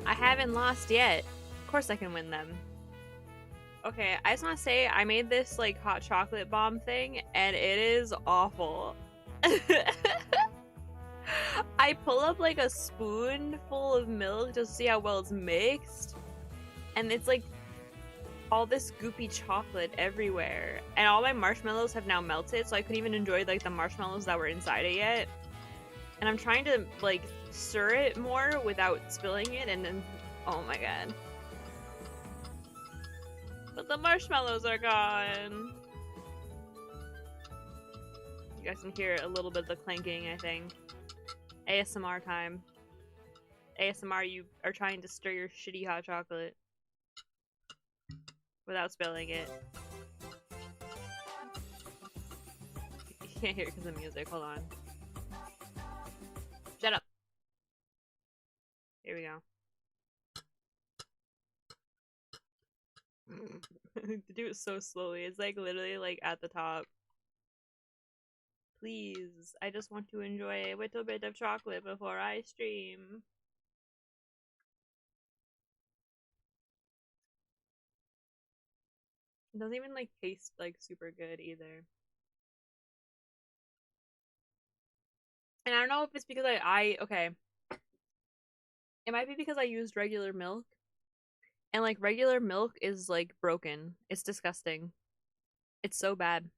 I haven't lost yet. Of course I can win them. Okay, I just want to say I made this like hot chocolate bomb thing and it is awful. I pull up like a spoonful of milk just to see how well it's mixed, and it's like all this goopy chocolate everywhere, and all my marshmallows have now melted, so I couldn't even enjoy like the marshmallows that were inside it yet. And I'm trying to like stir it more without spilling it, and then oh my god. But the marshmallows are gone. You guys can hear a little bit of the clanking, I think. ASMR time. ASMR, you are trying to stir your shitty hot chocolate without spilling it. You can't hear it because of the music. Hold on. Shut up. Here we go. To do it so slowly. It's like literally like at the top. Please, I just want to enjoy a little bit of chocolate before I stream. It doesn't even like taste like super good either. And I don't know if it's because okay. It might be because I used regular milk. And like regular milk is like broken. It's disgusting. It's so bad.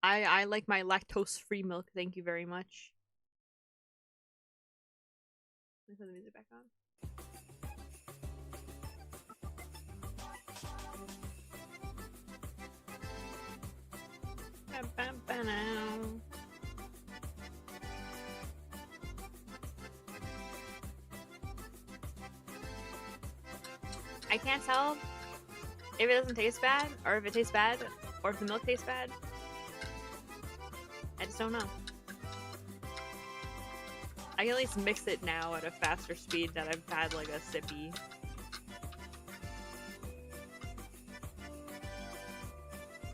I like my lactose-free milk, thank you very much. Let me put the music back on. I can't tell if it doesn't taste bad, or if it tastes bad, or if the milk tastes bad. I just don't know. I can at least mix it now at a faster speed that I've had like a sippy.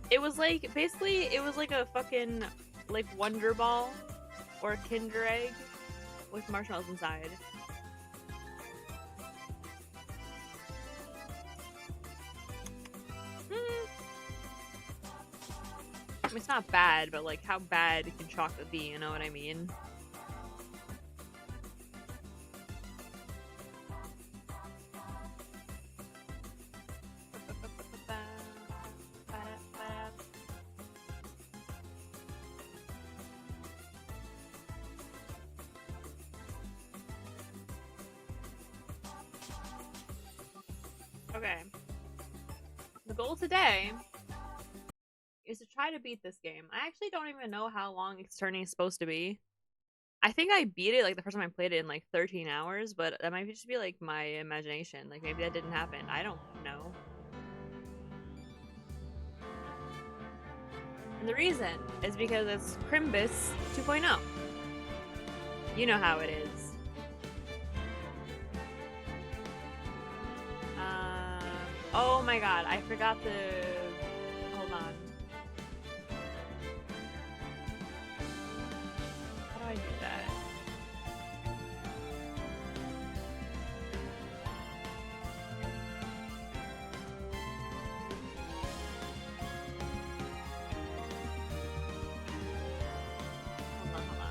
It was like, basically, it was like a fucking, like, Wonder Ball or a Kinder Egg with marshmallows inside. I mean, it's not bad, but like, how bad can chocolate be, you know what I mean? Okay. The goal today is to try to beat this game. I actually don't even know how long it's turning is supposed to be. I think I beat it like the first time I played it in like 13 hours, but that might just be like my imagination. Like maybe that didn't happen. I don't know. And the reason is because it's Crimbus 2.0. You know how it is. Oh my god, I forgot to... Hold on. How do I do that? Hold on.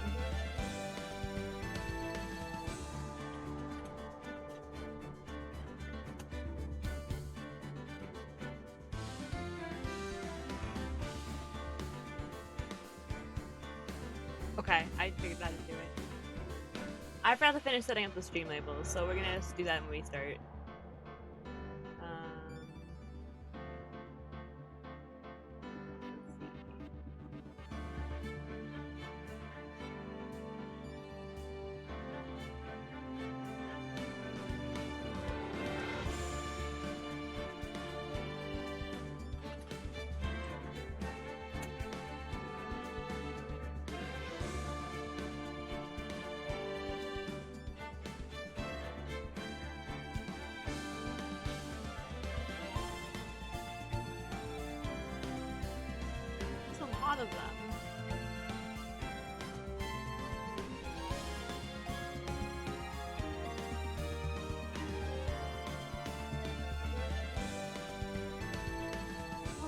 Okay, I figured out how to do it. I forgot to finish setting up the stream labels, so we're gonna just do that when we start. Of them.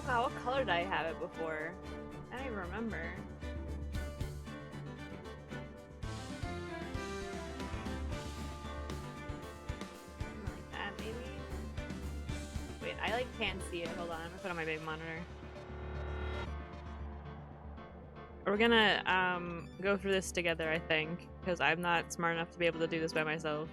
Wow, what color did I have it before? I don't even remember. Something like that, maybe? Wait, I like can't see it. Hold on, I'm gonna put on my big monitor. We're gonna go through this together, I think, because I'm not smart enough to be able to do this by myself.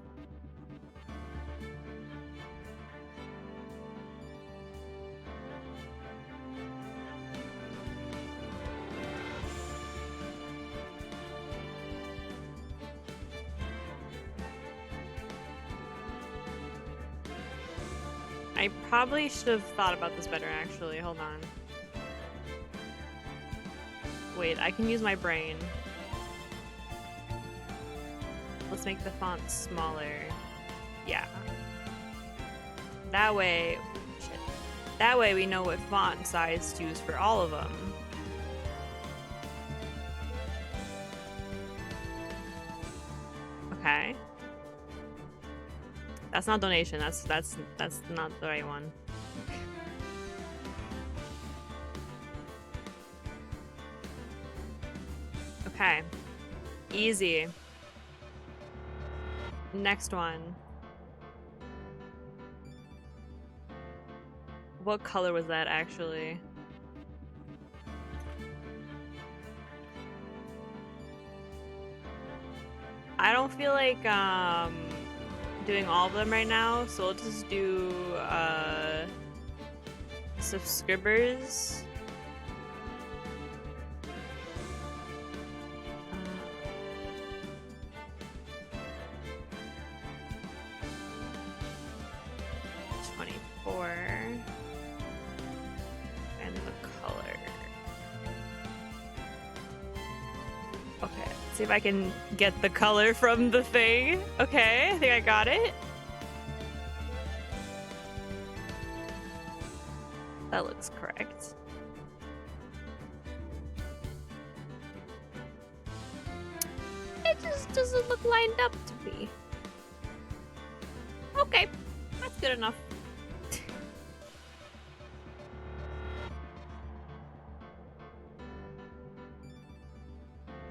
I probably should have thought about this better, actually. Hold on. Wait, I can use my brain. Let's make the font smaller. Yeah. That way... Shit. That way we know what font size to use for all of them. Okay. That's not donation. That's not the right one. Okay. Easy. Next one. What color was that actually? I don't feel like doing all of them right now, so we'll just do subscribers. 24 and the color. Okay, let's see if I can get the color from the thing. Okay, I think I got it. That looks correct. It just doesn't look lined up to me. Okay, that's good enough.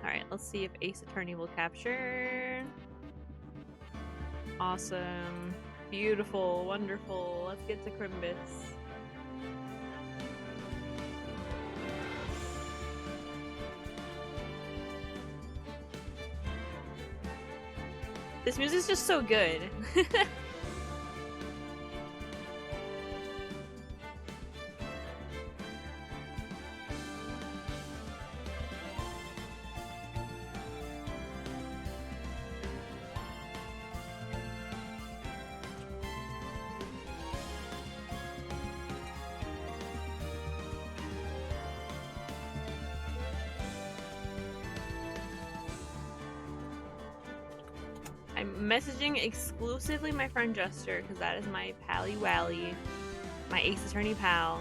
Alright, let's see if Ace Attorney will capture. Awesome. Beautiful. Wonderful. Let's get to Crimbus. This music's just so good. I'm messaging exclusively my friend Jester because that is my pally wally, my Ace Attorney pal.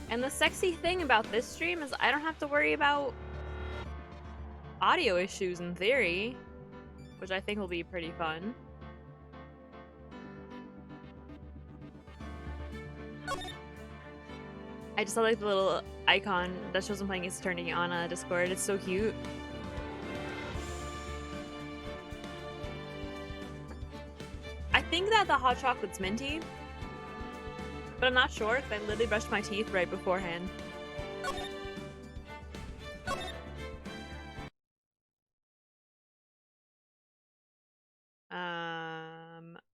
And the sexy thing about this stream is I don't have to worry about audio issues in theory, which I think will be pretty fun. I just saw like the little icon that shows I'm playing Ace Attorney on Discord. It's so cute. I think that the hot chocolate's minty, but I'm not sure because I literally brushed my teeth right beforehand.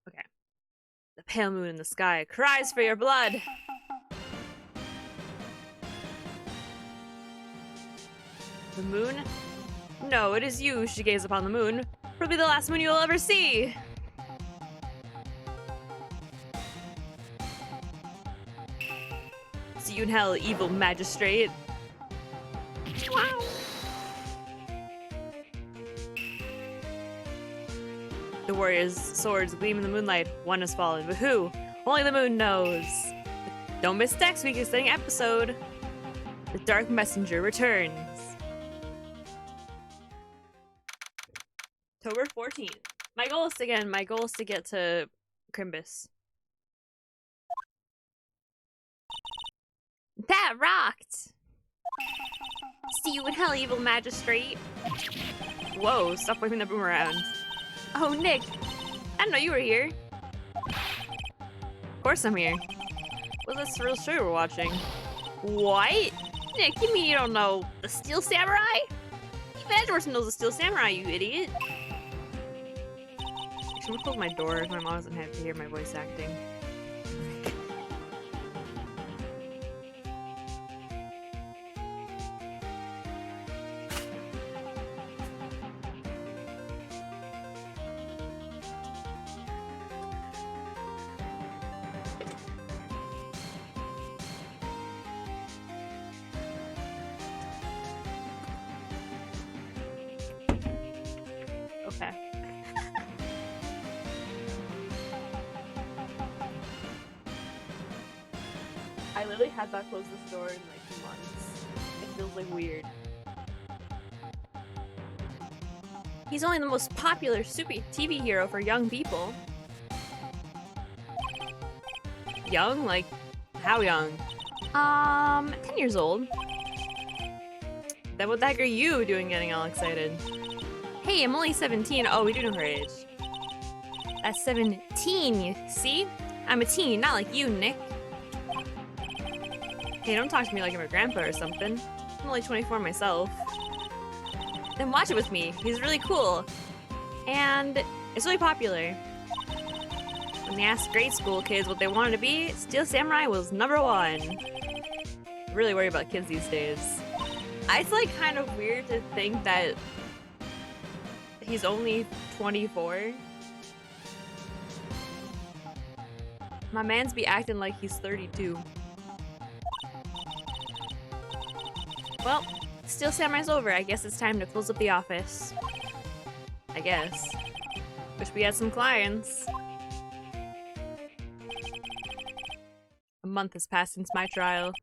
Okay. The pale moon in the sky cries for your blood! The moon? No, it is you, she gazes upon the moon. Probably the last moon you will ever see! See you in hell, evil magistrate. Wow. The warriors' swords gleam in the moonlight. One has fallen, but who? Only the moon knows. Don't miss next week's exciting episode. The Dark Messenger returns. October 14th. My goal is to get to Crimbus. That rocked! See you in hell, evil magistrate. Whoa, stop waving the broom around. Oh, Nick. I didn't know you were here. Of course I'm here. What's this real show we're watching? What? Nick, you mean you don't know the Steel Samurai? Even Edwardson knows the Steel Samurai, you idiot. I'm gonna close my door if my mom doesn't have to hear my voice acting. Okay. I literally had not closed this door in like months. It feels like weird. He's only the most popular super TV hero for young people. Young? Like, how young? 10 years old. Then what the heck are you doing getting all excited? Hey, I'm only 17. Oh, we do know her age. That's 17, you see? I'm a teen, not like you, Nick. Hey, don't talk to me like I'm a grandpa or something. I'm only 24 myself. Then watch it with me. He's really cool. And it's really popular. When they asked grade school kids what they wanted to be, Steel Samurai was #1. Really worry about kids these days. It's like kind of weird to think that he's only 24. My man's be acting like he's 32. Well, Steel Samurai's over. I guess it's time to close up the office. I guess. Wish we had some clients. A month has passed since my trial.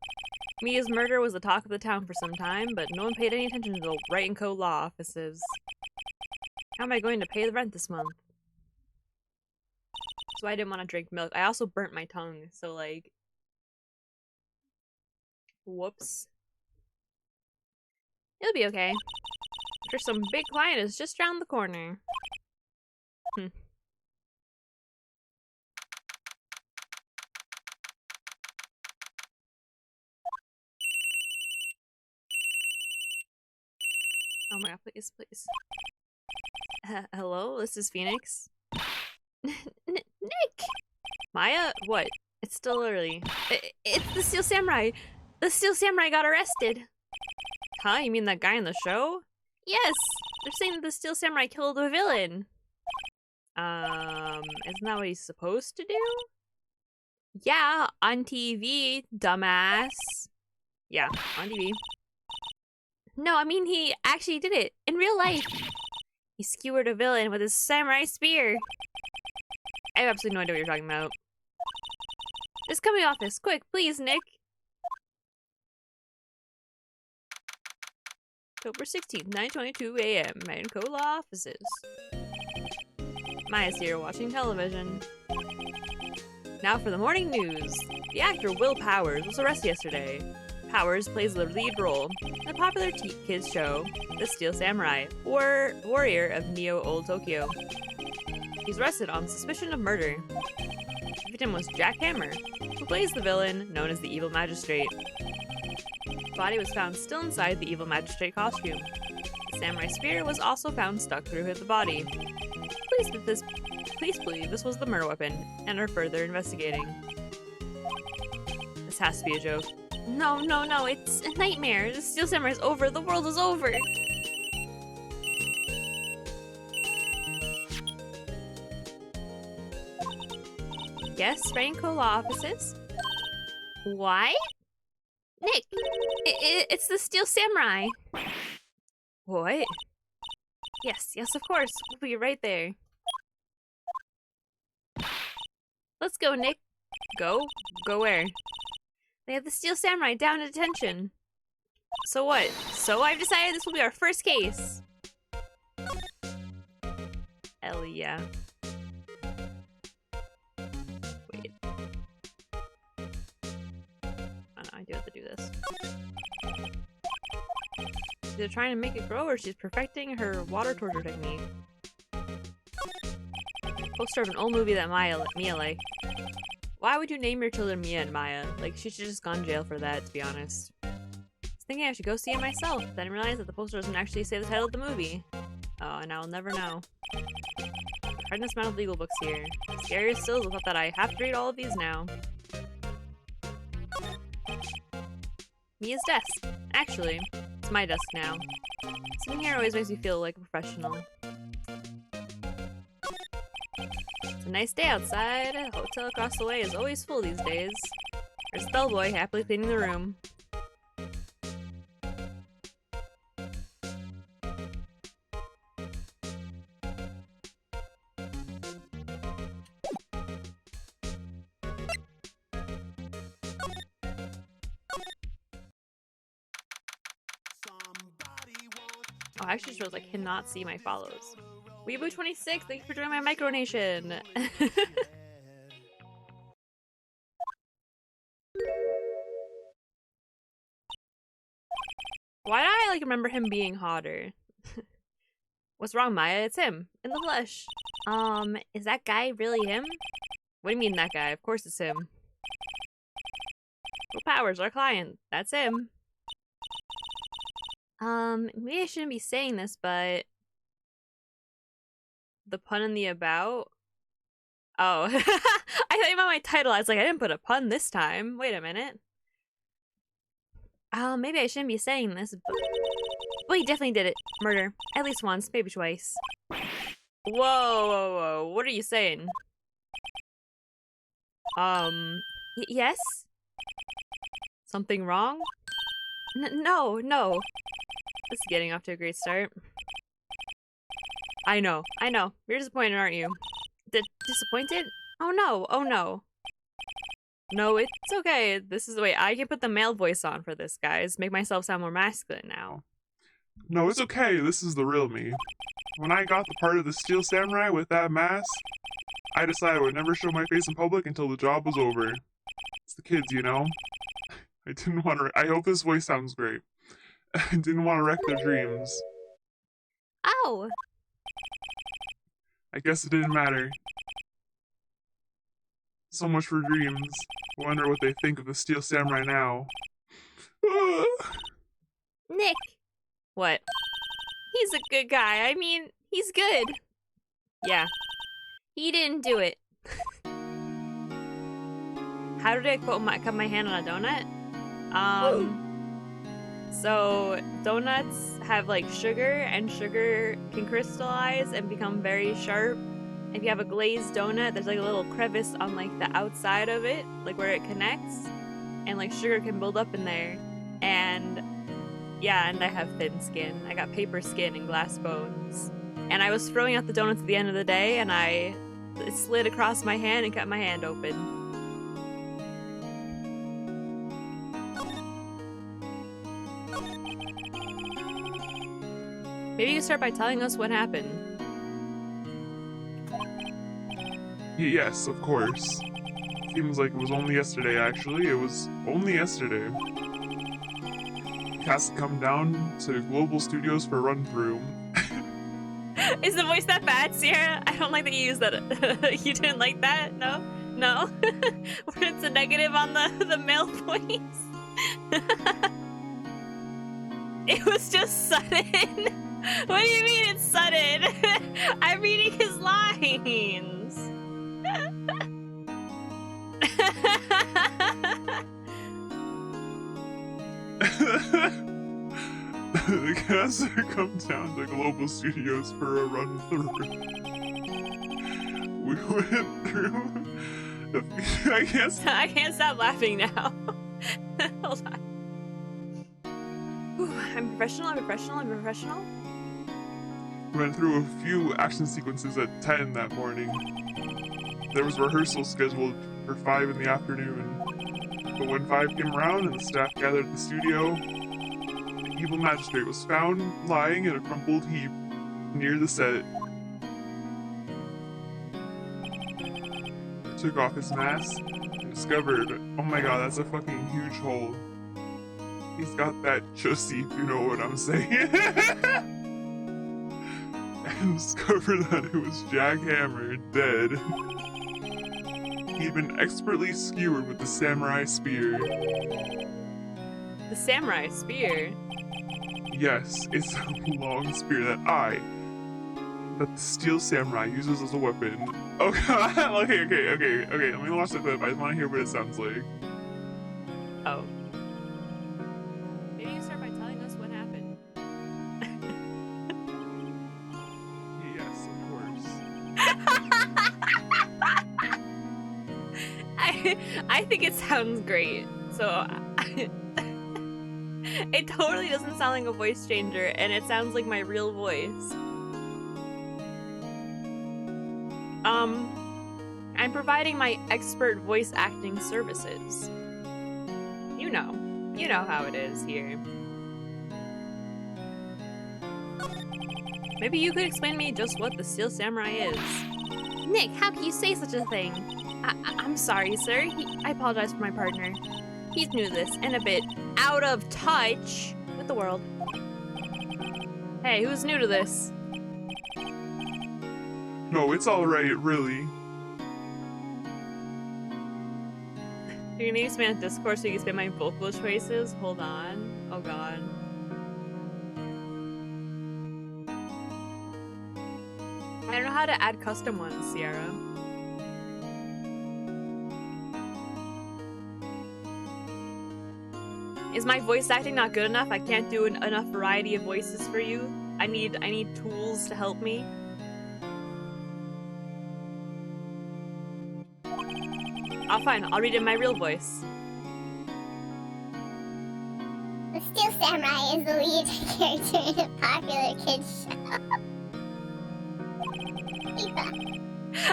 Mia's murder was the talk of the town for some time, but no one paid any attention to the Wright & Co. law offices. How am I going to pay the rent this month? So I didn't want to drink milk. I also burnt my tongue, so like... Whoops. It'll be okay. I'm sure some big client is just around the corner. Oh my god, please, please. Hello, this is Phoenix. Nick! Maya? What? It's still early. It's the Steel Samurai! The Steel Samurai got arrested! Huh? You mean that guy in the show? Yes! They're saying that the Steel Samurai killed a villain! Isn't that what he's supposed to do? Yeah, on TV, dumbass. Yeah, on TV. No, I mean he actually did it, in real life! He skewered a villain with his samurai spear! I have absolutely no idea what you're talking about. Just come to the office, quick, please, Nick! October 16th, 9:22 a.m. Wright & Co. law offices. Maya's here watching television. Now for the morning news. The actor Will Powers was arrested yesterday. Powers plays the lead role in the popular kids show, The Steel Samurai, or Warrior of Neo-Old Tokyo. He's arrested on suspicion of murder. The victim was Jack Hammer, who plays the villain known as the Evil Magistrate. The body was found still inside the Evil Magistrate costume. The samurai spear was also found stuck through the body. Police believe this was the murder weapon and are further investigating. This has to be a joke. No, no, no, it's a nightmare. The Steel Samurai is over. The world is over. Yes, Wright & Co. law offices. What? Nick, it's the Steel Samurai. What? Yes, yes, of course. We'll be right there. Let's go, Nick. Go? Go where? They have the Steel Samurai down in detention. So what? So I've decided this will be our first case. Hell yeah. Wait. Oh no, I do have to do this. She's either trying to make it grow or she's perfecting her water torture technique. Poster of an old movie that Mia liked. Why would you name your children Mia and Maya? Like, she should just gone to jail for that, to be honest. I was thinking I should go see it myself, then realized that the poster doesn't actually say the title of the movie. Oh, and I'll never know. Tremendous amount of legal books here. Scarier still is the thought that I have to read all of these now. Mia's desk. Actually, it's my desk now. Sitting here always makes me feel like a professional. It's a nice day outside. A hotel across the way is always full these days. There's the bellboy happily cleaning the room. Oh, I actually just realized I cannot see my follows. Weeboo26, thank you for joining my micronation. Why do I remember him being hotter? What's wrong, Maya? It's him in the flesh. Is that guy really him? What do you mean that guy? Of course it's him. Will Powers, our client. That's him. Maybe I shouldn't be saying this, but the pun in the about? Oh, I thought you meant my title. I was like, I didn't put a pun this time. Wait a minute. Maybe I shouldn't be saying this, but he definitely did it. Murder. At least once, maybe twice. Whoa, whoa, whoa. What are you saying? Yes? Something wrong? No. This is getting off to a great start. I know. You're disappointed, aren't you? Disappointed? Oh no. No, it's okay. This is the way I can put the male voice on for this, guys. Make myself sound more masculine now. No, it's okay. This is the real me. When I got the part of the Steel Samurai with that mask, I decided I would never show my face in public until the job was over. It's the kids, you know? I didn't want to. I hope this voice sounds great. I didn't want to wreck their dreams. Ow! I guess it didn't matter. So much for dreams. I wonder what they think of the Steel Samurai now. Nick! What? He's a good guy. I mean, he's good. Yeah. He didn't do it. How did I cut my hand on a donut? So donuts have sugar, and sugar can crystallize and become very sharp. If you have a glazed donut, there's a little crevice on the outside of it, where it connects, and sugar can build up in there. And yeah, and I have thin skin. I got paper skin and glass bones. And I was throwing out the donuts at the end of the day, and it slid across my hand and cut my hand open. Maybe you can start by telling us what happened. Yes, of course. Seems like it was only yesterday, actually. It was only yesterday. Has to come down to Global Studios for a run-through. Is the voice that bad, Sierra? I don't like that you used that. You didn't like that? No? Where it's a negative on the male voice? It was just sudden. What do you mean it's sudden? I'm reading his lines. The caster come down to Global Studios for a run-through. We went through... I can't stop laughing now. Hold on. Whew, I'm professional. We went through a few action sequences at 10 that morning. There was rehearsal scheduled for 5 in the afternoon. But when 5 came around and the staff gathered at the studio, the evil magistrate was found lying in a crumpled heap near the set. He took off his mask and discovered, oh my god, that's a fucking huge hole. He's got that chussy, if you know what I'm saying. And discovered that it was jackhammered, dead. He'd been expertly skewered with the samurai spear. The samurai spear? Yes, it's a long spear that the steel samurai uses as a weapon. Oh god, okay, let me watch the clip, I just want to hear what it sounds like. Oh. Maybe you start by telling us what happened. Yes, of course. I think it sounds great, so it totally doesn't sound like a voice changer, and it sounds like my real voice. I'm providing my expert voice acting services. You know how it is here. Maybe you could explain to me just what the Steel Samurai is. Nick, how can you say such a thing? I'm sorry, sir. I apologize for my partner. He's new to this and a bit out of touch with the world. Hey, who's new to this? No, it's alright, really. You're gonna expand Discord so you can expand my vocal choices? Hold on. Oh god. I don't know how to add custom ones, Sierra. Is my voice acting not good enough? I can't do enough variety of voices for you? I need tools to help me. Oh, fine. I'll read it in my real voice. The Steel Samurai is the lead character in a popular kids show.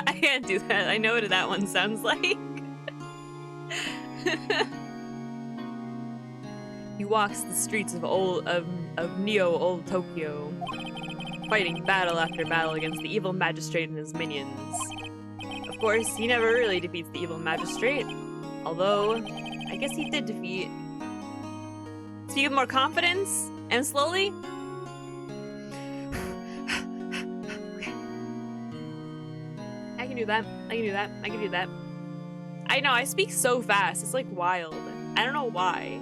I can't do that. I know what that one sounds like. He walks the streets of Neo Old Tokyo, fighting battle after battle against the evil magistrate and his minions. Of course, he never really defeats the evil magistrate, although I guess he did defeat. To give more confidence and slowly. I can do that. I can do that. I can do that. I know, I speak so fast. It's like wild. I don't know why.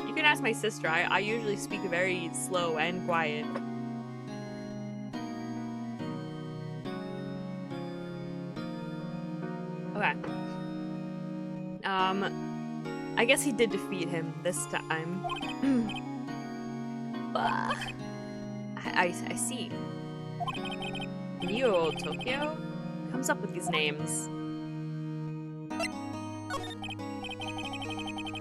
You can ask my sister. I usually speak very slow and quiet. Okay. I guess he did defeat him this time. I see. Neo Old Tokyo comes up with these names.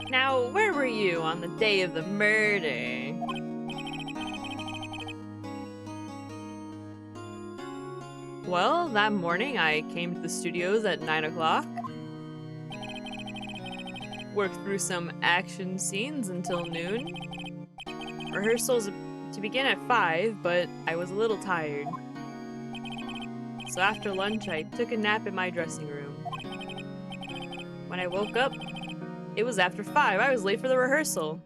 Now, where were you on the day of the murder? Well, that morning I came to the studios at 9 o'clock. Worked through some action scenes until noon. Rehearsals to begin at 5, but I was a little tired. So after lunch, I took a nap in my dressing room. When I woke up, it was after 5. I was late for the rehearsal.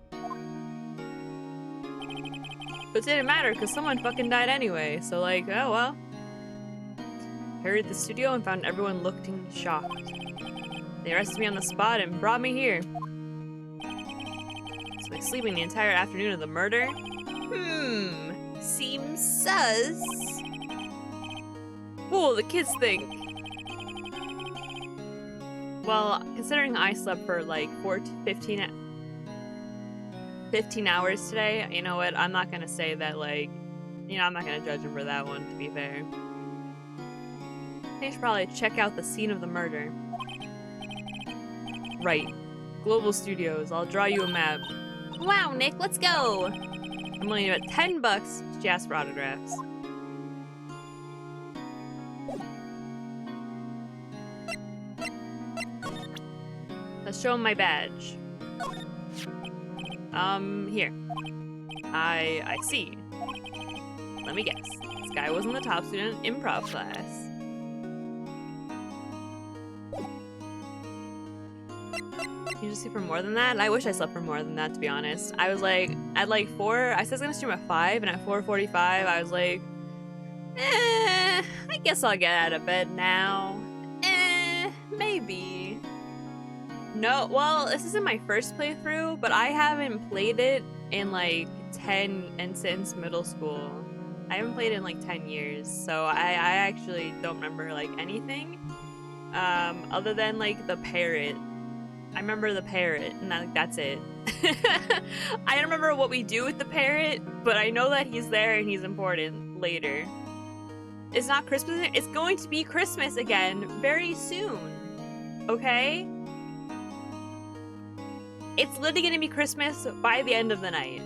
But it didn't matter, because someone fucking died anyway, so like, oh well. Hurried to the studio and found everyone looking shocked. They arrested me on the spot and brought me here. So like sleeping the entire afternoon of the murder? Seems sus. What will the kids think? Well, considering I slept for like 15 hours today, you know what? I'm not gonna say that, like, you know, I'm not gonna judge him for that one, to be fair. I should probably check out the scene of the murder. Right. Global Studios. I'll draw you a map. Wow, Nick, let's go! I'm only at $10 to ask for autographs. Let's show him my badge. Here. I see. Let me guess. This guy wasn't the top student in improv class. Can you just sleep for more than that? I wish I slept for more than that, to be honest. I was like, at like 4, I said I was gonna stream at 5, and at 4:45, I was like, I guess I'll get out of bed now. Maybe. No, well, this isn't my first playthrough, but I haven't played it in like 10 and since middle school. I haven't played it in like 10 years, so I actually don't remember like anything. Other than like the parrot. I remember the parrot, and that's it. I don't remember what we do with the parrot, but I know that he's there and he's important later. It's not Christmas. It's going to be Christmas again very soon. Okay? It's literally going to be Christmas by the end of the night.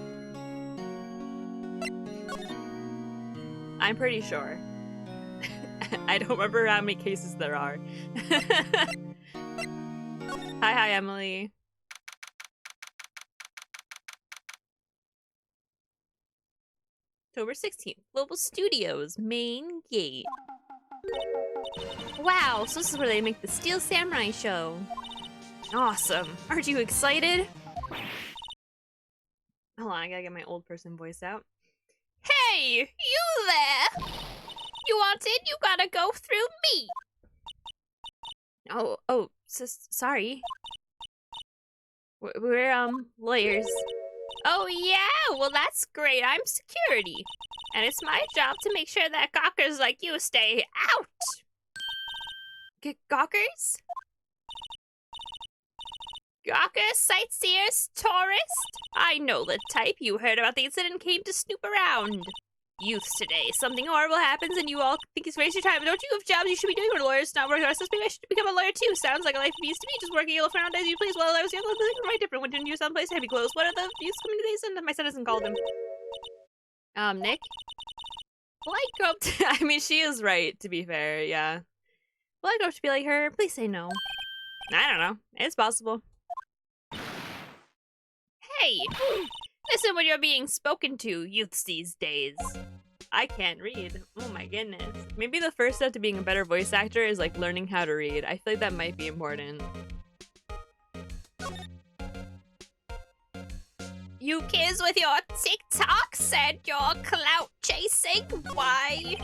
I'm pretty sure. I don't remember how many cases there are. Hi, Emily. October 16th, Global Studios, main gate. Wow, so this is where they make the Steel Samurai show. Awesome. Aren't you excited? Hold on, I gotta get my old person voice out. Hey, you there! You want in? You gotta go through me! Oh, sorry. We're, lawyers. Oh yeah, well that's great. I'm security. And it's my job to make sure that gawkers like you stay out! Gawkers? Gawkers, sightseers, tourists? I know the type. You heard about the incident and came to snoop around. Youths today. Something horrible happens and you all think it's waste your time. Don't you have jobs you should be doing? We're lawyers, not working ourselves. Maybe I should become a lawyer too. Sounds like a life of ease to me. Just working yellow around as you please. Well, I was young, things were quite different. Went into someplace heavy clothes. What are the youths coming to these? And my son hasn't called him. Nick? Well, I grow up to, I mean, she is right, to be fair, yeah. Well, I grow up to be like her. Please say no. I don't know. It's possible. Hey! Listen when you're being spoken to, youths these days. I can't read. Oh my goodness. Maybe the first step to being a better voice actor is like learning how to read. I feel like that might be important. You kids with your TikToks and your clout chasing? Why?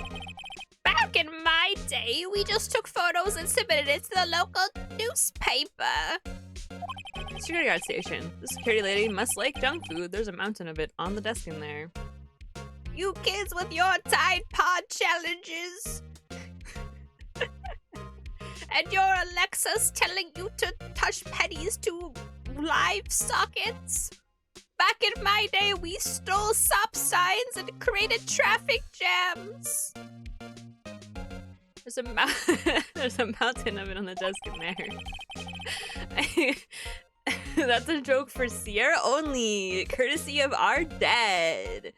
Back in my day, we just took photos and submitted it to the local newspaper. Security guard station. The security lady must like junk food. There's a mountain of it on the desk in there. You kids with your Tide Pod challenges. And your Alexa's telling you to touch pennies to live sockets. Back in my day, we stole stop signs and created traffic jams. There's a there's a mountain of it on the desk in there. That's a joke for Sierra only, courtesy of our dad.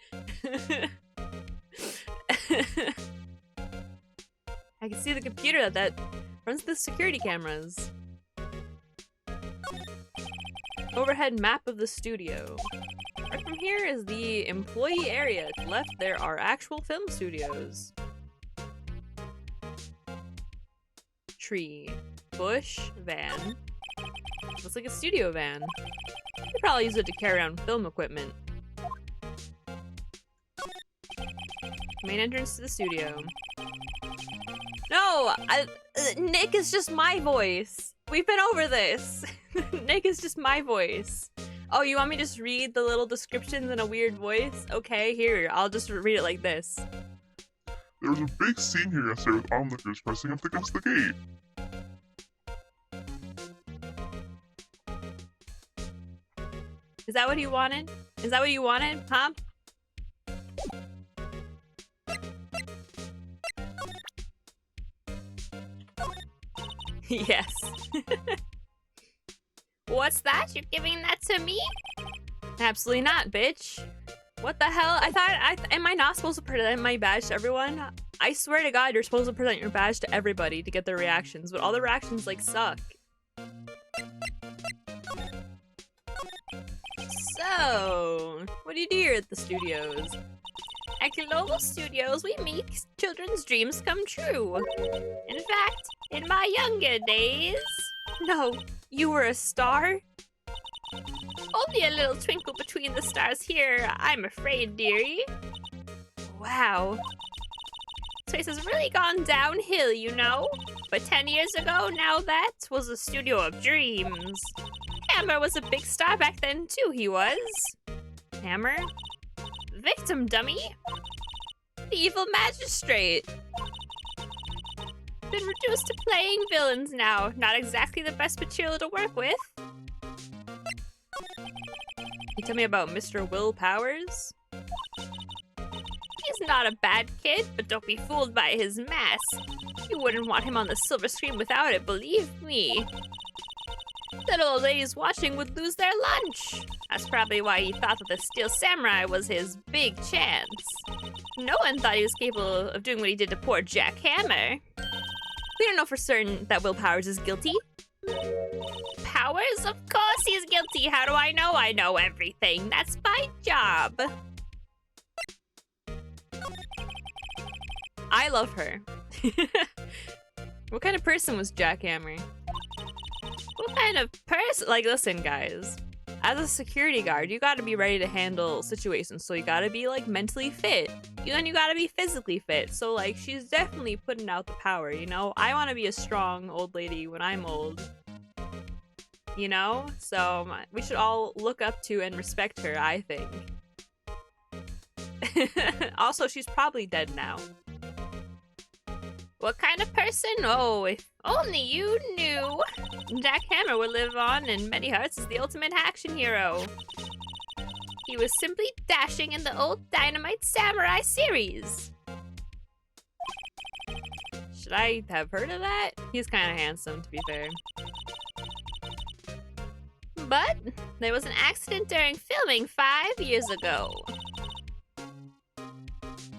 I can see the computer that runs the security cameras. Overhead map of the studio. Right from here is the employee area. To the left, there are actual film studios. Tree. Bush. Van. Looks like a studio van. They probably use it to carry around film equipment. Main entrance to the studio. No! Nick is just my voice. We've been over this. Nick is just my voice. Oh, you want me to just read the little descriptions in a weird voice? Okay, here. I'll just read it like this. There was a big scene here yesterday with onlookers pressing up against the gate. Is that what you wanted? Is that what you wanted, huh? Yes. What's that? You're giving that to me? Absolutely not, bitch. What the hell? Am I not supposed to present my badge to everyone? I swear to God, you're supposed to present your badge to everybody to get their reactions, but all the reactions, like, suck. So, what do you do here at the studios? At Global Studios, we make children's dreams come true. In fact, in my younger days... No, you were a star? Only a little twinkle between the stars here, I'm afraid, dearie. Wow. Space has really gone downhill, you know? But 10 years ago, now that was a studio of dreams. Hammer was a big star back then, too, he was. Hammer? Victim, dummy. The evil magistrate. Been reduced to playing villains now. Not exactly the best material to work with. You tell me about Mr. Will Powers? He's not a bad kid, but don't be fooled by his mask. You wouldn't want him on the silver screen without it, believe me. Little old ladies watching would lose their lunch. That's probably why he thought that the Steel Samurai was his big chance. No one thought he was capable of doing what he did to poor Jack Hammer. We don't know for certain that Will Powers is guilty. Powers? Of course he's guilty. How do I know? I know everything. That's my job. I love her. What kind of person was Jack Hammer? What kind of person? Like, listen, guys. As a security guard, you gotta be ready to handle situations. So you gotta be, like, mentally fit. Then you gotta be physically fit. So, like, she's definitely putting out the power, you know? I want to be a strong old lady when I'm old. You know? So, we should all look up to and respect her, I think. Also, she's probably dead now. What kind of person? Oh, if only you knew. Jack Hammer would live on in many hearts as the ultimate action hero. He was simply dashing in the old Dynamite Samurai series. Should I have heard of that? He's kind of handsome, to be fair. But there was an accident during filming 5 years ago.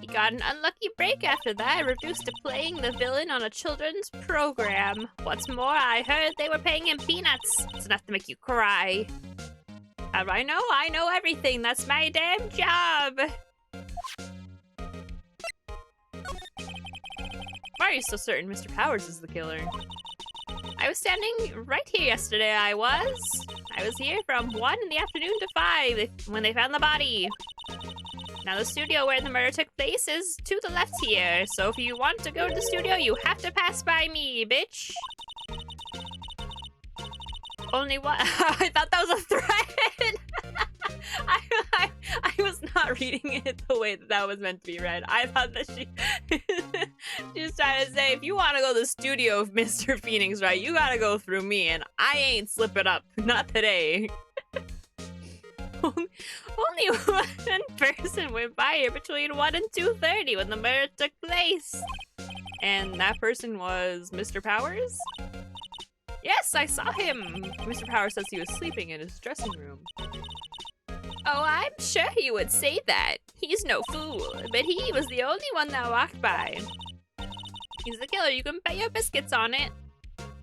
He got an unlucky break after that, reduced to playing the villain on a children's program. What's more, I heard they were paying him peanuts. It's enough to make you cry. How do I know? I know everything. That's my damn job. Why are you so certain Mr. Powers is the killer? I was standing right here yesterday, I was here from 1 in the afternoon to 5 when they found the body. Now the studio where the murder took place is to the left here, so if you want to go to the studio, you have to pass by me, bitch. Only what? I thought that was a threat. I was not reading it the way that was meant to be read. I thought that she was trying to say, if you want to go to the studio of Mr. Phoenix, right, you gotta go through me, and I ain't slipping up. Not today. Only one person went by here between 1 and 2:30 when the murder took place. And that person was Mr. Powers? Yes, I saw him. Mr. Powers says he was sleeping in his dressing room. Oh, I'm sure he would say that. He's no fool, but he was the only one that walked by. He's the killer. You can bet your biscuits on it.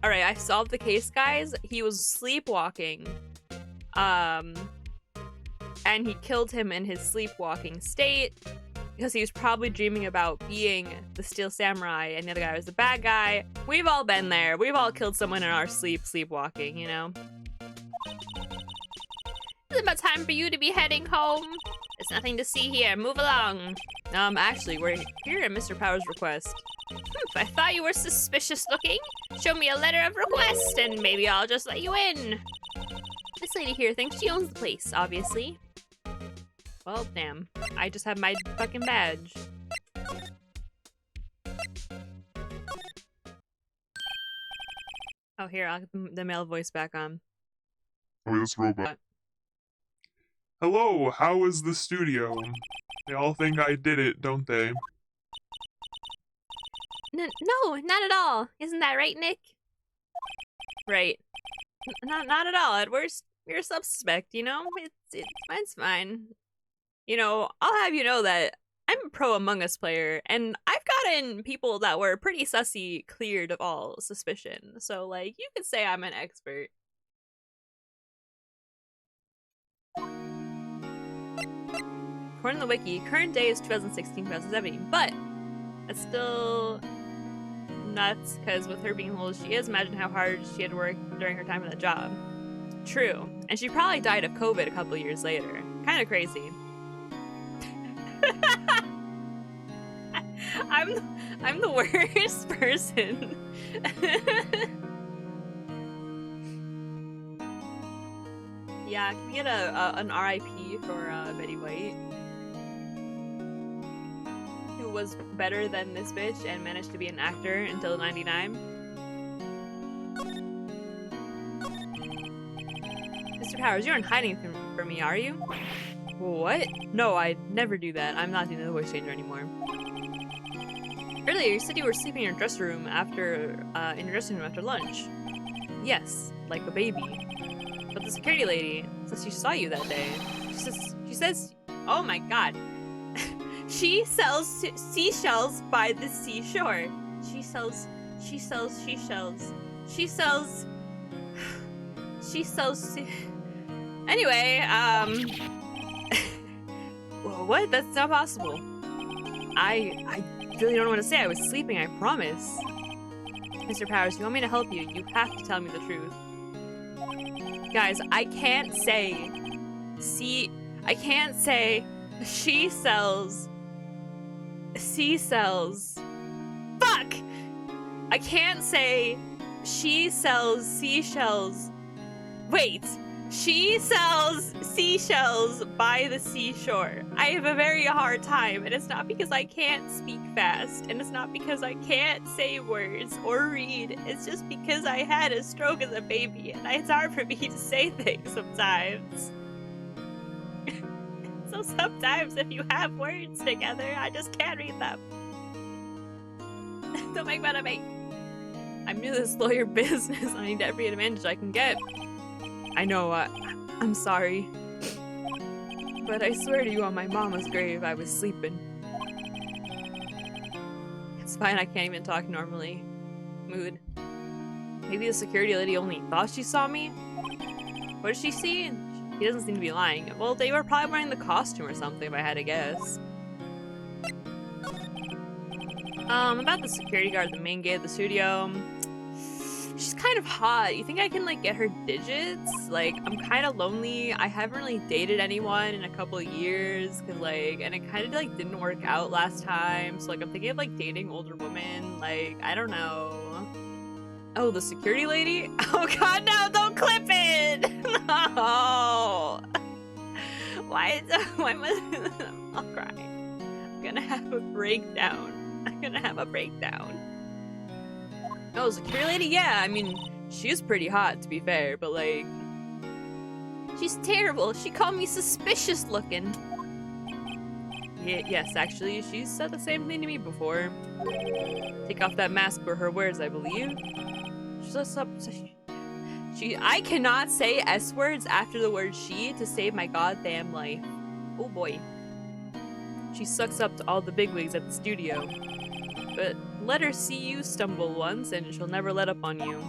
Alright, I solved the case, guys. He was sleepwalking. And he killed him in his sleepwalking state because he was probably dreaming about being the Steel Samurai and the other guy was the bad guy. We've all been there. We've all killed someone in our sleepwalking, you know? It's about time for you to be heading home. There's nothing to see here. Move along. Actually, we're here at Mr. Powers' request. I thought you were suspicious looking. Show me a letter of request and maybe I'll just let you in. This lady here thinks she owns the place, obviously. Well, damn. I just have my fucking badge. Oh, here, I'll get the male voice back on. Oh, this robot. Hello, how is the studio? They all think I did it, don't they? No, not at all. Isn't that right, Nick? Right. Not at all. At worst, you're a suspect, you know? It's fine. You know, I'll have you know that I'm a pro Among Us player, and I've gotten people that were pretty sussy cleared of all suspicion. So, like, you could say I'm an expert. According to the wiki, current day is 2016-2017, but that's still nuts, because with her being old as she is, imagine how hard she had to work during her time in the job. True. And she probably died of COVID a couple years later. Kind of crazy. I'm the worst person. Yeah, can we get an RIP for Betty White? Who was better than this bitch and managed to be an actor until 99. Mr. Powers, you aren't hiding from me, are you? What? No, I'd never do that. I'm not doing the voice changer anymore. Earlier, you said you were sleeping in your dressing room after lunch. Yes, like a baby. But the security lady says she saw you that day. She says, oh my god. She sells seashells by the seashore. She sells Anyway, what? That's not possible. I really don't know what to say. I was sleeping, I promise. Mr. Powers, you want me to help you? You have to tell me the truth. Guys, I can't say she sells seashells. Fuck! I can't say she sells seashells. Wait. She sells seashells by the seashore. I have a very hard time, and it's not because I can't speak fast, and it's not because I can't say words or read. It's just because I had a stroke as a baby, and it's hard for me to say things sometimes. So sometimes if you have words together, I just can't read them. Don't make fun of me. I'm new to this lawyer business. I need every advantage I can get. I know, I'm sorry. But I swear to you on my mama's grave, I was sleeping. It's fine, I can't even talk normally. Mood. Maybe the security lady only thought she saw me? What did she see? He doesn't seem to be lying. Well, they were probably wearing the costume or something, if I had to guess. About the security guard at the main gate of the studio. She's kind of hot. You think I can, like, get her digits? Like, I'm kind of lonely. I haven't really dated anyone in a couple of years, cause, like, and it kind of, like, didn't work out last time. So, like, I'm thinking of, like, dating older women. Like, I don't know. Oh, the security lady? Oh, God, no, don't clip it! No! Why must I'll cry. I'm gonna have a breakdown. Oh, security lady? Yeah, I mean, she's pretty hot, to be fair, but, like... She's terrible. She called me suspicious looking. Yeah, yes, actually, she's said the same thing to me before. Take off that mask for her words, I believe. I cannot say S words after the word she to save my goddamn life. Oh boy. She sucks up to all the bigwigs at the studio. But let her see you stumble once and she'll never let up on you.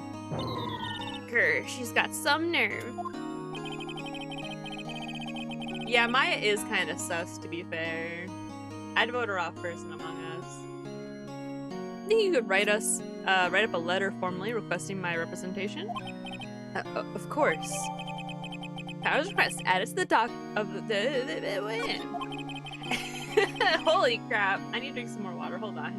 Grr, she's got some nerve. Yeah, Maya is kind of sus, to be fair. I'd vote her off person among us. Think you could write up a letter formally requesting my representation? Of course. Powers request added to the doc of the win. Holy crap! I need to drink some more water. Hold on.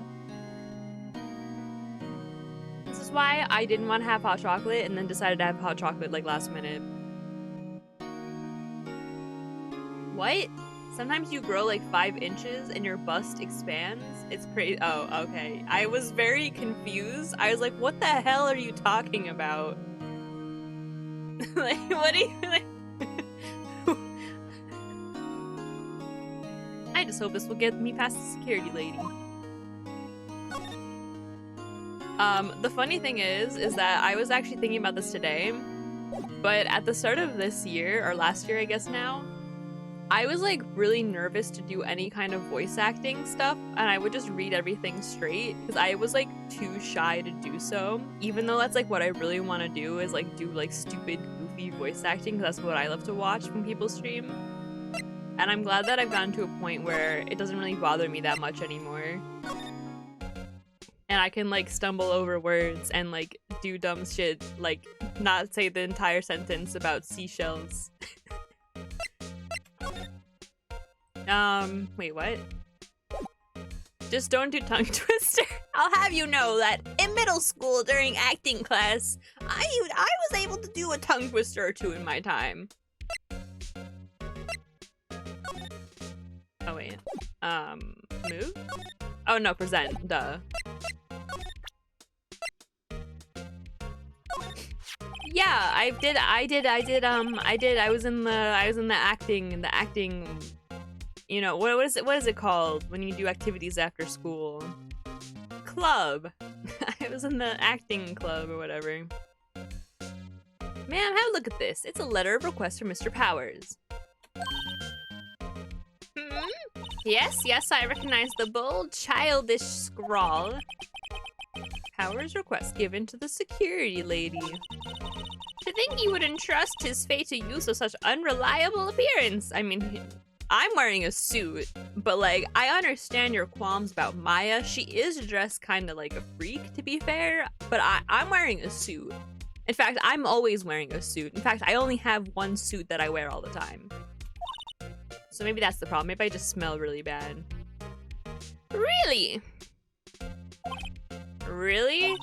This is why I didn't want to have hot chocolate and then decided to have hot chocolate like last minute. What? Sometimes you grow like 5 inches and your bust expands? It's crazy. Oh, okay. I was very confused. I was like, what the hell are you talking about? Like, what are you like? I just hope this will get me past the security lady. The funny thing is that I was actually thinking about this today, but at the start of this year, or last year I guess now, I was like really nervous to do any kind of voice acting stuff, and I would just read everything straight because I was like too shy to do so, even though that's like what I really want to do is like do like stupid goofy voice acting because that's what I love to watch when people stream. And I'm glad that I've gotten to a point where it doesn't really bother me that much anymore. And I can like stumble over words and like do dumb shit, like not say the entire sentence about seashells. Wait, what? Just don't do tongue twister. I'll have you know that in middle school during acting class, I was able to do a tongue twister or two in my time. Oh wait. Move? Oh no, present. Duh. Yeah, I was in the acting, you know, what is it called when you do activities after school? Club. I was in the acting club or whatever. Ma'am, have a look at this. It's a letter of request from Mr. Powers. Yes, I recognize the bold, childish scrawl. Powers request given to the security lady. To think he would entrust his fate to use of such unreliable appearance. I mean, I'm wearing a suit, but like, I understand your qualms about Maya. She is dressed kind of like a freak, to be fair, but I'm wearing a suit. In fact, I'm always wearing a suit. In fact, I only have one suit that I wear all the time. So maybe that's the problem. Maybe I just smell really bad. Really? Really?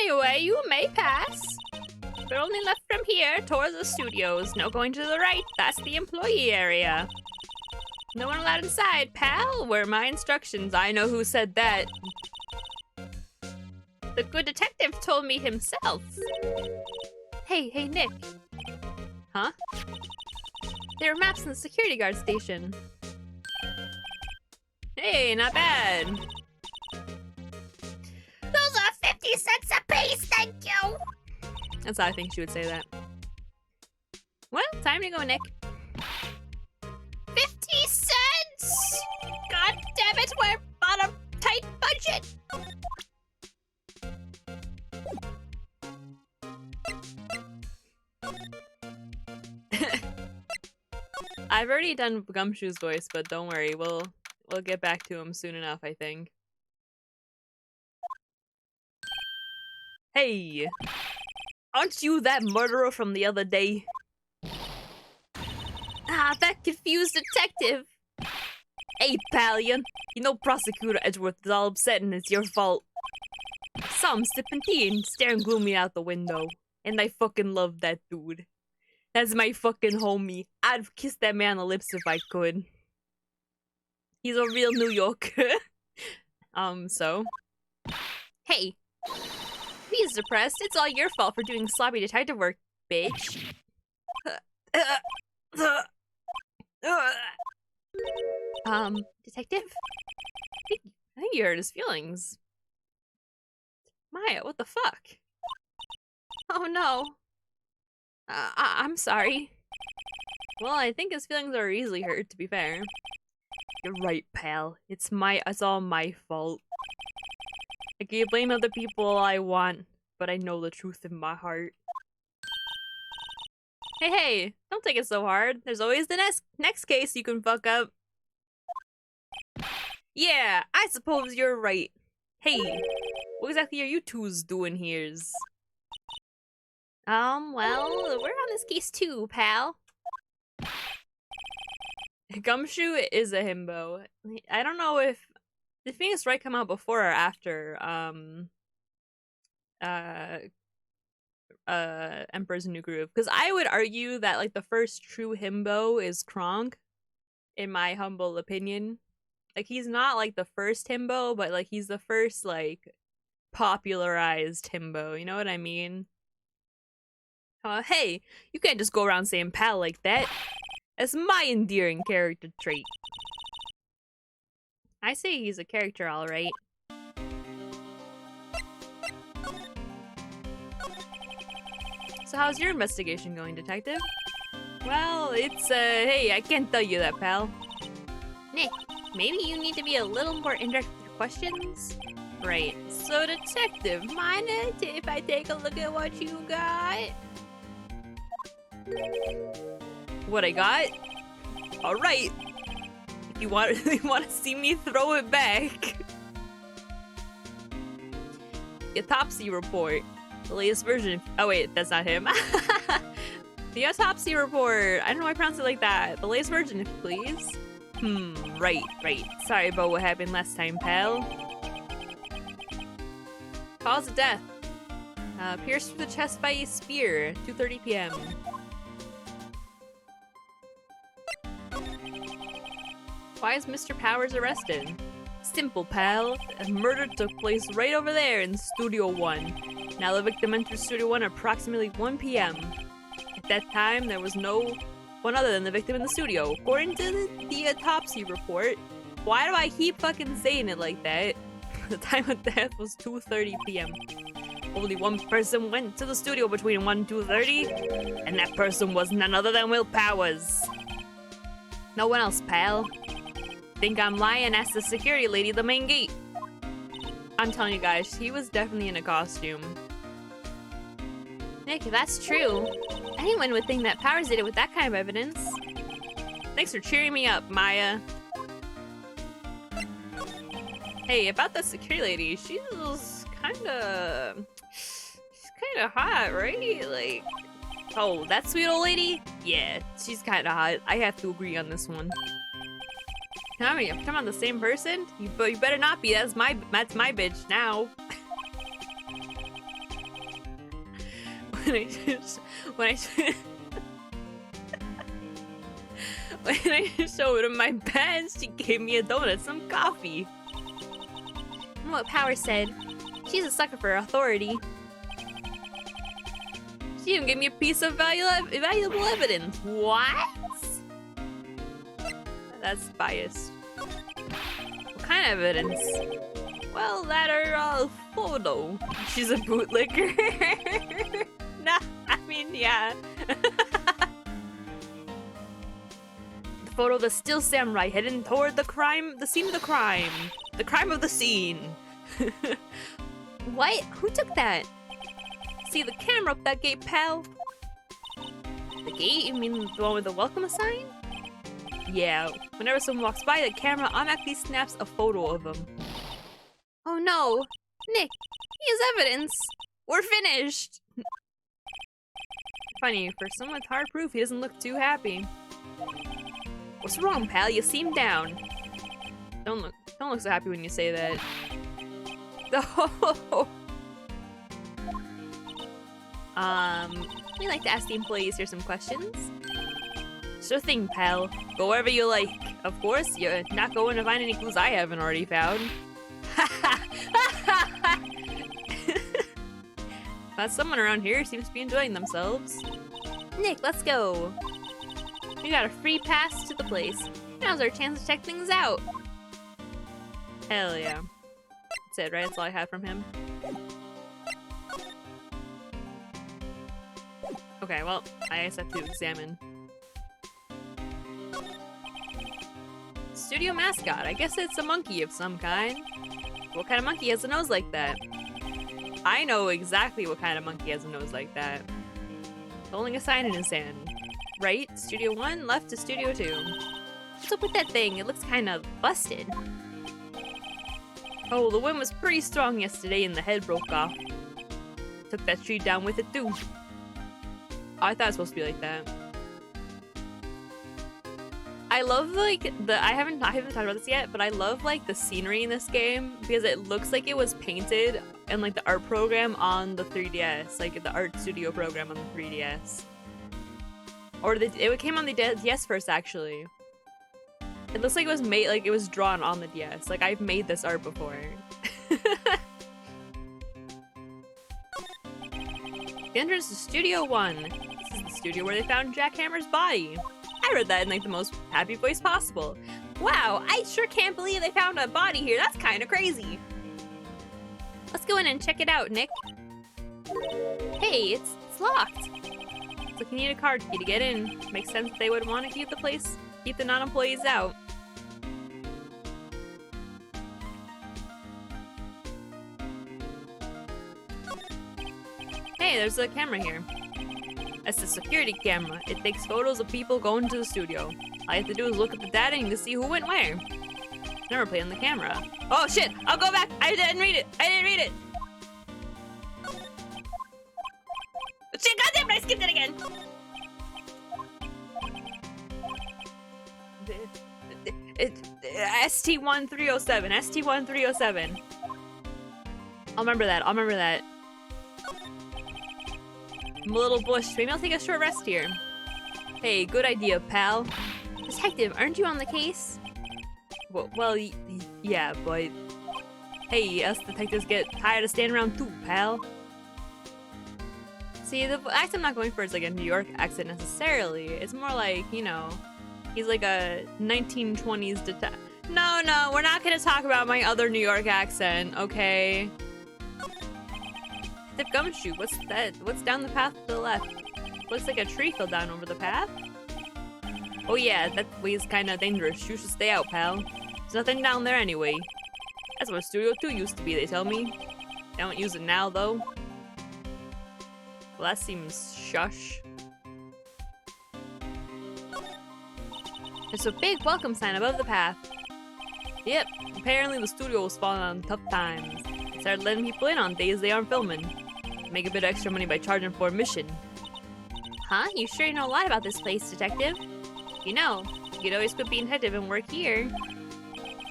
Anyway, you may pass. But only left from here towards the studios. No going to the right. That's the employee area. No one allowed inside, pal. Where are my instructions? I know who said that. The good detective told me himself. Hey, Nick. Huh? There are maps in the security guard station. Hey, not bad. Those are 50 cents a piece, thank you! That's how I think she would say that. Well, time to go, Nick. 50 cents! God damn it, we're on a tight budget! I've already done Gumshoe's voice, but don't worry, we'll get back to him soon enough, I think. Hey! Aren't you that murderer from the other day? Ah, that confused detective! Hey, pal, you know Prosecutor Edgeworth is all upset and it's your fault. I saw him sipping tea and staring gloomily out the window. And I fucking love that dude. That's my fucking homie. I'd kiss that man on the lips if I could. He's a real New Yorker. So? Hey! He's depressed. It's all your fault for doing sloppy detective work, bitch. Detective? I think you hurt his feelings. Maya, what the fuck? Oh no. I'm sorry. Well, I think his feelings are easily hurt, to be fair. You're right, pal. It's all my fault. I can blame other people all I want, but I know the truth in my heart. Hey, don't take it so hard. There's always the next case you can fuck up. Yeah, I suppose you're right. Hey, what exactly are you twos doing here's? Well, we're on this case too, pal. Gumshoe is a himbo. I don't know if... Did Phoenix Wright come out before or after, Emperor's New Groove? Because I would argue that, like, the first true himbo is Kronk, in my humble opinion. Like, he's not, like, the first himbo, but, like, he's the first, like, popularized himbo, you know what I mean? Hey, you can't just go around saying pal like that. That's my endearing character trait. I say he's a character, alright. So how's your investigation going, detective? Well, it's, hey, I can't tell you that, pal. Nick, maybe you need to be a little more indirect with your questions? Right. So, detective, mind it if I take a look at what you got? What I got? Alright. If you want to see me throw it back. The autopsy report. The latest version. Oh wait, that's not him. The autopsy report. I don't know why I pronounced it like that. The latest version, if you please. Right. Sorry about what happened last time, pal. Cause of death. Pierced through the chest by a spear. 2:30 p.m. Why is Mr. Powers arrested? Simple, pal. A murder took place right over there in Studio 1. Now the victim entered Studio 1 at approximately 1 p.m. At that time, there was no one other than the victim in the studio. According to the autopsy report, why do I keep fucking saying it like that? The time of death was 2:30 p.m. Only one person went to the studio between 1 and 2:30, and that person was none other than Will Powers. No one else, pal. Think I'm lying? Ask the security lady at the main gate. I'm telling you guys, he was definitely in a costume. Nick, if that's true, anyone would think that Powers did it with that kind of evidence. Thanks for cheering me up, Maya. Hey, about the security lady, she's kinda hot, right? Like, oh, that sweet old lady? Yeah, she's kinda hot. I have to agree on this one. I mean, if I'm on the same person, you better not be. That's my bitch now. when I showed her my pants, she gave me a donut, some coffee. And what Power said, she's a sucker for authority. She even gave me a piece of valuable evidence. What? That's biased. What kind of evidence? Well, that her photo. She's a bootlicker. Nah, I mean, yeah. The photo of the still samurai heading toward the scene of the crime. The crime of the scene. What? Who took that? See the camera up that gate, pal. The gate? You mean the one with the welcome sign? Yeah, whenever someone walks by, the camera automatically snaps a photo of them. Oh no! Nick, he has evidence! We're finished! Funny, for someone with hard proof, he doesn't look too happy. What's wrong, pal? You seem down. Don't look so happy when you say that. Oh. We like to ask the employees here some questions. Sure thing, pal. Go wherever you like. Of course, you're not going to find any clues I haven't already found. But someone around here seems to be enjoying themselves. Nick, let's go. We got a free pass to the place. Now's our chance to check things out. Hell yeah. That's it, right? That's all I have from him. Okay, well, I guess I have to examine. Studio mascot. I guess it's a monkey of some kind. What kind of monkey has a nose like that? I know exactly what kind of monkey has a nose like that. Holding a sign in his hand. Right? Studio 1, left to Studio 2. What's up with that thing? It looks kind of busted. Oh, the wind was pretty strong yesterday and the head broke off. Took that tree down with it too. Oh, I thought it was supposed to be like that. I love like I haven't talked about this yet, but I love like the scenery in this game because it looks like it was painted in like the art program on the 3DS, like the art studio program on the 3DS. Or it came on the DS first actually. It looks like it was made like it was drawn on the DS. Like I've made this art before. The entrance to Studio 1. This is the studio where they found Jack Hammer's body. I read that in like the most happy voice possible. Wow, I sure can't believe they found a body here. That's kind of crazy. Let's go in and check it out, Nick. Hey, it's locked. Looks like you need a card key to get in. Makes sense that they would want to keep the non-employees out. Hey, there's a camera here. That's the security camera. It takes photos of people going to the studio. All you have to do is look at the data and you can see who went where. Never play on the camera. Oh shit! I'll go back! I didn't read it! shit, goddamn, I skipped it again! ST1307, ST1307. I'll remember that, I'm a little bush. Maybe I'll take a short rest here. Hey, good idea, pal. Detective, aren't you on the case? Well, yeah, but... Hey, us detectives get tired of standing around too, pal. See, the accent I'm not going for is like a New York accent necessarily. It's more like, you know, he's like a 1920s detective. No, we're not gonna talk about my other New York accent, okay? Detective Gumshoe, what's that? What's down the path to the left? Looks like a tree fell down over the path. Oh yeah, that way's kinda dangerous. You should stay out, pal. There's nothing down there anyway. That's what Studio 2 used to be, they tell me. They don't use it now, though. Well, that seems shush. There's a big welcome sign above the path. Yep, apparently the studio was falling on tough times. They started letting people in on days they aren't filming. Make a bit of extra money by charging for admission. Huh? You sure you know a lot about this place, detective? You know, you could always quit being detective and work here.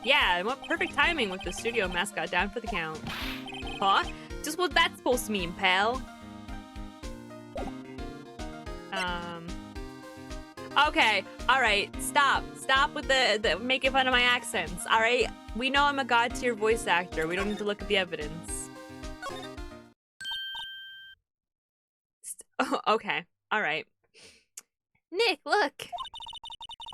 Yeah, and what perfect timing with the studio mascot down for the count. Huh? Just what that's supposed to mean, pal. Okay, alright, stop with the making fun of my accents, alright? We know I'm a god-tier voice actor, we don't need to look at the evidence. Oh, okay, alright. Nick, look!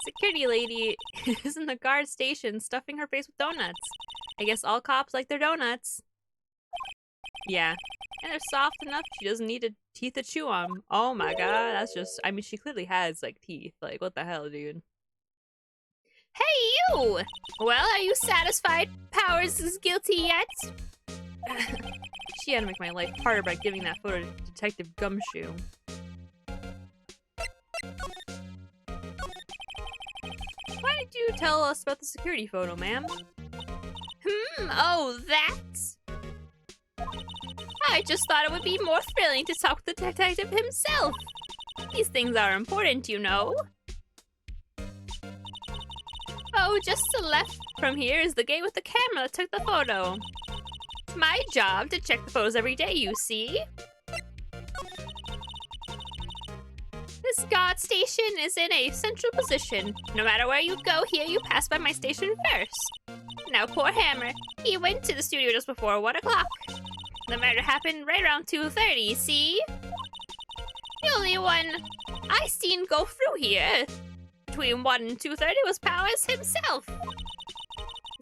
Security lady is in the guard station stuffing her face with donuts. I guess all cops like their donuts. Yeah. And they're soft enough she doesn't need teeth to chew on. Oh my god, that's just... I mean, she clearly has, like, teeth. Like, what the hell, dude? Hey, you! Well, are you satisfied Powers is guilty yet? She had to make my life harder by giving that photo to Detective Gumshoe. Why did you tell us about the security photo, ma'am? Oh, that? I just thought it would be more thrilling to talk with the detective himself. These things are important, you know. Oh, just to the left from here is the gate with the camera that took the photo. It's my job to check the photos every day, you see. This guard station is in a central position. No matter where you go here, you pass by my station first. Now, poor Hammer, he went to the studio just before 1 o'clock. The murder happened right around 2:30, see? The only one I seen go through here between 1 and 2:30 was Powers himself.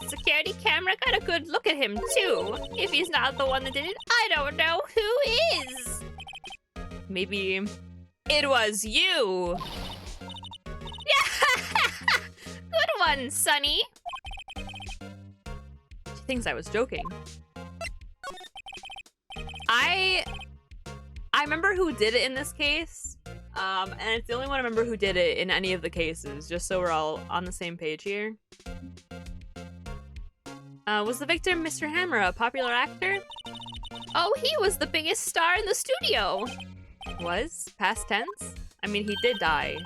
The security camera got a good look at him, too. If he's not the one that did it, I don't know who is. Maybe it was you. Yeah! Good one, Sonny. She thinks I was joking. I remember who did it in this case, and it's the only one I remember who did it in any of the cases, just so we're all on the same page here. Was the victim Mr. Hammer a popular actor? Oh, he was the biggest star in the studio. Was? Past tense? I mean, he did die.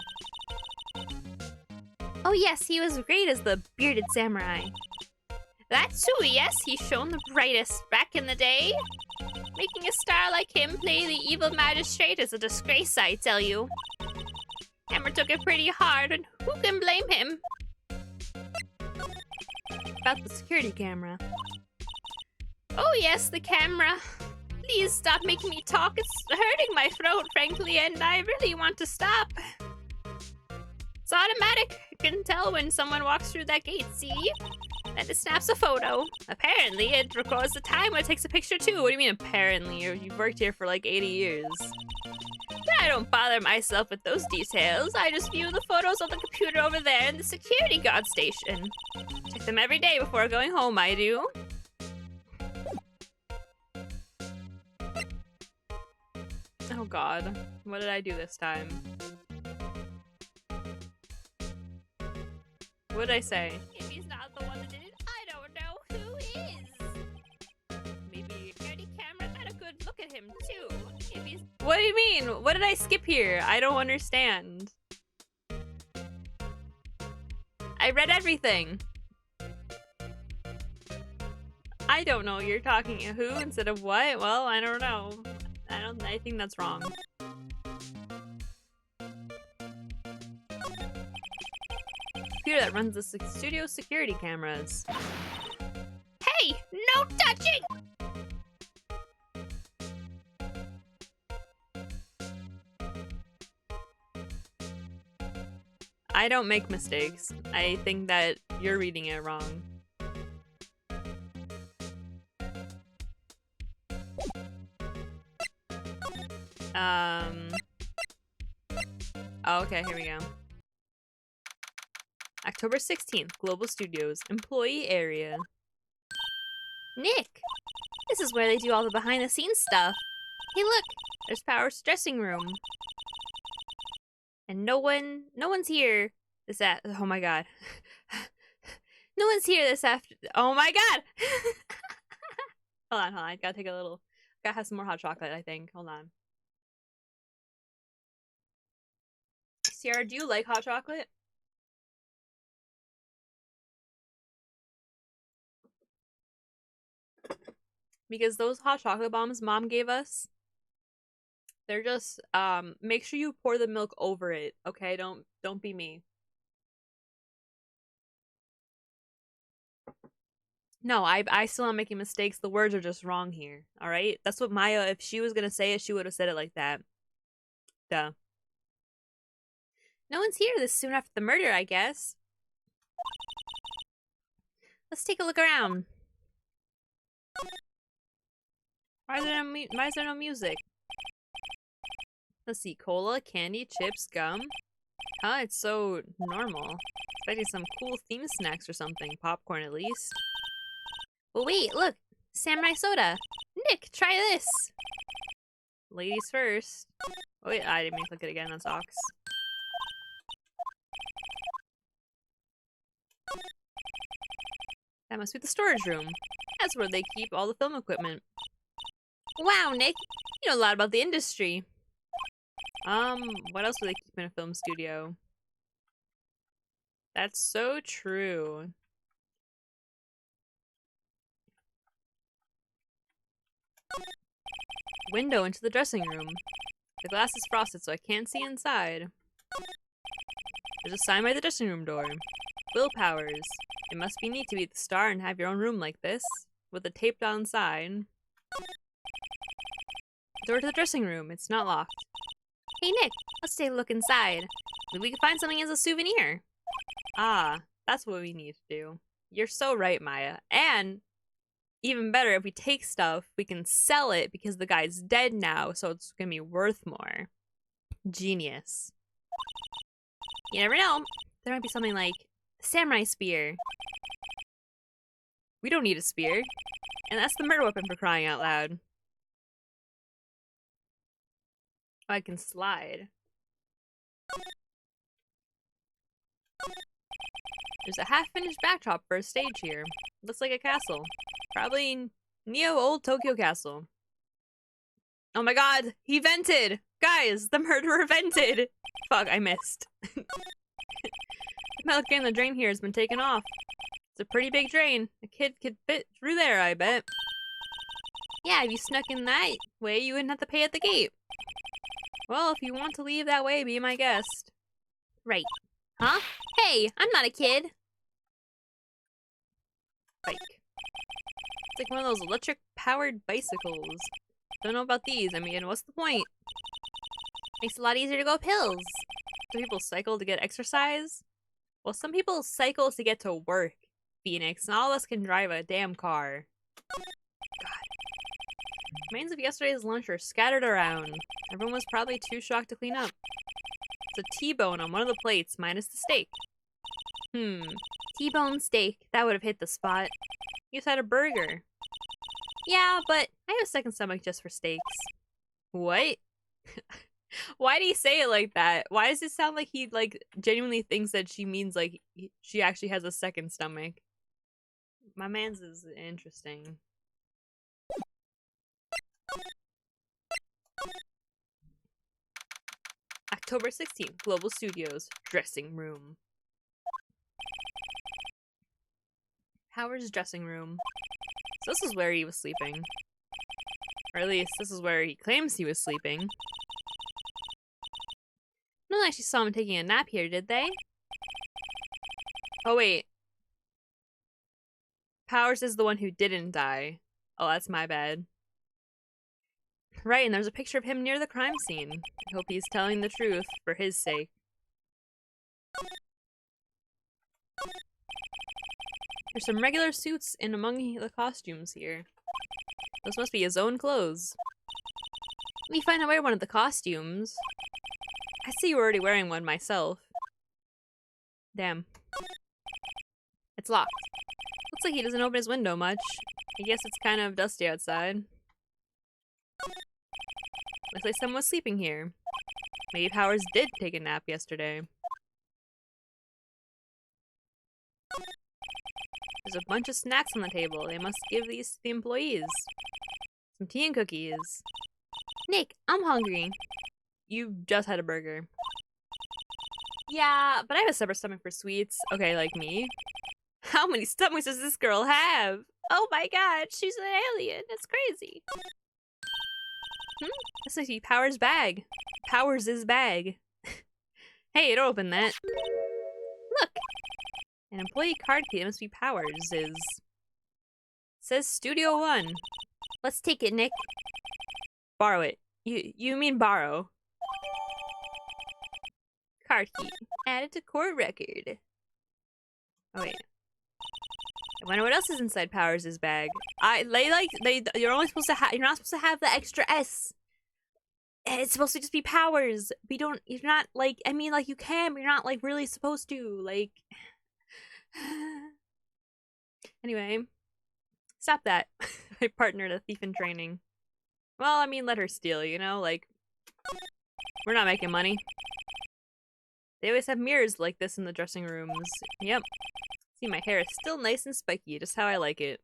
Oh yes, he was great as the bearded samurai. That too, yes, he's shown the brightest back in the day. Making a star like him play the evil magistrate is a disgrace, I tell you. Hammer took it pretty hard, and who can blame him? About the security camera. Oh yes, the camera. Please stop making me talk. It's hurting my throat, frankly, and I really want to stop. It's automatic. I can tell when someone walks through that gate, see? Then it snaps a photo. Apparently, it records the time when it takes a picture too. What do you mean, apparently? You've worked here for like 80 years. But I don't bother myself with those details. I just view the photos on the computer over there in the security guard station. Check them every day before going home, I do. Oh god, what did I do this time? What did I say? If he's not the one that did it, I don't know who is. Maybe security camera got a good look at him too. If he's What do you mean? What did I skip here? I don't understand. I read everything. I don't know. You're talking who instead of what? Well, I don't know. I think that's wrong. Computer that runs the studio security cameras. Hey, no touching! I don't make mistakes. I think that you're reading it wrong. Oh, okay, here we go. October 16th, Global Studios, employee area. Nick! This is where they do all the behind-the-scenes stuff. Hey, look! There's Power's dressing room. And no one's here this oh my god. No one's here this after- oh my god! Hold on, I gotta take a little- gotta have some more hot chocolate, I think. Hold on. Sierra, do you like hot chocolate? Because those hot chocolate bombs Mom gave us, they're just, make sure you pour the milk over it, okay? Don't be me. No, I still am making mistakes. The words are just wrong here, alright? That's what Maya, if she was gonna say it, she would have said it like that. Duh. No one's here this soon after the murder, I guess. Let's take a look around. Why is there no music? Let's see, cola, candy, chips, gum. Huh, it's so normal. Expecting some cool theme snacks or something. Popcorn at least. Well, wait, look! Samurai soda! Nick, try this! Ladies first. Oh wait, I didn't mean to click it again on socks. That must be the storage room. That's where they keep all the film equipment. Wow, Nick! You know a lot about the industry. What else do they keep in a film studio? That's so true. Window into the dressing room. The glass is frosted, so I can't see inside. There's a sign by the dressing room door. Will Powers. It must be neat to be the star and have your own room like this, with a taped on sign. Door to the dressing room. It's not locked. Hey Nick, let's take a look inside. Maybe we can find something as a souvenir. Ah, that's what we need to do. You're so right, Maya. And even better, if we take stuff, we can sell it because the guy's dead now, so it's gonna be worth more. Genius. You never know. There might be something like the samurai spear. We don't need a spear. And that's the murder weapon for crying out loud. Oh, I can slide. There's a half-finished backdrop for a stage here. Looks like a castle. Probably Neo Old Tokyo Castle. Oh my god, he vented! Guys, the murderer vented! Fuck, I missed. The metal in the drain here has been taken off. It's a pretty big drain. A kid could fit through there, I bet. Yeah, if you snuck in that way, you wouldn't have to pay at the gate. Well, if you want to leave that way, be my guest. Right. Huh? Hey, I'm not a kid. Bike. It's like one of those electric-powered bicycles. Don't know about these. I mean, what's the point? Makes it a lot easier to go up hills. Some people cycle to get exercise. Well, some people cycle to get to work, Phoenix. Not all of us can drive a damn car. God. Remains of yesterday's lunch are scattered around. Everyone was probably too shocked to clean up. It's a T-bone on one of the plates, minus the steak. T-bone steak. That would have hit the spot. You just had a burger. Yeah, but I have a second stomach just for steaks. What? Why do you say it like that? Why does it sound like he, like, genuinely thinks that she means, like, she actually has a second stomach? My man's is interesting. October 16th, Global Studios, dressing room. Howard's dressing room. So this is where he was sleeping. Or at least, this is where he claims he was sleeping. No one actually saw him taking a nap here, did they? Oh, wait. Powers is the one who didn't die. Oh, that's my bad. Right, and there's a picture of him near the crime scene. I hope he's telling the truth, for his sake. There's some regular suits in among the costumes here. Those must be his own clothes. Let me find out where one of the costumes. I see you were already wearing one myself. Damn. It's locked. Looks like he doesn't open his window much. I guess it's kind of dusty outside. Looks like someone was sleeping here. Maybe Powers did take a nap yesterday. There's a bunch of snacks on the table. They must give these to the employees. Some tea and cookies. Nick, I'm hungry. You just had a burger. Yeah, but I have a separate stomach for sweets. Okay, like me. How many stomachs does this girl have? Oh my god, she's an alien. That's crazy. This must be Powers' bag. Powers' bag. Hey, don't open that. Look! An employee card key. It must be Powers'. It says Studio One. Let's take it, Nick. Borrow it. You mean borrow. Card key. Added to court record. Oh wait. I wonder what else is inside Powers' bag. You're only supposed to have. You're not supposed to have the extra S. It's supposed to just be Powers. You're not like. I mean, like you can, but you're not like really supposed to. Like. Anyway, stop that. My partner, a thief in training. Well, I mean, let her steal. You know, like we're not making money. They always have mirrors like this in the dressing rooms. Yep. See, my hair is still nice and spiky, just how I like it.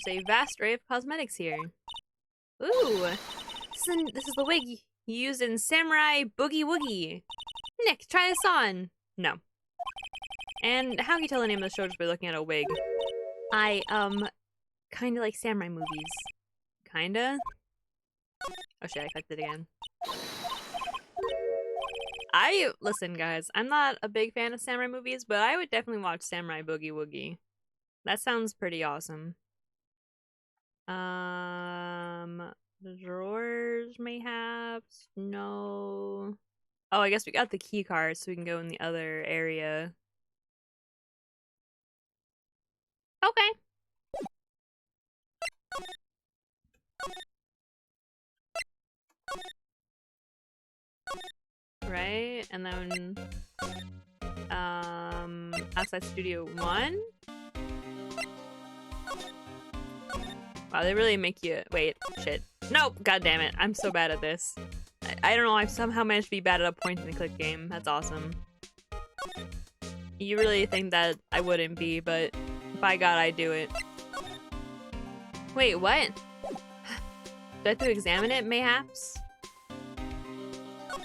There's a vast array of cosmetics here. Ooh! This is the wig you used in Samurai Boogie Woogie. Nick, try this on! No. And how can you tell the name of the show just by looking at a wig? Kinda like samurai movies. Kinda? Oh shit, I clicked it again. Listen guys, I'm not a big fan of samurai movies, but I would definitely watch Samurai Boogie Woogie. That sounds pretty awesome. The drawers mayhaps? No. Oh, I guess we got the key card so we can go in the other area. Okay. Right, and then outside Studio One. Wow, they really make you wait. Shit. Nope. God damn it. I'm so bad at this. I don't know. I've somehow managed to be bad at a point and click game. That's awesome. You really think that I wouldn't be, but by God, I do it. Wait, what? Do I have to examine it, mayhaps?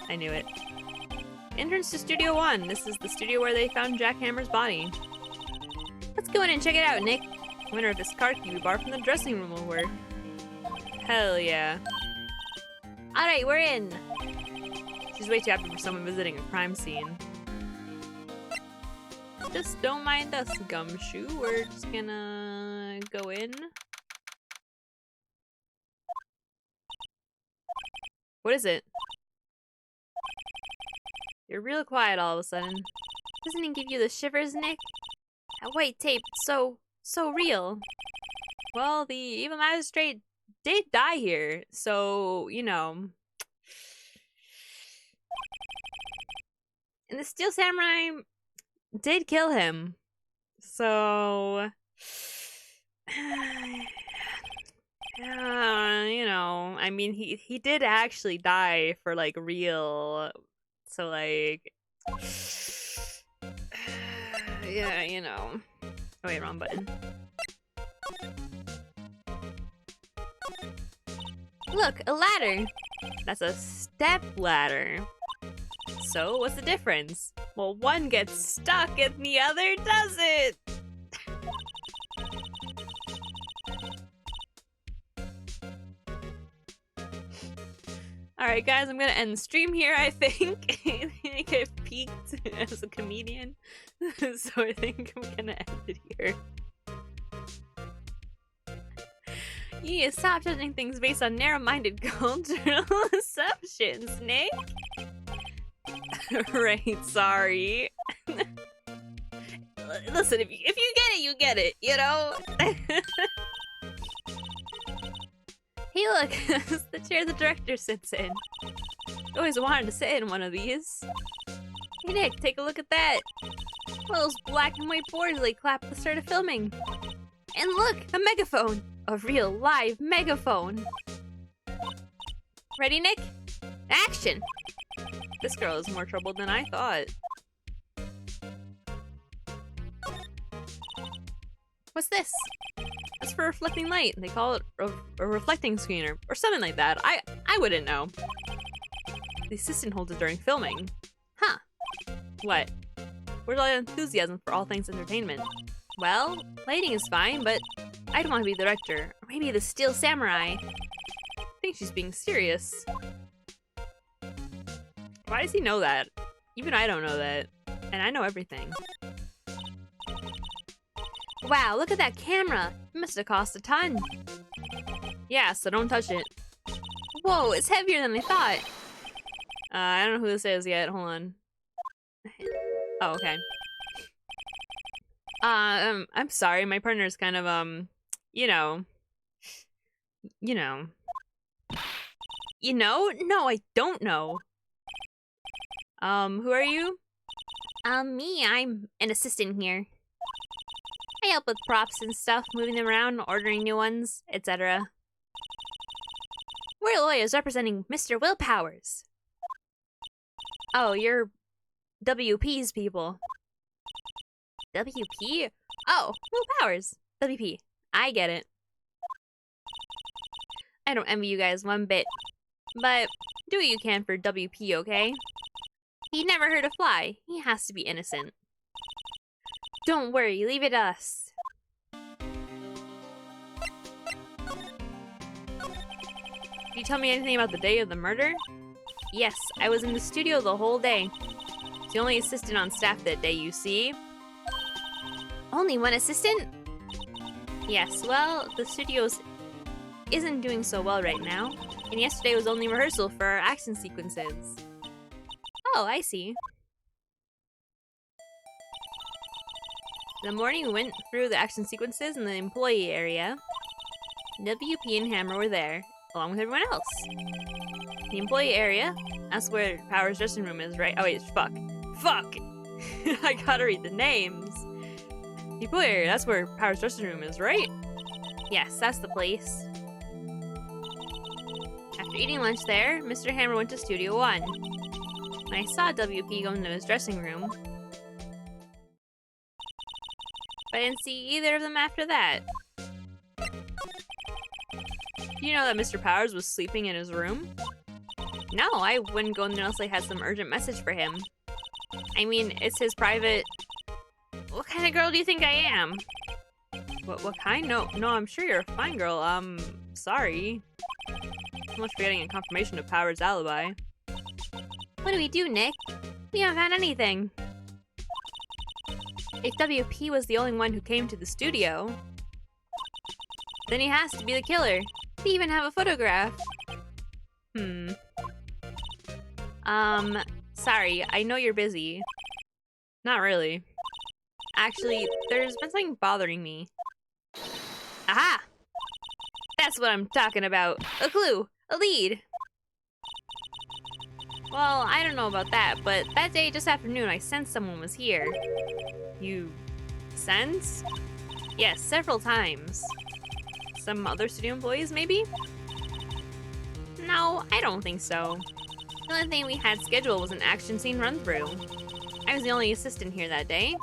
I knew it. Entrance to Studio One. This is the studio where they found Jack Hammer's body. Let's go in and check it out, Nick. I wonder if this card key we borrowed from the dressing room will work. Hell yeah. Alright, we're in. She's way too happy for someone visiting a crime scene. Just don't mind us, Gumshoe. We're just gonna go in. What is it? You're real quiet all of a sudden. Doesn't it give you the shivers, Nick? That white tape, so real. Well, the evil magistrate did die here, so, you know. And the Steel Samurai did kill him. So, you know, I mean, he did actually die for, like, real. So, like, yeah, you know. Oh, wait, wrong button. Look, a ladder! That's a step ladder. So, what's the difference? Well, one gets stuck and the other doesn't! Alright guys, I'm gonna end the stream here, I think. I think I peaked as a comedian. So I think I'm gonna end it here. You need to stop judging things based on narrow-minded cultural assumptions, Nick. Right, sorry. Listen, if you get it, you get it, you know? Hey look, it's the chair the director sits in. I always wanted to sit in one of these. Hey Nick, take a look at that. One of those black and white boards they clap at the start of filming. And look, a megaphone. A real live megaphone. Ready, Nick? Action! This girl is more trouble than I thought. What's this? That's for reflecting light. They call it a reflecting screener or something like that. I wouldn't know. The assistant holds it during filming. Huh. What? Where's all the enthusiasm for all things entertainment? Well, lighting is fine, but I don't want to be the director. Or maybe the Steel Samurai. I think she's being serious. Why does he know that? Even I don't know that. And I know everything. Wow, look at that camera! It must have cost a ton. Yeah, so don't touch it. Whoa, it's heavier than I thought. I don't know who this is yet. Hold on. Oh, okay. I'm sorry. My partner's kind of, you know. You know? No, I don't know. Who are you? Me. I'm an assistant here. I help with props and stuff, moving them around, ordering new ones, etc. We're lawyers representing Mr. Will Powers. Oh, you're WP's people. WP? Oh, Will Powers. WP. I get it. I don't envy you guys one bit. But do what you can for WP, okay? He never hurt a fly. He has to be innocent. Don't worry, leave it to us. Did you tell me anything about the day of the murder? Yes, I was in the studio the whole day. I was the only assistant on staff that day, you see. Only one assistant? Yes, well, the studio isn't doing so well right now. And yesterday was only rehearsal for our action sequences. Oh, I see. In the morning, we went through the action sequences in the employee area. WP and Hammer were there, along with everyone else. The employee area, that's where Power's dressing room is, right? Oh wait, fuck. Fuck! I gotta read the names. The employee area, that's where Power's dressing room is, right? Yes, that's the place. After eating lunch there, Mr. Hammer went to Studio 1. When I saw WP go into his dressing room, but I didn't see either of them after that. You know that Mr. Powers was sleeping in his room? No, I wouldn't go in there unless I had some urgent message for him. I mean, it's his private... What kind of girl do you think I am? What kind? No, I'm sure you're a fine girl. Sorry. So much for getting a confirmation of Powers' alibi. What do we do, Nick? We haven't found anything. If WP was the only one who came to the studio, then he has to be the killer. They even have a photograph. Sorry, I know you're busy. Not really. Actually, there's been something bothering me. Aha! That's what I'm talking about. A clue. A lead. Well, I don't know about that, but that day just after noon I sensed someone was here. You... sensed? Yes, several times. Some other studio employees, maybe? No, I don't think so. The only thing we had scheduled was an action scene run-through. I was the only assistant here that day.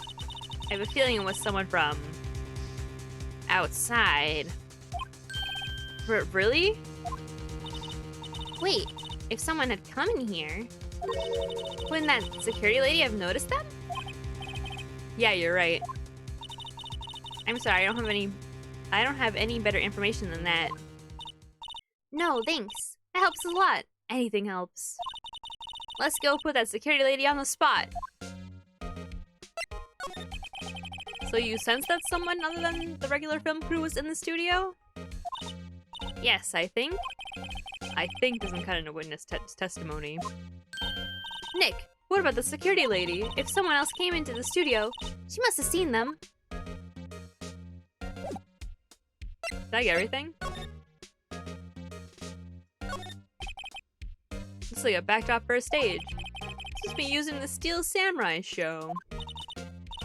I have a feeling it was someone from... outside. Really? Wait, If someone had come in here, wouldn't that security lady have noticed them? Yeah, you're right. I'm sorry, I don't have any better information than that. No, thanks. That helps a lot. Anything helps. Let's go put that security lady on the spot. So you sense that someone other than the regular film crew was in the studio? Yes, I think. I think doesn't cut into witness testimony. Nick, what about the security lady? If someone else came into the studio, she must have seen them. Did I get everything? Looks like a backdrop for a stage. This be used in the Steel Samurai show.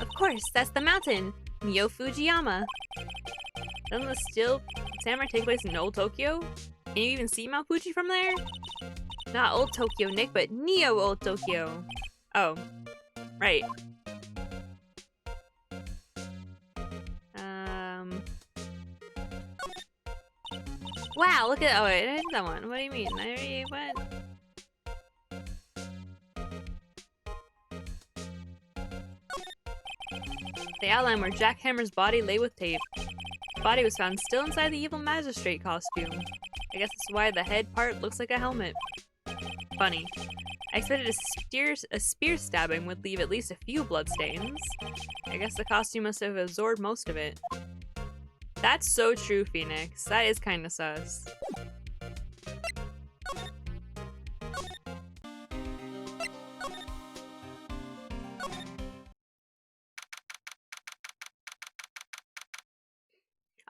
Of course, that's the mountain, Neo Fujiyama. Doesn't the Steel Samurai take place in Old Tokyo? Can you even see Mount Fuji from there? Not Old Tokyo, Nick, but Neo Old Tokyo. Oh, right. Wow, look at, oh wait, I did that one. What do you mean? I already went. The outline where Jack Hammer's body lay with tape. The body was found still inside the evil magistrate costume. I guess that's why the head part looks like a helmet. Funny. I expected a spear stabbing would leave at least a few bloodstains. I guess the costume must have absorbed most of it. That's so true, Phoenix. That is kinda sus.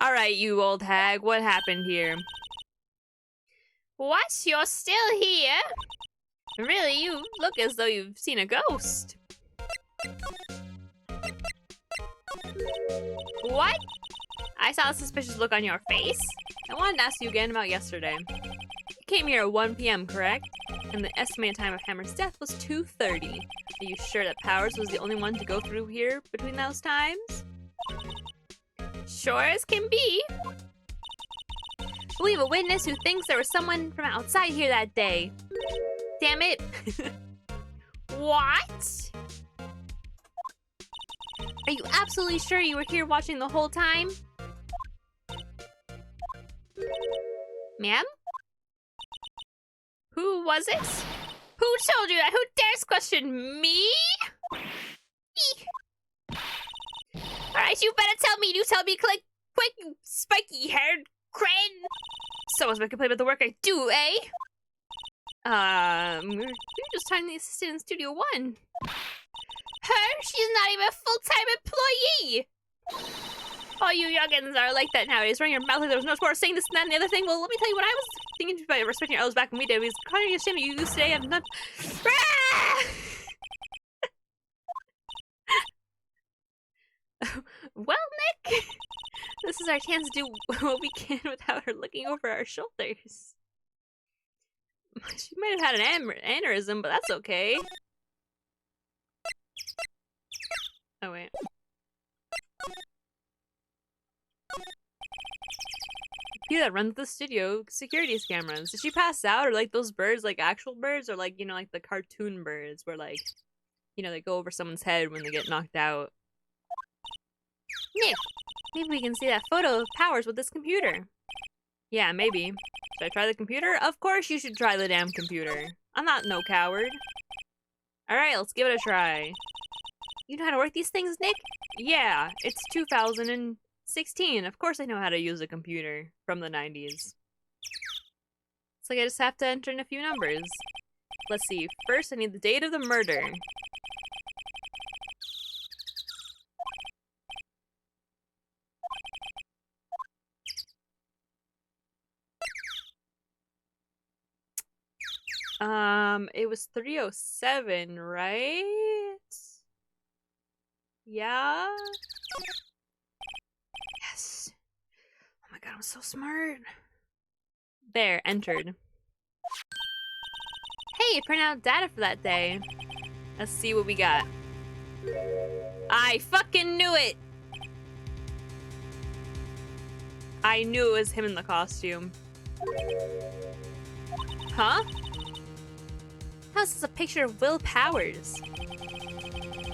Alright, you old hag, what happened here? What? You're still here? Really, you look as though you've seen a ghost. What? I saw a suspicious look on your face. I wanted to ask you again about yesterday. You came here at 1 p.m., correct? And the estimated time of Hammer's death was 2:30. Are you sure that Powers was the only one to go through here between those times? Sure as can be. We have a witness who thinks there was someone from outside here that day. Damn it. What? Are you absolutely sure you were here watching the whole time? Ma'am? Who was it? Who told you that? Who dares question me? Eek. Alright, you better tell me. You tell me quick, spiky-haired crane. Someone's gonna complain about the work I do, eh? You're just talking to the assistant in Studio 1. Her? She's not even a full-time employee! All you youngins are like that nowadays, running your mouth like there was no sport saying this and that and the other thing. Well, let me tell you what I was thinking about respecting your elders back when we did. It was kind of a shame you used today. I'm not... Well, Nick, this is our chance to do what we can without her looking over our shoulders. She might have had an aneurysm, but that's okay. Oh, wait. Computer that runs the studio security's cameras. Did she pass out, or like those birds, like actual birds, or like, you know, like the cartoon birds where like, you know, they go over someone's head when they get knocked out? Nick, maybe we can see that photo of Powers with this computer. Yeah, maybe. Should I try the computer? Of course you should try the damn computer. I'm not no coward. Alright, let's give it a try. You know how to work these things, Nick? Yeah, it's 2016. Of course I know how to use a computer from the 90s. It's like I just have to enter in a few numbers. Let's see. First, I need the date of the murder. It was 307, right? Yeah? Yes. Oh my god, I'm so smart. There, entered. Hey, print out data for that day. Let's see what we got. I fucking knew it! I knew it was him in the costume. Huh? How's this a picture of Will Powers?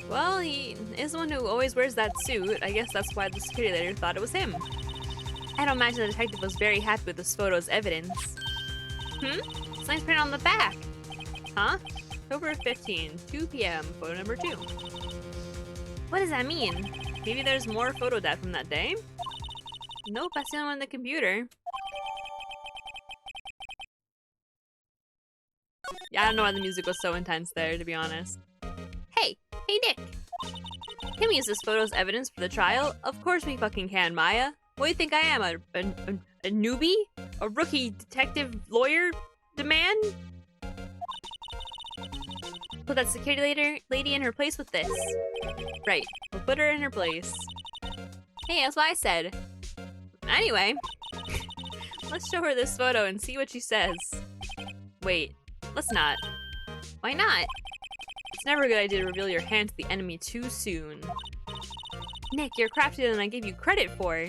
Well, he is the one who always wears that suit. I guess that's why the security leader thought it was him. I don't imagine the detective was very happy with this photo's evidence. Sign's printed on the back. Huh? October 15, 2 p.m., photo number 2. What does that mean? Maybe there's more photo data from that day? Nope, I see them on the computer. Yeah, I don't know why the music was so intense there, to be honest. Hey Nick! Can we use this photo as evidence for the trial? Of course we fucking can, Maya. What do you think I am, a newbie? A rookie detective lawyer demand? Put that security lady in her place with this. Right, we'll put her in her place. Hey, that's what I said. Anyway, let's show her this photo and see what she says. Wait, let's not. Why not? It's never a good idea to reveal your hand to the enemy too soon. Nick, you're craftier than I gave you credit for.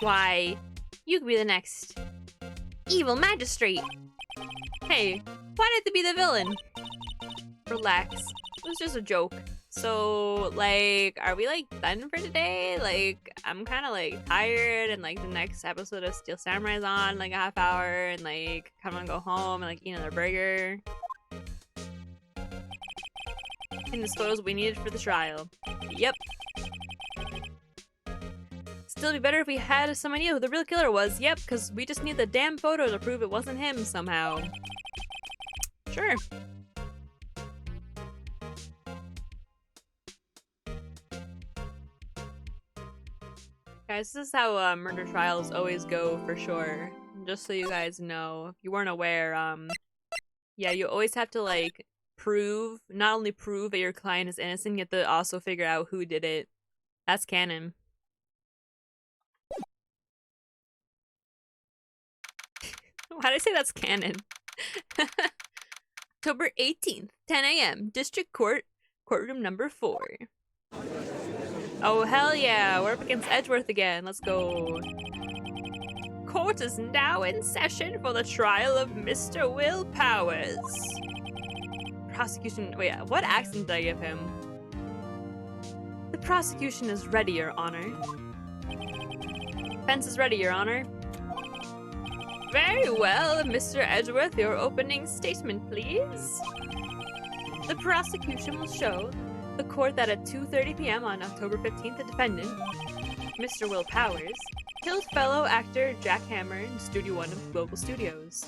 Why, you could be the next evil magistrate. Hey, why did it be the villain? Relax, it was just a joke. So, like, are we, like, done for today? Like, I'm kind of, like, tired, and, like, the next episode of Steel Samurai is on, like, a half hour, and, like, kind of want to go home and, like, eat another burger. And this photos we needed for the trial. Yep. Still be better if we had some idea who the real killer was. Yep, because we just need the damn photo to prove it wasn't him somehow. Sure. Guys, this is how murder trials always go for sure. Just so you guys know, if you weren't aware, yeah, you always have to, like, not only prove that your client is innocent, you have to also figure out who did it. That's canon. Why did I say that's canon? October 18th, 10 a.m., District Court, courtroom number 4. Oh, hell yeah, we're up against Edgeworth again. Let's go. Court is now in session for the trial of Mr. Will Powers. Prosecution, wait, what accent did I give him? The prosecution is ready, Your Honor. Defense is ready, Your Honor. Very well, Mr. Edgeworth, your opening statement, please. The prosecution will show the court that at 2:30 p.m. on October 15th, the defendant, Mr. Will Powers, killed fellow actor Jack Hammer in Studio One of Global Studios.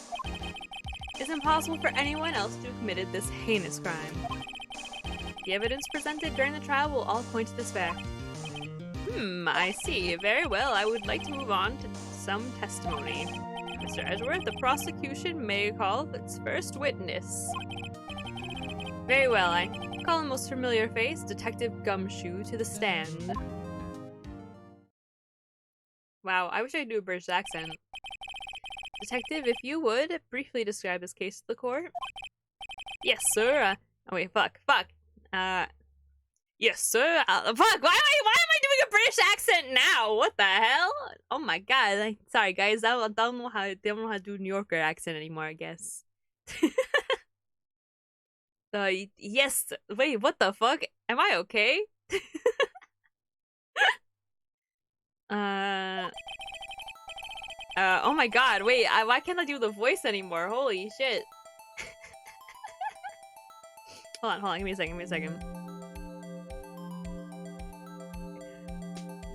It's impossible for anyone else to have committed this heinous crime. The evidence presented during the trial will all point to this fact. I see. Very well, I would like to move on to some testimony. Mr. Edgeworth, the prosecution may call its first witness. Very well, I call a most familiar face, Detective Gumshoe, to the stand. Wow, I wish I could do a British accent. Detective, if you would, briefly describe this case to the court. Yes, sir. Oh wait, fuck. Yes, sir. Fuck, why am I doing a British accent now? What the hell? Oh my god. Sorry, guys. I don't know how to do New Yorker accent anymore, I guess. Yes. Wait, what the fuck? Am I okay? Oh my god. Wait, why can't I do the voice anymore? Holy shit. Hold on. Give me a second.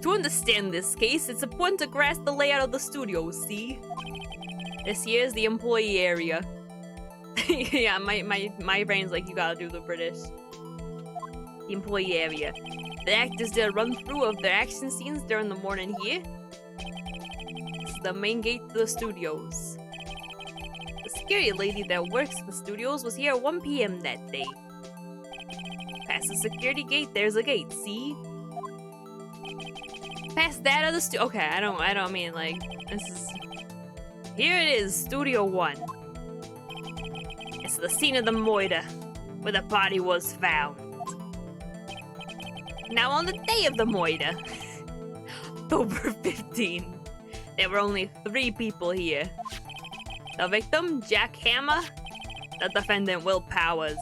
To understand this case, it's important to grasp the layout of the studio, see? This here is the employee area. Yeah, my brain's like, you gotta do the British. The employee area. The actors did a run-through of their action scenes during the morning here. This is the main gate to the studios. The security lady that works at the studios was here at 1 p.m. that day. Past the security gate, there's a gate, see? Past that of the okay, I don't mean like this is. Here it is, Studio 1. It's the scene of the murder, where the body was found. Now on the day of the murder, October 15, there were only 3 people here. The victim, Jack Hammer, the defendant Will Powers,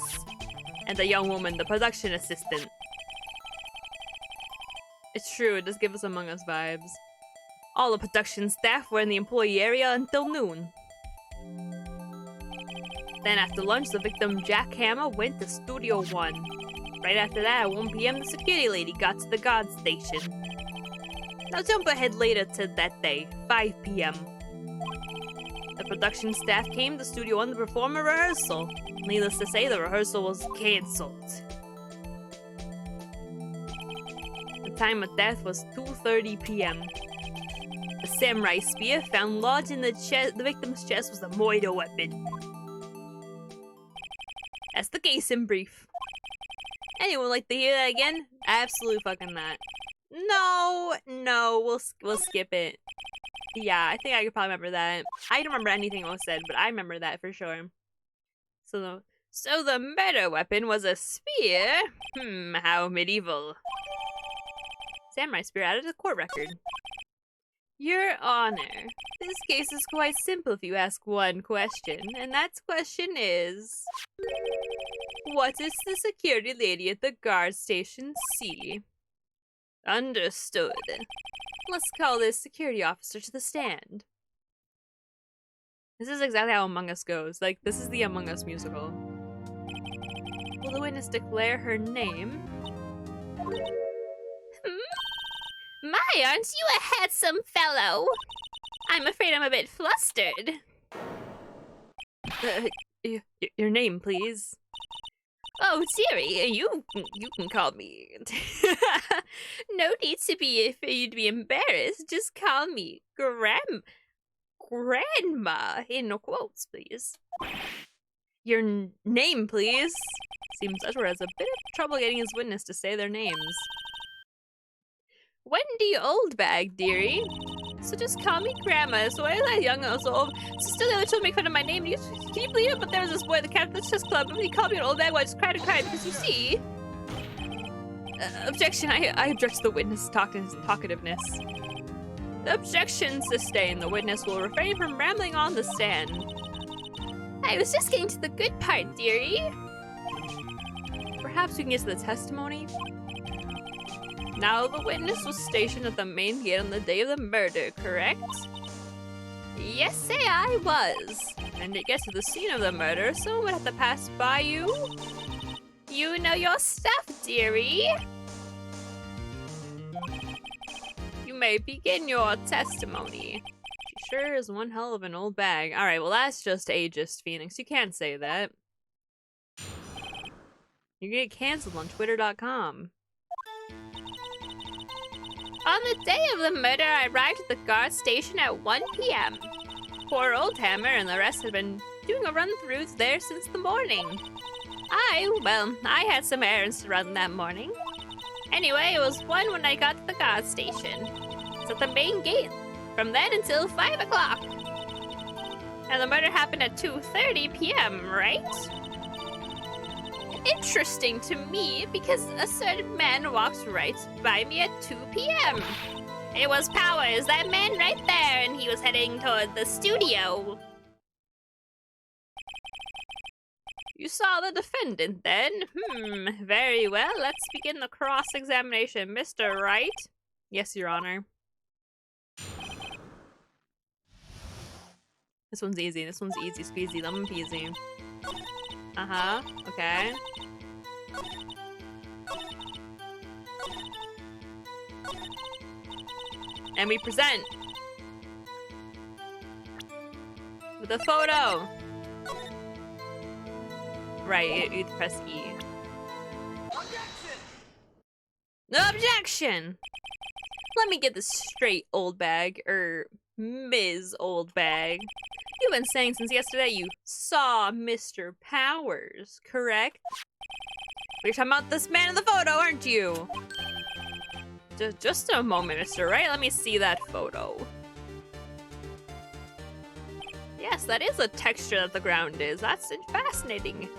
and the young woman, the production assistant. It's true, it does give us Among Us vibes. All the production staff were in the employee area until noon. Then after lunch, the victim, Jack Hammer, went to Studio 1. Right after that, at 1 p.m., the security lady got to the guard station. Now jump ahead later to that day, 5 p.m. The production staff came to Studio 1 to perform a rehearsal. Needless to say, the rehearsal was cancelled. The time of death was 2:30 p.m. The samurai spear found lodged in the victim's chest was a murder weapon. That's the case in brief. Anyone like to hear that again? Absolutely fucking not. No, we'll skip it. Yeah, I think I could probably remember that. I don't remember anything else said, but I remember that for sure. So the murder weapon was a spear? How medieval. Samurai spear added to the court record. Your Honor, this case is quite simple if you ask one question, and that question is... What does the security lady at the guard station see? Understood. Let's call this security officer to the stand. This is exactly how Among Us goes. Like, this is the Among Us musical. Will the witness declare her name? My, aren't you a handsome fellow? I'm afraid I'm a bit flustered. Your name, please. Oh, dearie, you can call me. No need to be for you to be embarrassed. Just call me Grandma in quotes, please. Your name, please. Seems Edward has a bit of trouble getting his witness to say their names. Wendy Oldbag, dearie. So just call me Grandma. So I was that young and so old. Sister the other children make fun of my name. Can you believe it? But there was this boy at the Catholic Chess Club, and he called me an old bag while I just cried and cried because you see. Objection. I object to the witness' talkativeness. Objection sustained. The witness will refrain from rambling on the stand. I was just getting to the good part, dearie. Perhaps we can get to the testimony? Now, the witness was stationed at the main gate on the day of the murder, correct? Yes, say I was. And to get to the scene of the murder, someone would have to pass by you. You know your stuff, dearie. You may begin your testimony. She sure is one hell of an old bag. Alright, well that's just ageist, Phoenix. You can't say that. You get canceled on Twitter.com. On the day of the murder, I arrived at the guard station at 1 p.m. Poor old Hammer and the rest had been doing a run-through there since the morning. I had some errands to run that morning. Anyway, it was 1 when I got to the guard station. It's at the main gate, from then until 5 o'clock. And the murder happened at 2:30 p.m., right? Interesting to me, because a certain man walked right by me at 2 p.m. It was Powers, that man right there, and he was heading toward the studio. You saw the defendant then? Very well. Let's begin the cross-examination. Mr. Wright? Yes, Your Honor. This one's easy. This one's easy squeezy, lemon peasy. Okay. And we present with a photo. Right, you press E. Objection! Let me get this straight, old bag, Ms. Old Bag. You've been saying since yesterday you saw Mr. Powers, correct? You're talking about this man in the photo, aren't you? Just a moment, Mr. Wright. Let me see that photo. Yes, that is a texture that the ground is. That's fascinating.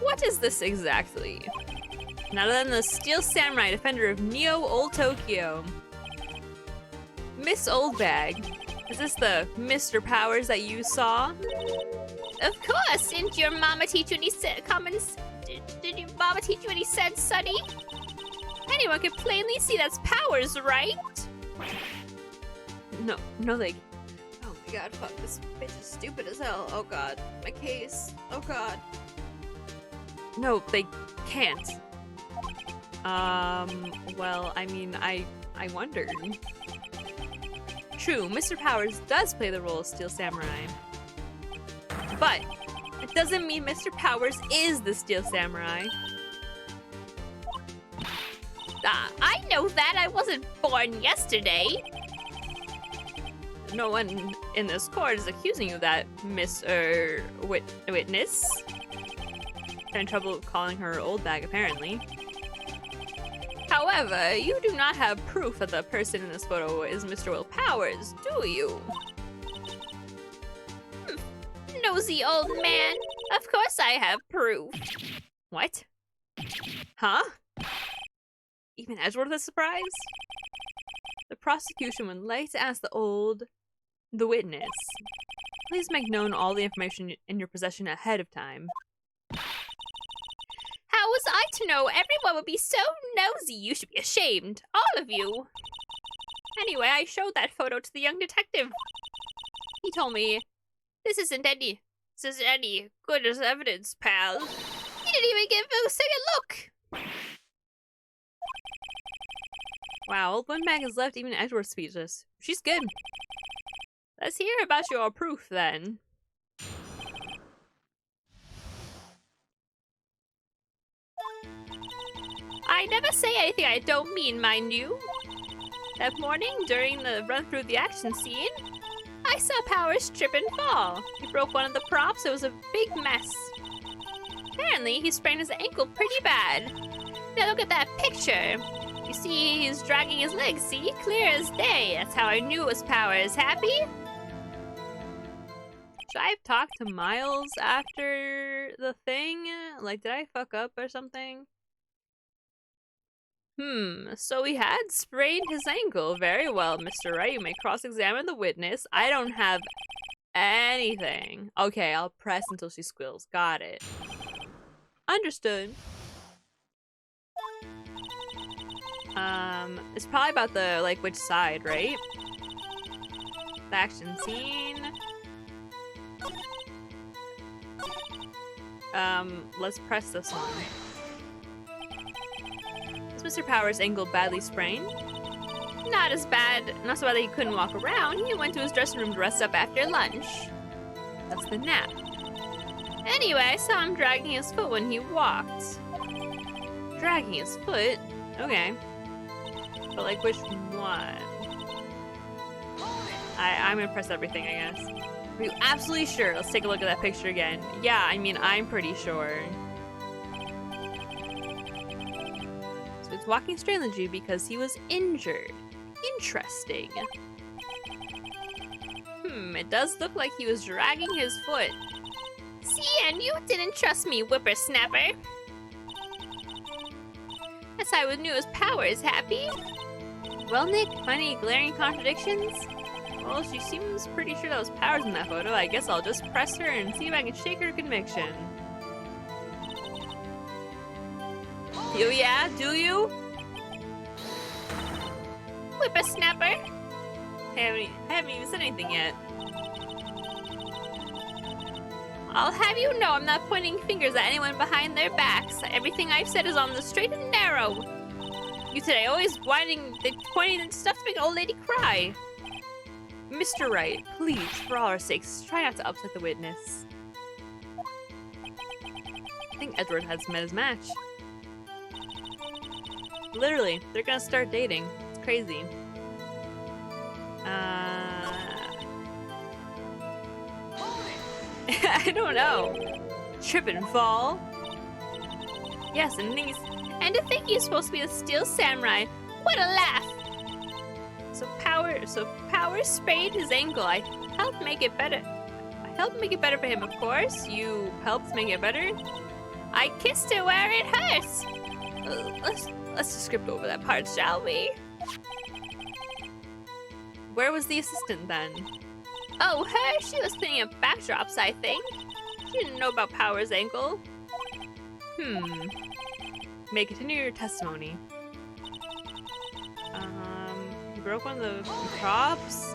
What is this exactly? None other than the Steel Samurai, defender of Neo Old Tokyo. Miss Oldbag, is this the Mr. Powers that you saw? Of course! Didn't your mama teach you any comments? Did your mama teach you any sense, Sonny? Anyone can plainly see that's Powers, right? No, like. Oh my god, fuck, this bitch is stupid as hell. Oh god, my case. Oh god. No, they can't. Well, I mean, I wondered. True, Mr. Powers does play the role of Steel Samurai. But it doesn't mean Mr. Powers is the Steel Samurai. I know that. I wasn't born yesterday. No one in this court is accusing you of that, Miss, witness. Having trouble calling her old bag, apparently. However, you do not have proof that the person in this photo is Mr. Will Powers, do you? Nosy old man. Of course I have proof. What? Huh? Even Edgeworth is surprised? The prosecution would like to ask the witness. Please make known all the information in your possession ahead of time. How was I to know? Everyone would be so nosy. You should be ashamed. All of you. Anyway, I showed that photo to the young detective. He told me, this isn't any good as evidence, pal. He didn't even give a second look. Wow, old Windbag has left even Edgeworth speechless. She's good. Let's hear about your proof, then. I never say anything I don't mean, mind you. That morning, during the run through the action scene, I saw Powers trip and fall. He broke one of the props. It was a big mess. Apparently, he sprained his ankle pretty bad. Now look at that picture. You see, he's dragging his legs, see? Clear as day. That's how I knew it was Powers. Happy? Should I have talked to Miles after the thing? Like, did I fuck up or something? So he had sprained his ankle. Very well, Mr. Wright. You may cross-examine the witness. I don't have anything. Okay, I'll press until she squeals. Got it. Understood. It's probably about the, like, which side, right? The action scene. Let's press this one. Is Mr. Powers' ankle badly sprained? Not as bad. Not so bad that he couldn't walk around. He went to his dressing room to rest up after lunch. That's the nap. Anyway, I saw him dragging his foot when he walked. Dragging his foot? Okay. But, like, which one? I'm gonna press everything, I guess. Are you absolutely sure? Let's take a look at that picture again. Yeah, I mean, I'm pretty sure. So it's walking strangely because he was injured. Interesting. It does look like he was dragging his foot. See, and you didn't trust me, whippersnapper. That's how I knew his Powers. Happy? Well, Nick, find any glaring contradictions? Well, she seems pretty sure that was Powers in that photo. I guess I'll just press her and see if I can shake her conviction. Oh yeah? Do you? Whippersnapper? I haven't even said anything yet. I'll have you know I'm not pointing fingers at anyone behind their backs. Everything I've said is on the straight and narrow. You today always pointing and stuff to make an old lady cry. Mr. Wright, please, for all our sakes, try not to upset the witness. I think Edward has met his match. Literally, they're gonna start dating. It's crazy. I don't know. Trip and fall? Yes, and to think he's supposed to be the Steel Samurai. What a laugh! So Powers sprained his ankle. I helped make it better. I helped make it better for him, of course. You helped make it better? I kissed her where it hurts. Let's just skip over that part, shall we? Where was the assistant then? Oh, her? She was putting up backdrops, I think. She didn't know about Power's ankle. May continue your testimony. You broke one of the props?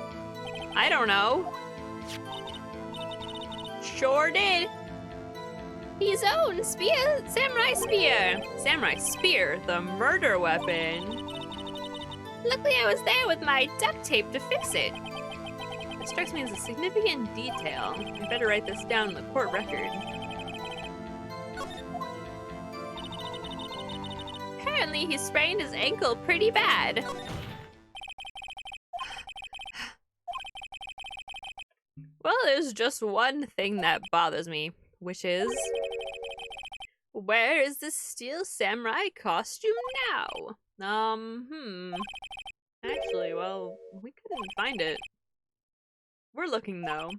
I don't know. Sure did. His own spear, samurai spear. Samurai spear, the murder weapon. Luckily I was there with my duct tape to fix it. It strikes me as a significant detail. I better write this down in the court record. Apparently he sprained his ankle pretty bad. Well, there's just one thing that bothers me, which is... where is the steel samurai costume now? Actually, well, we couldn't find it. We're looking, though.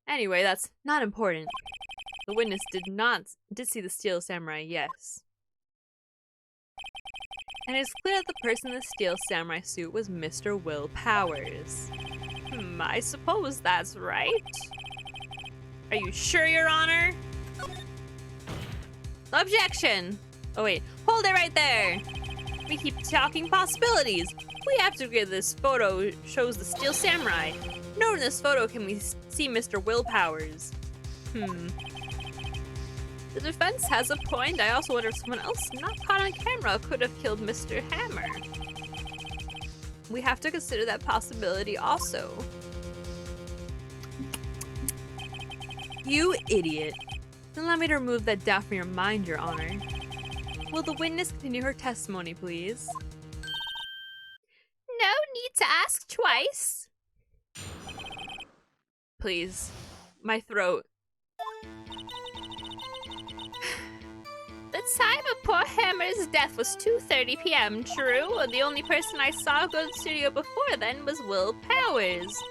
Anyway, that's not important. The witness did see the steel samurai, yes. And it's clear that the person in the steel samurai suit was Mr. Will Powers. I suppose that's right. Are you sure, Your Honor? Objection! Oh wait, hold it right there! We keep talking possibilities. We have to get this photo shows the steel samurai. Nowhere in this photo can we see Mr. Will Powers. The defense has a point. I also wonder if someone else not caught on camera could have killed Mr. Hammer. We have to consider that possibility also. You idiot. Then allow me to remove that doubt from your mind, Your Honor. Will the witness continue her testimony, please? No need to ask twice. Please. My throat. The time of poor Hammer's death was 2:30 p.m., true? The only person I saw go to the studio before then was Will Powers.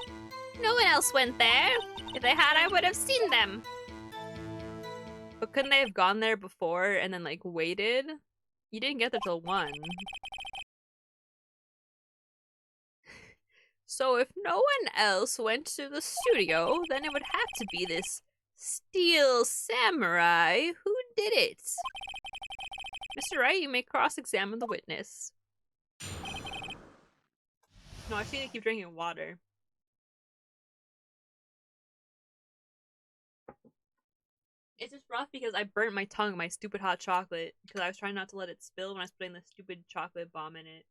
No one else went there. If they had, I would have seen them. But couldn't they have gone there before and then, like, waited? You didn't get there till 1. So if no one else went to the studio, then it would have to be this steel samurai who did it. Mr. Wright, you may cross-examine the witness. No, I just need to keep drinking water. It's just rough because I burnt my tongue with my stupid hot chocolate because I was trying not to let it spill when I was putting the stupid chocolate bomb in it.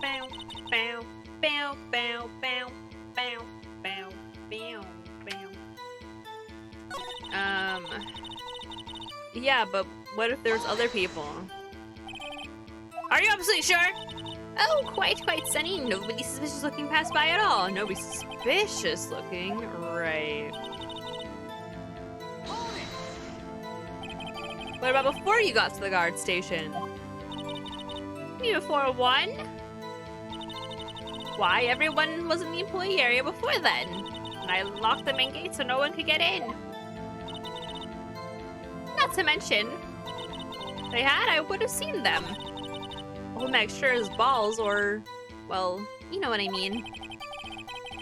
Bow, bow, bow, bow, bow, bow, bow, bow, bow. Yeah, but what if there's other people? Are you absolutely sure? Oh, quite, Sunny. Nobody suspicious looking passed by at all. Nobody suspicious looking, right? What about before you got to the guard station? Me before 1? Why, everyone was in the employee area before then. And I locked the main gate so no one could get in. Not to mention, if they had, I would have seen them. Old Mag sure as balls, or, well, you know what I mean.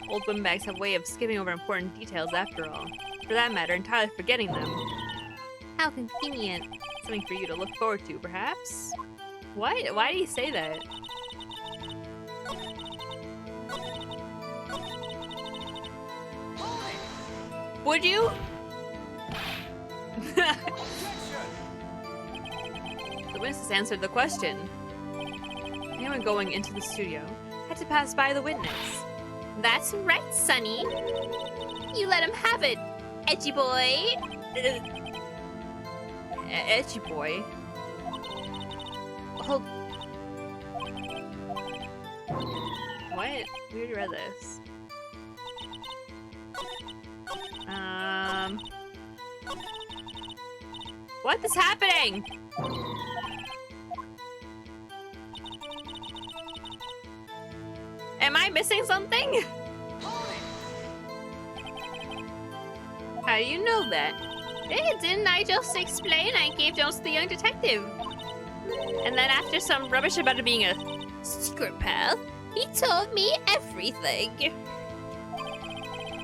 Old windbags have a way of skipping over important details after all. For that matter, entirely forgetting them. How convenient. Something for you to look forward to, perhaps? What? Why do you say that? Would you? The witness answered the question. Anyone going into the studio had to pass by the witness. That's right, Sonny. You let him have it, edgy boy. Edgy boy? Hold. What? We already read this. What is happening? Am I missing something? How do you know that? Hey, didn't I just explain? I gave notes to the young detective. And then after some rubbish about it being a secret path, He told me everything.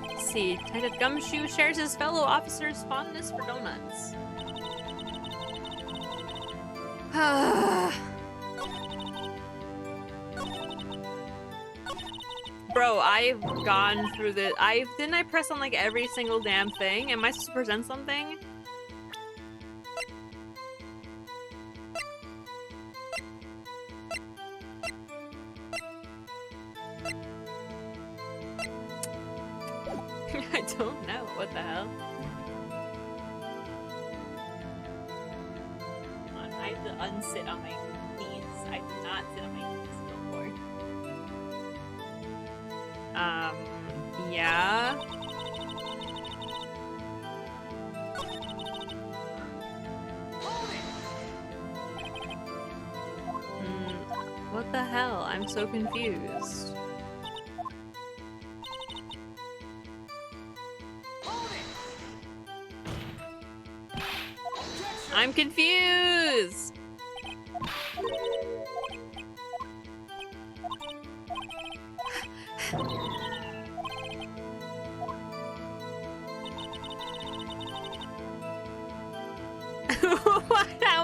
Let's see, Detective Gumshoe shares his fellow officer's fondness for donuts. Bro, I've gone through the. Didn't I press on like every single damn thing? Am I supposed to present something? I don't know. What the hell? Come on, I have to unsit on my knees. I did not sit on my knees before. Yeah. What the hell? I'm so confused. I'm confused!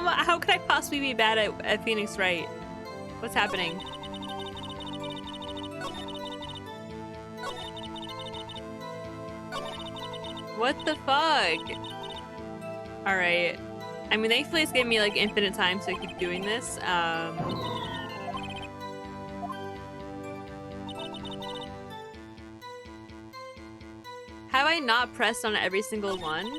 How could I possibly be bad at Phoenix Wright? What's happening? What the fuck? Alright. I mean, thankfully it's giving me like infinite time to keep doing this. Have I not pressed on every single one?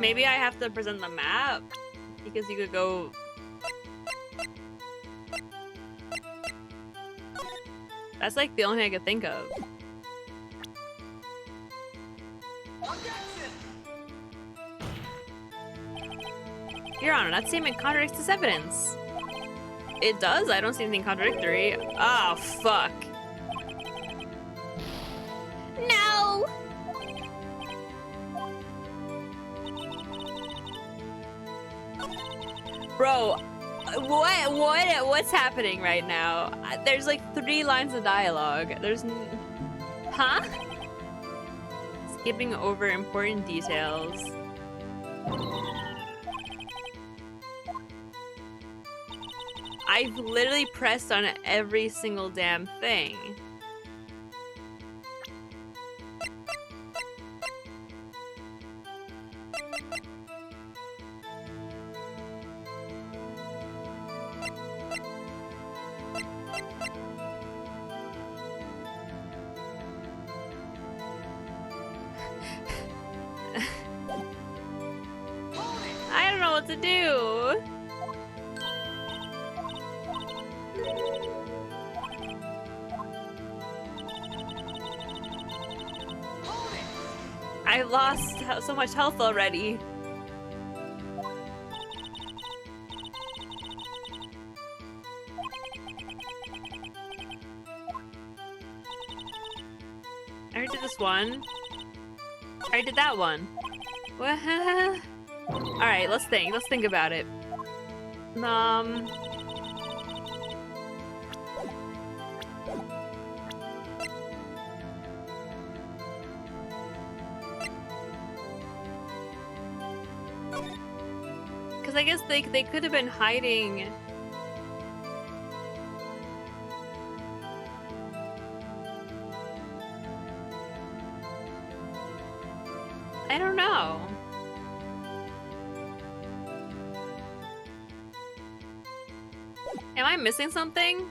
Maybe I have to present the map because you could go. That's like the only thing I could think of. Your Honor, that statement contradicts this evidence. It does? I don't see anything contradictory. Ah, fuck. No! Bro, what's happening right now? There's like 3 lines of dialogue. Huh? Skipping over important details. I've literally pressed on every single damn thing. I don't know what to do. I lost so much health already. I already did this one. I already did that one. What? Alright, let's think. Let's think about it. Because I guess they could have been hiding. I don't know. Am I missing something?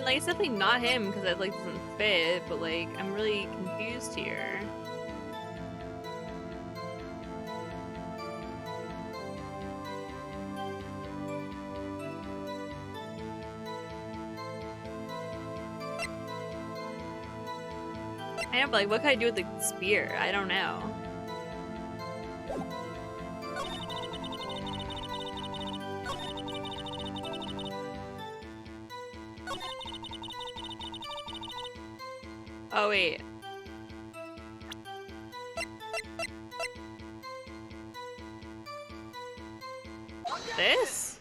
like, it's definitely not him because it, like, doesn't fit, but, like, I'm really confused here. I know, but, like, what can I do with the spear? I don't know. Oh, wait. This?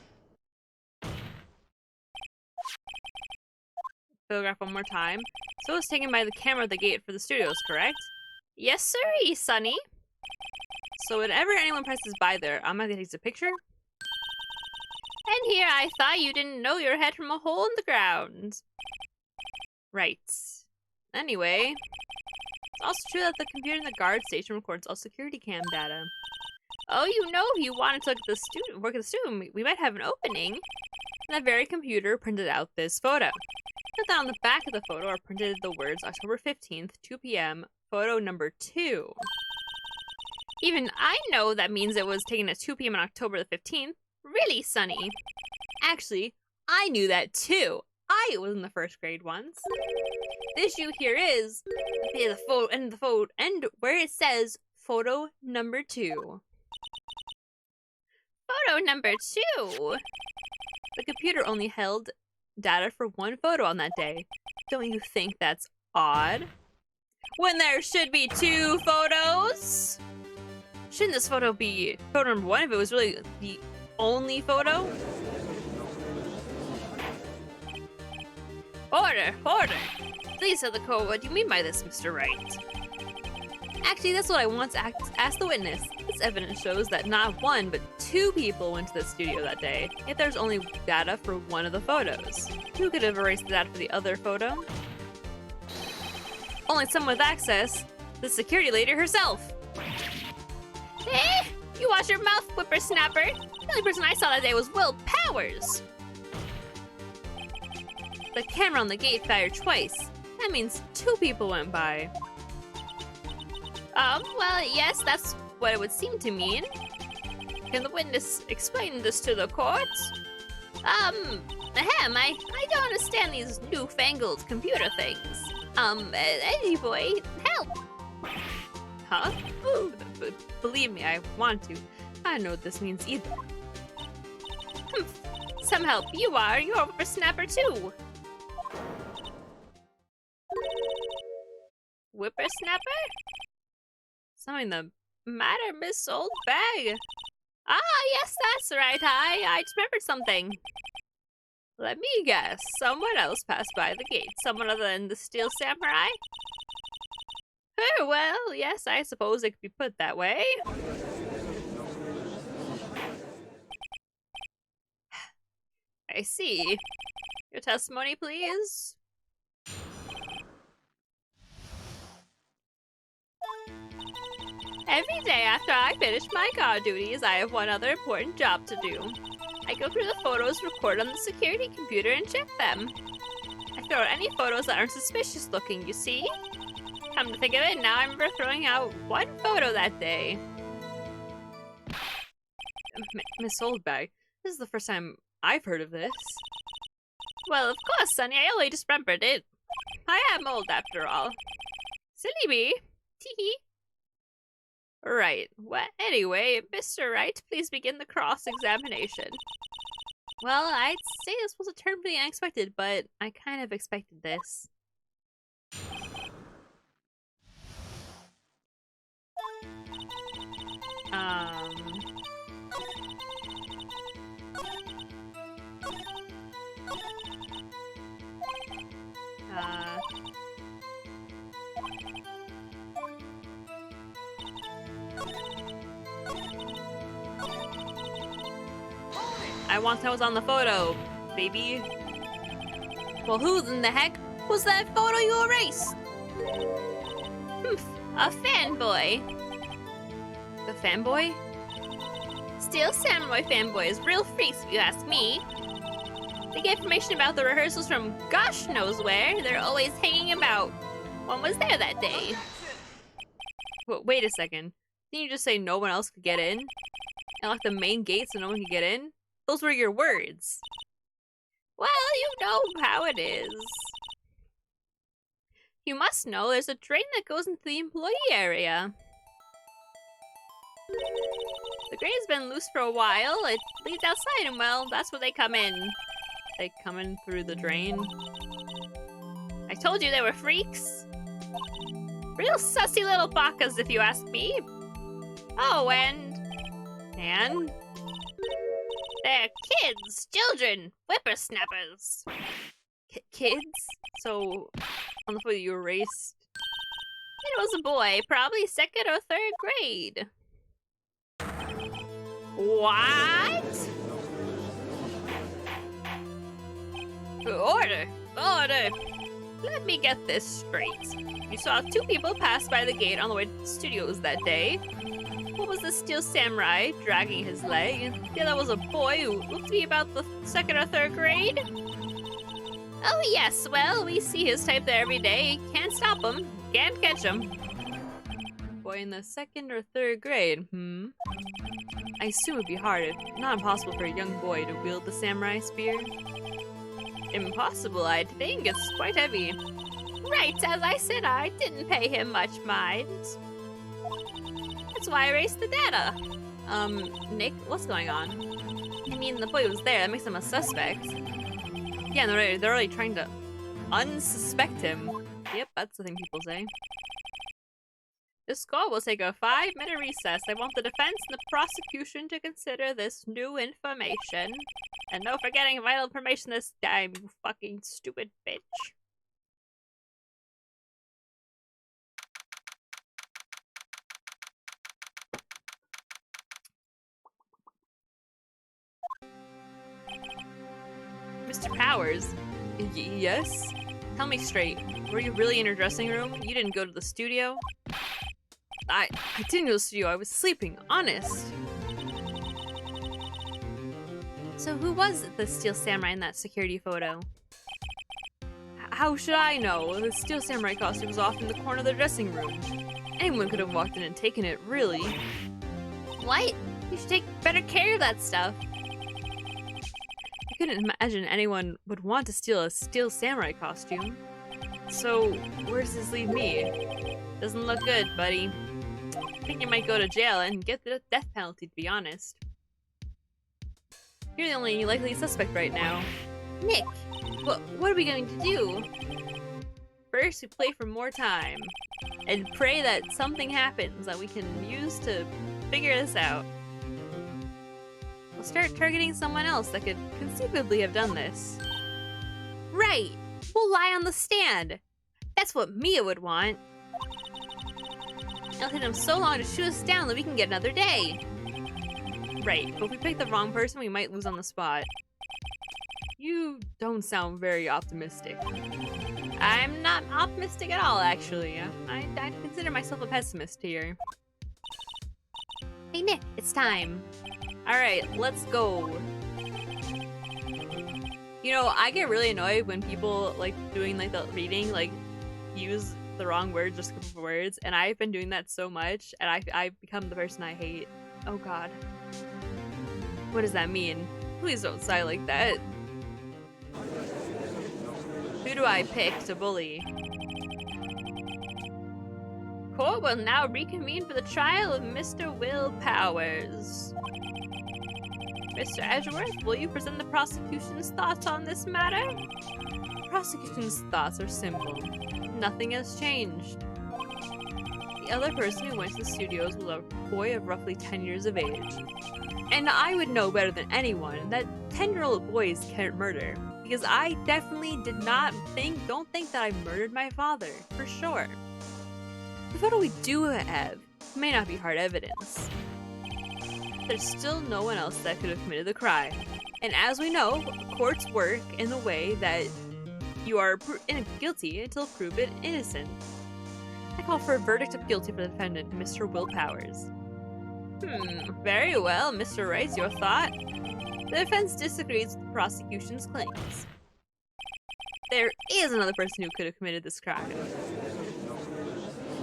Photograph one more time. So it was taken by the camera at the gate for the studios, correct? Yes, sirree, Sonny. So whenever anyone presses by there, automatically takes a picture? And here I thought you didn't know your head from a hole in the ground. Right. Anyway, it's also true that the computer in the guard station records all security cam data. Oh, you know, if you wanted to work at the studio, we might have an opening. And that very computer printed out this photo. Put that on the back of the photo are printed the words October 15th, 2 p.m., photo number 2. Even I know that means it was taken at 2 p.m. on October the 15th. Really, Sonny? Actually, I knew that too. I was in the first grade once. The issue here is the photo and where it says photo number 2. Photo number 2. The computer only held data for one photo on that day. Don't you think that's odd? When there should be 2 photos? Shouldn't this photo be photo number 1 if it was really the only photo? Order! Please tell the court what you mean by this, Mr. Wright. Actually, that's what I want to ask the witness. This evidence shows that not 1, but 2 people went to the studio that day, yet there's only data for one of the photos. Who could have erased the data for the other photo? Only someone with access, the security lady herself. Eh? You watch your mouth, whippersnapper. The only person I saw that day was Will Powers. The camera on the gate fired twice. That means 2 people went by. Well, yes, that's what it would seem to mean. Can the witness explain this to the court? I don't understand these newfangled computer things. Eddie boy, help! Huh? Ooh, believe me, I want to. I don't know what this means either. Some help you are. You're a whippersnapper too. Whippersnapper? Something the matter, Miss Oldbag? Ah, yes, that's right. I just remembered something. Let me guess. Someone else passed by the gate. Someone other than the Steel Samurai? Oh, well, yes, I suppose it could be put that way. I see. Your testimony, please? Every day after I finish my guard duties, I have one other important job to do. I go through the photos recorded on the security computer and check them. I throw out any photos that aren't suspicious looking, you see? Come to think of it, now I remember throwing out one photo that day. Miss Oldbag, this is the first time I've heard of this. Well, of course, Sonny, I only just remembered it. I am old after all. Silly me. Tee-hee. Right. Well, anyway, Mr. Wright, please begin the cross-examination. Well, I'd say this was a turn pretty unexpected, but I kind of expected this. I want to know what's on the photo, baby. Well, who in the heck was that photo you erased? A fanboy. The fanboy? Steel Samurai fanboy is real freaks if you ask me. They get information about the rehearsals from gosh knows where. They're always hanging about. One was there that day. Wait a second. Didn't you just say no one else could get in? And lock the main gate so no one could get in? Those were your words. Well, you know how it is. You must know there's a drain that goes into the employee area. The drain's been loose for a while. It leads outside, and well, that's where they come in. They come in through the drain? I told you they were freaks. Real sussy little bakas, if you ask me. Oh, and they're kids, children, whippersnappers. Kids? So, on the foot you erased? It was a boy, probably 2nd or 3rd grade. What? Order! Order! Let me get this straight. You saw 2 people pass by the gate on the way to the studios that day. One was the steel samurai dragging his leg, and the other was a boy who looked to be about the 2nd or 3rd grade. Oh yes, well, we see his type there every day. Can't stop him. Can't catch him. Boy in the 2nd or 3rd grade, I assume it'd be hard, if not impossible, for a young boy to wield the samurai spear. Impossible, I'd think. It's quite heavy. Right, as I said, I didn't pay him much mind. That's why I erased the data. Nick, what's going on? I mean, the boy was there. That makes him a suspect. Yeah, they're already trying to unsuspect him. Yep, that's the thing people say. This call will take a 5-minute recess. I want the defense and the prosecution to consider this new information. And no forgetting vital information this time, you fucking stupid bitch. Mr. Powers? Yes? Tell me straight, were you really in your dressing room? You didn't go to the studio? I didn't go to the studio, I was sleeping, honest. So who was the steel samurai in that security photo? How should I know? The steel samurai costume was off in the corner of the dressing room. Anyone could have walked in and taken it, really. What? You should take better care of that stuff. I couldn't imagine anyone would want to steal a steel samurai costume. So, where does this leave me? Doesn't look good, buddy. I think you might go to jail and get the death penalty, to be honest. You're the only likely suspect right now. Nick, what are we going to do? First, we play for more time. And pray that something happens that we can use to figure this out. We'll start targeting someone else that could conceivably have done this. Right! We'll lie on the stand! That's what Mia would want. It'll take them so long to shoot us down that we can get another day. Right, but if we pick the wrong person, we might lose on the spot. You don't sound very optimistic. I'm not optimistic at all, actually. I consider myself a pessimist here. Hey Nick, it's time. Alright, let's go. You know, I get really annoyed when people, like, doing, like, the reading, like, use the wrong words, just a couple of words, and I've been doing that so much, and I've become the person I hate. Oh god. What does that mean? Please don't sigh like that. Who do I pick to bully? Court will now reconvene for the trial of Mr. Will Powers. Mr. Edgeworth, will you present the prosecution's thoughts on this matter? The prosecution's thoughts are simple. Nothing has changed. The other person who went to the studios was a boy of roughly 10 years of age. And I would know better than anyone that 10-year-old boys can't murder. Because I definitely don't think that I murdered my father, for sure. The photo we do have may not be hard evidence. There's still no one else that could have committed the crime. And as we know, courts work in the way that you are guilty until proven innocent. I call for a verdict of guilty for the defendant, Mr. Will Powers. Very well, Mr. Wright, your thought? The defense disagrees with the prosecution's claims. There is another person who could have committed this crime.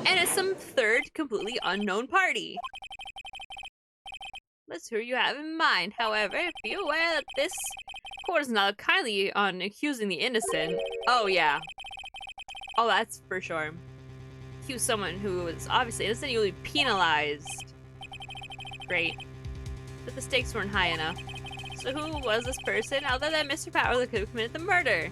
And it's some third, completely unknown party. That's who you have in mind. However, be aware that this court is not kindly on accusing the innocent. Oh, yeah. Oh, that's for sure. Accuse someone who is obviously innocent, you will be penalized. Great. But the stakes weren't high enough. So who was this person other than Mr. Power that could have committed the murder?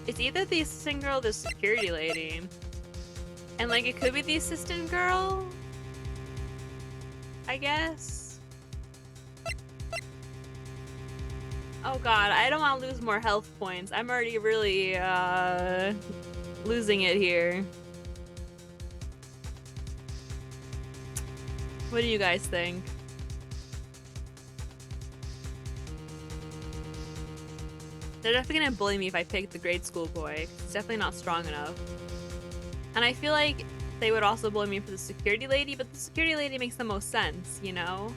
It's either the assistant girl or the security lady. And, like, it could be the assistant girl? I guess? Oh god, I don't want to lose more health points. I'm already really, losing it here. What do you guys think? They're definitely gonna bully me if I pick the grade school boy. It's definitely not strong enough. And I feel like they would also bully me for the security lady, but the security lady makes the most sense, you know?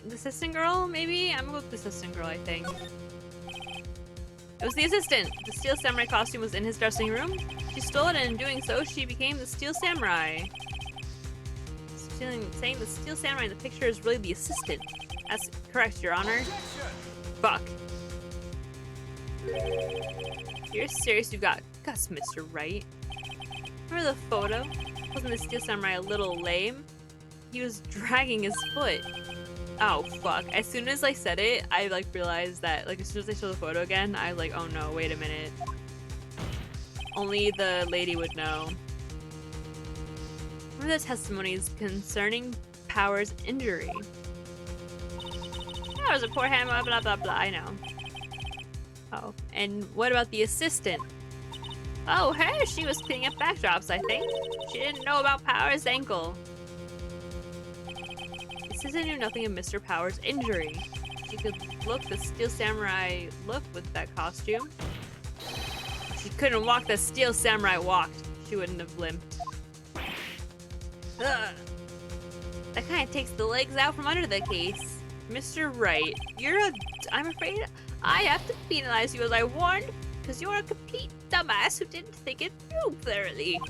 The assistant girl, maybe? I'm gonna go with the assistant girl, I think. It was the assistant! The steel samurai costume was in his dressing room. She stole it, and in doing so, she became the steel samurai. Saying the steel samurai in the picture is really the assistant. That's correct, Your Honor. Fuck. You're serious? You got guts, Mr. Wright. Remember the photo? Wasn't the steel samurai a little lame? He was dragging his foot. Oh, fuck. As soon as I said it, I, like, realized that, like, as soon as I saw the photo again, I was like, oh no, wait a minute. Only the lady would know. Remember the testimonies concerning Power's injury? That was a poor hand, blah, blah, blah, blah, I know. Oh, and what about the assistant? Oh, her, she was cleaning up backdrops, I think. She didn't know about Power's ankle. Assistant knew nothing of Mr. Power's injury. She could look the steel samurai look with that costume. She couldn't walk the steel samurai walked. She wouldn't have limped. Ugh. That kind of takes the legs out from under the case. Mr. Wright, I'm afraid I have to penalize you as I warned, because you're a complete dumbass who didn't think it through thoroughly.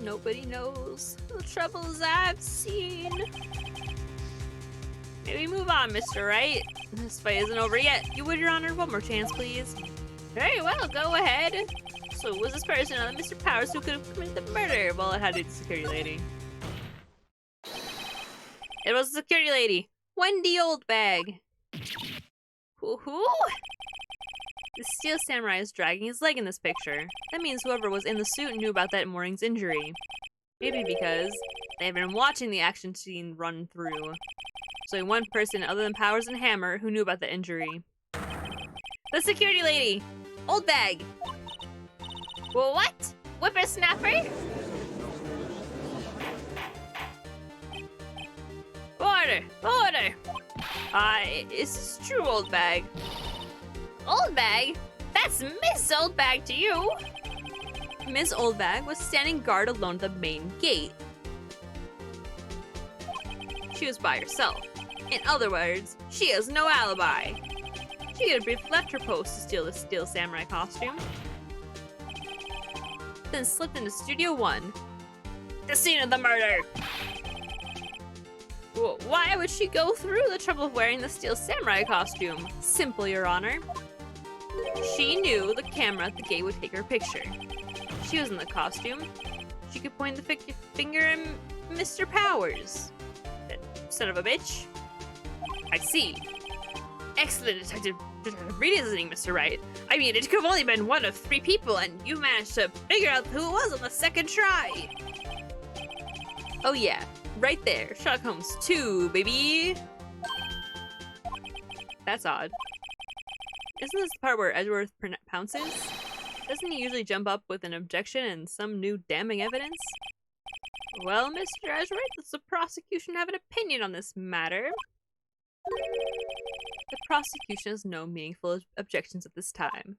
Nobody knows the troubles I've seen. Maybe move on, Mr. Wright. This fight isn't over yet. You would, Your Honor, one more chance, please. Very well, go ahead. So was this person on Mr. Powers who could have committed the murder? Well, it had to be the security lady. It was the security lady. Wendy Oldbag. Woohoo! The steel samurai is dragging his leg in this picture. That means whoever was in the suit knew about that morning's injury. Maybe because they had been watching the action scene run through. So only one person other than Powers and Hammer who knew about the injury. The security lady! Oldbag! Well, what? Whippersnapper? Order! Order! Is this true, Oldbag? Oldbag? That's Miss Oldbag to you! Miss Oldbag was standing guard alone at the main gate. She was by herself. In other words, she has no alibi. She could have briefly left her post to steal the steel samurai costume, then slipped into Studio 1. The scene of the murder! Well, why would she go through the trouble of wearing the steel samurai costume? Simple, Your Honor. She knew the camera at the gate would take her picture. She was in the costume. She could point the finger at Mr. Powers. That son of a bitch. I see. Excellent detective reasoning, Mr. Wright. I mean, it could have only been one of 3 people, and you managed to figure out who it was on the second try. Oh yeah, right there. Sherlock Holmes 2, baby. That's odd. Isn't this the part where Edgeworth pounces? Doesn't he usually jump up with an objection and some new damning evidence? Well, Mr. Ezra, does the prosecution have an opinion on this matter? The prosecution has no meaningful objections at this time.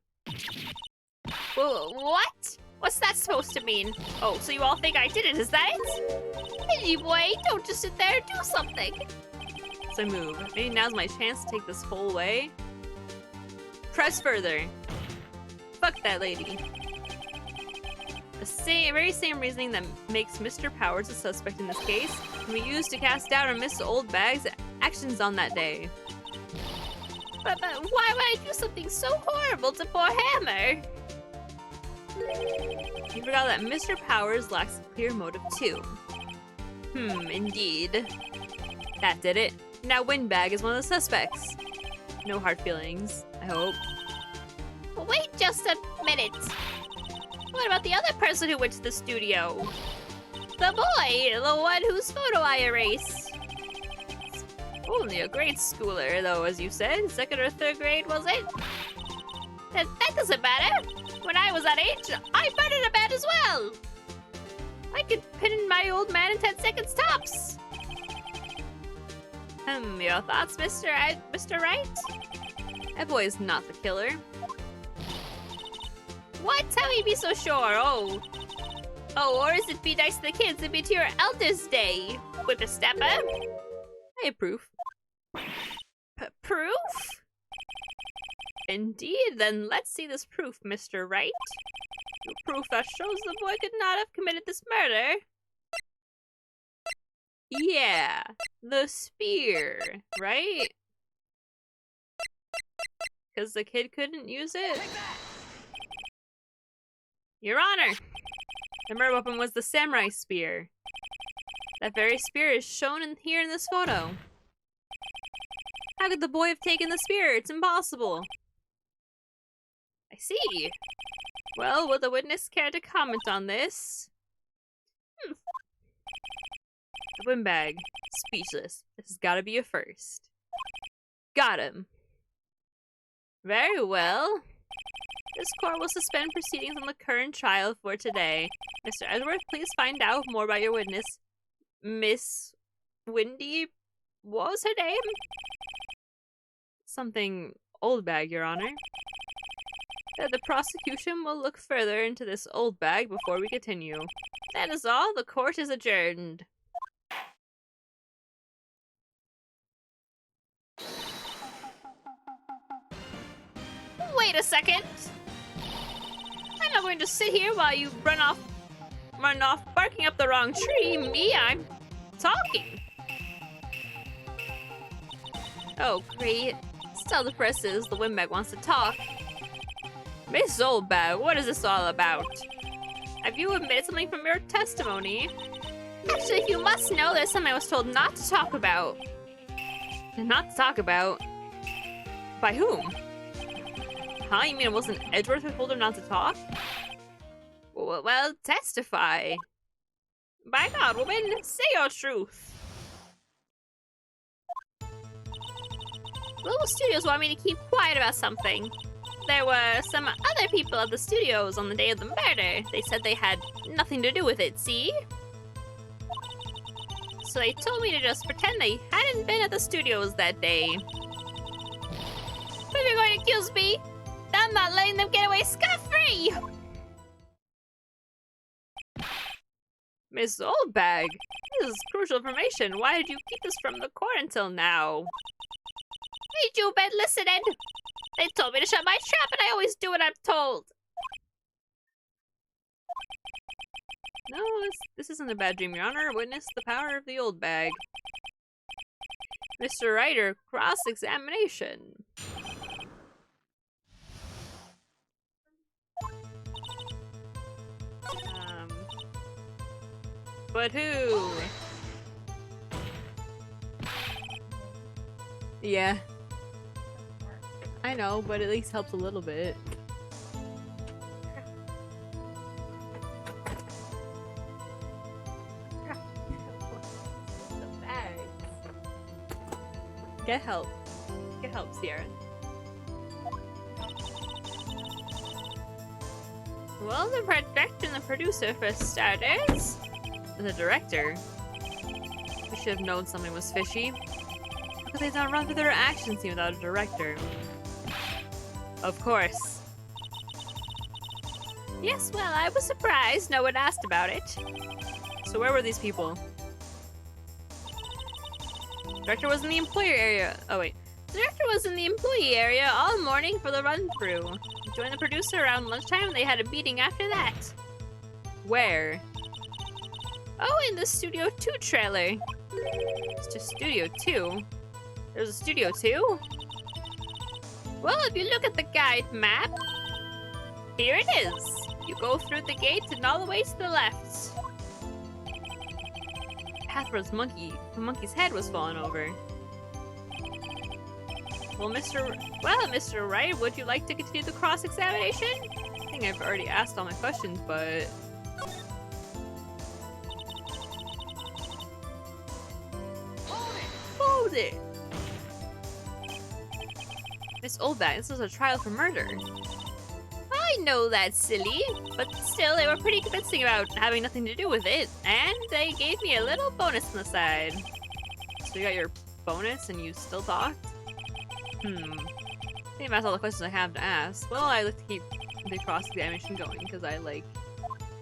Well, what? What's that supposed to mean? Oh, so you all think I did it, is that it? Hey, boy, don't just sit there, do something. So I move. Maybe now's my chance to take this whole way. Press further. Fuck that lady. The very same reasoning that makes Mr. Powers a suspect in this case can be used to cast doubt on Miss Oldbag's actions on that day. But why would I do something so horrible to poor Hammer? You forgot that Mr. Powers lacks a clear motive too. Indeed. That did it. Now Windbag is one of the suspects. No hard feelings, I hope. Wait just a minute. What about the other person who went to the studio? The boy, the one whose photo I erased. Only a grade schooler, though, as you said. Second or third grade, was it? That doesn't matter. When I was that age, I murdered a man as well. I could pin my old man in 10 seconds tops. Your thoughts, Mr. Wright? That boy is not the killer. What? How can you be so sure? Oh, or is it be nice to the kids and be to your elders' day? Whippersnapper? I approve. Proof? Indeed, then let's see this proof, Mr. Wright. Proof that shows the boy could not have committed this murder. Yeah, the spear, right? Because the kid couldn't use it? Your Honor, the murder weapon was the samurai spear. That very spear is shown here in this photo. How could the boy have taken the spear? It's impossible. I see. Well, would the witness care to comment on this? The windbag. Speechless. This has got to be a first. Got him. Very well. This court will suspend proceedings on the current trial for today. Mr. Edgeworth, please find out more about your witness. Miss Windy, what was her name? Something Oldbag, Your Honor. The prosecution will look further into this Oldbag before we continue. That is all. The court is adjourned. Wait a second. I'm not going to sit here while you run off barking up the wrong tree. Me, I'm talking. Oh, great. Tell the presses the windbag wants to talk. Miss Oldbag, what is this all about? Have you admitted something from your testimony? Actually, you must know there's something I was told not to talk about. Not to talk about? By whom? Huh? You mean it wasn't Edgeworth who told her not to talk? Well, testify. By God, woman, say your truth. Little Studios want me to keep quiet about something. There were some other people at the studios on the day of the murder. They said they had nothing to do with it, see? So they told me to just pretend they hadn't been at the studios that day. But if you're going to accuse me, I'm not letting them get away scot-free! Miss Oldbag, this is crucial information. Why did you keep this from the court until now? Hey, you've been listening! They told me to shut my trap, and I always do what I'm told. No, this isn't a bad dream, Your Honor. Witness the power of the Oldbag. Mr. Ryder, cross-examination. But who? Yeah. I know, but at least helps a little bit. Get help. Get help, Sierra. Well, the director and the producer for starters. The director? We should have known something was fishy. Because they don't run through their action scene without a director. Of course. Yes, well, I was surprised no one asked about it. So where were these people? Director was in the employer area. Oh wait. The director was in the employee area all morning for the run-through. He joined the producer around lunchtime and they had a meeting after that. Where? Oh, in the Studio 2 trailer. It's just Studio 2. There's a Studio 2? Well, if you look at the guide map, here it is. You go through the gate and all the way to the left. Pathworth's monkey. The monkey's head was falling over. Well, Mr. Wright, would you like to continue the cross-examination? I think I've already asked all my questions, but... Hold it! Miss Oldbat, this is a trial for murder. I know that's silly, but still they were pretty convincing about having nothing to do with it, and they gave me a little bonus on the side. So you got your bonus and you still talked? I think that's all the questions I have to ask. Well, I like to keep the cross-examination going because I like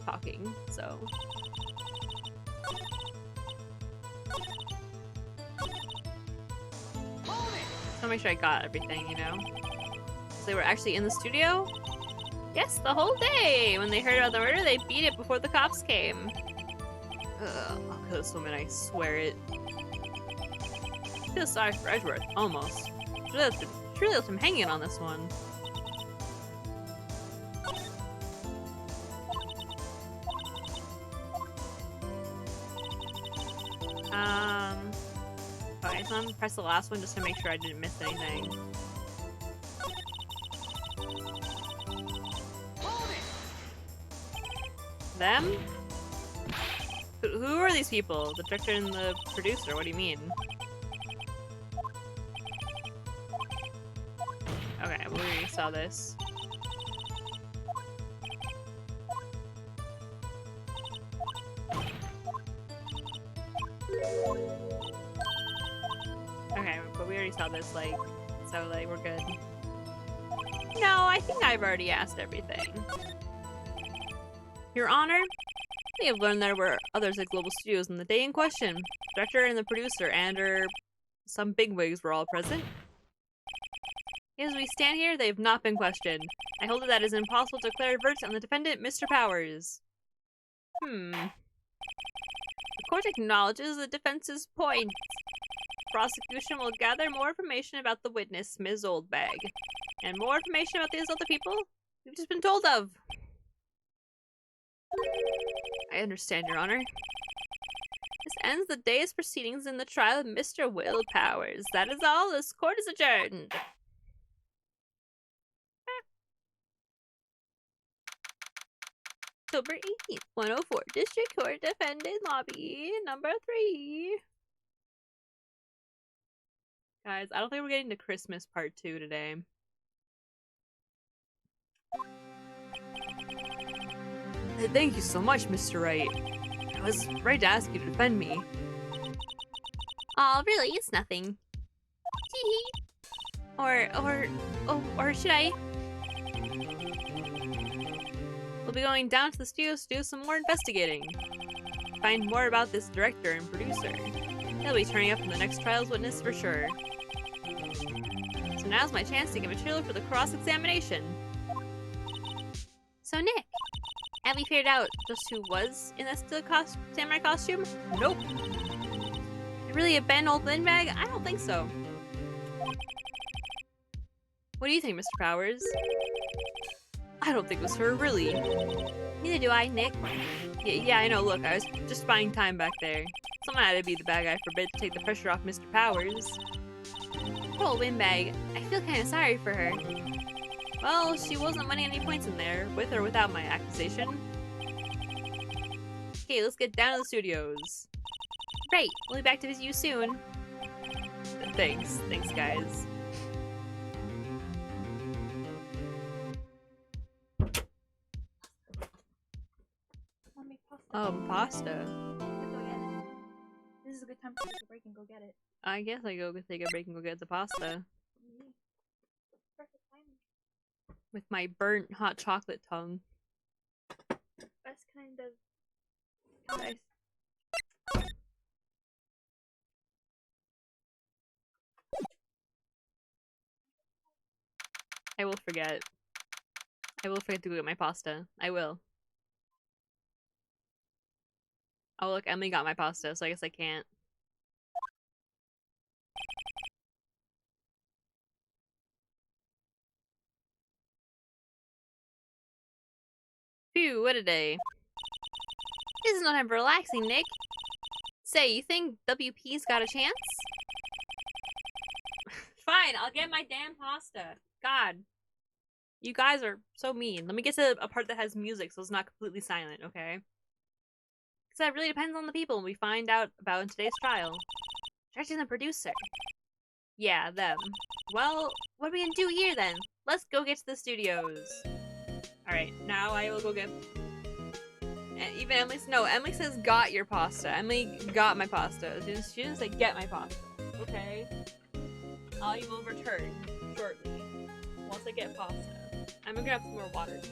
talking, so... I want to make sure I got everything, you know? So they were actually in the studio? Yes, the whole day! When they heard about the murder, they beat it before the cops came. Ugh, I'll kill this woman, I swear it. I feel sorry for Edgeworth, almost. Truly left him hanging on this one. Okay, so I'm gonna press the last one just to make sure I didn't miss anything. Them? Who are these people? The director and the producer, what do you mean? Okay, we already saw this. Okay, but we already saw this, like, so, like, we're good. No, I think I've already asked everything. Your Honor, we have learned there were others at Global Studios in the day in question. The director and the producer and some bigwigs were all present. As we stand here, they have not been questioned. I hold that it is impossible to declare a verdict on the defendant, Mr. Powers. The court acknowledges the defense's point. Prosecution will gather more information about the witness, Ms. Oldbag, and more information about these other people we've just been told of. I understand, Your Honor. This ends the day's proceedings in the trial of Mr. Will Powers. That is all. This court is adjourned. October 18th, 104, District Court Defendant Lobby, number 3. Guys, I don't think we're getting to Christmas Part 2 today. Thank you so much, Mr. Wright. I was right to ask you to defend me. Oh, really? It's nothing. Tee-hee. Or should I? We'll be going down to the studios to do some more investigating. Find more about this director and producer. They'll be turning up in the next trial's witness for sure. So now's my chance to get material for the cross-examination. So Nick, have we figured out just who was in that samurai costume? Nope. Really a Ben old windbag? I don't think so. What do you think, Mr. Powers? I don't think it was her, really. Neither do I, Nick. Yeah, I know. Look, I was just buying time back there. Someone had to be the bad guy for a bit to take the pressure off Mr. Powers. Poor windbag. I feel kind of sorry for her. Well, she wasn't winning any points in there, with or without my accusation. Okay, let's get down to the studios. Right, we'll be back to visit you soon. Thanks, guys. Pasta. time to take a break and go get it. I guess I go take a break and go get the pasta. Perfect timing. With my burnt hot chocolate tongue. Best kind of ice. I will forget. I will forget to go get my pasta. I will. Oh look, Emily got my pasta, so I guess I can't. Phew, what a day. This is no time for relaxing, Nick. Say, you think WP's got a chance? Fine, I'll get my damn pasta. God. You guys are so mean. Let me get to a part that has music so it's not completely silent, okay? Because that really depends on the people we find out about in today's trial. Judge and the producer. Yeah, them. Well, what are we gonna do here then? Let's go get to the studios. Alright, now I will go get... Even Emily... No, Emily says got your pasta. Emily got my pasta. She didn't say get my pasta. Okay? I will return shortly. Once I get pasta. I'm gonna grab some more water too.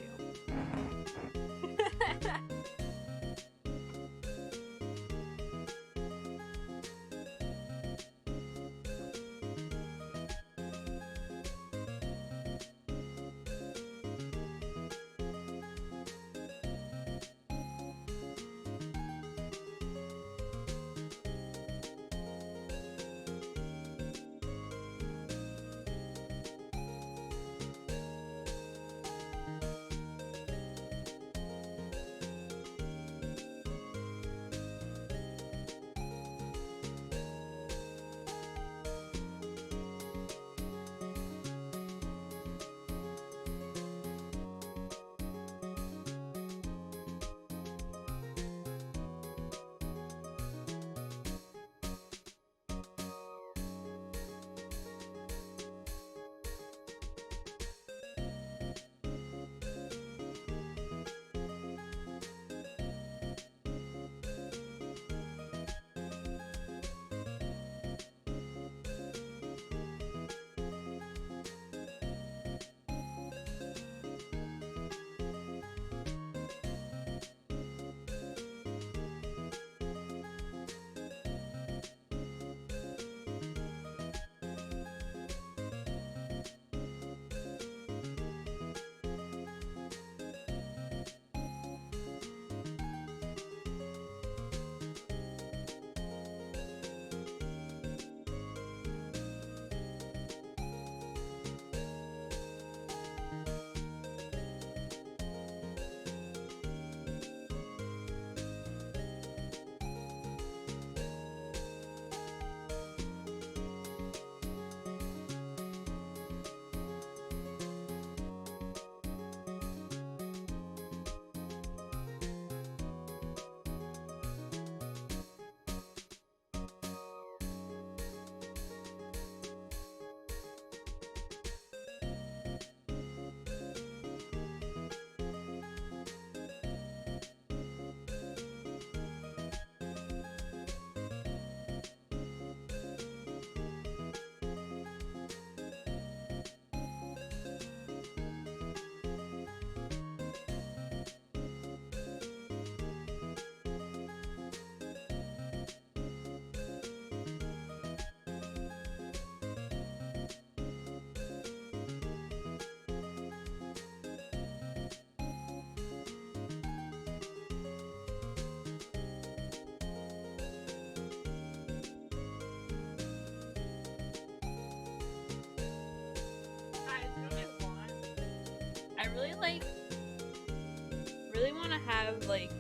really want to have like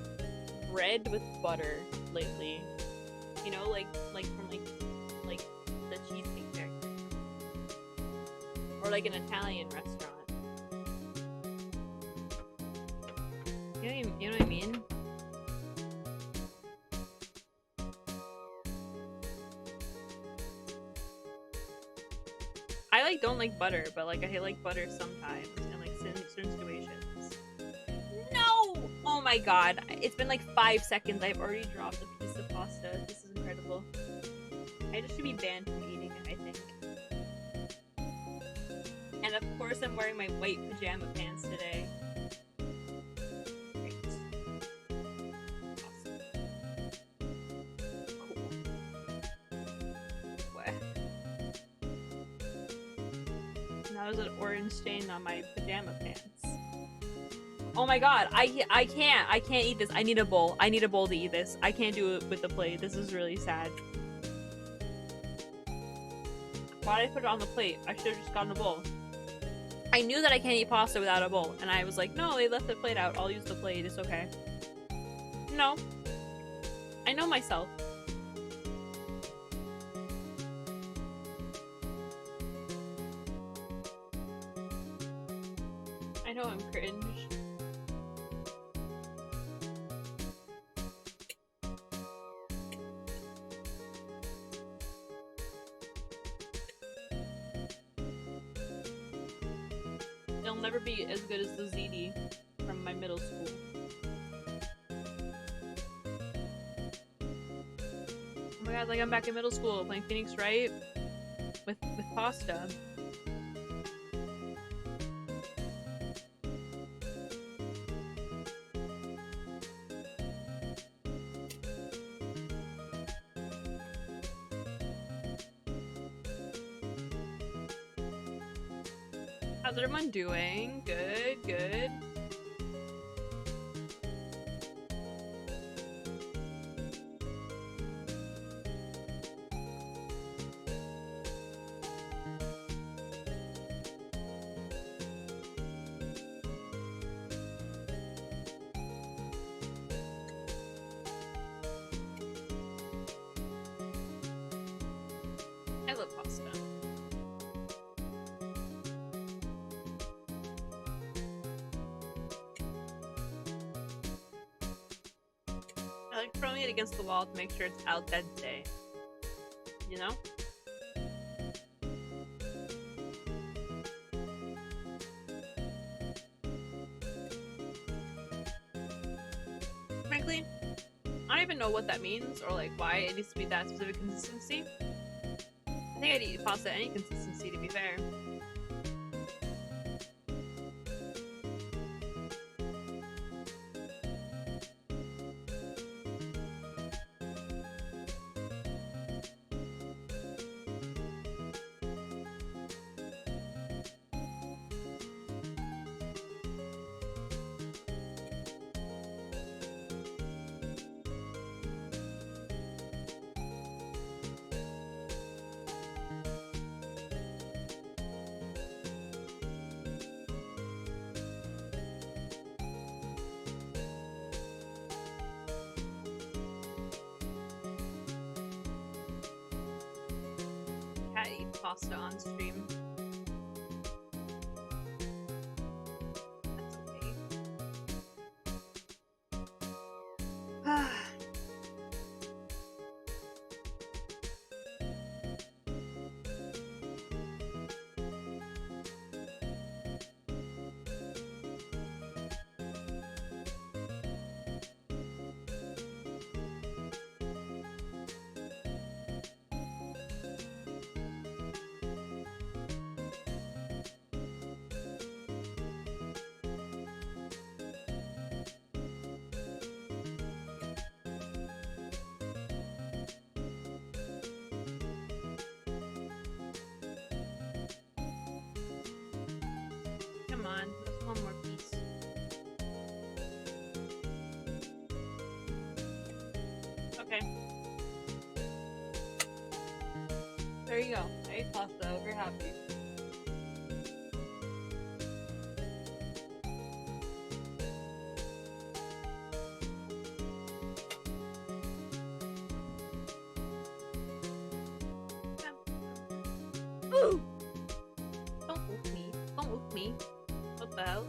bread with butter lately. You know, like from like the Cheesecake Factory or like an Italian restaurant. You know what I mean? I like don't like butter, but like I like butter sometimes in like certain situations. No! Oh my god. It's been like 5 seconds. I've already dropped a piece of pasta. This is incredible. I just should be banned from eating it, I think. And of course I'm wearing my white pajama pants today. Great. Awesome. Cool. What? Now there's an orange stain on my pajama pants. Oh my god, I can't eat this. I need a bowl. I need a bowl to eat this. I can't do it with the plate. This is really sad. Why did I put it on the plate? I should have just gotten a bowl. I knew that I can't eat pasta without a bowl, and I was like, no, they left the plate out. I'll use the plate. It's okay. No. I know myself. I know I'm cringe. It'll never be as good as the ZD from my middle school. Oh my god, like I'm back in middle school playing Phoenix Wright with pasta. How's everyone doing? Good, good. I love pasta. I like throwing it against the wall to make sure it's al dente. You know? Frankly, I don't even know what that means or like why it needs to be that specific consistency. I think I'd eat pasta any consistency, to be fair. Cat eat pasta on stream. That's okay. Come on, just one more piece. Okay. There you go. I ate pasta. I hope you're happy. Ooh! Don't move me. Don't move me. What the hell?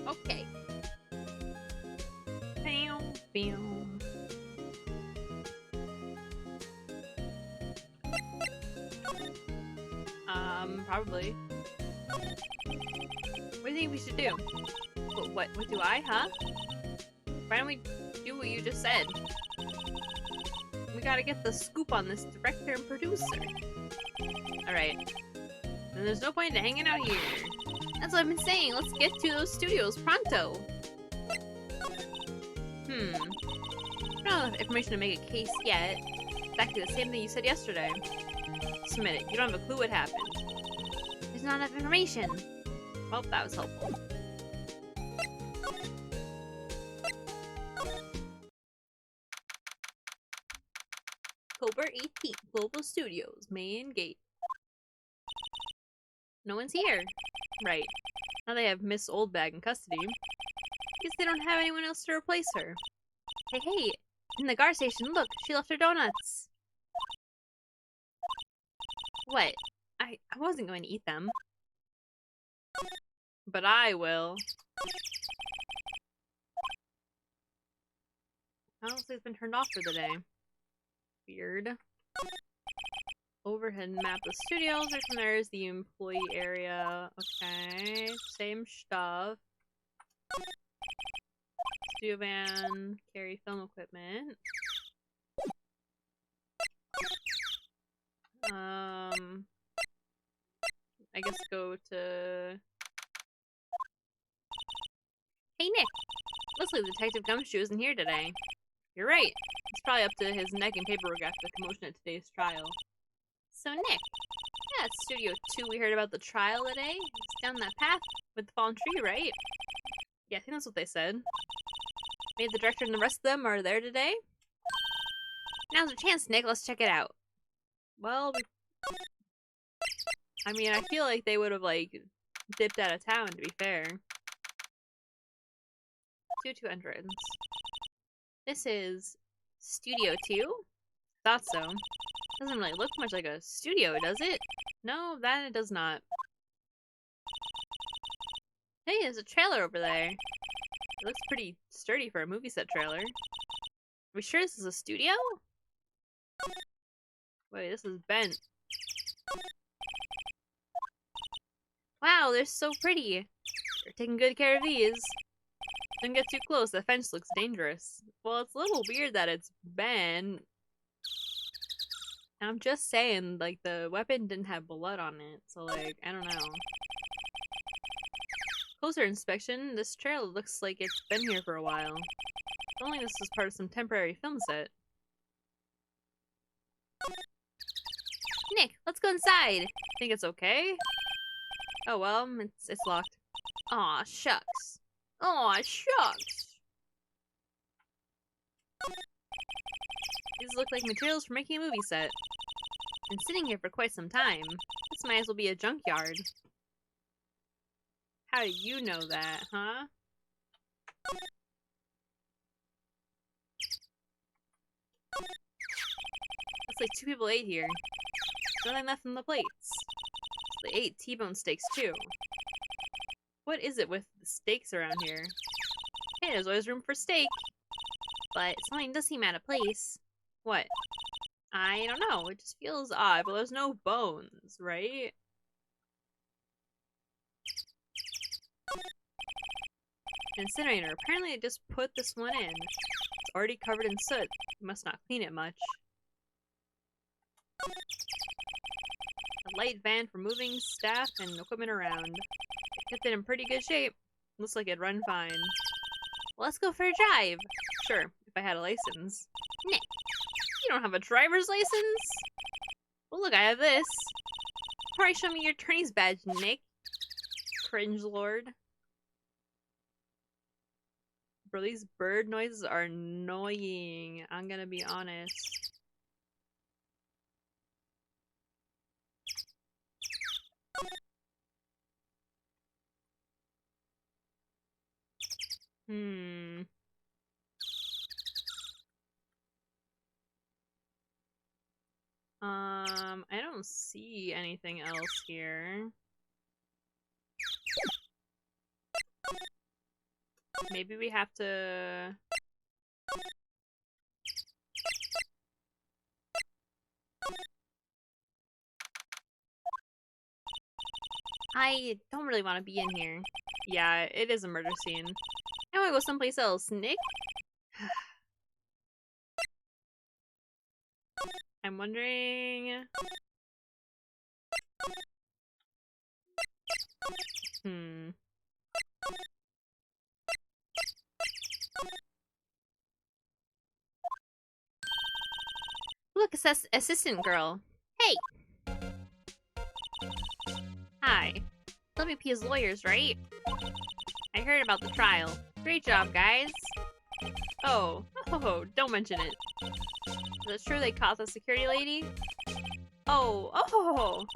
Okay. Bam, bam. probably. What do you think we should do? What do I, huh? Why don't we do what you just said? We gotta get the scoop on this director and producer. Alright. Then there's no point in hanging out here. That's what I've been saying. Let's get to those studios pronto. I don't have enough information to make a case yet. Exactly the same thing you said yesterday. Just a minute. You don't have a clue what happened. There's not enough information. Well, that was helpful. October 18th, Global Studios, main gate. No one's here. Right. Now they have Miss Oldbag in custody. Guess they don't have anyone else to replace her. Hey, in the guard station, look, she left her donuts. What? I wasn't going to eat them. But I will. Honestly, it's been turned off for the day. Weird. Overhead map of studios. Right from there is the employee area. Okay, same stuff. Studio van, carry film equipment. I guess go to... Hey Nick! Looks like Detective Gumshoe isn't here today. You're right. He's probably up to his neck in paperwork after the commotion at today's trial. So Nick, yeah, it's Studio 2 we heard about the trial today. It's down that path with the fallen tree, right? Yeah, I think that's what they said. Maybe the director and the rest of them are there today? Now's your chance, Nick. Let's check it out. Well, I mean, I feel like they would have, like, dipped out of town, to be fair. 2 entrance. This is Studio 2? Thought so. Doesn't really look much like a studio, does it? No, that it does not. Hey, there's a trailer over there. It looks pretty sturdy for a movie set trailer. Are we sure this is a studio? Wait, this is bent. Wow, they're so pretty. They're taking good care of these. Don't get too close, the fence looks dangerous. Well, it's a little weird that it's bent. I'm just saying, like, the weapon didn't have blood on it, so, like, I don't know. Closer inspection, this trailer looks like it's been here for a while. If only this was part of some temporary film set. Nick, let's go inside! Think it's okay? Oh well, it's locked. Aw, shucks. Aw, shucks! These look like materials for making a movie set. Been sitting here for quite some time. This might as well be a junkyard. How do you know that, huh? Looks like 2 people ate here. There's nothing left on the plates. They ate T-bone steaks too. What is it with the steaks around here? Hey, there's always room for steak. But something does seem out of place. What? I don't know. It just feels odd, but there's no bones, right? Incinerator. Apparently I just put this one in. It's already covered in soot. You must not clean it much. A light van for moving staff and equipment around. Kept it in pretty good shape. Looks like it'd run fine. Well, let's go for a drive. Sure, if I had a license. Nick, you don't have a driver's license? Well, look, I have this. Probably show me your attorney's badge, Nick. Cringe lord. Bro, these bird noises are annoying. I'm gonna be honest. I don't see anything else here. Maybe we have to... I don't really want to be in here. Yeah, it is a murder scene. I want to go someplace else, Nick. I'm wondering... Look, assistant girl. Hey! Hi. WP's lawyers, right? I heard about the trial. Great job, guys. Oh, don't mention it. Is it true they caught the security lady? Oh.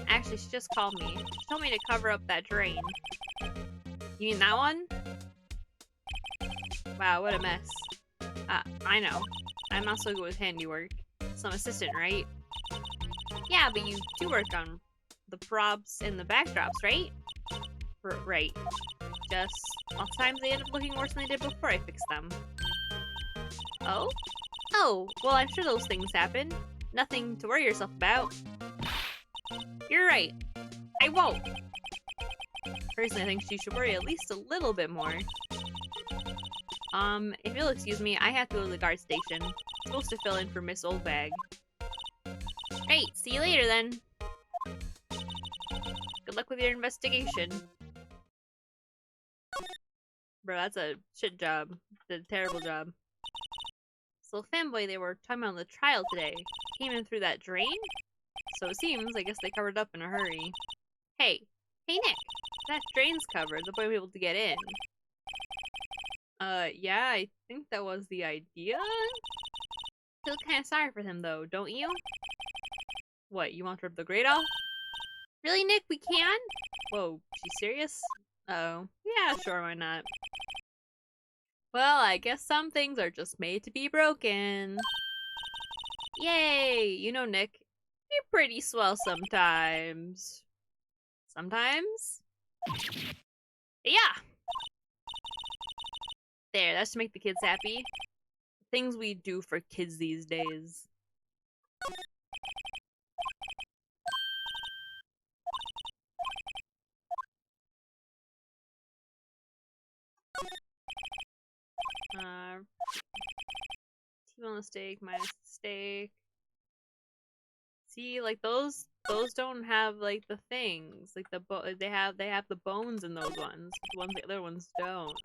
Actually, she just called me. She told me to cover up that drain. You mean that one? Wow, what a mess. I know. I'm not so good with handiwork. Some assistant, right? Yeah, but you do work on the props and the backdrops, right? Right. Just, lots of times they end up looking worse than they did before I fixed them. Oh? Oh, well I'm sure those things happen. Nothing to worry yourself about. You're right. I won't. Personally, I think she should worry at least a little bit more. If you'll excuse me, I have to go to the guard station. I'm supposed to fill in for Miss Oldbag. Great, see you later then. Good luck with your investigation. Bro, that's a shit job. Did a terrible job. So fanboy they were talking about the trial today. Came in through that drain? So it seems, I guess they covered up in a hurry. Hey Nick, that drain's covered. The boy will be able to get in. Yeah, I think that was the idea? Feel kinda sorry for him though, don't you? What, you want to rip the grate off? Really, Nick, we can? Whoa, she's serious? Uh-oh. Yeah, sure, why not? Well, I guess some things are just made to be broken. Yay! You know, Nick, you're pretty swell sometimes. Sometimes? Yeah! There, that's to make the kids happy. Things we do for kids these days. T-bone steak, minus the steak. See, like those don't have like the things, like they have the bones in those ones. The other ones don't.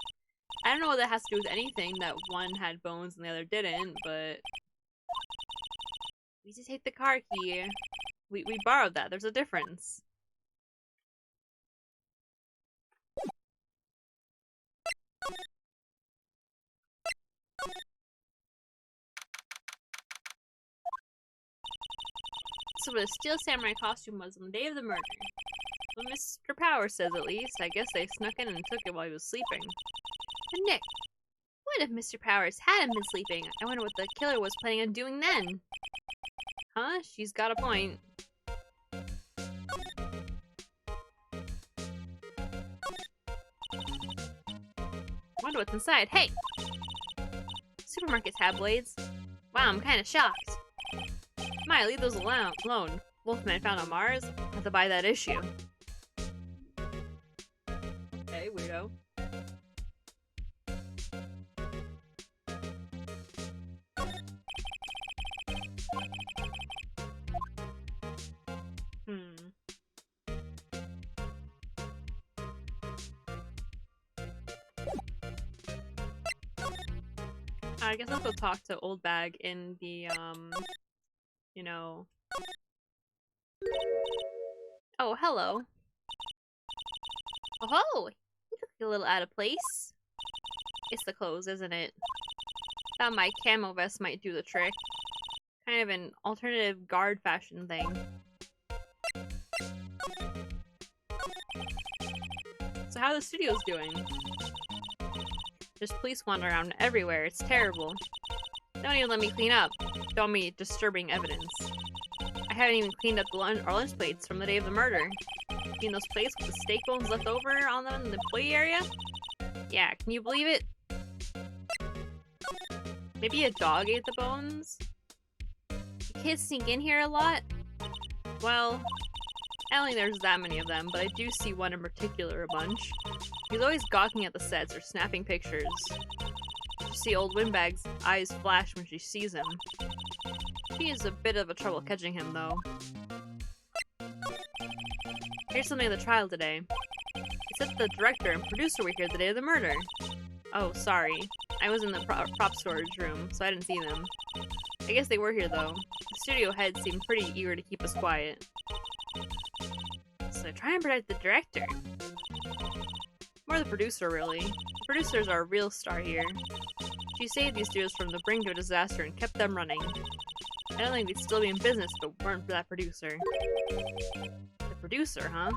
I don't know what that has to do with anything. That one had bones and the other didn't, but we just take the car key. We borrowed that. There's a difference. So what a steel samurai costume was on the day of the murder. Well, Mr. Power says at least. I guess they snuck in and took it while he was sleeping. But Nick, what if Mr. Powers hadn't been sleeping? I wonder what the killer was planning on doing then. Huh? She's got a point. Wonder what's inside. Hey! Supermarket tabloids. Wow, I'm kinda shocked. Maya, leave those alone. Wolfman found on Mars. Have to buy that issue. Hey, weirdo. I guess I'll go talk to Old Bag in the, you know... Oh, hello. Oh, you look a little out of place. It's the clothes, isn't it? Thought my camo vest might do the trick. Kind of an alternative guard fashion thing. So how are the studios doing? There's police wandering around everywhere. It's terrible. Don't even let me clean up. Don't me disturbing evidence. I haven't even cleaned up our lunch plates from the day of the murder. Seen those plates with the steak bones left over on them in the employee area? Yeah, can you believe it? Maybe a dog ate the bones? The kids sneak in here a lot? Well, I don't think there's that many of them, but I do see one in particular a bunch. He's always gawking at the sets or snapping pictures. You see old Windbag's eyes flash when she sees him. She has a bit of a trouble catching him, though. Here's something at the trial today. It said the director and producer were here the day of the murder. Oh, sorry. I was in the prop storage room, so I didn't see them. I guess they were here, though. The studio head seemed pretty eager to keep us quiet. So try and protect the director. More the producer, really. The producers are a real star here. She saved these studios from the brink of disaster and kept them running. I don't think they'd still be in business if it weren't for that producer. The producer, huh?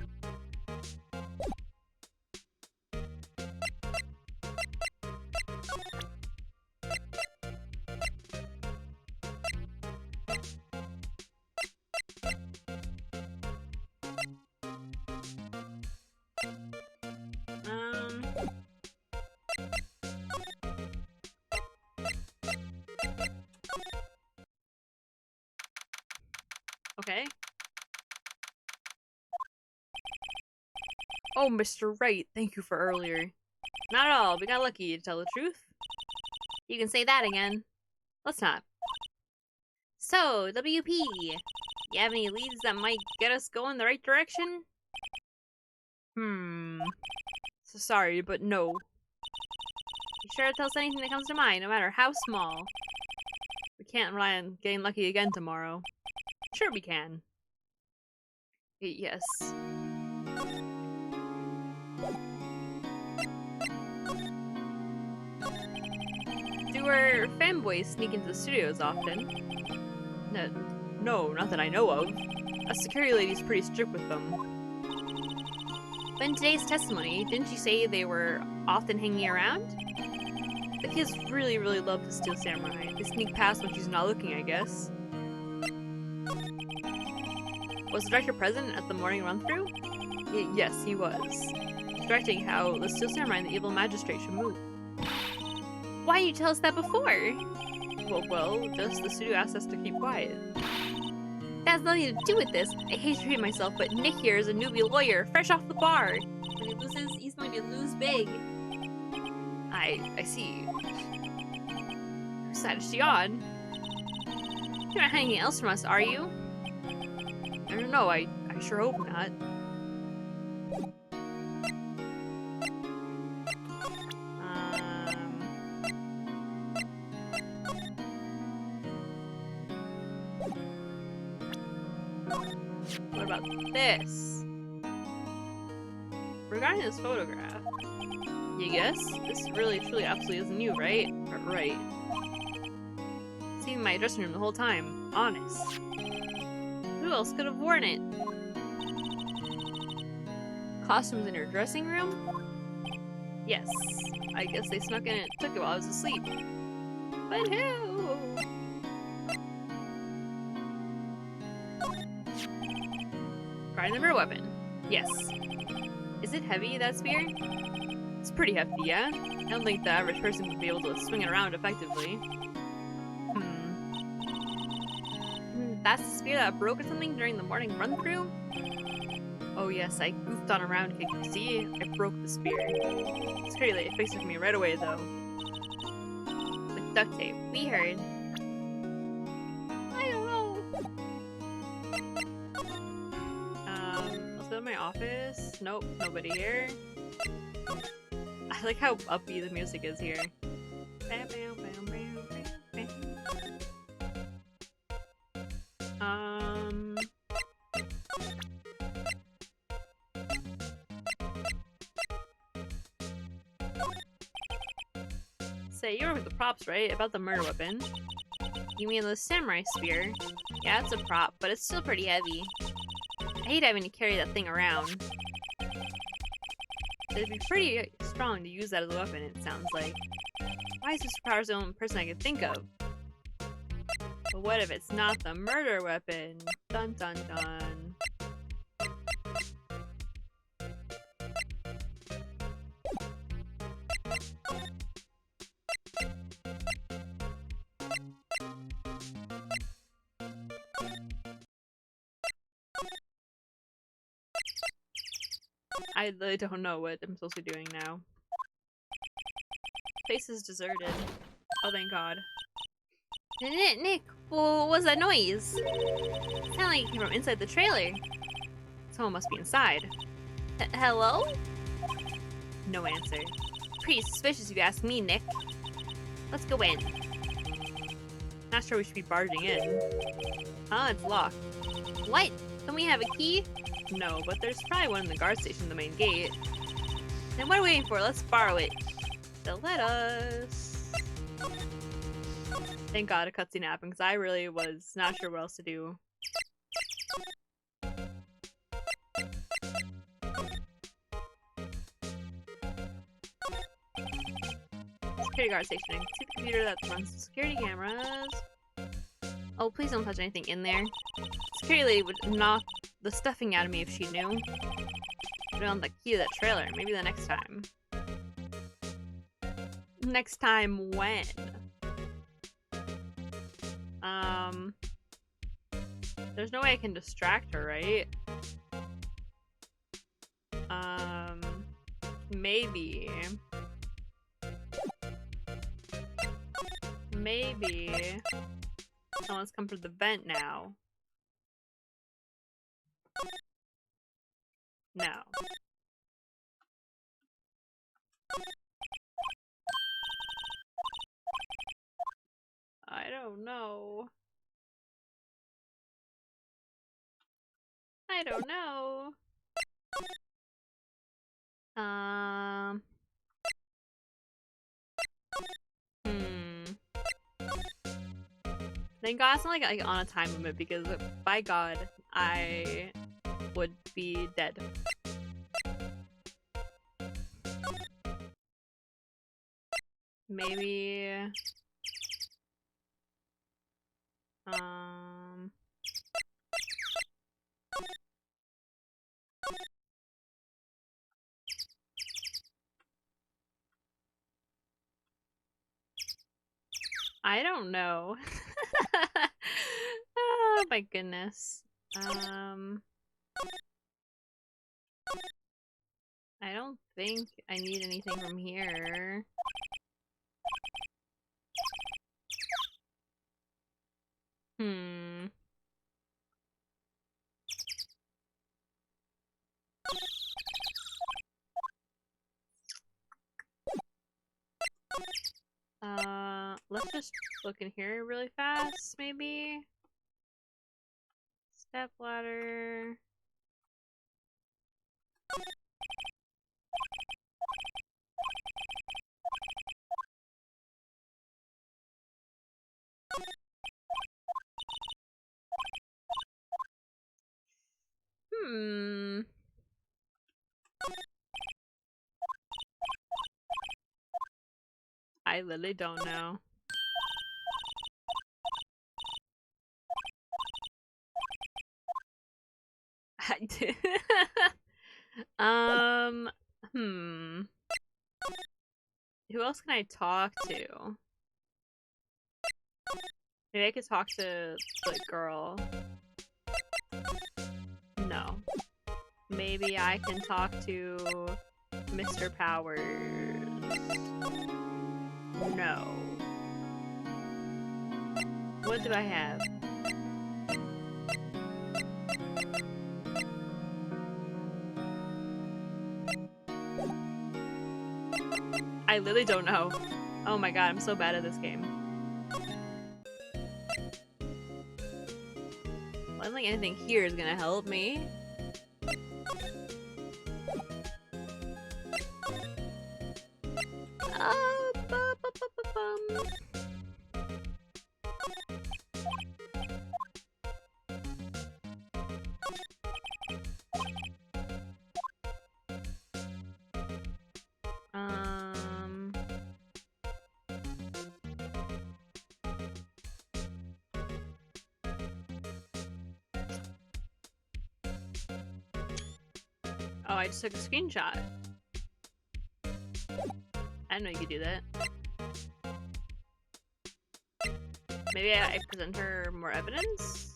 Okay. Oh, Mr. Wright, thank you for earlier. Not at all, we got lucky, to tell the truth. You can say that again. Let's not. So, WP, you have any leads that might get us going the right direction? So sorry, but no. You sure to tell us anything that comes to mind, no matter how small. We can't rely on getting lucky again tomorrow. Sure we can. Yes. Do our fanboys sneak into the studios often? No, not that I know of. A security lady's pretty strict with them. But in today's testimony, didn't you say they were often hanging around? The kids really love the Steel Samurai. They sneak past when she's not looking, I guess. Was the director present at the morning run-through? Yes, he was. Directing how the Steel Samurai and the evil magistrate should move. Why didn't you tell us that before? Well, just the studio asked us to keep quiet. That has nothing to do with this. I hate to repeat myself, but Nick here is a newbie lawyer, fresh off the bar. When he loses, he's going to lose big. I see. Whose side is she on? You're not hiding anything else from us, are you? I don't know, I sure hope not. What about this? Regarding this photograph, you guess? This really, truly, absolutely isn't you, right? Right. Seen in my dressing room the whole time. Honest. Who else could have worn it? Costumes in your dressing room? Yes. I guess they snuck in and took it while I was asleep. But who? Guarding the murder weapon. Yes. Is it heavy, that spear? It's pretty hefty, yeah? I don't think the average person would be able to swing it around effectively. That's the spear that broke or something during the morning run-through? Oh yes, I goofed on a round kick. See? I broke the spear. It's crazy that it fixed it for me right away, though. With duct tape. We heard. I don't know. Let's go to my office. Nope, nobody here. I like how upbeat the music is here. Bam, bam, bam, bam, bam, bam. Say, you were with the props, right? About the murder weapon. You mean the samurai spear? Yeah, it's a prop, but it's still pretty heavy. I hate having to carry that thing around. It'd be pretty strong to use that as a weapon, it sounds like. Why is superpower's the only person I could think of? But what if it's not the murder weapon? Dun dun dun. I literally don't know what I'm supposed to be doing now. Place is deserted. Oh, thank God. Nick, what was that noise? It sounded like it came from inside the trailer. Someone must be inside. Hello? No answer. Pretty suspicious if you ask me, Nick. Let's go in. Not sure we should be barging in. Huh? It's locked. What? Don't we have a key? No, but there's probably one in the guard station, the main gate. Then what are we waiting for? Let's borrow it. They'll let us. Thank God a cutscene happened, because I really was not sure what else to do. Security guard station. I can see the computer that runs the security cameras. Oh, please don't touch anything in there. Security lady would knock the stuffing out of me if she knew. Put on the key to that trailer. Maybe the next time. Next time when? There's no way I can distract her, right? Maybe. Maybe. Someone's come through the vent now. No. I don't know. I don't know. Thank God it's not like on a time limit, because by God, I would be dead. Maybe. I don't know. Oh my goodness. I don't think I need anything from here. Let's just look in here really fast, maybe. Step ladder. I literally don't know. I did. Who else can I talk to? Maybe I could talk to the girl. No. Maybe I can talk to Mr. Powers. No. What do I have? I literally don't know. Oh my God, I'm so bad at this game. Well, I don't think anything here is gonna help me. Oh, I just took a screenshot. I didn't know you could do that. Maybe I present her more evidence?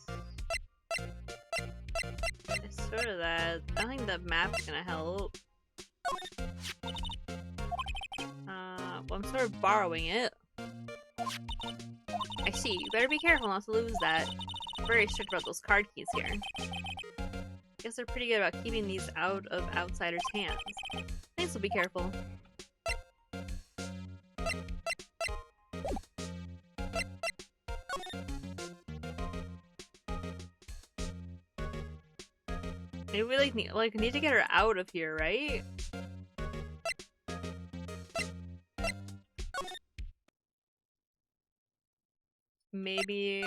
It's sort of that. I don't think the map's gonna help. Well, I'm sort of borrowing it. I see. You better be careful not to lose that. I'm very strict about those card keys here. Guess they're pretty good about keeping these out of outsiders' hands. Thanks, will be careful. Maybe we need to get her out of here, right? Maybe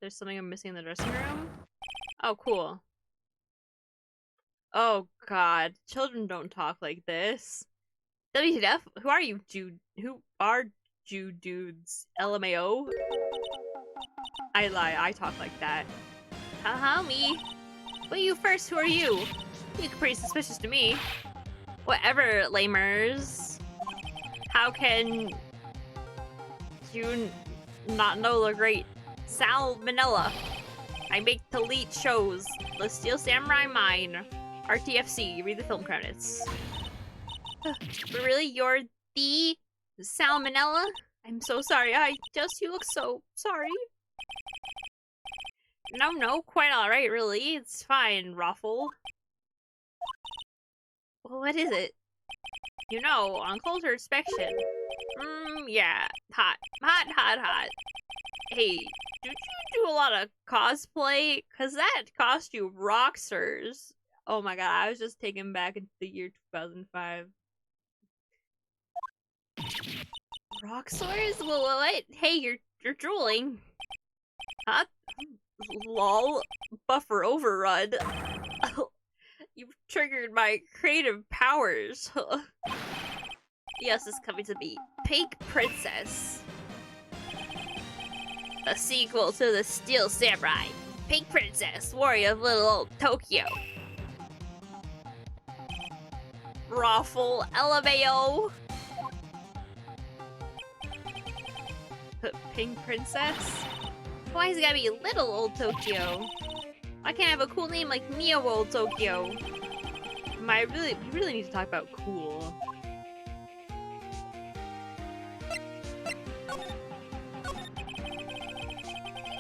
there's something I'm missing in the dressing room? Oh, cool. Oh god, children don't talk like this. WTF? Who are you, Jude? Who are Jude dudes? LMAO? I lie, I talk like that. Haha, me. But you first, who are you? You look pretty suspicious to me. Whatever, lamers. How can you not know the great Salmonella? I make elite shows. The Steel Samurai Mine. RTFC, read the film credits. But really, you're the Salmonella? I'm so sorry, you look so sorry. No, quite alright, really. It's fine, Ruffle. Well, what is it? You know, on closer inspection. Yeah, hot. Hey, did you do a lot of cosplay? Cause that cost you rockstars. Oh my god, I was just taken back into the year 2005. Rockstars? Well, what? Hey, you're drooling. Huh? Lol. Buffer overrun. You've triggered my creative powers. Yes, it's coming to be Pink Princess. A sequel to the Steel Samurai. Pink Princess, warrior of little old Tokyo. Raffle, LMAO. Pink Princess? Why is it gotta be little old Tokyo? Why can't I have a cool name like Neo Old Tokyo? We really need to talk about cool.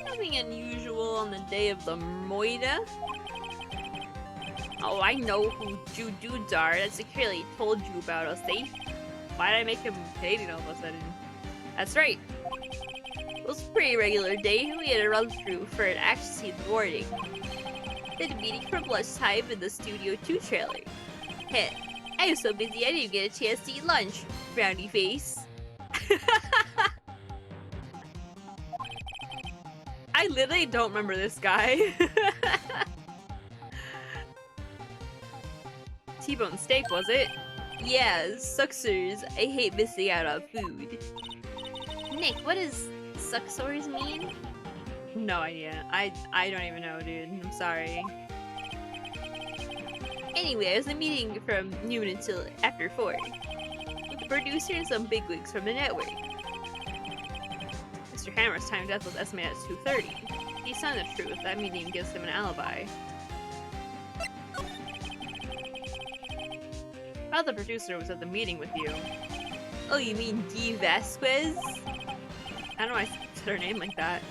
Nothing unusual on the day of the Moida. Oh, I know who Jew dudes are. That securely told you about us, eh? Why did I make him Canadian all of a sudden? That's right. It was a pretty regular day. We had a run through for an action scene morning. Did a meeting for lunchtime in the Studio 2 trailer. Heh, I was so busy I didn't get a chance to eat lunch. Frowny face. I literally don't remember this guy. T-bone steak, was it? Yeah, sucksers. I hate missing out on food. Nick, what does sucksers mean? No idea. I don't even know, dude. I'm sorry. Anyway, I was in a meeting from noon until after 4. With the producer and some bigwigs from the network. Mr. Hammer's time death was estimated at 2:30. He's telling the truth. That meeting gives him an alibi. I thought the producer was at the meeting with you. Oh, you mean Dee Vasquez? I don't know why I said her name like that.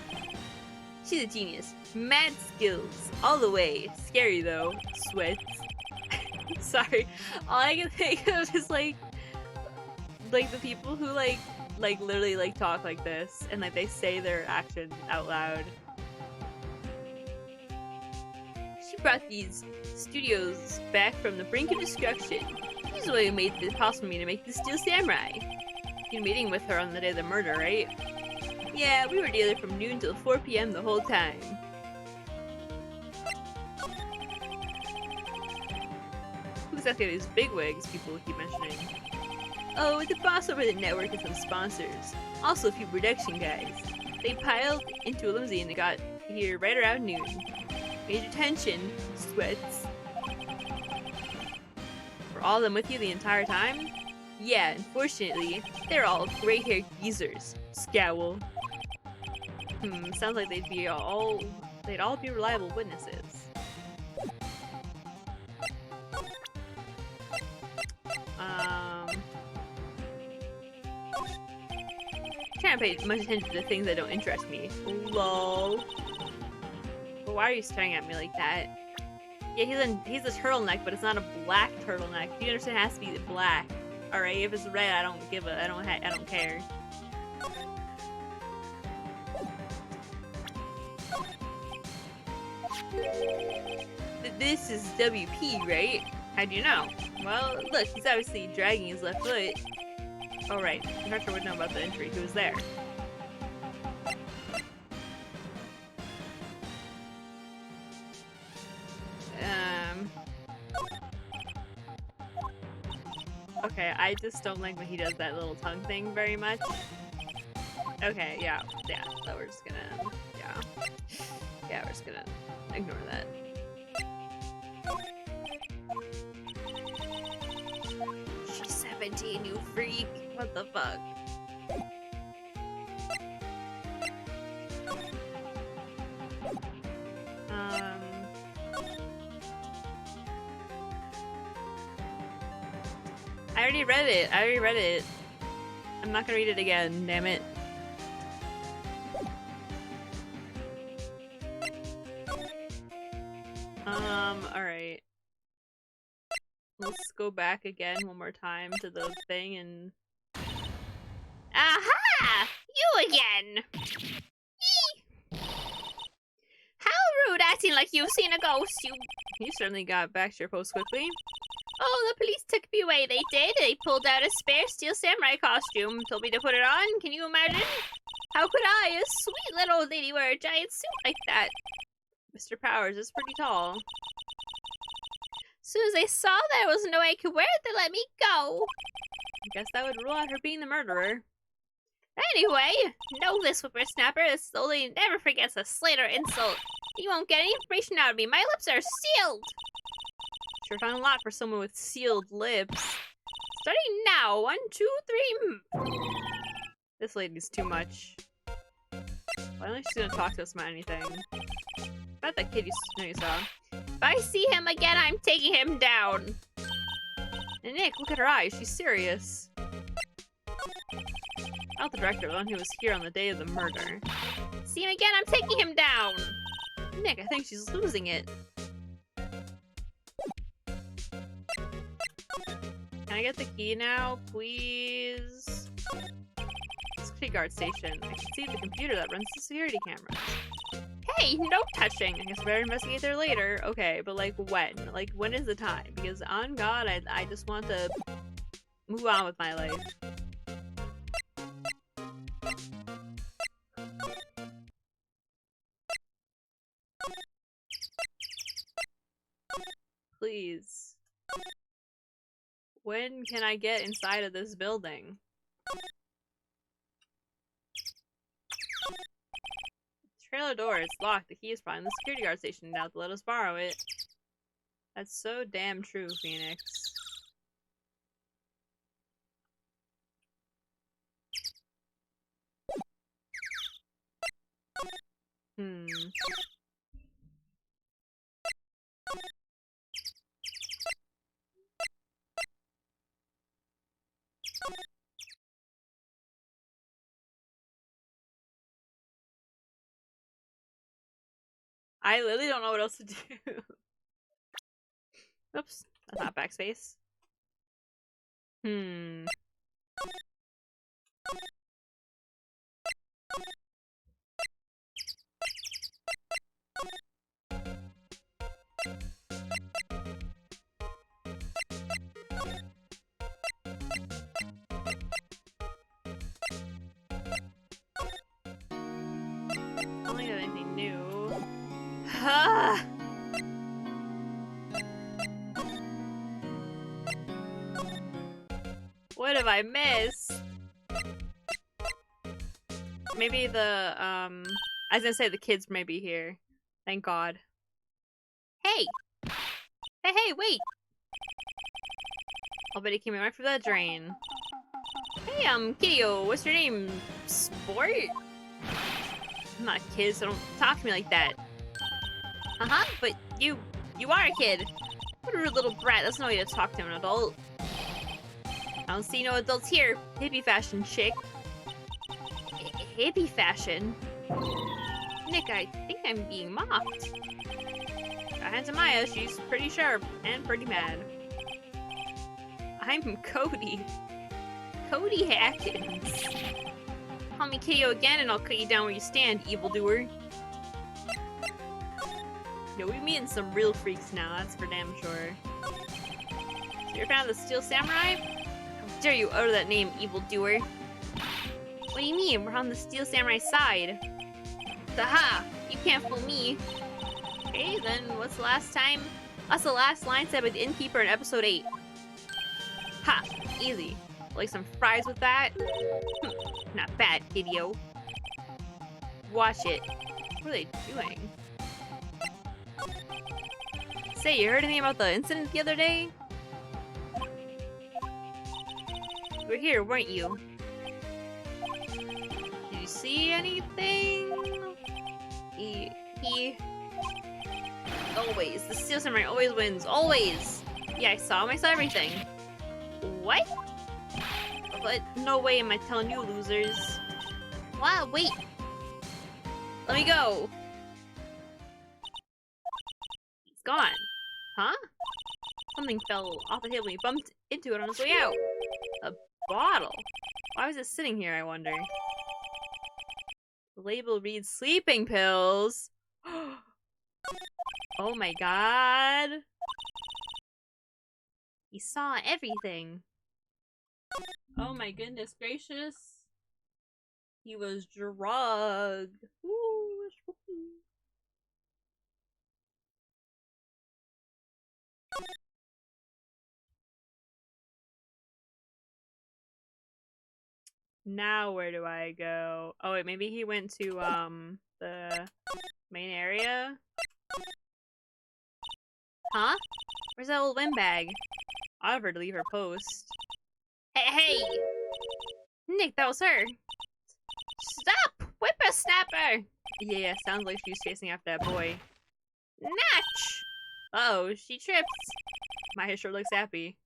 She's a genius. Mad skills. All the way. Scary though. Sweats. Sorry. All I can think of is like the people who like literally like talk like this and like they say their actions out loud. She brought these studios back from the brink of destruction. This is what made it possible for me to make the Steel Samurai. You're meeting with her on the day of the murder, right? Yeah, we were together from noon till 4 p.m. the whole time. Who's exactly these bigwigs people keep mentioning? Oh, the boss over the network and some sponsors. Also a few production guys. They piled into a limousine and got here right around noon. Major tension, sweats. Were all of them with you the entire time? Yeah, unfortunately, they're all gray-haired geezers. Scowl. Sounds like they'd all be reliable witnesses. trying to pay much attention to things that don't interest me. Lol. But why are you staring at me like that? Yeah, he's a turtleneck, but it's not a black turtleneck. You understand? It has to be black. All right, if it's red, I don't care. This is WP, right? How do you know? Well, look, he's obviously dragging his left foot. Oh, right. The director would know about the injury. He was there. Okay, I just don't like when he does that little tongue thing very much. Okay, yeah, so we're just gonna, yeah, we're just gonna ignore that. She's 17, you freak. What the fuck? I already read it. I'm not gonna read it again, damn it. Alright. Let's go back again one more time to the thing and... Aha! You again! Eee! How rude, acting like you've seen a ghost, you... You certainly got back to your post quickly. Oh, the police took me away, they did. They pulled out a spare steel samurai costume, told me to put it on. Can you imagine? How could I, a sweet little old lady, wear a giant suit like that? Mr. Powers is pretty tall. As soon as they saw there was no way I could wear it, they let me go. I guess that would rule out her being the murderer. Anyway, know this, whippersnapper. This old lady never forgets a slight or insult. You won't get any information out of me. My lips are sealed. Sure found a lot for someone with sealed lips. Starting now. 1, 2, 3. This lady's too much. Why don't she's gonna talk to us about anything? About that kid you saw. If I see him again, I'm taking him down. And Nick, look at her eyes. She's serious. Not the director, the one who was here on the day of the murder. See him again, I'm taking him down. Nick, I think she's losing it. Can I get the key now, please? Security guard station. I can see the computer that runs the security cameras. Hey, no touching. I guess we better investigate there later. Okay, but like when? Like when is the time? Because on God, I just want to move on with my life. Please. When can I get inside of this building? Trailer door, it's locked. The key is probably in the security guard station now to let us borrow it. That's so damn true, Phoenix. I literally don't know what else to do. Oops, that's not backspace. I don't think there's anything new. What have I missed? Maybe the, I was gonna say the kids may be here. Thank God. Hey! Hey, wait! I'll bet he came right for that drain. Hey, Kiddo, what's your name? Sport? I'm not a kid, so don't talk to me like that. Uh-huh, but you are a kid. What a rude little brat. That's no way to talk to an adult. I don't see no adults here, hippie fashion chick. hippie fashion. Nick, I think I'm being mocked. Hands to Maya, she's pretty sharp and pretty mad. I'm Cody. Cody Hackins. Call me KO again and I'll cut you down where you stand, evildoer. Yo, we meeting some real freaks now, that's for damn sure. So you're a fan of the Steel Samurai? How dare you utter that name, evildoer? What do you mean? We're on the Steel Samurai side. Aha! You can't fool me. Okay, then what's the last time? That's the last line said by the innkeeper in episode 8. Ha! Easy. Like some fries with that? Not bad, idiot. Watch it. What are they doing? Say, you heard anything about the incident the other day? You were here, weren't you? Did you see anything? He... Always. The Steel Samurai always wins. Always! Yeah, I saw everything. What? But no way am I telling you, losers. Wow, wait! Let me go! He's gone. Huh? Something fell off the table when he bumped into it on his way out. A bottle? Why was it sitting here, I wonder? The label reads sleeping pills. Oh my god. He saw everything. Oh my goodness gracious. He was drugged. Ooh, spooky. Now where do I go? Oh wait, maybe he went to the main area? Huh? Where's that old windbag? I'll have her to leave her post. Hey! Nick, that was her! Stop! Whippersnapper! Yeah, sounds like she's chasing after that boy. Natch! Uh-oh, she tripped. Maya sure looks happy.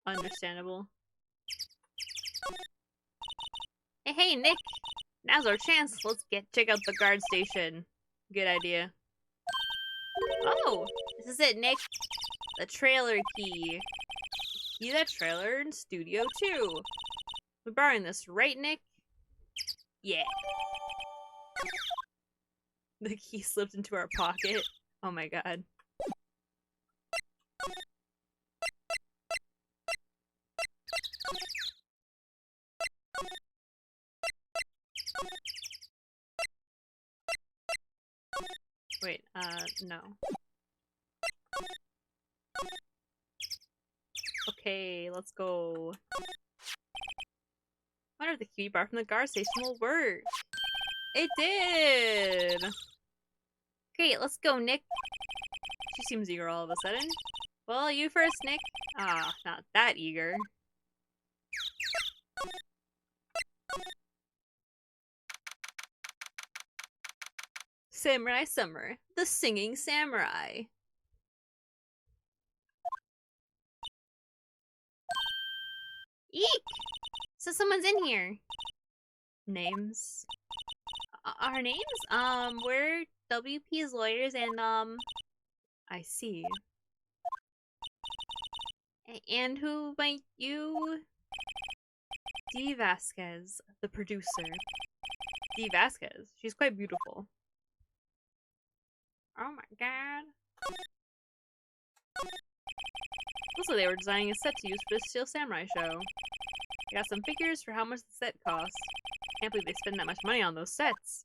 Understandable. Hey, Nick! Now's our chance. Let's check out the guard station. Good idea. Oh! This is it, Nick. The trailer key. See that trailer in Studio 2. We're borrowing this, right, Nick? Yeah. The key slipped into our pocket. Oh my god. Wait, no. Okay, let's go. I wonder if the key bar from the guard station will work. It did! Great, let's go, Nick. She seems eager all of a sudden. Well, you first, Nick. Ah, not that eager. Samurai Summer, the singing samurai. Eek! So someone's in here. Names? Our names? We're WP's lawyers and, I see. And who might you? Dee Vasquez, the producer. Dee Vasquez. She's quite beautiful. Oh my god. Looks like they were designing a set to use for the Steel Samurai show. I got some figures for how much the set costs. Can't believe they spend that much money on those sets.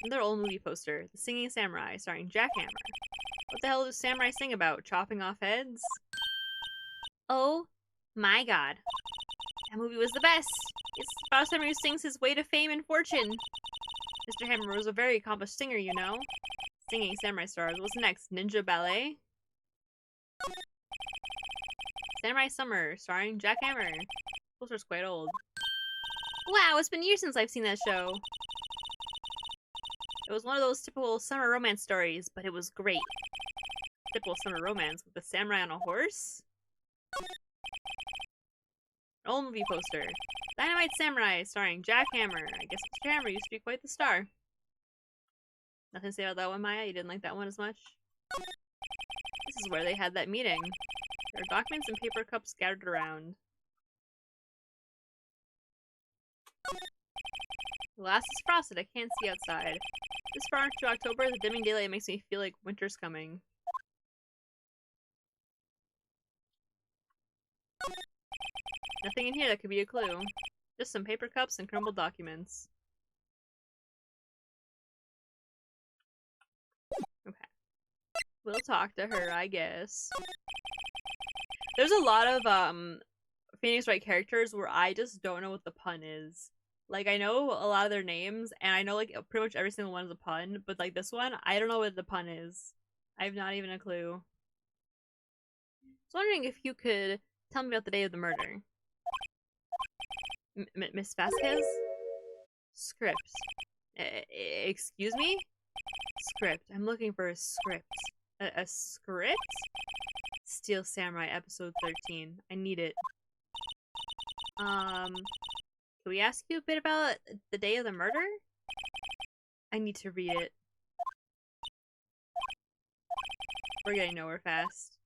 And their old movie poster, The Singing Samurai, starring Jackhammer. What the hell does samurai sing about? Chopping off heads? Oh my god. That movie was the best! It's about a samurai who sings his way to fame and fortune. Mr. Hammer was a very accomplished singer, you know. Singing samurai stars. What's next? Ninja Ballet? Samurai Summer, starring Jackhammer. Poster's quite old. Wow, it's been years since I've seen that show. It was one of those typical summer romance stories, but it was great. Typical summer romance with a samurai on a horse? An old movie poster. Dynamite Samurai, starring Jack Hammer. I guess Mr. Hammer used to be quite the star. Nothing to say about that one, Maya? You didn't like that one as much? This is where they had that meeting. There are documents and paper cups scattered around. The glass is frosted. I can't see outside. This far into October, the dimming daylight makes me feel like winter's coming. Nothing in here that could be a clue. Just some paper cups and crumbled documents. Okay. We'll talk to her, I guess. There's a lot of, Phoenix Wright characters where I just don't know what the pun is. Like, I know a lot of their names, and I know, like, pretty much every single one is a pun, but, like, this one, I don't know what the pun is. I have not even a clue. I was wondering if you could tell me about the day of the murder. Miss Vasquez? Script. Excuse me? Script. I'm looking for a script. A script? Steel Samurai, episode 13. I need it. Can we ask you a bit about the day of the murder? I need to read it. We're getting nowhere fast.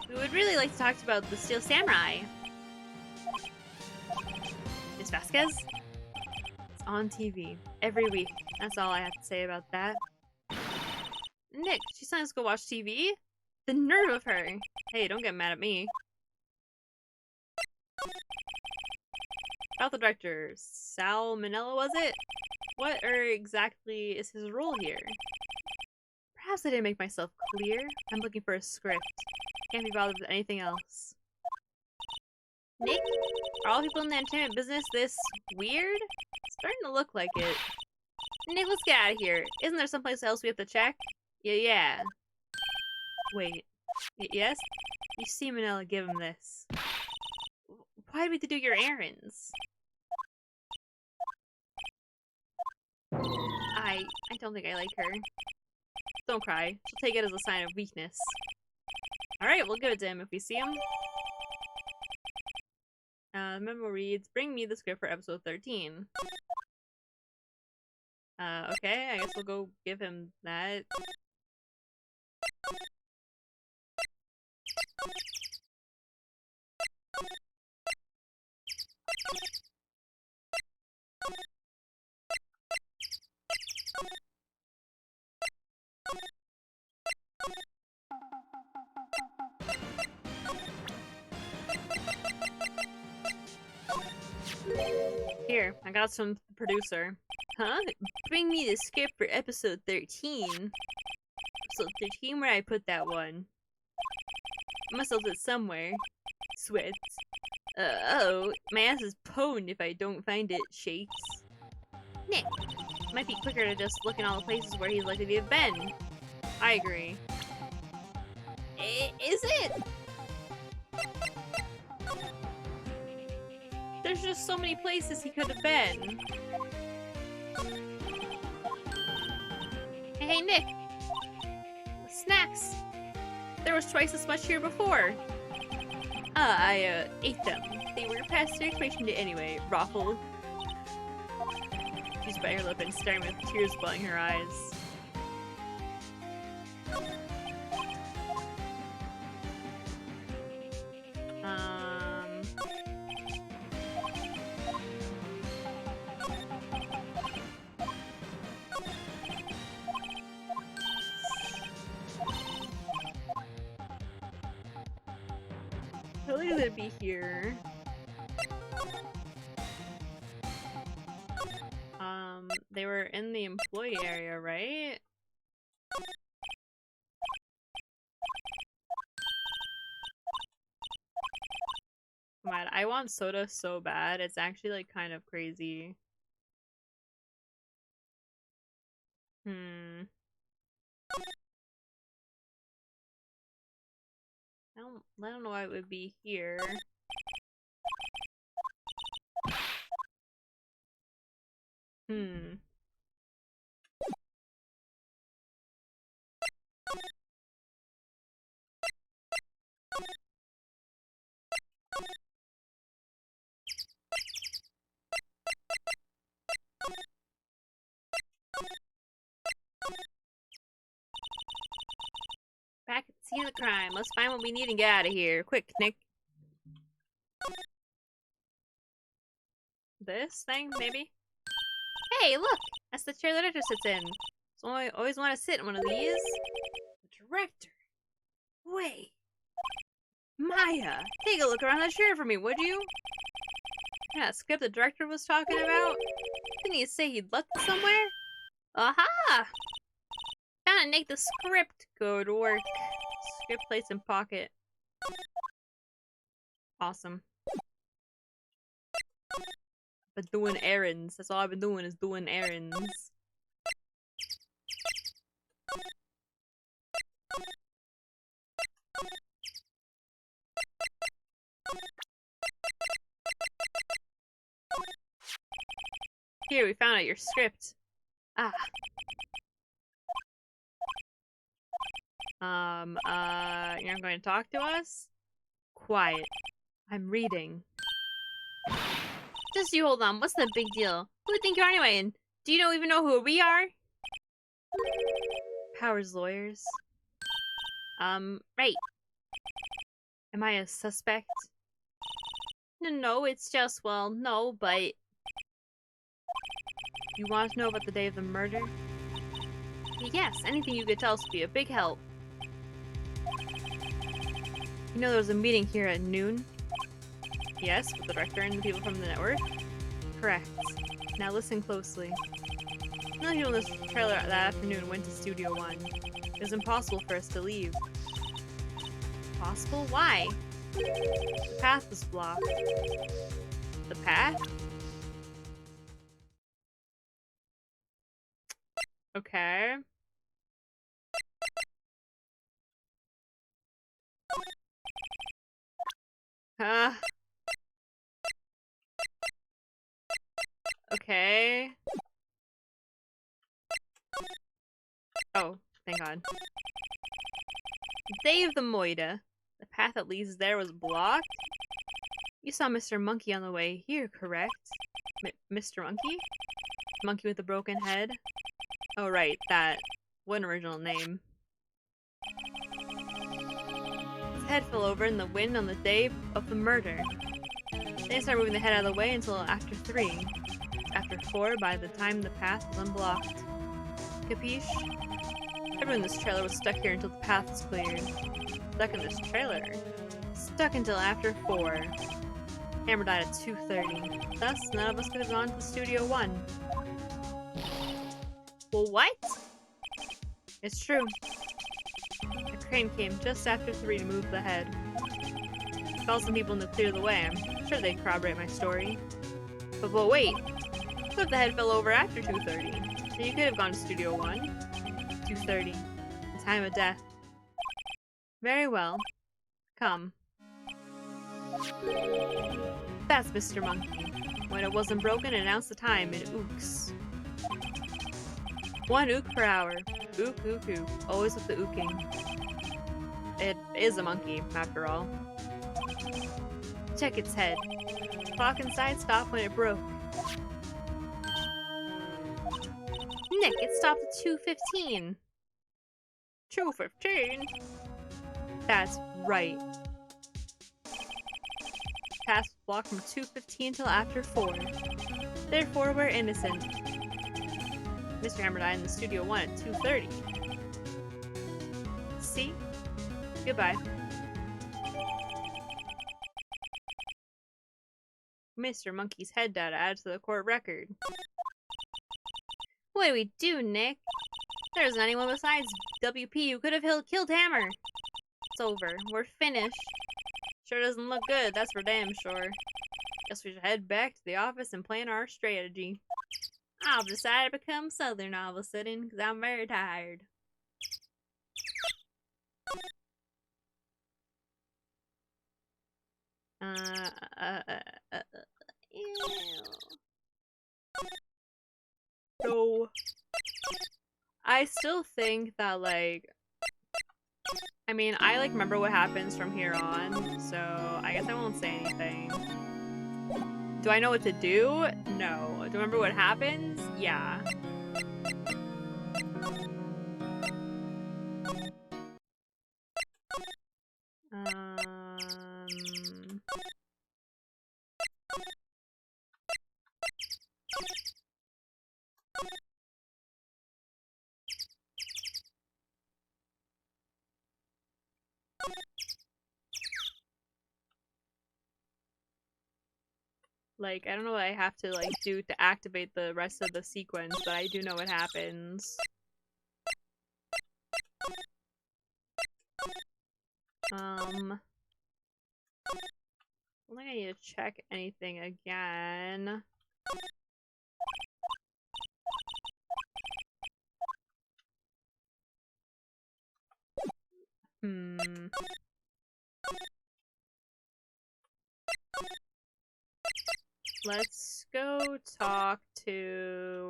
We would really like to talk about the Steel Samurai. Miss Vasquez? It's on TV. Every week. That's all I have to say about that. Nick, she's telling us to go watch TV? The nerve of her! Hey, don't get mad at me. About the director, Sal Manella, was it? What exactly is his role here? Perhaps I didn't make myself clear. I'm looking for a script. Can't be bothered with anything else. Nick? Are all people in the entertainment business this weird? It's starting to look like it. Nick, let's get out of here. Isn't there someplace else we have to check? Yeah. Wait. Yes? You see Manella give him this. Why do we have to do your errands? I don't think I like her. Don't cry. She'll take it as a sign of weakness. Alright, we'll give it to him if we see him. The memo reads, bring me the script for episode 13. Okay, I guess we'll go give him that. Here, I got some producer. Huh? Bring me the script for episode 13. Episode 13, where I put that one? I must have it somewhere. Sweats. Oh, my ass is pwned if I don't find it, shakes. Nick, might be quicker to just look in all the places where he's likely to have been. I agree. Is it? There's just so many places he could have been. Hey, Nick! Snacks! There was twice as much here before. I ate them. They were past their expiration date anyway. Raffle. She's biting her lip and staring with tears welling her eyes. Really gonna be here. They were in the employee area, right? Come on, I want soda so bad. It's actually like kind of crazy. I don't know why it would be here. Scene of the crime. Let's find what we need and get out of here. Quick, Nick. This thing, maybe? Hey, look! That's the chair the director sits in. So I always want to sit in one of these. The director. Wait. Maya, take a look around the chair for me, would you? Yeah, script the director was talking about? Didn't he say he'd left it somewhere? Aha! Found it, Nick, the script. Good work. Script placed in pocket. Awesome. But doing errands. That's all I've been doing is doing errands. Here, we found out your script. Ah. You're not going to talk to us? Quiet. I'm reading. Just you hold on. What's the big deal? Who do you think you are anyway? And do you even know who we are? Powers lawyers. Right. Am I a suspect? No, it's just, well, no, but... You want to know about the day of the murder? Yes, anything you could tell us would be a big help. You know there was a meeting here at noon? Yes, with the director and the people from the network? Correct. Now listen closely. None of the people in this trailer that afternoon went to Studio One. It was impossible for us to leave. Possible? Why? The path was blocked. The path? Okay. Okay. Oh, thank God. Day of the Moida. The path that leads there was blocked? You saw Mr. Monkey on the way here, correct? Mr. Monkey? Monkey with the broken head? Oh right, that. What an original name. His head fell over in the wind on the day of the murder. They started moving the head out of the way until after 3. After 4 by the time the path was unblocked. Capiche? Everyone in this trailer was stuck here until the path was cleared. Stuck in this trailer? Stuck until after 4. Hammer died at 2:30. Thus, none of us could have gone to Studio One. Well, what? It's true. A crane came just after 3 to move the head. Called some people to clear the way. I'm sure they'd corroborate my story. But wait. What if the head fell over after 2:30? So you could have gone to Studio One. 2:30. The time of death. Very well. Come. That's Mr. Monkey. When it wasn't broken, it announced the time in ooks. 1 ook per hour. Ook, ook, ook. Always with the ooking. It is a monkey, after all. Check its head. The clock inside stopped when it broke. Nick, it stopped at 2:15. 2:15? That's right. Path was blocked from 2:15 till after 4. Therefore, we're innocent. Mr. Hammer died in the Studio One at 2:30. See? Goodbye. Mr. Monkey's head data added to the court record. What do we do, Nick? There isn't anyone besides WP who could have killed Hammer. It's over. We're finished. Sure doesn't look good, that's for damn sure. Guess we should head back to the office and plan our strategy. I've decided to become Southern all of a sudden because I'm very tired. Ew. So, I still think that, like, I mean, I, like, remember what happens from here on, so I guess I won't say anything. Do I know what to do? No. Do I remember what happens? Yeah. Like, I don't know what I have to, like, do to activate the rest of the sequence, but I do know what happens. I don't think I need to check anything again. Let's go talk to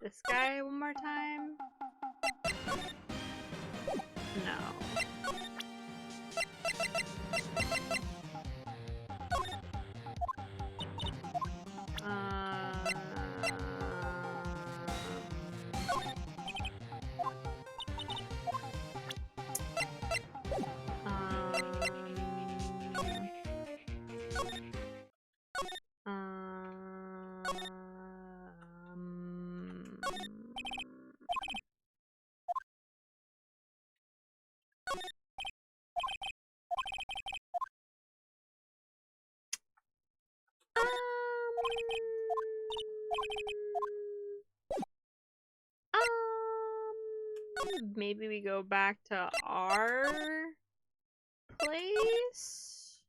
this guy one more time. No. Maybe we go back to our place?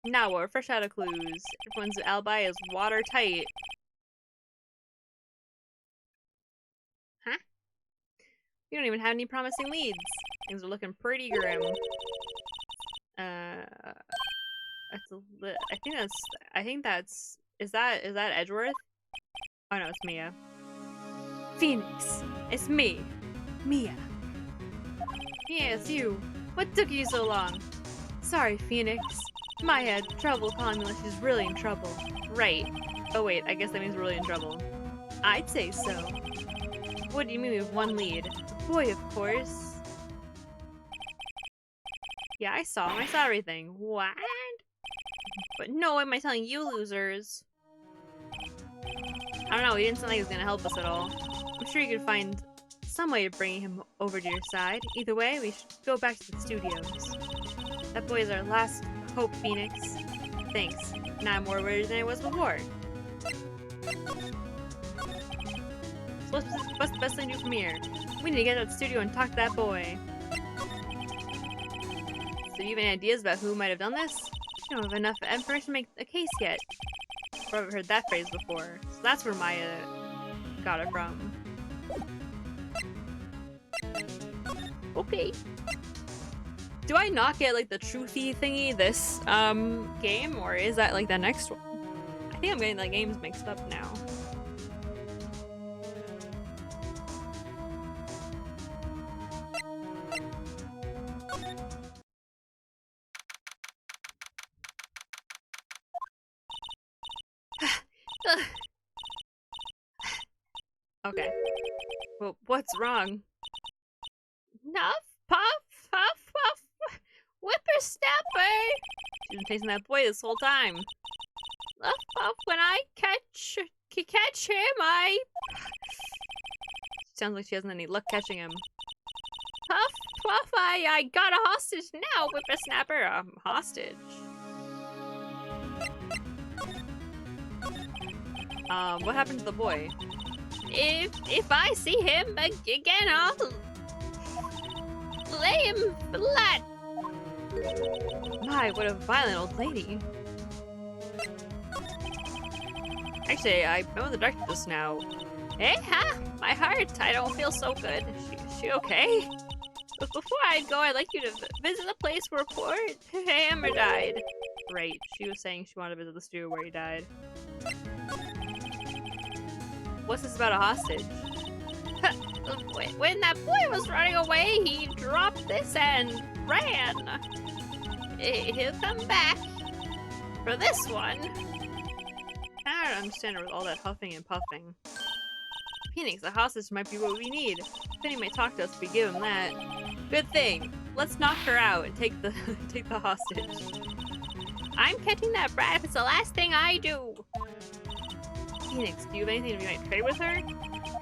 Now we're fresh out of clues. Everyone's alibi is watertight. Huh? We don't even have any promising leads. Things are looking pretty grim. I think that's is that Edgeworth? Oh no, it's Mia. Phoenix, it's me, Mia. Yeah, it's you. What took you so long? Sorry, Phoenix. Maya had trouble calling me like she's really in trouble. Right. Oh wait, I guess that means we're really in trouble. I'd say so. What do you mean we have one lead? The boy, of course. Yeah, I saw him. I saw everything. What? But no, what am I telling you losers? I don't know, he didn't sound like he was gonna help us at all. I'm sure you could find some way of bringing him over to your side. Either way, we should go back to the studios. That boy is our last hope, Phoenix. Thanks. Now I'm more worried than I was before. So what's the best thing to do from here? We need to get out of the studio and talk to that boy. So you have any ideas about who might have done this? I don't have enough information to make a case yet. I've never heard that phrase before. So that's where Maya got it from. Okay. Do I not get like the truthy thingy this game, or is that like the next one? I think I'm getting the games mixed up now. Okay. Well, what's wrong? Nuff, puff, puff, puff, whippersnapper! She's been chasing that boy this whole time. Nuff, puff, when I catch him, I... Sounds like she hasn't any luck catching him. Puff, puff, I got a hostage now, whippersnapper. Hostage? What happened to the boy? If I see him again, I'll lay him flat. My, what a violent old lady. Actually, I met with the doctor just now. Hey, huh? My heart, I don't feel so good. She okay? But before I go, I'd like you to visit the place where poor Hammer died. Right, she was saying she wanted to visit the studio where he died. What's this about a hostage? When that boy was running away, he dropped this and ran. He'll come back. For this one, I don't understand her with all that huffing and puffing. Phoenix, the hostage might be what we need. Penny may talk to us if we give him that. Good thing. Let's knock her out and take the take the hostage. I'm catching that brat if it's the last thing I do. Phoenix, do you have anything we might trade with her?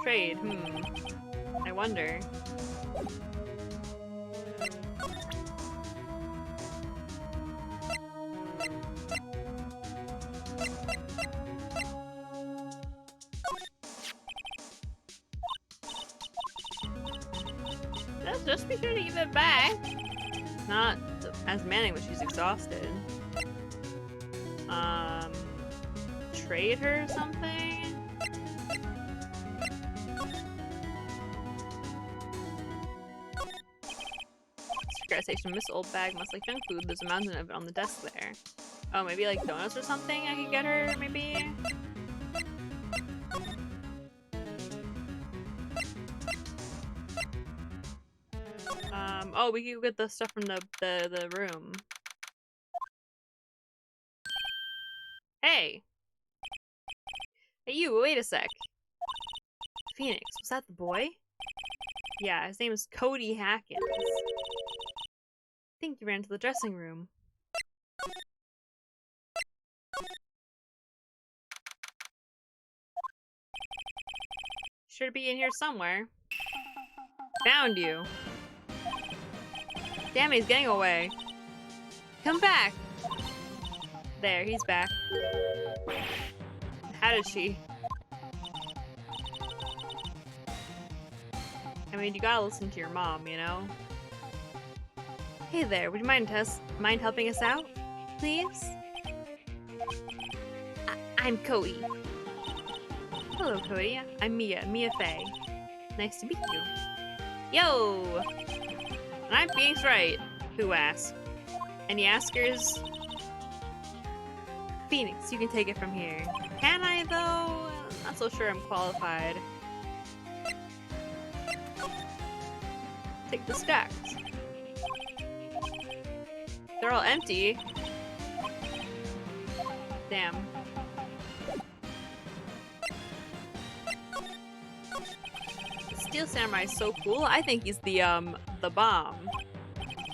Trade, I wonder. Just be sure to give it back. Not as Manning when she's exhausted. Trade her or something? Secret station. Miss Old Bag must like junk food. There's a mountain of it on the desk there. Oh, maybe like donuts or something I could get her, maybe? Oh, we could get the stuff from the room. Hey! Hey you, wait a sec. Phoenix, was that the boy? Yeah, his name is Cody Hackins. I think he ran to the dressing room. Should be in here somewhere. Found you. Damn it, he's getting away. Come back! There, he's back. How did she? I mean, you gotta listen to your mom, you know? Hey there, would you mind helping us out? Please? I'm Cody. Hello, Cody. I'm Mia Faye. Nice to meet you. Yo! And I'm Phoenix Wright. Who asked? Any askers? Phoenix, you can take it from here. Can I, though? Not so sure I'm qualified. Take the stacks. They're all empty. Damn. Steel Samurai is so cool. I think he's the bomb.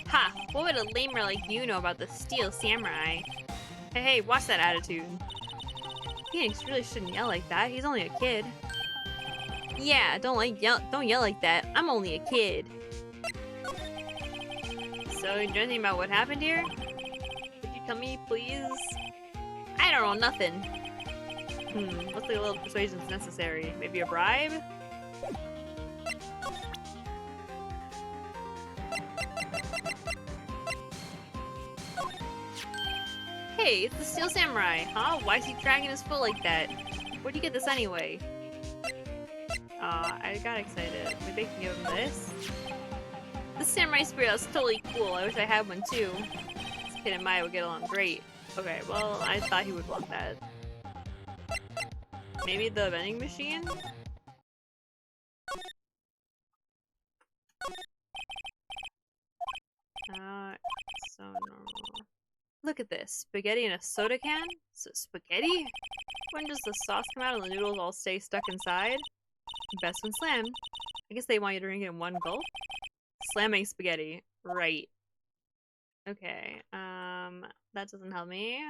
Ha! What would a lamer like you know about the Steel Samurai? Hey, watch that attitude. Phoenix really shouldn't yell like that. He's only a kid. Yeah, don't yell like that. I'm only a kid. So, you know anything about what happened here? Could you tell me, please? I don't know nothing. Looks like a little persuasion's necessary. Maybe a bribe? Hey, it's the Steel Samurai, huh? Why is he dragging his foot like that? Where'd you get this anyway? I got excited. Maybe I can give him this? This samurai spear, that's totally cool. I wish I had one too. This kid and Maya would get along great. Okay, well, I thought he would want that. Maybe the vending machine? So normal. Look at this. Spaghetti in a soda can? Spaghetti? When does the sauce come out and the noodles all stay stuck inside? Best when slammed. I guess they want you to drink it in one gulp? Slamming spaghetti. Right. Okay, that doesn't help me.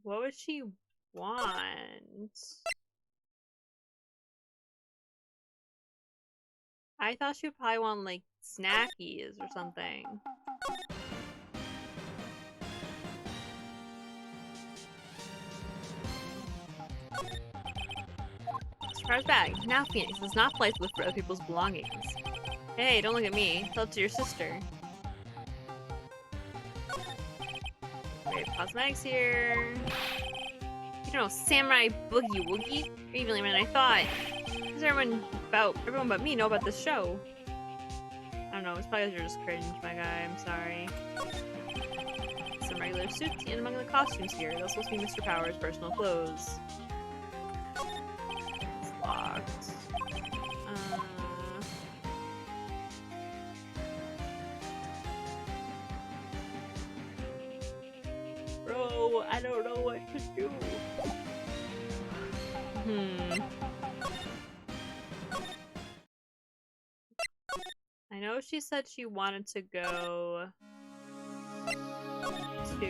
What would she want? I thought she would probably want, like, snackies or something. Surprise bag. Now, Phoenix, it's not polite to look for other people's belongings. Hey, don't look at me. Tell it to your sister. Wait, cosmetics here. You don't know Samurai Boogie Woogie? You're even lamer than I thought. Does everyone but me know about this show? I don't know, it's probably because you're just cringe, my guy. I'm sorry. Some some regular suits and among the costumes here. Those supposed to be Mr. Power's personal clothes. It's locked. Bro, I don't know what to do. I know she said she wanted to go to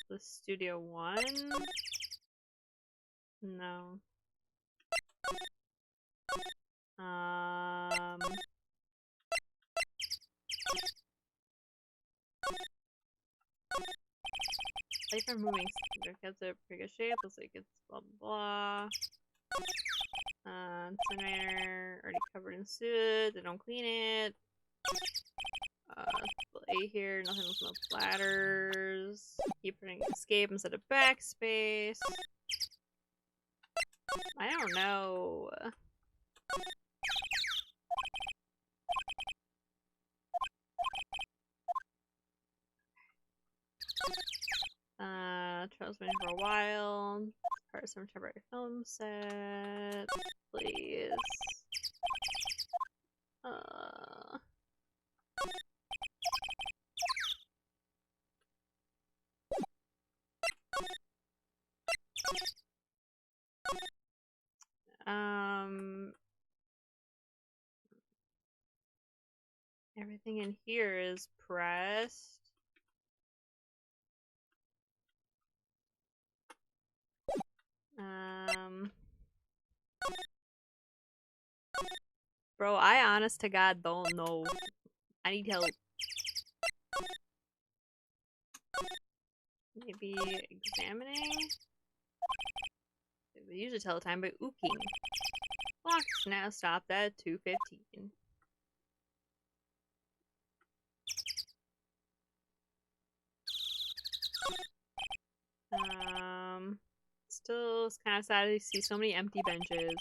the Studio One. No. Like for moving because they're pretty good shape. Looks like it's blah blah blah. Incinerator already covered in soot. They don't clean it. A here, nothing with no bladders. Keep putting escape instead of backspace. I don't know. Trail's been for a while. Part of some temporary film set. Please. Everything in here is pressed. Bro, I honest to God don't know. I need help. Maybe examining? We usually tell the time by ooking. Clock's now stopped at 2:15. Still it's kind of sad to see so many empty benches.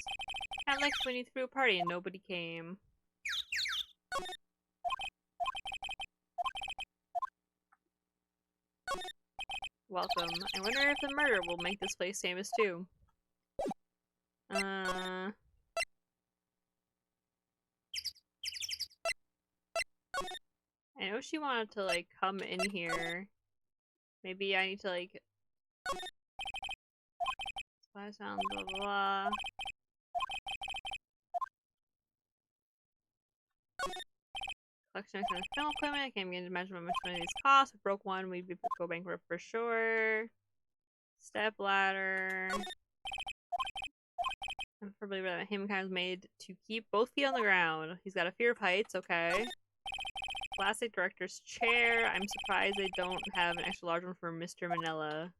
Kind of like when you threw a party and nobody came. Welcome. I wonder if the murder will make this place famous too. I know she wanted to like come in here. Maybe I need to like spy sound blah blah blah. Collection of film equipment. I can't begin to imagine how much money these cost. If broke one, we'd go bankrupt for sure. Step ladder. I'm probably that him kind of made to keep both feet on the ground. He's got a fear of heights, okay. Classic director's chair. I'm surprised they don't have an extra large one for Mr. Manila.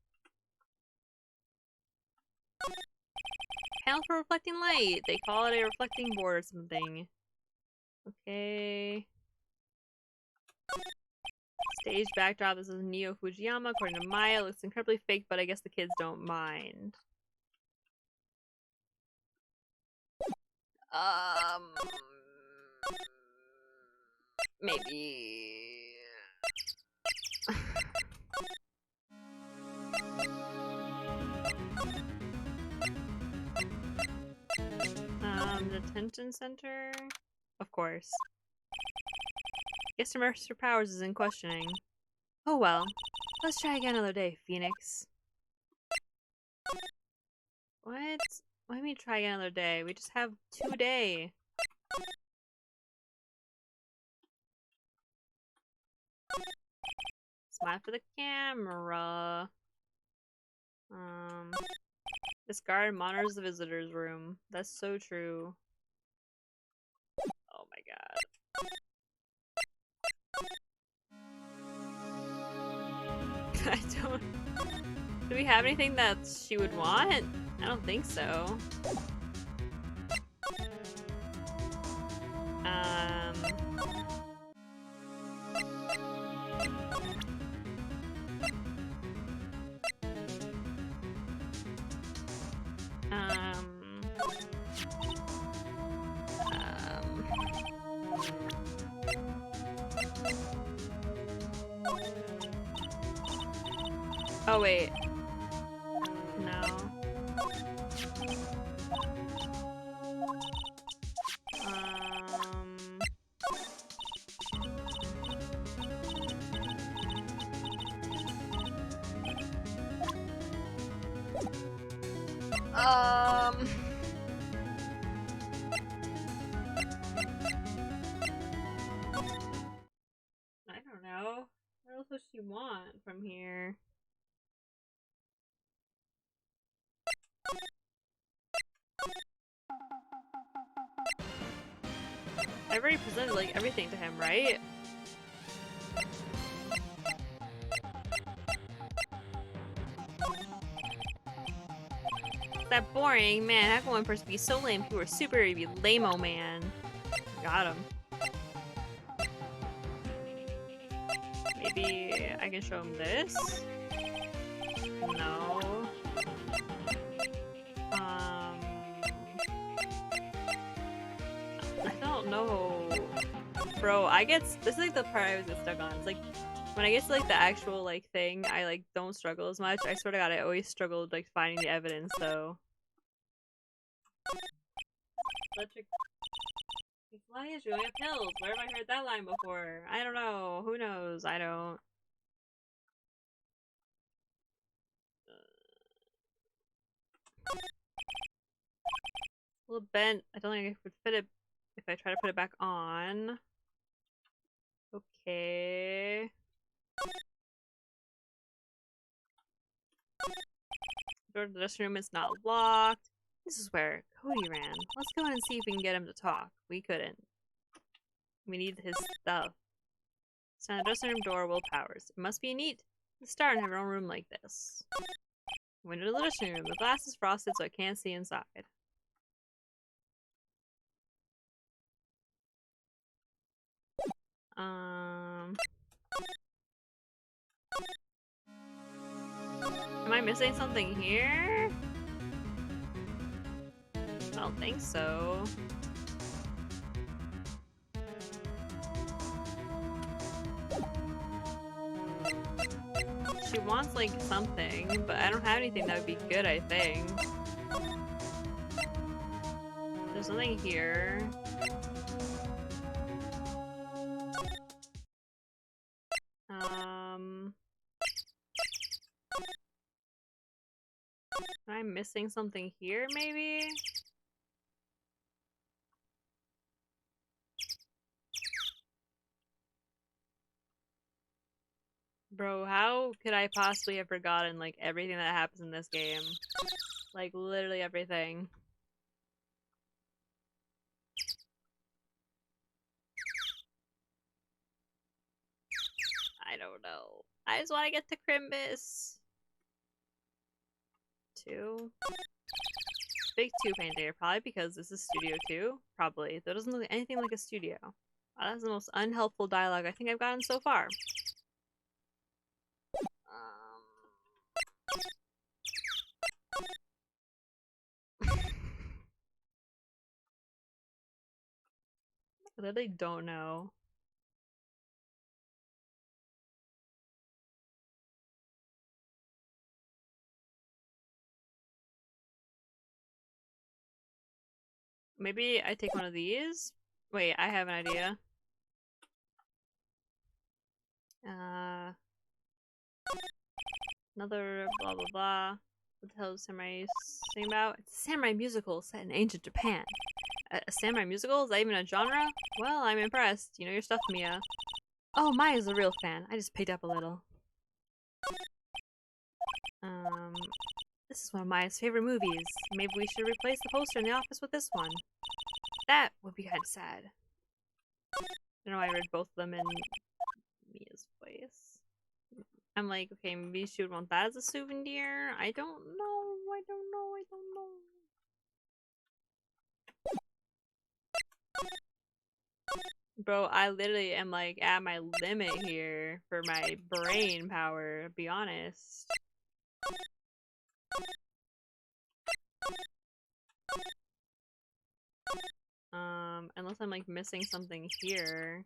Panel for reflecting light. They call it a reflecting board or something. Okay. Stage backdrop. This is Neo Fujiyama. According to Maya, it looks incredibly fake, but I guess the kids don't mind. Maybe. Detention center? Of course. Guess Mr. Powers is in questioning. Oh well. Let's try again another day, Phoenix. What? What do you mean try again another day? We just have 2 days. Smile for the camera. This guard monitors the visitor's room. That's so true. Oh my god. I don't... Do we have anything that she would want? I don't think so. Oh wait. No. I don't know. What else does she want from here? I already presented like everything to him, right? That boring man. How can one person be so lame? People are super, you'd be lame-o man. Got him. Maybe I can show him this? No. I don't know. Bro, this is like the part I was just stuck on. It's like when I get to like the actual like thing, I like don't struggle as much. I swear to God, I always struggled like finding the evidence though. Electric. Why is really pills? Where have I heard that line before? I don't know. Who knows? I don't. A little bent. I don't think I could fit it if I try to put it back on. Okay. Door to the dressing room is not locked. This is where Cody ran. Let's go in and see if we can get him to talk. We couldn't. We need his stuff. Stand the dressing room door, Will Powers. It must be neat to start and have your own room like this. Window to the dressing room. The glass is frosted so I can't see inside. Am I missing something here? I don't think so. She wants like something, but I don't have anything that would be good, I think. There's nothing here. Am I missing something here, maybe? Bro, how could I possibly have forgotten, like, everything that happens in this game? Like, literally everything. I don't know. I just want to get to Crimbus. 2. Big 2 painting here, probably because this is Studio 2. Probably. That doesn't look anything like a studio. Wow, that's the most unhelpful dialogue I think I've gotten so far. I literally don't know. Maybe I take one of these? Wait, I have an idea. Another blah blah blah. What the hell is samurai sing about? It's a samurai musical set in ancient Japan. A samurai musical? Is that even a genre? Well, I'm impressed. You know your stuff, Mia. Oh, Maya's a real fan. I just picked up a little. This is one of Maya's favorite movies. Maybe we should replace the poster in the office with this one. That would be kind of sad. I don't know why I read both of them in Mia's voice. I'm like, okay, maybe she would want that as a souvenir. I don't know. I don't know. I don't know. Bro, I literally am like at my limit here for my brain power, to be honest. Unless I'm like missing something here.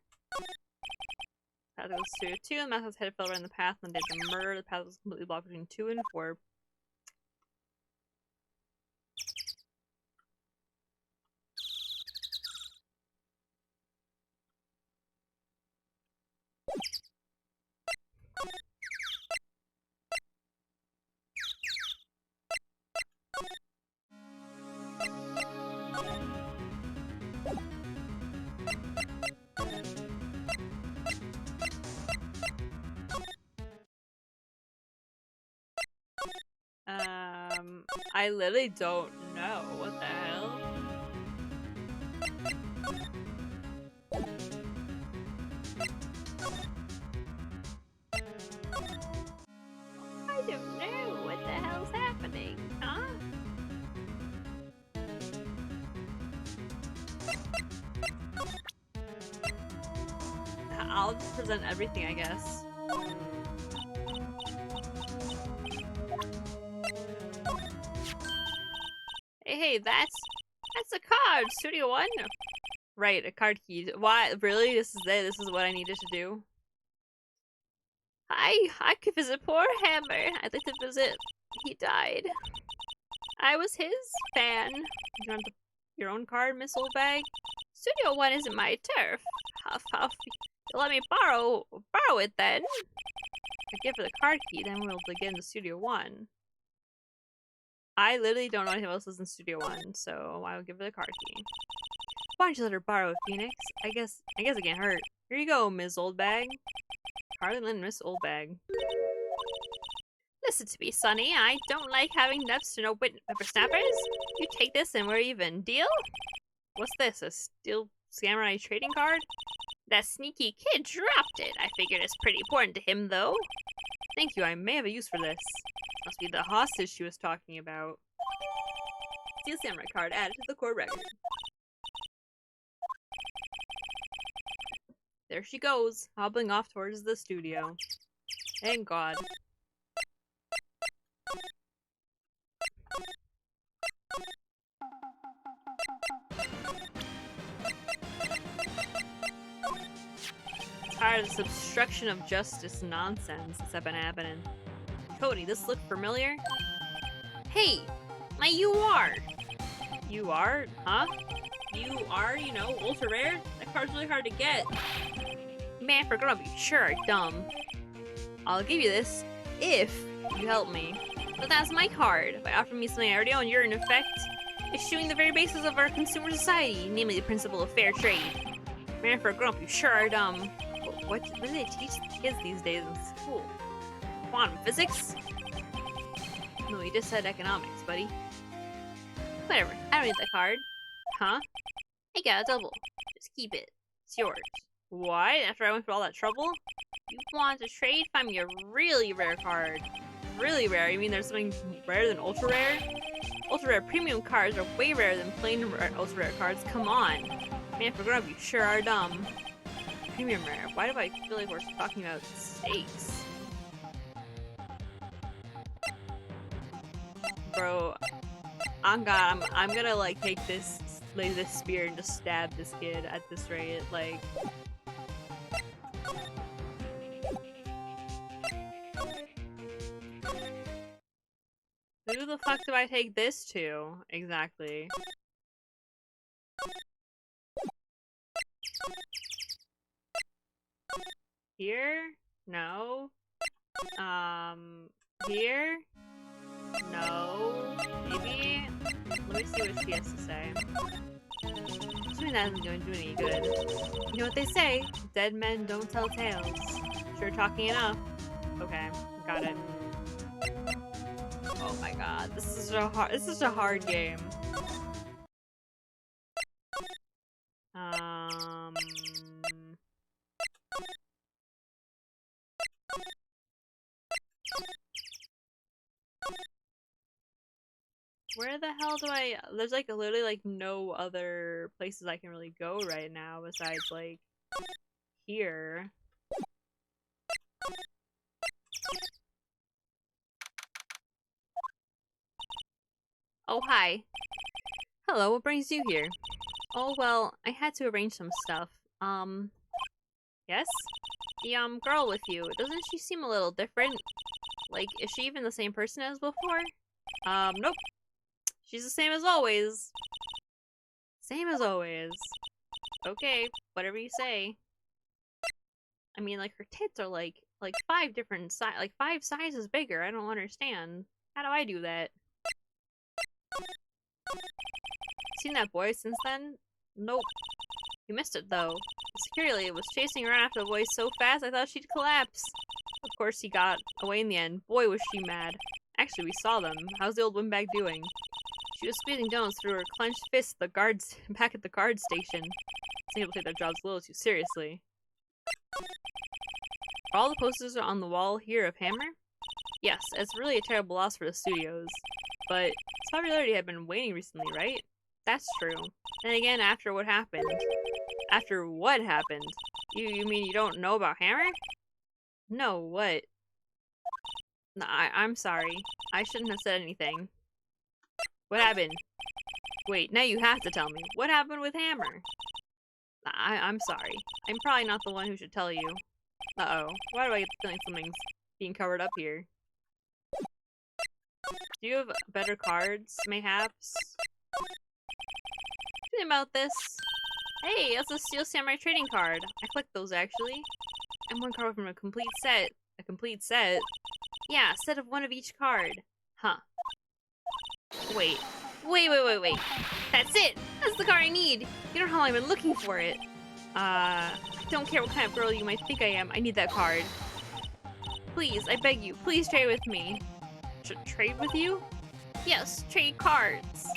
path goes to 2. The mascot's head fell right in the path on the day of the murder. The path was completely blocked between 2 and 4. I literally don't know. What the hell? I don't know. What the hell's happening? Huh? I'll just present everything, I guess. Hey, that's a card, Studio One. Right, a card key. Why? Really? This is it? This is what I needed to do? I could visit poor Hammer. I'd like to visit. He died. I was his fan. You want your own card, Miss Oldbag? Studio One isn't my turf. Huff huff. Let me borrow it then. I give her the card key, then we'll begin the Studio One. I literally don't know anything else is in Studio One, so I'll give her the card key. Why don't you let her borrow it, Phoenix? I guess it can't hurt. Here you go, Miss Oldbag. Harlan, Miss Oldbag. Listen to me, Sonny. I don't like having nuts to no whippersnappers. You take this and we're even. Deal? What's this? A steel samurai trading card? That sneaky kid dropped it. I figured it's pretty important to him, though. Thank you. I may have a use for this. Must be the hostage she was talking about. Steel samurai card added to the core record. There she goes, hobbling off towards the studio. Thank God. Tired of this obstruction of justice nonsense that's been happening. Cody, this look familiar? Hey, my UR! UR? Huh? UR, you know, ultra rare? That card's really hard to get. Man, for grown-up, you sure are dumb. I'll give you this, if you help me. But that's my card. By offering me something I already own, you're in effect eschewing the very basis of our consumer society, namely the principle of fair trade. Man, for a grown-up, you sure are dumb. What do they teach kids these days in school? Quantum physics? No, you just said economics, buddy. Whatever, I don't need that card. Huh? I got a double. Just keep it. It's yours. What? After I went through all that trouble? You want to trade? Find me a really rare card. Really rare? You mean there's something rarer than ultra rare? Ultra rare premium cards are way rarer than plain ultra rare cards. Come on. Man, for grown-up, you sure are dumb. Premium rare. Why do I feel like we're talking about steaks? Bro, I'm gonna like take this spear and just stab this kid at this rate. Like, who the fuck do I take this to exactly? Here? No. Here? No. Maybe? Let me see what she has to say. Assuming that isn't going to do any good. You know what they say? Dead men don't tell tales. Sure talking enough. Okay, got it. Oh my god, this is a hard game. Where the hell do there's like literally like no other places I can really go right now besides like here. Oh, hi. Hello, what brings you here? Oh, well, I had to arrange some stuff. Yes? the girl with you. Doesn't she seem a little different? Like, is she even the same person as before? Nope. She's the same as always. Same as always. Okay, whatever you say. I mean, like, her tits are like 5 different like 5 sizes bigger. I don't understand. How do I do that? Seen that boy since then? Nope. You missed it, though. The security lady was chasing around after the boy so fast I thought she'd collapse. Of course, he got away in the end. Boy, was she mad. Actually, we saw them. How's the old windbag doing? She was squeezing donuts through her clenched fist back at the guard station. Some people take their jobs a little too seriously. Are all the posters on the wall here of Hammer? Yes, it's really a terrible loss for the studios. But its popularity had been waning recently, right? That's true. Then again, after what happened. After what happened? You mean you don't know about Hammer? No, what? No, I'm sorry. I shouldn't have said anything. What happened? Wait, now you have to tell me. What happened with Hammer? I'm sorry. I'm probably not the one who should tell you. Uh-oh. Why do I get the feeling something's being covered up here? Do you have better cards, mayhaps? Think about this. Hey, that's a Steel Samurai trading card. I clicked those, actually. And one card from a complete set. A complete set? Yeah, a set of one of each card. Huh. Wait. Wait. That's it! That's the card I need! You know how I've been looking for it. I don't care what kind of girl you might think I am. I need that card. Please, I beg you. Please trade with me. Trade with you? Yes, trade cards.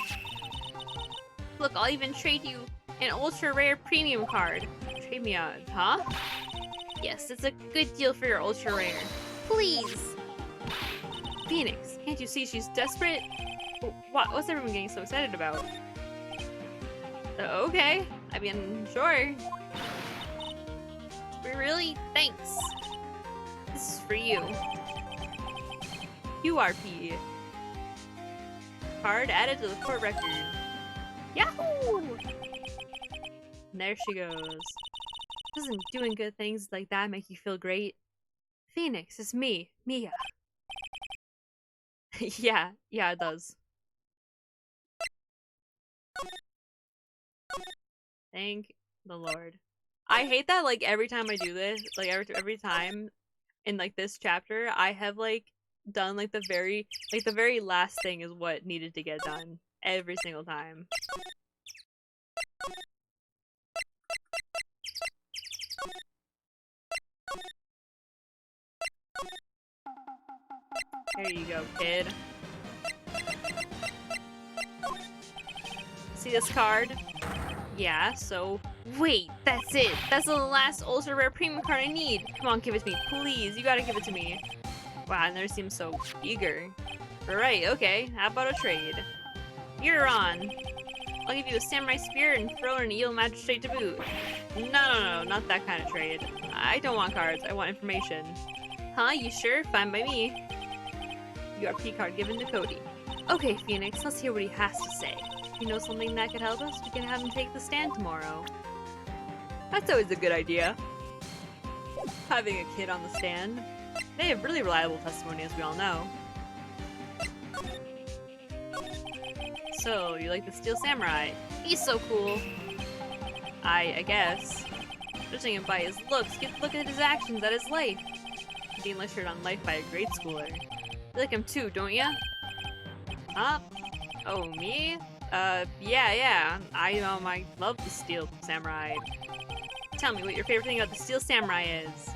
Look, I'll even trade you an ultra rare premium card. Trade me a, huh? Yes, it's a good deal for your ultra rare. Please! Phoenix, can't you see she's desperate? What's everyone getting so excited about? Okay, I mean, sure. Really? Thanks. This is for you. QRP. Card added to the court record. Yahoo! And there she goes. Doesn't doing good things like that make you feel great? Phoenix, it's me, Mia. yeah, it does. Thank the Lord. I hate that, like, every time I do this, like, every time in, like, this chapter, I have, like, done, like, the very last thing is what needed to get done. Every single time. There you go, kid. See this card? Yeah, so... Wait, that's it! That's the last ultra rare premium card I need! Come on, give it to me, please! You gotta give it to me! Wow, I never seemed so eager. Alright, okay, how about a trade? You're on! I'll give you a samurai spear and throw in an eel magistrate to boot. No, not that kind of trade. I don't want cards, I want information. Huh, you sure? Fine by me. URP card given to Cody. Okay, Phoenix, let's hear what he has to say. If you know something that could help us, we can have him take the stand tomorrow. That's always a good idea. Having a kid on the stand. They have really reliable testimony, as we all know. So, you like the Steel Samurai? He's so cool. I guess. Judging him by his looks, get a look at his actions, at his life. Being lectured on life by a grade schooler. You like him too, don't ya? Huh? Oh, me? Yeah. I love the Steel Samurai. Tell me what your favorite thing about the Steel Samurai is.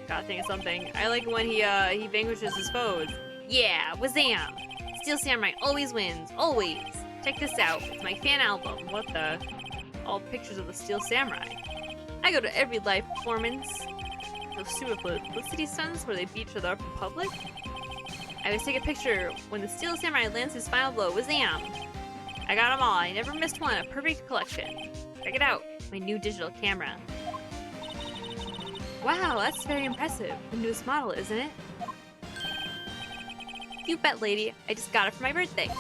Gotta think of something. I like when he vanquishes his foes. Yeah, wazam! Steel Samurai always wins, always! Check this out, it's my fan album. What the? All pictures of the Steel Samurai. I go to every live performance. Those super publicity stunts where they beat each other up in public. I always take a picture when the Steel Samurai lands his final blow. Wazam! I got them all. I never missed one. A perfect collection. Check it out. My new digital camera. Wow, that's very impressive. The newest model, isn't it? You bet, lady. I just got it for my birthday.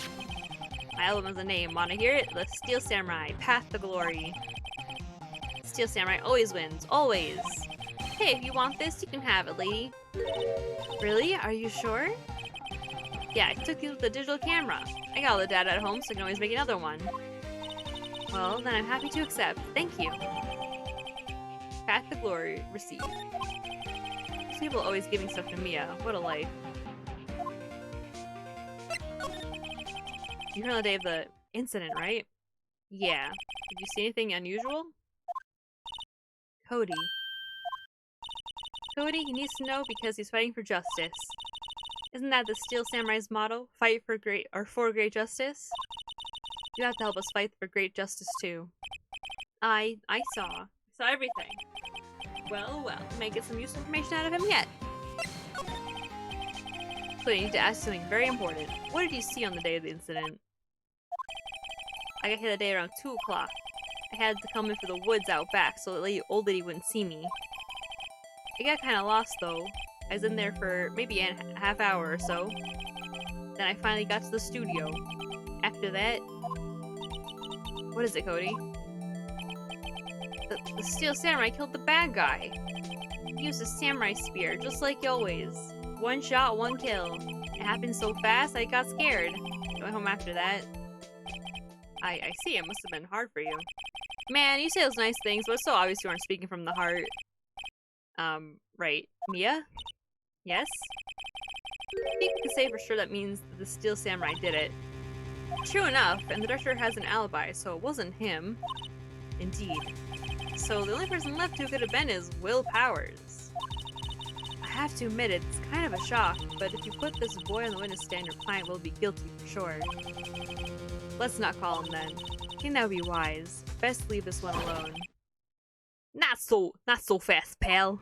My album has a name. Wanna hear it? The Steel Samurai, Path to Glory. Steel Samurai always wins. Always. Hey, if you want this, you can have it, lady. Really? Are you sure? Yeah, I took these with the digital camera. I got all the data at home, so I can always make another one. Well, then I'm happy to accept. Thank you. Path to Glory received. These people always giving stuff to Mia. What a life. You heard on the day of the incident, right? Yeah. Did you see anything unusual? Cody. Cody, he needs to know because he's fighting for justice. Isn't that the Steel Samurai's motto? Fight for great justice? You have to help us fight for great justice too. I saw everything. Well, may get some useful information out of him yet. So I need to ask something very important. What did you see on the day of the incident? I got here the day around 2 o'clock. I had to come in for the woods out back so the old lady wouldn't see me. I got kinda lost though. I was in there for maybe a half hour or so. Then I finally got to the studio. After that... What is it, Cody? The Steel Samurai killed the bad guy. He used a samurai spear, just like always. One shot, one kill. It happened so fast, I got scared. I went home after that. I see, it must have been hard for you. Man, you say those nice things, but it's so obvious you aren't speaking from the heart. Right. Mia? Yes? I think we can say for sure that means that the Steel Samurai did it. True enough, and the director has an alibi, so it wasn't him. Indeed. So the only person left who could have been is Will Powers. I have to admit, it's kind of a shock, but if you put this boy on the witness stand, your client will be guilty for sure. Let's not call him then. I think that would be wise. Best leave this one alone. Not so fast, pal.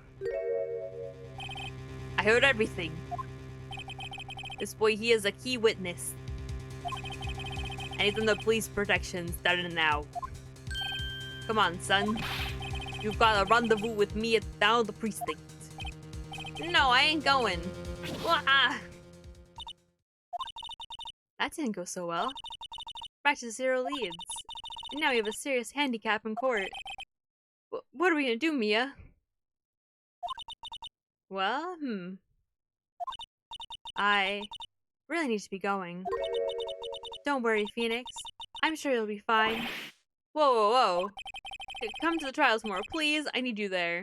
I heard everything. This boy, he is a key witness. And he's under police protection starting now. Come on, son. You've got a rendezvous with me at down the precinct. No, I ain't going. That didn't go so well. Back to 0 leads. And now we have a serious handicap in court. What are we gonna do, Mia? Well, I really need to be going. Don't worry, Phoenix. I'm sure you'll be fine. Whoa. Come to the trials more, please. I need you there.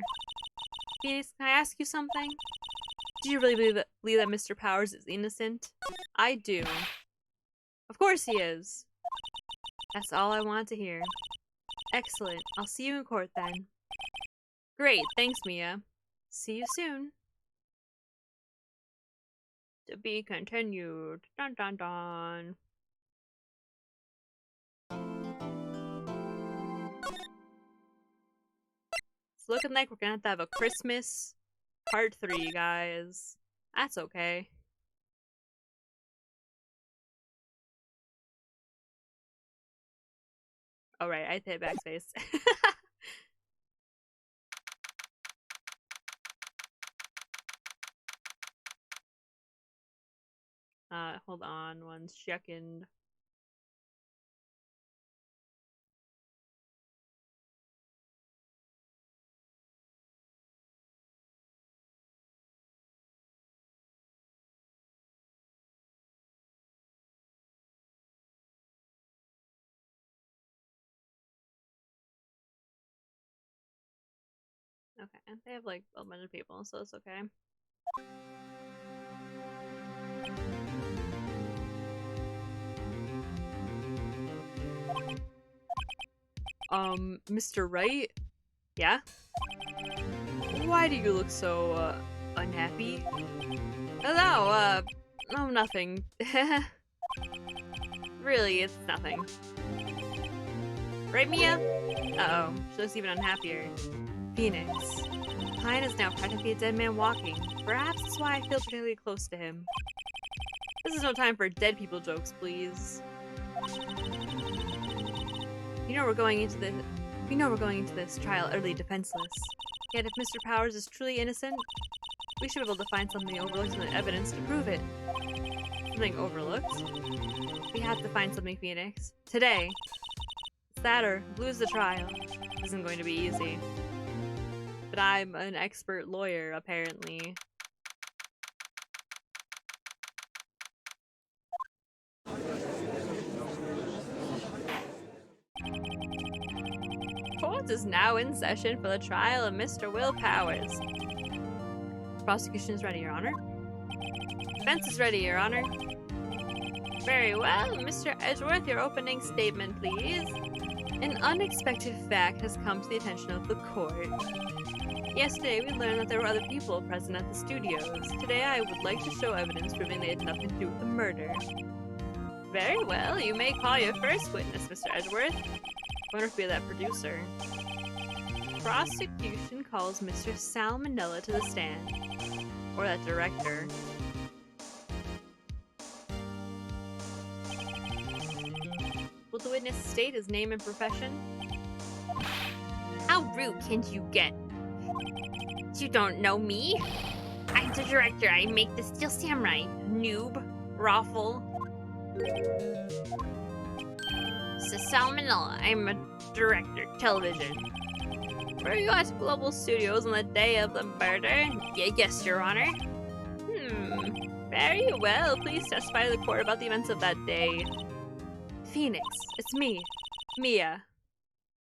Phoenix, can I ask you something? Do you really believe that Mr. Powers is innocent? I do. Of course he is. That's all I want to hear. Excellent. I'll see you in court then. Great. Thanks, Mia. See you soon. To be continued. Dun dun dun. It's looking like we're gonna have a Christmas part 3, guys. That's okay. Oh, right, I hit backspace. Hold on 1 second. Okay, they have like a bunch of people, so it's okay. Mr. Wright? Yeah? Why do you look so, unhappy? Oh, nothing. Really, it's nothing. Right, Mia? Uh-oh, she looks even unhappier. Phoenix. Client is now practically a dead man walking. Perhaps that's why I feel particularly close to him. This is no time for dead people jokes, please. You know we're going into this trial utterly defenseless. Yet if Mr. Powers is truly innocent, We should be able to find something overlooked in the evidence to prove it. Something overlooked? We have to find something, Phoenix. Today. It's that or lose the trial. This isn't going to be easy. But I'm an expert lawyer, apparently. Court is now in session for the trial of Mr. Will Powers. Prosecution is ready, Your Honor. Defense is ready, Your Honor. Very well. Mr. Edgeworth, your opening statement, please. An unexpected fact has come to the attention of the court. Yesterday, we learned that there were other people present at the studios. Today, I would like to show evidence proving they had nothing to do with the murder. Very well. You may call your first witness, Mr. Edgeworth. Wonderful, that producer. Prosecution calls Mr. Salmonella to the stand. Or that director. Will the witness state his name and profession? How rude can you get? You don't know me? I'm the director. I make the Steel Samurai. Noob. Raffle. So Salmonella. I'm a director. Television. Were you at Global Studios on the day of the murder? Yes, Your Honor. Very well. Please testify to the court about the events of that day. Phoenix, it's me, Mia.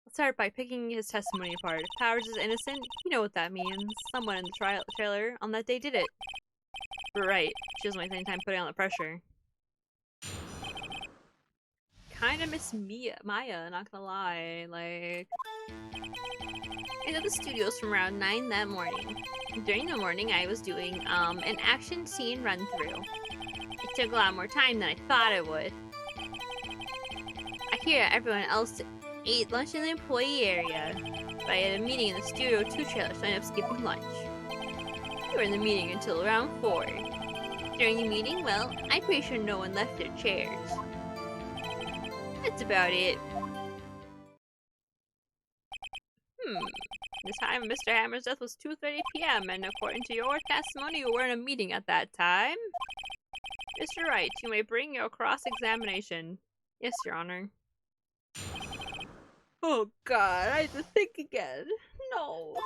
Let's start by picking his testimony apart. If Powers is innocent, you know what that means. Someone in the trailer on that day did it. Right. She doesn't waste any time putting on the pressure. Kinda miss Maya, not gonna lie. Like, I was at the studios from around 9 that morning. During the morning, I was doing an action scene run through. It took a lot more time than I thought it would. I hear everyone else ate lunch in the employee area, but I had a meeting in the Studio 2 trailer, so I ended up skipping lunch. We were in the meeting until around 4. During the meeting, well, I'm pretty sure no one left their chairs. That's about it. The time of Mr. Hammer's death was 2:30 p.m., and according to your testimony, you were in a meeting at that time. Mr. Wright, you may bring your cross-examination. Yes, Your Honor. Oh god, I have to think again. No.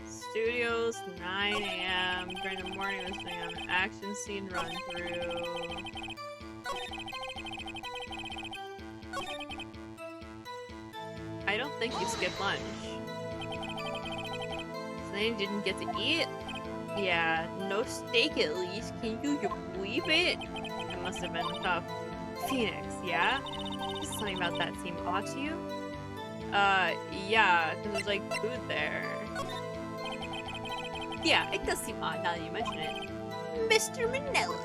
Studios, 9 a.m. During the morning, was doing an action scene run through. I don't think you skipped lunch. So they didn't get to eat? Yeah, no steak at least. Can you believe it? It must have been tough. Phoenix, yeah? Just something about that seemed odd to you? Yeah, because there's like food there. Yeah, it does seem odd now that you mention it. Mr. Manila.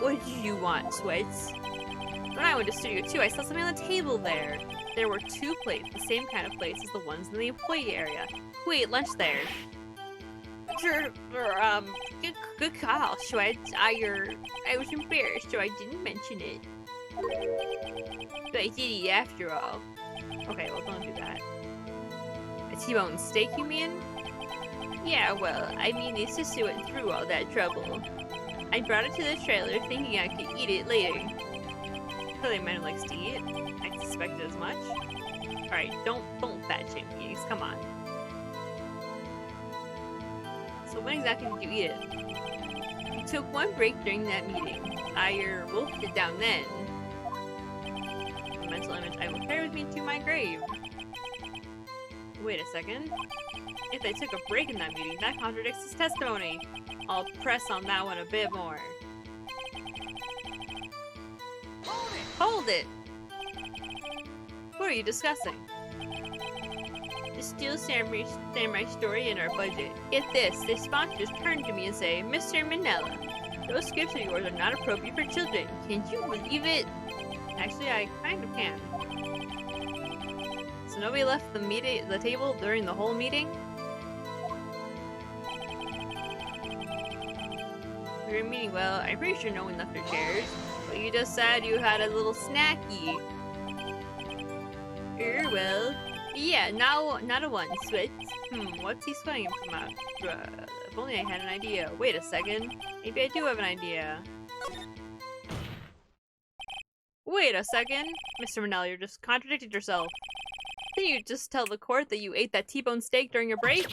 What did you want, Sweats? When I went to Studio 2, I saw something on the table there. There were 2 plates, the same kind of plates as the ones in the employee area. Who ate lunch there? Good call, Schwedz. I was embarrassed, so I didn't mention it. But I did eat after all. Okay, well, don't do that. A T-bone steak, you mean? Yeah, well, I mean, the assistant went through all that trouble. I brought it to the trailer thinking I could eat it later. Clearly, man likes to eat. I suspected as much. Alright, don't fat shame Phoenix, come on. So when exactly did you eat it? We took one break during that meeting. I wolfed it down then. The mental image I will carry with me to my grave. Wait a second. If they took a break in that meeting, that contradicts his testimony. I'll press on that one a bit more. Hold it! What are you discussing? The Steel Samurai story in our budget. Get this, the sponsors turn to me and say, Mr. Manila, those scripts of yours are not appropriate for children. Can you believe it? Actually, I kind of can. So nobody left the table during the whole meeting? We were meeting well. I'm pretty sure no one left their chairs. But you just said you had a little snacky. Well, Yeah, now not a one. Sweat. What's he sweating from out? If only I had an idea. Wait a second. Maybe I do have an idea. Wait a second. Mr. Manel, you just contradicted yourself. Didn't you just tell the court that you ate that T-bone steak during your break?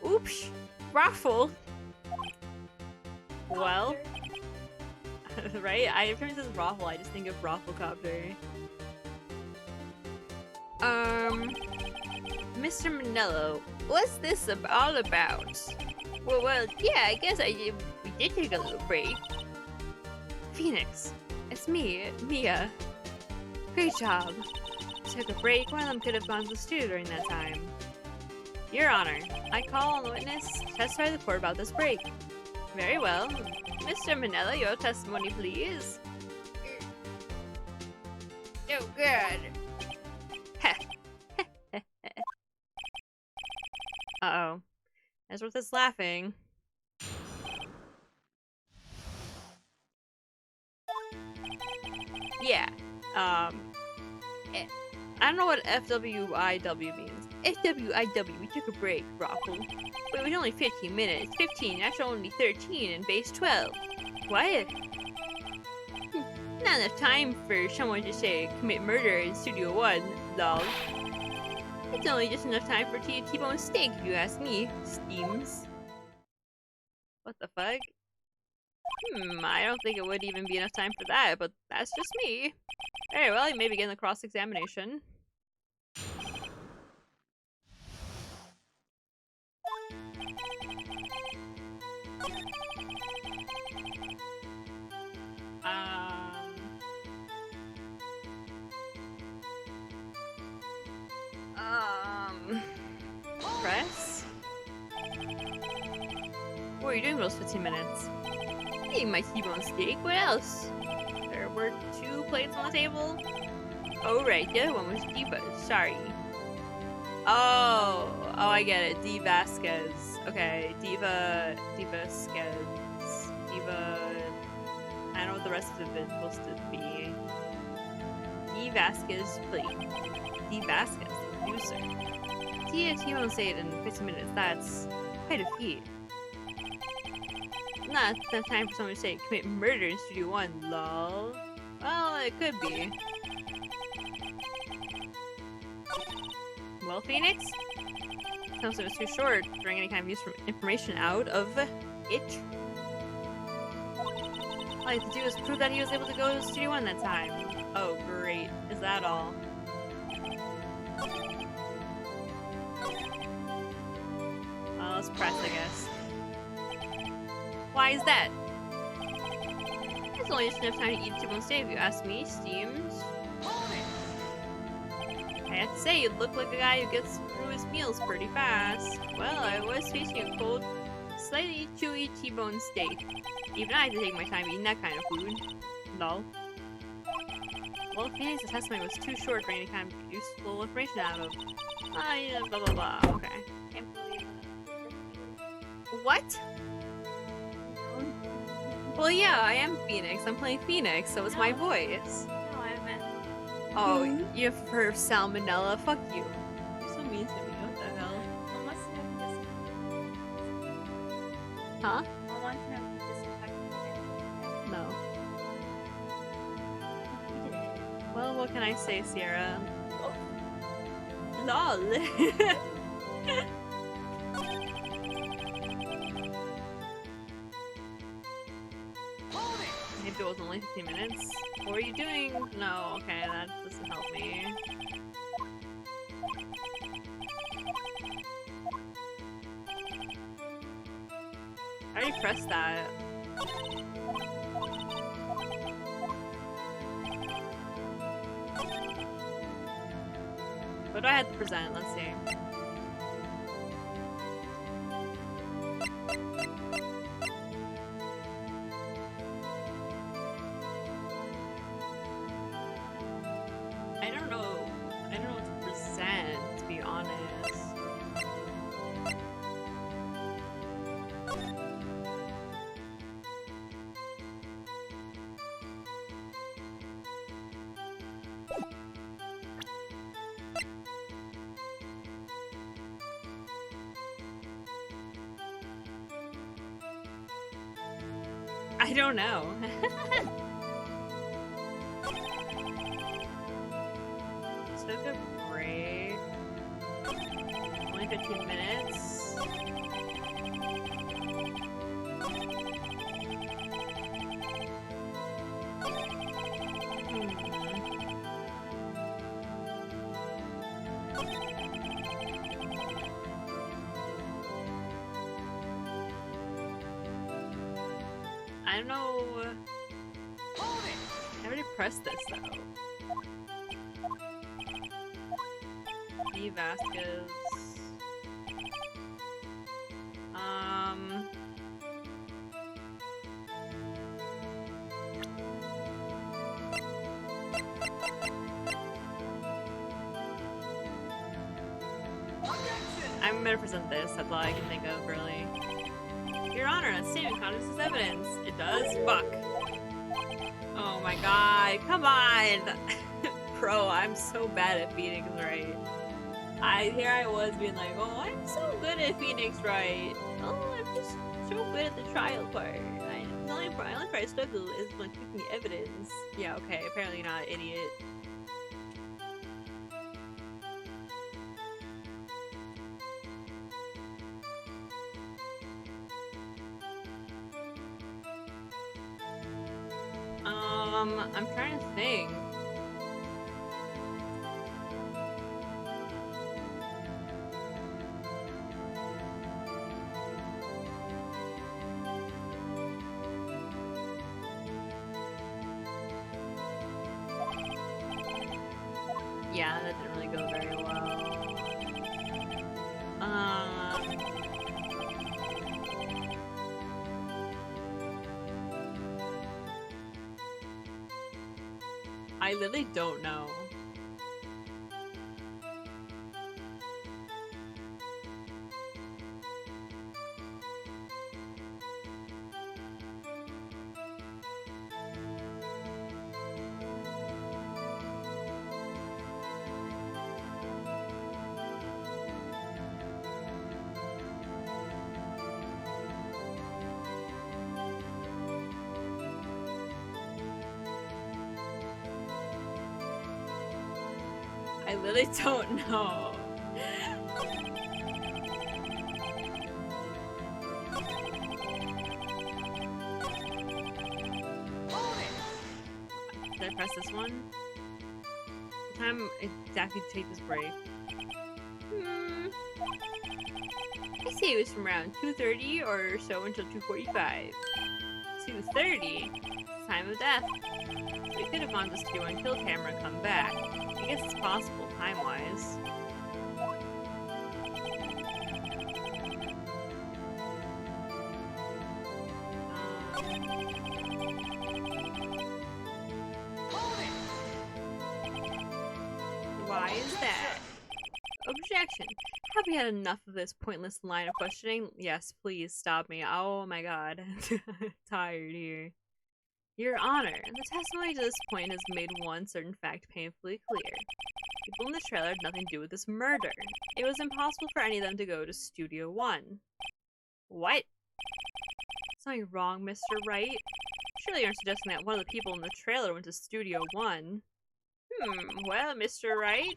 Oops. Raffle. Well. Right? Every time it says raffle, I just think of Rafflecopter. Mr. Manello, what's this all about? Well, yeah, I guess we did take a little break. Phoenix, it's me, Mia. Great job. Took a break. One of them could have gone to the studio during that time. Your Honor, I call on the witness to testify to the court about this break. Very well. Mr. Manello, your testimony, please. Oh, good. Uh-oh. Ezra is laughing. Yeah. I don't know what FWIW means. FWIW, we took a break, Raffle. But it was only 15 minutes. 15, actually only 13, and base 12. What? Not enough time for someone to say commit murder in Studio 1, lol. It's only just enough time for T-bone steak, if you ask me, Steams. What the fuck? I don't think it would even be enough time for that, but that's just me. Very well, you may begin the cross-examination. Press? What were you doing for those 15 minutes? Eating my T-bone steak, what else? There were 2 plates on the table? Oh right, the other one was Diva, sorry. Oh, I get it, D. Vasquez. Okay, Diva Skez. Diva... I don't know what the rest of it is supposed to be. D. Vasquez plate. D. Vasquez, the producer. T-bone steak in 15 minutes, that's quite a feat. Not enough time for someone to say commit murder in Studio 1, lol. Well, it could be. Well, Phoenix? Sounds like it was too short to bring any kind of useful information out of it. All I had to do was prove that he was able to go to Studio 1 that time. Oh, great. Is that all? Well, let's press, I guess. Why is that? It's only just enough time to eat a T-bone steak if you ask me, Steams. I have to say, you look like a guy who gets through his meals pretty fast. Well, I was facing a cold, slightly chewy T-bone steak. Even I had to take my time eating that kind of food. Lol. Well, Phoenix's testimony was too short for any kind of useful information out of. Yeah, blah blah blah. Okay. Can't believe it. What? Well, yeah, I am Phoenix. I'm playing Phoenix, so it's my voice. No, I meant... Oh, you prefer salmonella? Fuck you. You're so mean to me. What the hell? Huh? I want to have disinfectant. No. Well, what can I say, Sierra? LOL. Maybe it was only 15 minutes. What were you doing? No, okay, that doesn't help me. I already pressed that. What do I have to present? Let's see. I don't know what to present, to be honest. I don't know. Took a break. Only 15 minutes. I don't know. I already pressed this though. B. Vasquez. I'm gonna present this. That's all I can think of, really. Your Honor, that statement counts as evidence. It does? Fuck. Oh my god, come on! Bro, I'm so bad at Phoenix Wright. Here I was being like, oh, I'm so good at Phoenix Wright. Oh, I'm just so good at the trial part. The only part I struggle is like picking evidence. Yeah, okay, apparently not an idiot. I'm trying to think. Yeah, that didn't really go very well. I literally don't know. I literally don't know. Did I press this one? What time exactly to take this break? I say it was from around 2:30 or so until 2:45. 2:30? Time of death. We could have gone to studio until camera come back. I guess it's possible time-wise. Why is that? Objection. Have we had enough of this pointless line of questioning? Yes, please stop me. Oh my god. Tired here. Your Honor, the testimony to this point has made one certain fact painfully clear. People in the trailer had nothing to do with this murder. It was impossible for any of them to go to Studio One. What? Something wrong, Mr. Wright? Surely you're suggesting that one of the people in the trailer went to Studio One. Well, Mr. Wright?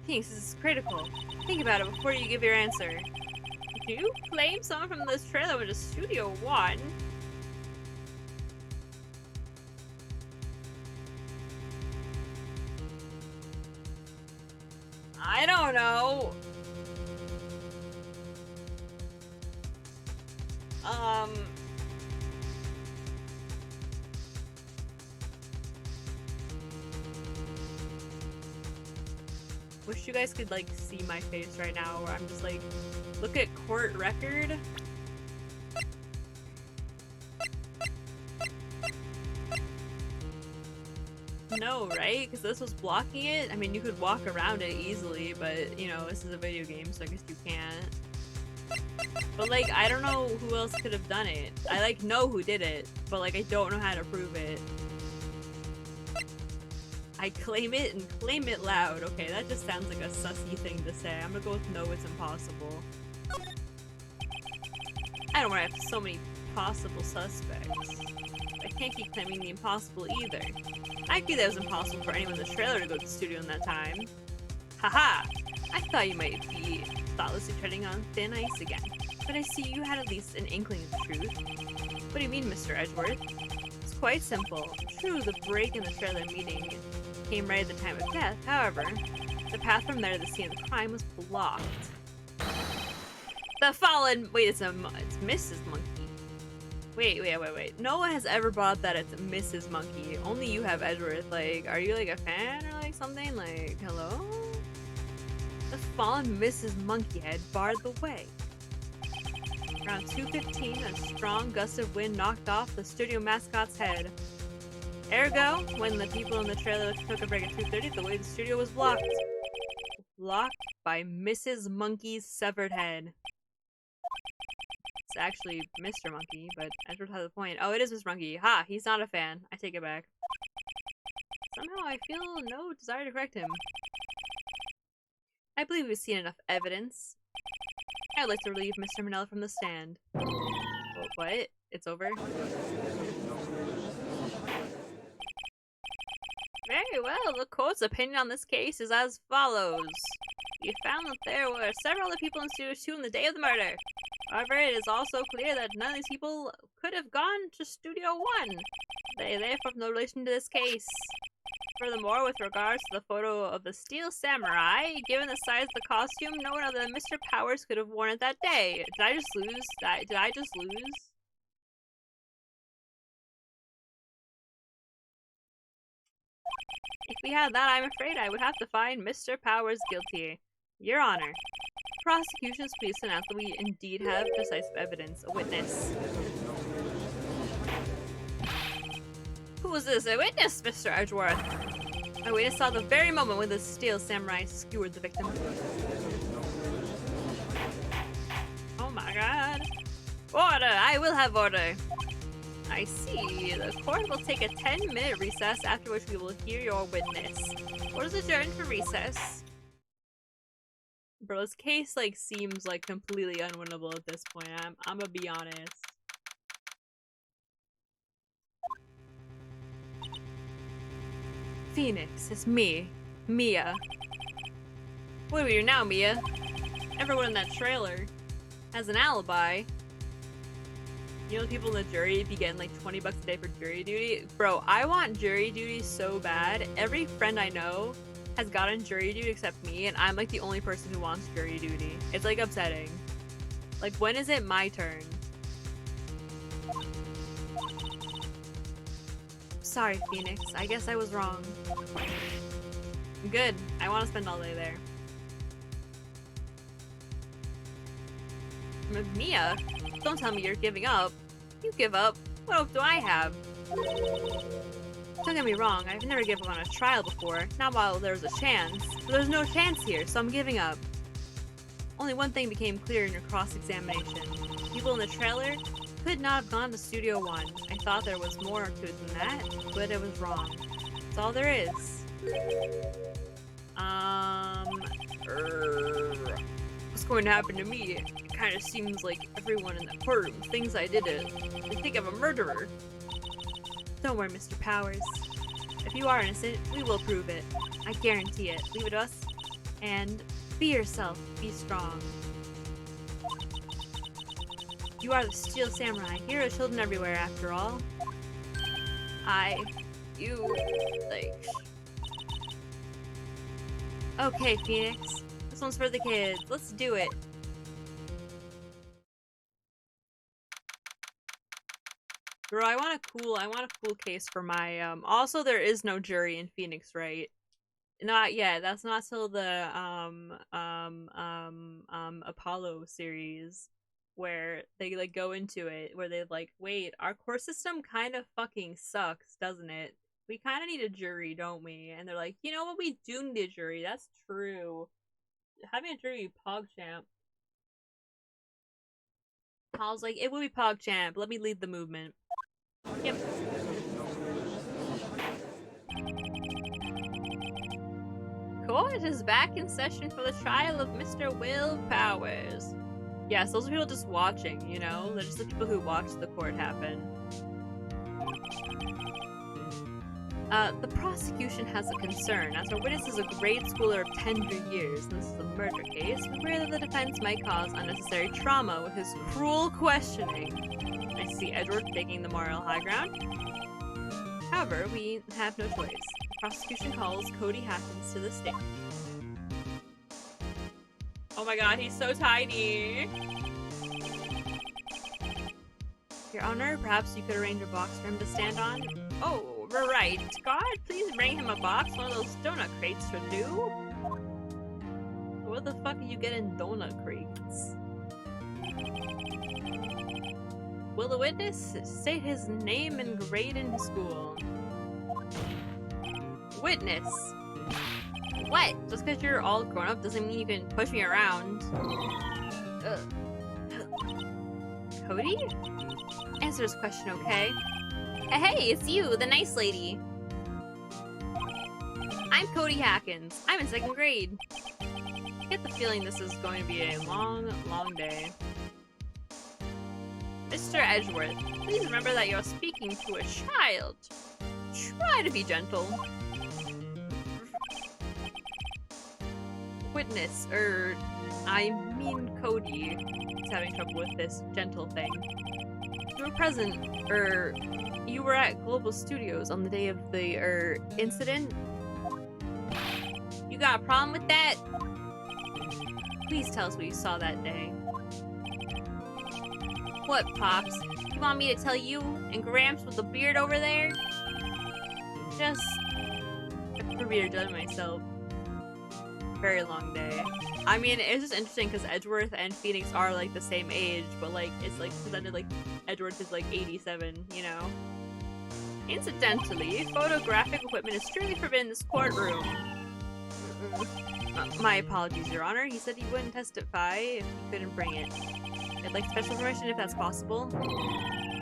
Thanks, this is critical. Think about it before you give your answer. If you claim someone from this trailer went to Studio One, I don't know. Wish you guys could like see my face right now where I'm just like, look at court record. No, right? Because this was blocking it. I mean, you could walk around it easily, but, you know, this is a video game, so I guess you can't. But, like, I don't know who else could have done it. I, like, know who did it, but, like, I don't know how to prove it. I claim it and claim it loud. Okay, that just sounds like a sussy thing to say. I'm gonna go with no, it's impossible. I don't want to have so many possible suspects. can't keep claiming the impossible either. I agree that it was impossible for anyone in the trailer to go to the studio in that time. Haha! I thought you might be thoughtlessly treading on thin ice again. But I see you had at least an inkling of the truth. What do you mean, Mr. Edgeworth? It's quite simple. True, the break in the trailer meeting came right at the time of death. However, the path from there to the scene of the crime was blocked. The fallen— wait, it's Mrs. Monkey. Wait. No one has ever brought that it's Mrs. Monkey. Only you have, Edgeworth. Like, are you like a fan or like something? Like, hello? The fallen Mrs. Monkeyhead barred the way. Around 2:15, a strong gust of wind knocked off the studio mascot's head. Ergo, when the people in the trailer took a break at 2:30, the way to the studio was blocked. Blocked by Mrs. Monkey's severed head. It's actually Mr. Monkey, but Edward has a point. Oh, it is Mr. Monkey. Ha! He's not a fan. I take it back. Somehow I feel no desire to correct him. I believe we've seen enough evidence. I'd like to relieve Mr. Manella from the stand. Oh, what? It's over? Very well, the court's opinion on this case is as follows. We found that there were several other people in Studio 2 on the day of the murder. However, it is also clear that none of these people could have gone to Studio 1. They therefore have no relation to this case. Furthermore, with regards to the photo of the Steel Samurai, given the size of the costume, no one other than Mr. Powers could have worn it that day. Did I just lose? Did I just lose? If we had that, I'm afraid I would have to find Mr. Powers guilty. Your Honor, prosecution's pleased to announce that we indeed have decisive evidence. A witness. Who was this? A witness, Mr. Edgeworth. A witness saw the very moment when the Steel Samurai skewered the victim. Oh my god. Order! I will have order. I see. The court will take a 10-minute recess, after which we will hear your witness. Court is adjourned for recess. Bro, this case, like, seems, like, completely unwinnable at this point. I'm gonna be honest. Phoenix, it's me. Mia. What do we do now, Mia? Everyone in that trailer has an alibi. You know the people in the jury be getting like 20 bucks a day for jury duty? Bro, I want jury duty so bad. Every friend I know has gotten jury duty except me, and I'm like the only person who wants jury duty. It's like upsetting. Like, when is it my turn? Sorry, Phoenix. I guess I was wrong. Good. I want to spend all day there. Mia, don't tell me you're giving up. You give up? What hope do I have? Don't get me wrong, I've never given up on a trial before, not while there was a chance. But there's no chance here, so I'm giving up. Only one thing became clear in your cross-examination. People in the trailer could not have gone to Studio 1. I thought there was more to it than that, but it was wrong. That's all there is. What's going to happen to me? It kind of seems like everyone in the courtroom thinks I did it. They think I'm a murderer. Don't worry, Mr. Powers. If you are innocent, we will prove it. I guarantee it. Leave it to us. And be yourself. Be strong. You are the Steel Samurai. Here are children everywhere, after all. Okay, Phoenix. This one's for the kids. Let's do it. Bro, I want a cool case for my, also there is no jury in Phoenix, right? Not yet. That's not till the, Apollo series, where they, like, go into it, where they, like, wait, our court system kind of fucking sucks, doesn't it? We kind of need a jury, don't we? And they're like, you know what, we do need a jury, that's true. Having a jury, PogChamp. Paul's like, it will be PogChamp, let me lead the movement. Yep. Court is back in session for the trial of Mr. Will Powers. Yes, those are people just watching, you know? They're just the people who watched the court happen. The prosecution has a concern, as our witness is a grade schooler of tender years, and this is a murder case. We worry that the defense might cause unnecessary trauma with his cruel questioning. I see Edward taking the moral high ground. However, we have no choice. The prosecution calls Cody Haskins to the stand. Oh my god, he's so tiny! Your Honor, perhaps you could arrange a box for him to stand on? Oh, Wright. God, please bring him a box, one of those donut crates should do. What the fuck are you getting donut crates? Will the witness state his name and grade in school? Witness! What? Just because you're all grown up doesn't mean you can push me around. Cody? Answer this question, okay? Hey, it's you, the nice lady. I'm Cody Haskins. I'm in 2nd grade. I get the feeling this is going to be a long, long day. Mr. Edgeworth, please remember that you're speaking to a child. Try to be gentle. Witness, I mean Cody is having trouble with this gentle thing. You were present, you were at Global Studios on the day of the, incident? You got a problem with that? Please tell us what you saw that day. What, Pops? You want me to tell you and Gramps with the beard over there? Just... for me to judge myself. Very long day. I mean, it's just interesting because Edgeworth and Phoenix are like the same age, but like it's like presented like Edgeworth is like 87, you know? Incidentally, photographic equipment is strictly forbidden in this courtroom. My apologies, Your Honor. He said he wouldn't testify if he couldn't bring it. I'd like special permission if that's possible.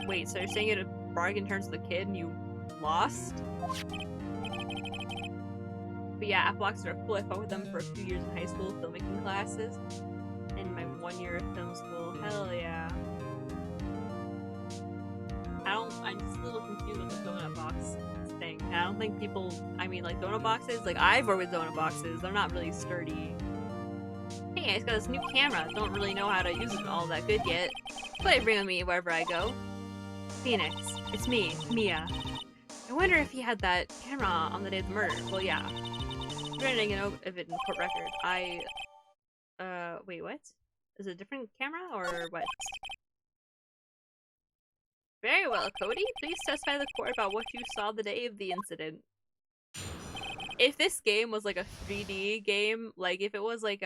Wait, so you're saying you had a bargain terms with the kid and you lost? But yeah, app blocks are cool. I fought with them for a few years in high school filmmaking classes. In my 1 year of film school. Hell yeah. I'm just a little confused with the donut box thing. I don't think people, I mean like donut boxes, like I've worked with donut boxes, they're not really sturdy. Hey, I just got this new camera. Don't really know how to use it all that good yet. But I bring with me wherever I go. Phoenix, it's me, Mia. I wonder if he had that camera on the day of the murder. Well, yeah. I'm trying to know if it in court record. Wait, what? Is it a different camera or what? Very well, Cody. Please testify the court about what you saw the day of the incident. If this game was like a 3D game, like if it was like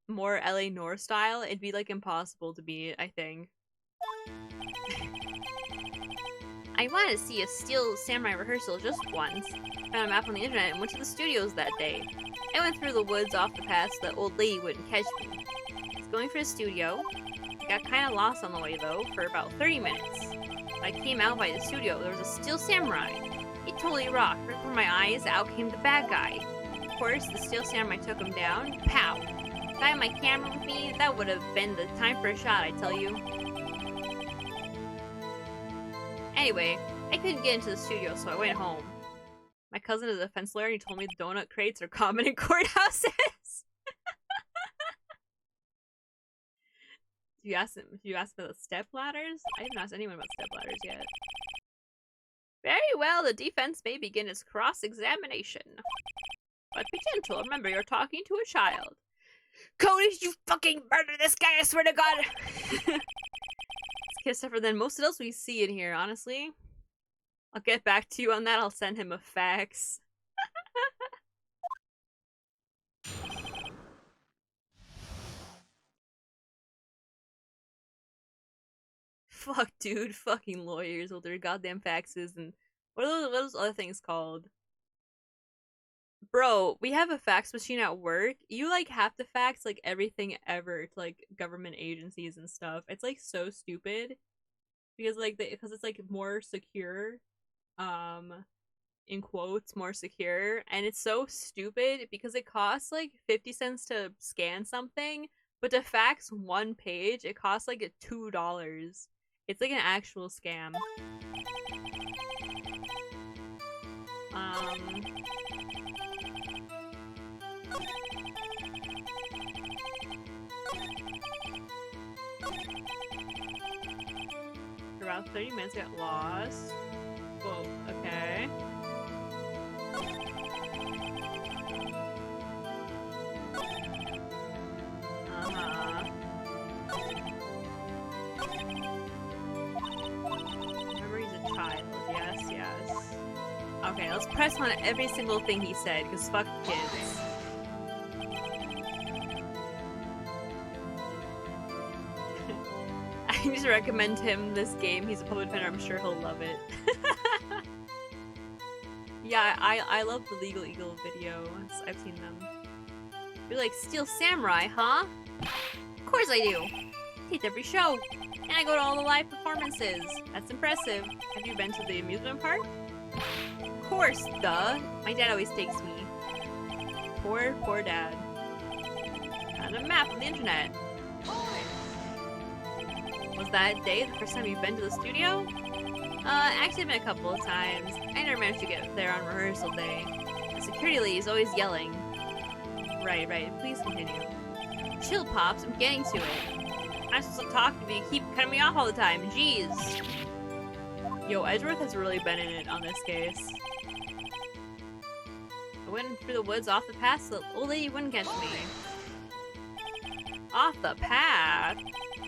more LA Noire style, it'd be like impossible to beat, I think. I wanted to see a Steel Samurai rehearsal just once. Found a map on the internet and went to the studios that day. I went through the woods off the path so the old lady wouldn't catch me. I was going for the studio. Got kind of lost on the way though, for about 30 minutes. When I came out by the studio, there was a Steel Samurai. It totally rocked. Right before my eyes, out came the bad guy. Of course, the Steel Samurai took him down. Pow! If I had my camera with me, that would have been the time for a shot, I tell you. Anyway, I couldn't get into the studio, so I went home. My cousin is a defense lawyer, and he told me the donut crates are common in courthouses. Do you ask about the step ladders? I haven't asked anyone about step ladders yet. Very well, the defense may begin its cross-examination. But be gentle, remember you're talking to a child. Cody, you fucking murdered this guy, I swear to God! This kid's tougher than most else we see in here, honestly. I'll get back to you on that, I'll send him a fax. Fuck, dude. Fucking lawyers with their goddamn faxes and... What are those other things called? Bro, we have a fax machine at work. You, like, have to fax, like, everything ever to, like, government agencies and stuff. It's, like, so stupid. Because, like, because it's, like, more secure. In quotes, more secure. And it's so stupid because it costs, like, 50 cents to scan something. But to fax one page, it costs, like, $2. It's like an actual scam. For about 30 minutes, got lost. Whoa, okay. Remember, he's a child. Yes, yes. Okay, let's press on every single thing he said, because fuck kids. I need to recommend him this game. He's a public defender. I'm sure he'll love it. Yeah, I love the Legal Eagle videos. I've seen them. You're like, Steel Samurai, huh? Of course I do. I tape every show. And I go to all the live performances. That's impressive. Have you been to the amusement park? Of course, duh. My dad always takes me. Poor dad. On a map on the internet. Was that day the first time you've been to the studio? Actually been a couple of times. I never managed to get there on rehearsal day. The security lady is always yelling. Right, please continue. Chill, Pops, I'm getting to it. I'm supposed to talk to me, you keep cutting me off all the time, jeez. Yo, Edgeworth has really been in it on this case. I went through the woods off the path so the old lady wouldn't catch me. Off the path?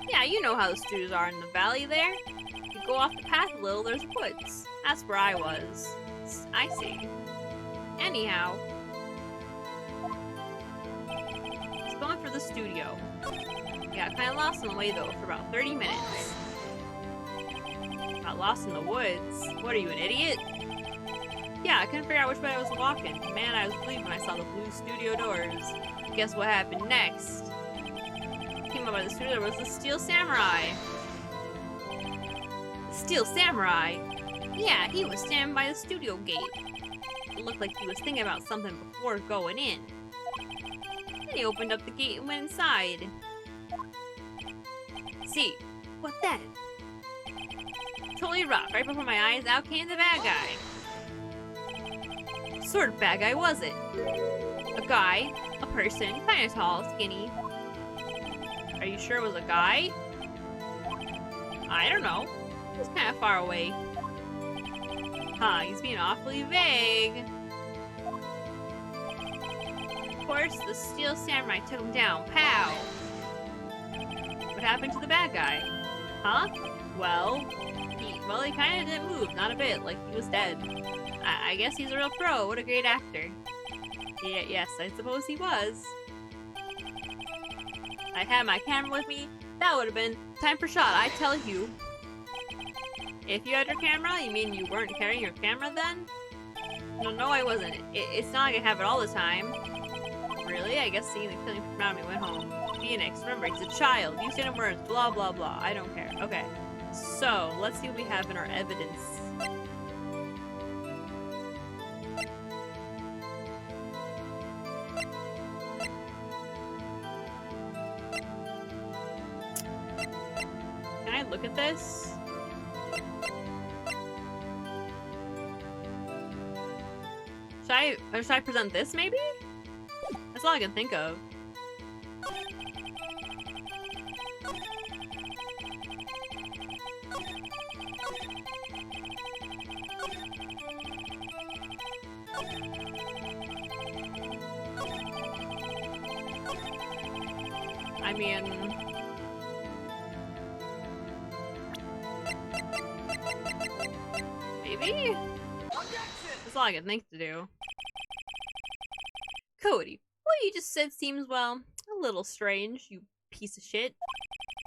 Yeah, you know how the studios are in the valley there. You go off the path a little, there's woods. That's where I was. I see. Anyhow. It's going for the studio. Got kinda lost on the way though for about 30 minutes. Got lost in the woods? What are you, an idiot? Yeah, I couldn't figure out which way I was walking. Man, I was relieved when I saw the blue studio doors. Guess what happened next? Came up by the studio, there was the Steel Samurai. The Steel Samurai? Yeah, he was standing by the studio gate. It looked like he was thinking about something before going in. Then he opened up the gate and went inside. See, what then? Totally rough. Right before my eyes, out came the bad guy. What sort of bad guy was it? A guy, a person, kinda tall, skinny. Are you sure it was a guy? I don't know. He was kinda far away. Huh, he's being awfully vague. Of course, the Steel Samurai took him down. Pow! What happened to the bad guy? Huh? Well, he kinda didn't move, not a bit, like he was dead. I guess he's a real pro. What a great actor. Yeah, yes, I suppose he was. I had my camera with me. That would have been time for shot, I tell you. If you had your camera, you mean you weren't carrying your camera then? No, I wasn't. It's not like I have it all the time. Really? I guess seeing the killing around me went home. Phoenix, remember, he's a child. You said words, blah, blah, blah. I don't care. Okay. So, let's see what we have in our evidence. Can I look at this? Should I present this, maybe? That's all I can think of. I mean... maybe? That's all I can think to do. Cody, what you just said seems, well, a little strange, you piece of shit.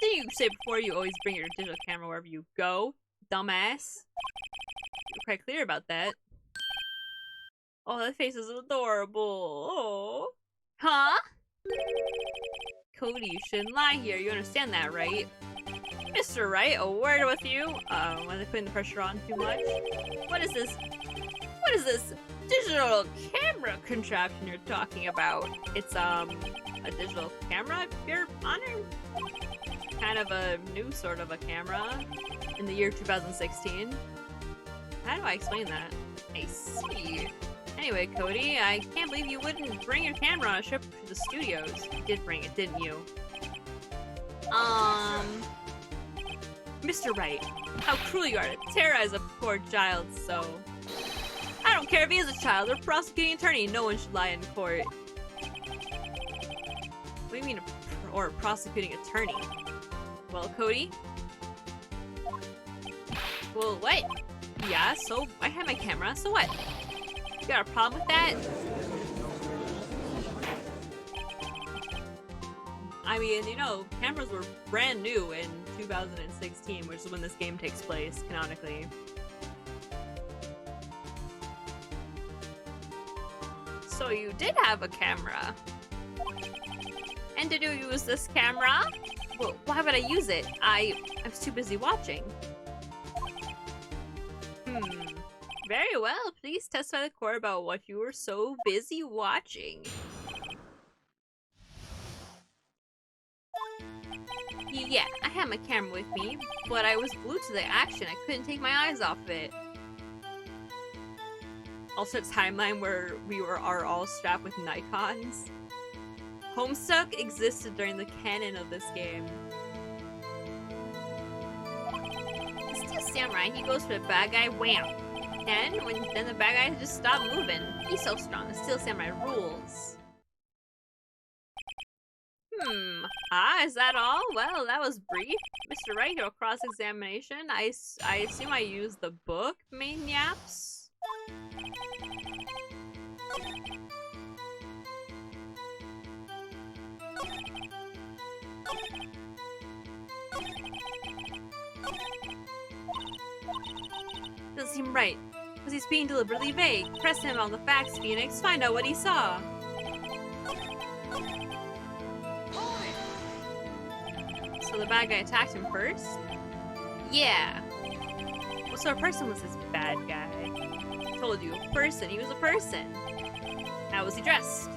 Didn't you say before you always bring your digital camera wherever you go, dumbass? You're quite clear about that. Oh, that face is adorable. Oh. Huh? Cody, you shouldn't lie here. You understand that, right? Mr. Wright, a word with you. Was I putting the pressure on too much? What is this? What is this digital camera contraption you're talking about? It's, a digital camera, Your Honor? Kind of a new sort of a camera in the year 2016. How do I explain that? I see. Anyway, Cody, I can't believe you wouldn't bring your camera on a trip to the studios. You did bring it, didn't you? Mr. Wright, how cruel you are to terrorize a poor child so. I don't care if he is a child or a prosecuting attorney, no one should lie in court. What do you mean, or a prosecuting attorney? Well, Cody? Well, what? Yeah, so I have my camera, so what? You got a problem with that? I mean, you know, cameras were brand new in 2016, which is when this game takes place, canonically. So you did have a camera. And did you use this camera? Well, why would I use it? I was too busy watching. Very well, please testify the court about what you were so busy watching. Yeah, I had my camera with me, but I was glued to the action. I couldn't take my eyes off of it. Also, a timeline where we are all strapped with Nikons. Homestuck existed during the canon of this game. The Steel Samurai, he goes for the bad guy, wham! And then the bad guy just stopped moving. He's so strong, the Steel Samurai rules. Is that all? Well, that was brief. Mr. Wright, your cross-examination. I assume I used the book, Maniaps? Doesn't seem right, because he's being deliberately vague. Press him on the facts, Phoenix. Find out what he saw. So the bad guy attacked him first? Yeah. What sort of person was this bad guy? I told you, person. He was a person. How was he dressed?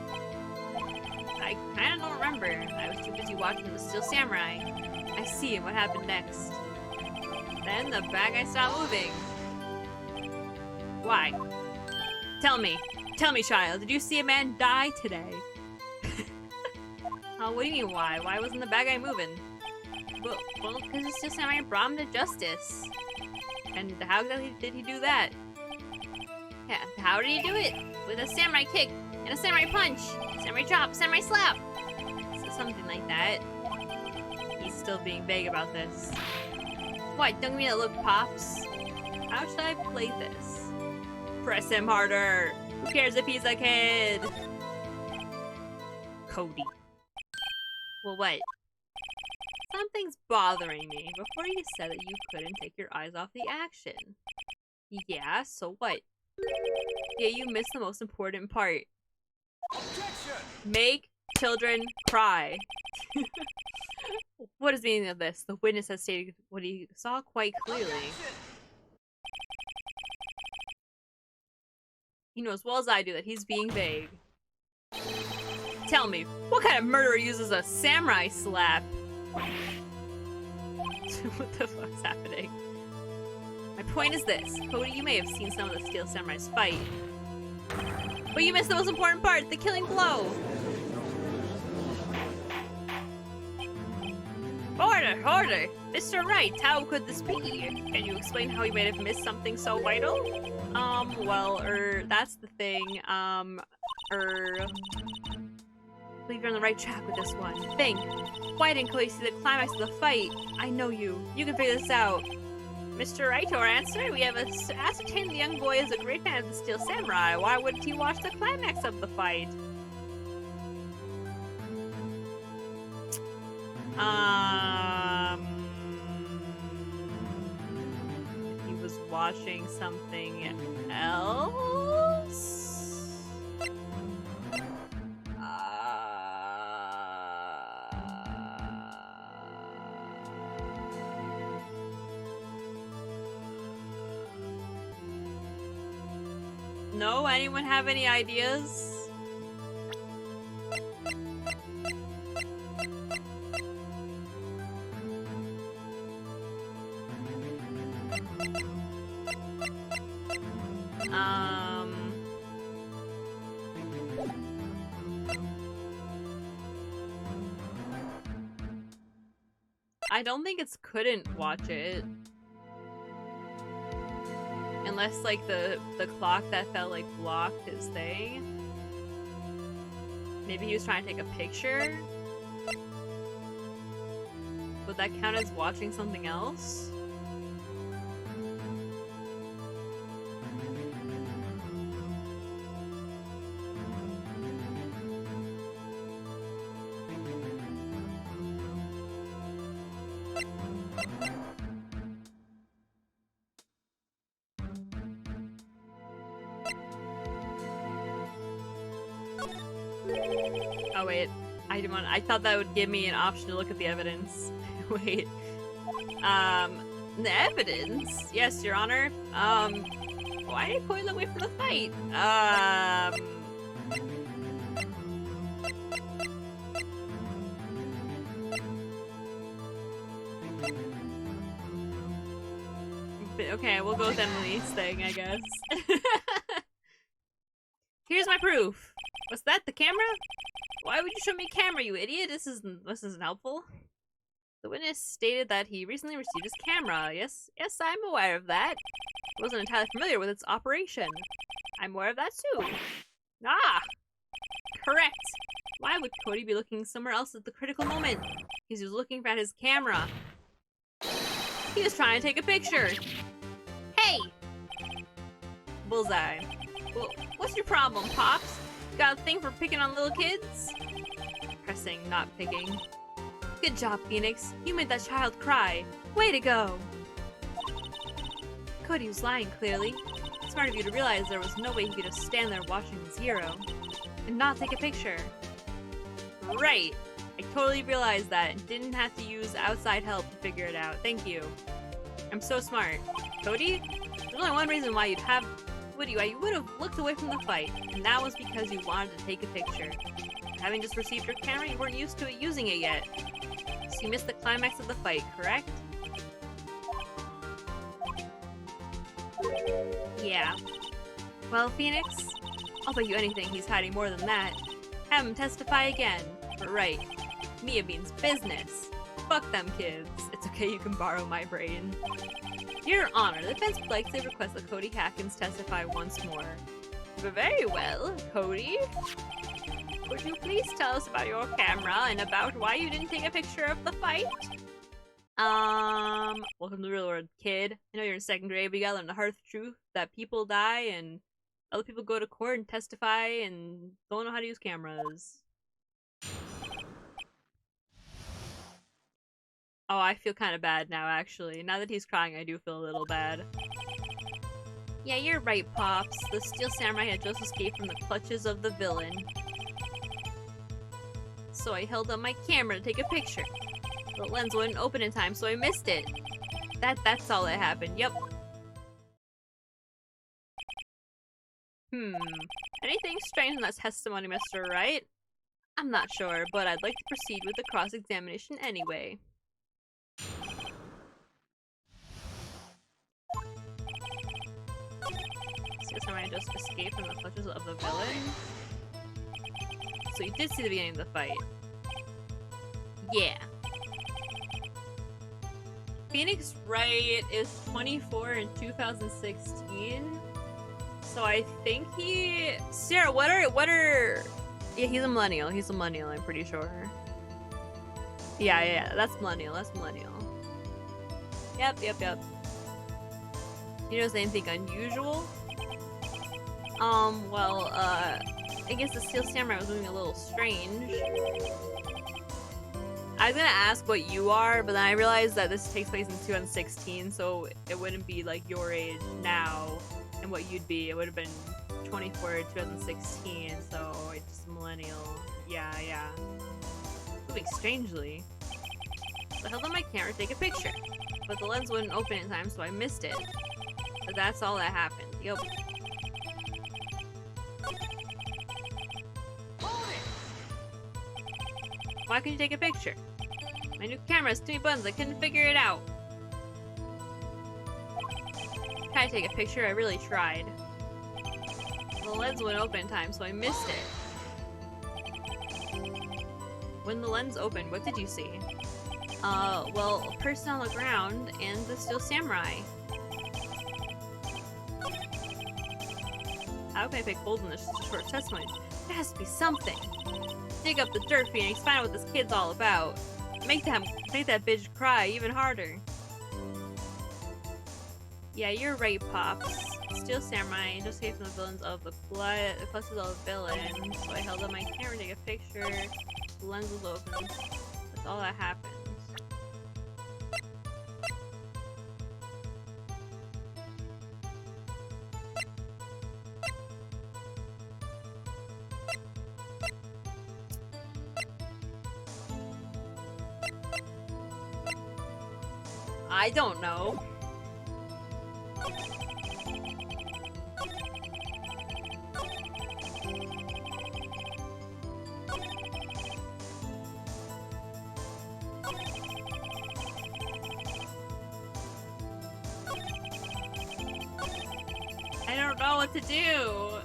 I kinda don't remember. I was too busy watching the Steel Samurai. I see. What happened next? Then the bad guy stopped moving. Why? Tell me, child. Did you see a man die today? Oh, what do you mean why? Why wasn't the bad guy moving? Well, because it's just Samurai brought him to justice. And how exactly did he do that? Yeah, how did he do it? With a samurai kick, and a samurai punch, samurai chop, samurai slap! So something like that. He's still being vague about this. What, don't give me that look, Pops? How should I play this? Press him harder! Who cares if he's a kid? Cody. Well, what? Something's bothering me. Before you said that you couldn't take your eyes off the action. Yeah, so what? Yeah, you missed the most important part. Objection! Make children cry. What is the meaning of this? The witness has stated what he saw quite clearly. Objection! You know as well as I do that he's being vague. Tell me, what kind of murderer uses a samurai slap? What the fuck's happening? My point is this. Cody, you may have seen some of the Steel Samurais fight. But you missed the most important part, the killing blow! Order! Mr. Wright, how could this be? Can you explain how you may have missed something so vital? That's the thing. I believe you're on the right track with this one. Think. Why didn't Cody see the climax of the fight? I know you. You can figure this out. Mr. Wright, our answer? We have ascertained the young boy is a great fan of the Steel Samurai. Why wouldn't he watch the climax of the fight? He was watching something else? No? Anyone have any ideas? I don't think it's couldn't watch it. Unless, like, the clock that fell, like, blocked his thing. Maybe he was trying to take a picture? Would that count as watching something else? Oh wait, I thought that would give me an option to look at the evidence. Wait. The evidence? Yes, Your Honor. Why did Coy look away from the fight? Okay, we'll go with Emily's thing, I guess. Here's my proof. What's that, the camera? Why would you show me a camera, you idiot? This isn't helpful. The witness stated that he recently received his camera. Yes, I'm aware of that. I wasn't entirely familiar with its operation. I'm aware of that too. Ah! Correct! Why would Cody be looking somewhere else at the critical moment? Because he was looking at his camera. He was trying to take a picture. Hey! Bullseye. Well, what's your problem, Pops? Got a thing for picking on little kids? Pressing, not picking. Good job, Phoenix. You made that child cry. Way to go! Cody was lying, clearly. Smart of you to realize there was no way he could just stand there watching his hero and not take a picture. Right! I totally realized that and didn't have to use outside help to figure it out. Thank you. I'm so smart. Cody? There's only one reason why you would have looked away from the fight, and that was because you wanted to take a picture. Having just received your camera, you weren't used to it using it yet. So you missed the climax of the fight, correct? Yeah. Well, Phoenix, I'll bet you anything he's hiding more than that. Have him testify again. Right. Mia means business. Fuck them kids. It's okay, you can borrow my brain. Your Honor, the defense would like to request that Cody Hackins testify once more. Very well, Cody. Would you please tell us about your camera and about why you didn't take a picture of the fight? Welcome to the real world, kid. I know you're in second grade, but you gotta learn the hard truth that people die and other people go to court and testify and don't know how to use cameras. Oh, I feel kind of bad now, actually. Now that he's crying, I do feel a little bad. Yeah, you're right, Pops. The Steel Samurai had just escaped from the clutches of the villain. So I held up my camera to take a picture. The lens wouldn't open in time, so I missed it. That's all that happened, yep. Anything strange in that testimony, Mr. Wright? I'm not sure, but I'd like to proceed with the cross-examination anyway. Steel Samurai just escaped from the clutches of the villain. So you did see the beginning of the fight. Yeah. Phoenix Wright is 24 in 2016. So I think Sarah, what are yeah, he's a millennial. He's a millennial, I'm pretty sure. Yeah, that's millennial. Yep. You notice anything unusual? Well, I guess the Steel Samurai was moving a little strange. I was gonna ask what you are, but then I realized that this takes place in 2016, so it wouldn't be like your age now and what you'd be. It would have been 24, 2016, so it's just a millennial. Yeah. Moving strangely. So I held on my camera to take a picture, but the lens wouldn't open in time, so I missed it. But that's all that happened. Yup. Why couldn't you take a picture? My new camera has too many buttons, I couldn't figure it out. Tried to take a picture, I really tried. The lens wouldn't open in time, so I missed it. When the lens opened, what did you see? Well, a person on the ground and the Steel Samurai. How can I pick holes in this short testimony? There has to be something. Dig up the dirt, Phoenix, find out what this kid's all about. Make that bitch cry even harder. Yeah, you're right, Pops. Steel Samurai just escaped from the villains of the clutches of the villains. So I held up my camera to take a picture. The lens was open. That's all that happened. I don't know. I don't know what to do.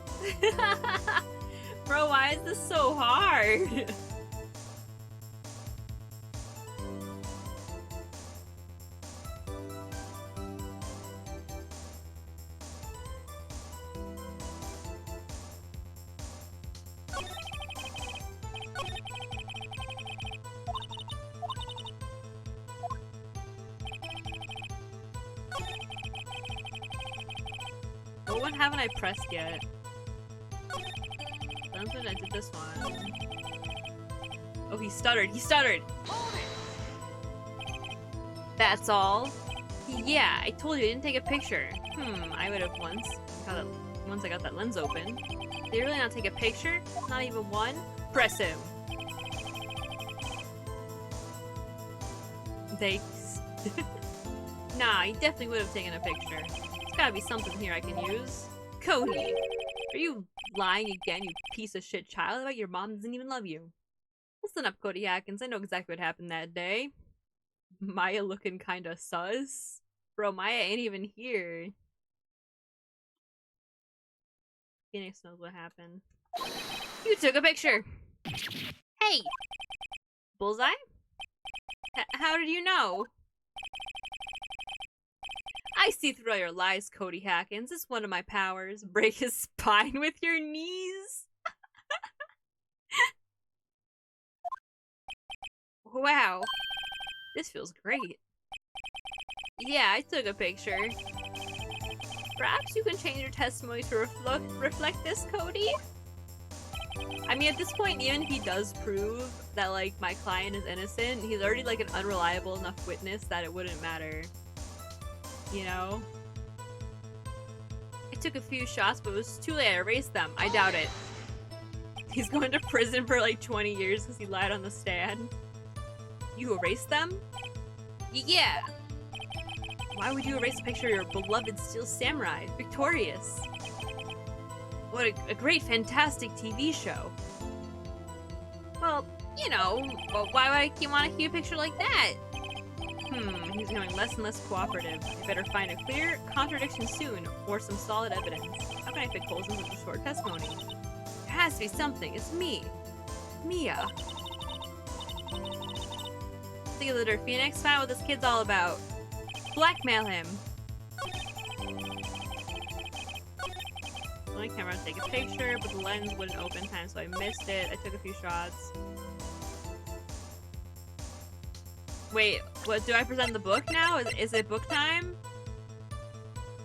Bro, why is this so hard? What one haven't I pressed yet? That's when I did this one. Oh, he stuttered. He stuttered! That's all? Yeah, I told you I didn't take a picture. I would have once I got that lens open. Did you really not take a picture? Not even one? Press him. Thanks. Nah, he definitely would have taken a picture. There's gotta be something here I can use. Cody! Are you lying again, you piece of shit child? About your mom doesn't even love you. Listen up, Cody Atkins. I know exactly what happened that day. Maya looking kinda sus. Bro, Maya ain't even here. Phoenix knows what happened. You took a picture! Hey! Bullseye? How did you know? I see through all your lies, Cody Hackins. It's one of my powers. Break his spine with your knees? Wow. This feels great. Yeah, I took a picture. Perhaps you can change your testimony to reflect this, Cody? I mean, at this point, even if he does prove that, like, my client is innocent, he's already, like, an unreliable enough witness that it wouldn't matter. You know? I took a few shots, but it was too late. I erased them. I doubt it. He's going to prison for, like, 20 years because he lied on the stand. You erased them? Yeah! Why would you erase a picture of your beloved Steel Samurai? Victorious. What a great, fantastic TV show. Well, you know, why would I want to keep a picture like that? He's becoming less and less cooperative. I better find a clear contradiction soon, or some solid evidence. How can I fit holes in such a short testimony? There has to be something. It's me. Mia. Think of the dirt, Phoenix. Find out what this kid's all about. Blackmail him. On my camera to take a picture, but the lens wouldn't open in time, so I missed it. I took a few shots. Wait, what? Do I present the book now? Is it book time?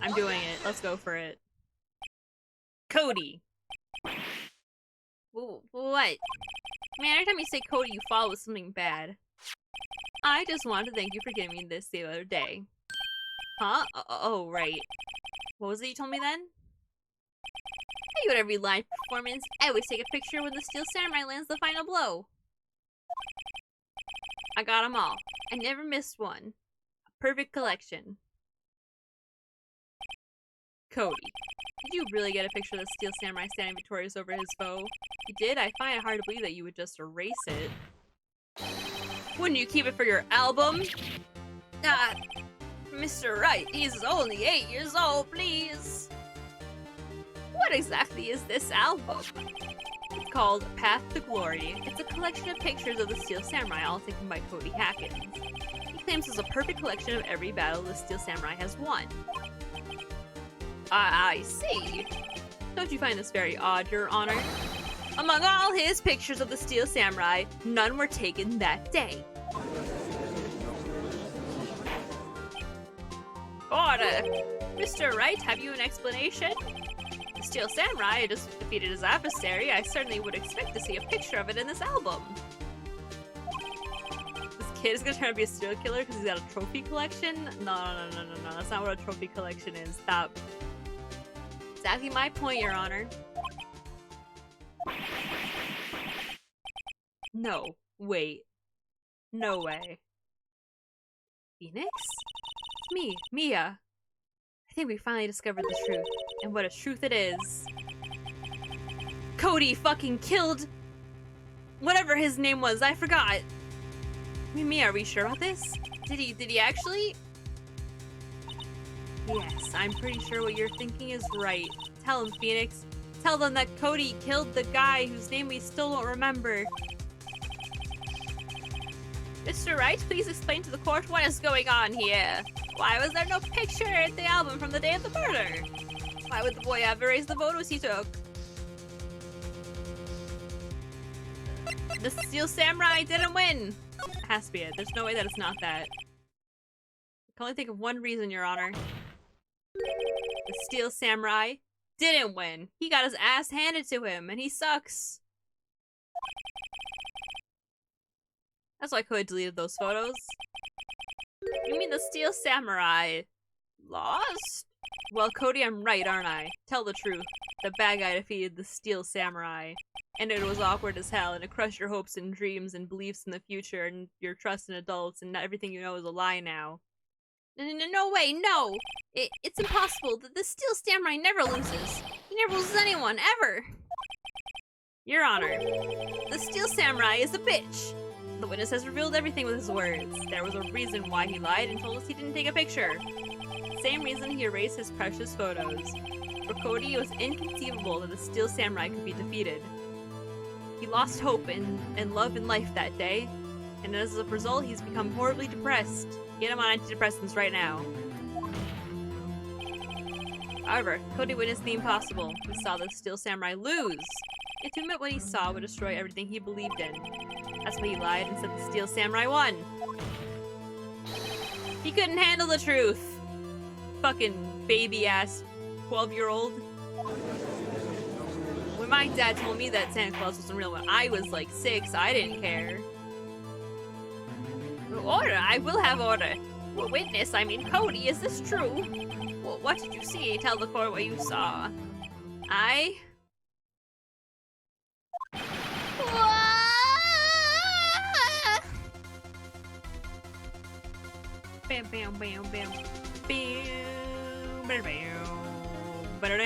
I'm doing it. Let's go for it. Cody! What? Man, every time you say Cody, you follow with something bad. I just wanted to thank you for giving me this the other day. Huh? Oh, right. What was it you told me then? I go to every live performance. I always take a picture when the Steel Samurai lands the final blow. I got them all. I never missed one. A perfect collection. Cody, did you really get a picture of the Steel Samurai standing victorious over his foe? If you did, I find it hard to believe that you would just erase it. Wouldn't you keep it for your album? Ah, Mr. Wright, he's only 8 years old, please. What exactly is this album? It's called Path to Glory. It's a collection of pictures of the Steel Samurai, all taken by Cody Hackett. He claims it's a perfect collection of every battle the Steel Samurai has won. I see. Don't you find this very odd, Your Honor? Among all his pictures of the Steel Samurai, none were taken that day. Order! Mr. Wright, have you an explanation? The Steel Samurai just defeated his adversary. I certainly would expect to see a picture of it in this album. This kid is gonna try to be a serial killer because he's got a trophy collection? No. That's not what a trophy collection is. Stop. Exactly my point, Your Honor. No. Wait. No way. Phoenix? It's me, Mia. I think we finally discovered the truth. And what a truth it is. Cody fucking killed... whatever his name was, I forgot. Mia, are we sure about this? Did he actually? Yes, I'm pretty sure what you're thinking is right. Tell him, Phoenix. Tell them that Cody killed the guy whose name we still don't remember. Mr. Wright, please explain to the court what is going on here. Why was there no picture in the album from the day of the murder? Why would the boy have erased the photos he took? The Steel Samurai didn't win! It has to be it. There's no way that it's not that. I can only think of one reason, Your Honor. The Steel Samurai didn't win. He got his ass handed to him, and he sucks. That's why Cody deleted those photos. You mean the Steel Samurai lost? Well, Cody, I'm right, aren't I? Tell the truth. The bad guy defeated the Steel Samurai. And it was awkward as hell, and it crushed your hopes and dreams and beliefs in the future and your trust in adults, and everything you know is a lie now. No way, no! It's impossible. The Steel Samurai never loses. He never loses anyone, ever! Your Honor, the Steel Samurai is a bitch! The witness has revealed everything with his words. There was a reason why he lied and told us he didn't take a picture. Same reason he erased his precious photos. For Cody, it was inconceivable that the Steel Samurai could be defeated. He lost hope in love and life that day, and as a result, he's become horribly depressed. Get him on antidepressants right now. However, Cody witnessed the impossible. He saw the Steel Samurai lose. Yet to admit what he saw would destroy everything he believed in. That's why he lied and said the Steel Samurai won. He couldn't handle the truth. Fucking baby-ass 12-year-old. When my dad told me that Santa Claus wasn't real when I was like 6, I didn't care. Order, I will have order. Well, witness, I mean Cody, is this true? Well, what did you see? Tell the court what you saw. I... Bam, bam, bam, bam. Bam, bam, bam, bam.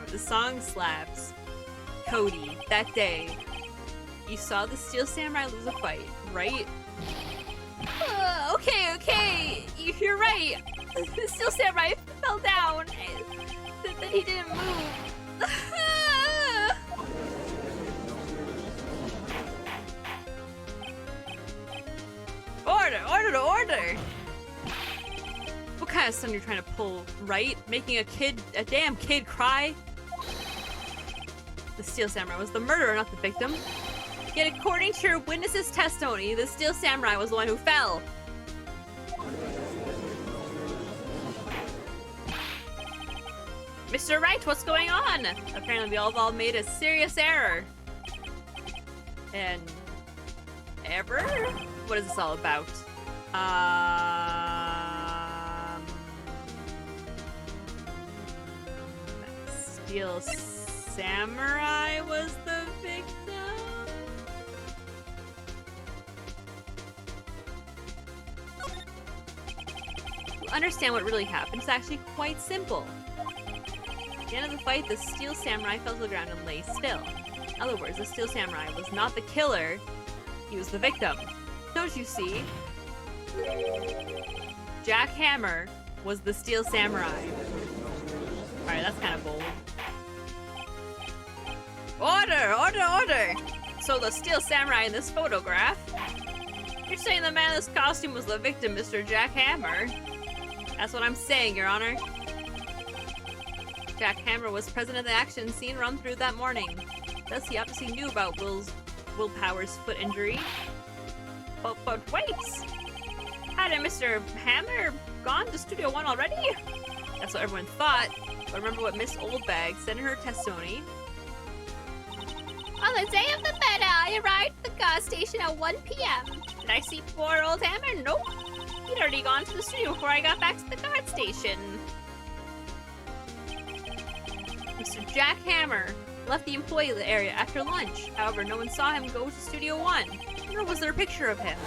The song slaps. Cody, that day, you saw the Steel Samurai lose a fight, right? Okay, you're right. The Steel Samurai fell down, and then he didn't move. Order! What kind of son you're trying to pull, right? Making a damn kid cry? The Steel Samurai was the murderer, not the victim. Yet according to your witness's testimony, the Steel Samurai was the one who fell. Mr. Wright, what's going on? Apparently we all made a serious error. And... error? What is this all about? Steel Samurai was the victim? To understand what really happened is actually quite simple. At the end of the fight, the Steel Samurai fell to the ground and lay still. In other words, the Steel Samurai was not the killer, he was the victim. Don't you see? Jack Hammer was the Steel Samurai. Alright, that's kind of bold. Order! Order! Order! So the Steel Samurai in this photograph? You're saying the man in this costume was the victim, Mr. Jack Hammer? That's what I'm saying, Your Honor. Jack Hammer was present in the action scene run through that morning. Thus, he obviously knew about Will Power's foot injury. But wait! Hadn't Mr. Hammer gone to Studio 1 already? That's what everyone thought. But remember what Miss Oldbag said in her testimony. On the day of the murder, I arrived at the gas station at 1 p.m. Did I see poor old Hammer? Nope. He'd already gone to the studio before I got back to the guard station. Mr. Jack Hammer left the employee area after lunch. However, no one saw him go to Studio 1, nor was there a picture of him.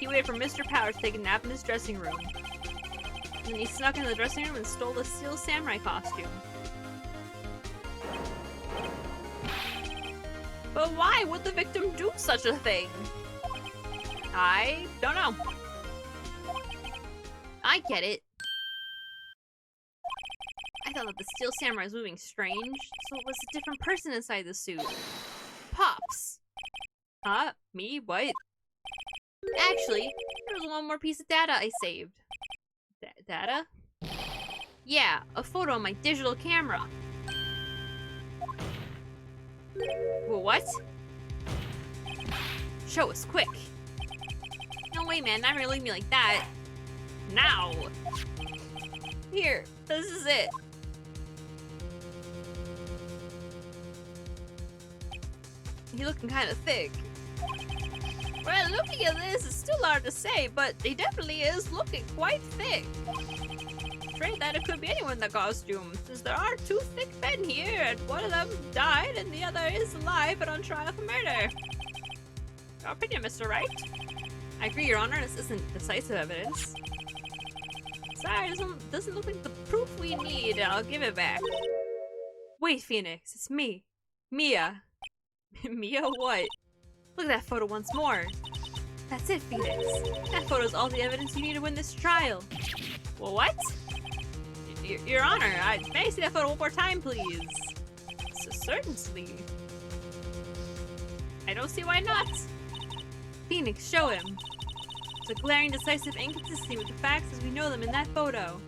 He waited for Mr. Power to take a nap in his dressing room. And then he snuck into the dressing room and stole the Steel Samurai costume. But why would the victim do such a thing? I don't know. I get it. I thought that the Steel Samurai was moving strange, so it was a different person inside the suit. Pops. Huh? Me? What? Actually, there was one more piece of data I saved. Data? Yeah, a photo on my digital camera. Well, what? Show us, quick. No way, man, not gonna leave me like that. Now! Here, this is it. He's looking kind of thick. Well, looking at this, it's still hard to say, but he definitely is looking quite thick. Afraid that it could be anyone in the costume, since there are two thick men here, and one of them died and the other is alive and on trial for murder. Your opinion, Mr. Wright? I agree, Your Honor, this isn't decisive evidence. Sorry, doesn't look like the proof we need. I'll give it back. Wait, Phoenix, it's me. Mia. Mia what? Look at that photo once more. That's it, Phoenix. That photo's all the evidence you need to win this trial. Well, what? Your Honor, may I see that photo one more time, please? Certainly. I don't see why not. Phoenix, show him. It's a glaring, decisive inconsistency with the facts as we know them in that photo.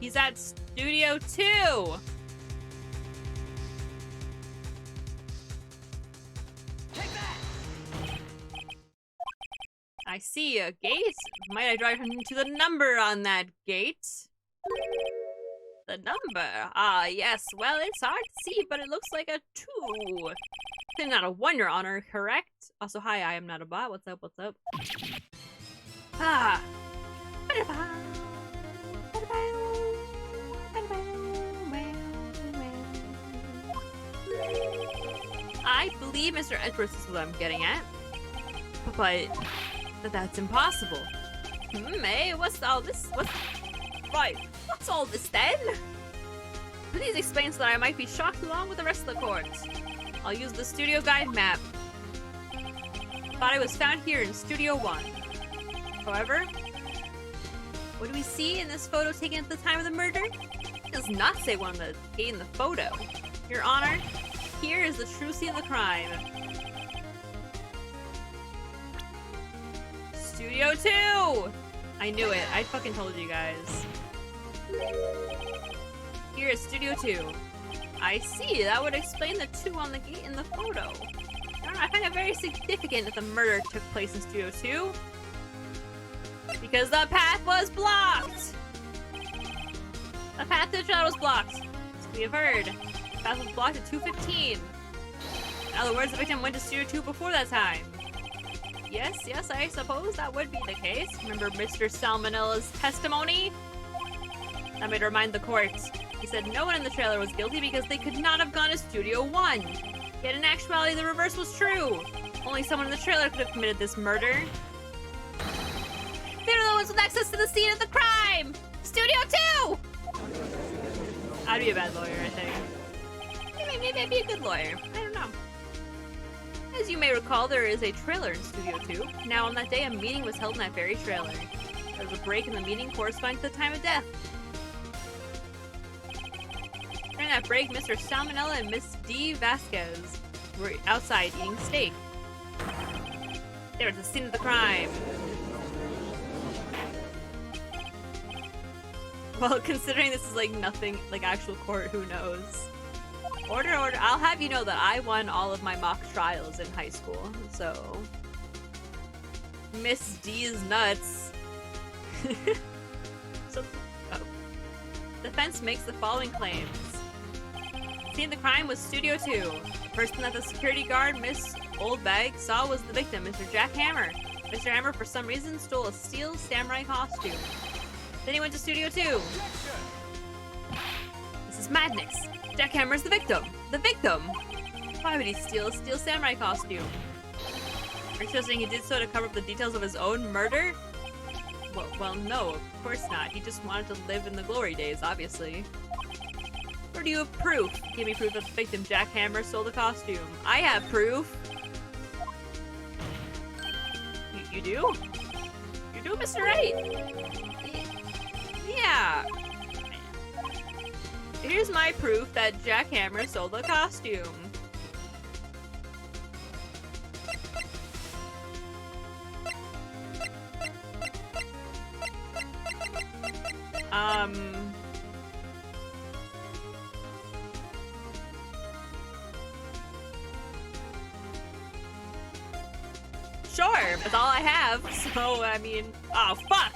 He's at Studio 2! I see a gate. Might I drive him to the number on that gate? The number? Ah, yes. Well, it's hard to see, but it looks like a 2. It's not a 1, Your Honor, correct? Also, hi, I am not a bot. What's up, what's up? Ah. I believe Mr. Edwards is what I'm getting at. But that's impossible. Hey, what's all this? What's all this then? Please explain so that I might be shocked along with the rest of the court. I'll use the studio guide map. Body was found here in Studio 1. However, what do we see in this photo taken at the time of the murder? It does not say one of the 8 in the photo. Your Honor, here is the true scene of the crime. Studio 2! I knew it. I fucking told you guys. Here is Studio 2. I see. That would explain the 2 on the gate in the photo. I find it very significant that the murder took place in Studio 2. Because the path was blocked! The path to the trailer was blocked. As we have heard. The path was blocked at 2:15. In other words, the victim went to Studio 2 before that time. Yes, I suppose that would be the case. Remember Mr. Salmonella's testimony? That made remind the court. He said no one in the trailer was guilty because they could not have gone to Studio 1. Yet in actuality, the reverse was true. Only someone in the trailer could have committed this murder. They're the ones with access to the scene of the crime! Studio 2! I'd be a bad lawyer, I think. Maybe I'd be a good lawyer. I don't know. As you may recall, there is a trailer in Studio 2. Now, on that day, a meeting was held in that very trailer. There was a break in the meeting corresponding to the time of death. that break, Mr. Salmonella and Miss D. Vasquez were outside eating steak. There was the scene of the crime. Well, considering this is like nothing, like actual court, who knows? Order, order. I'll have you know that I won all of my mock trials in high school, so... Miss D's nuts. So, defense makes the following claims. Scene of the crime was Studio 2. The person that the security guard, Miss Oldbag, saw was the victim, Mr. Jack Hammer. Mr. Hammer, for some reason, stole a steel samurai costume. Then he went to Studio 2. This is madness. Jack Hammer's the victim. The victim! Why would he steal a steel samurai costume? Are you still saying he did so to cover up the details of his own murder? Well, no, of course not. He just wanted to live in the glory days, obviously. Or do you have proof? Give me proof that the victim, Jack Hammer, stole the costume. I have proof. You do? You do, Mr. Wright? Yeah. Here's my proof that Jack Hammer stole the costume. Sure, that's all I have, so, I mean... Oh, fuck!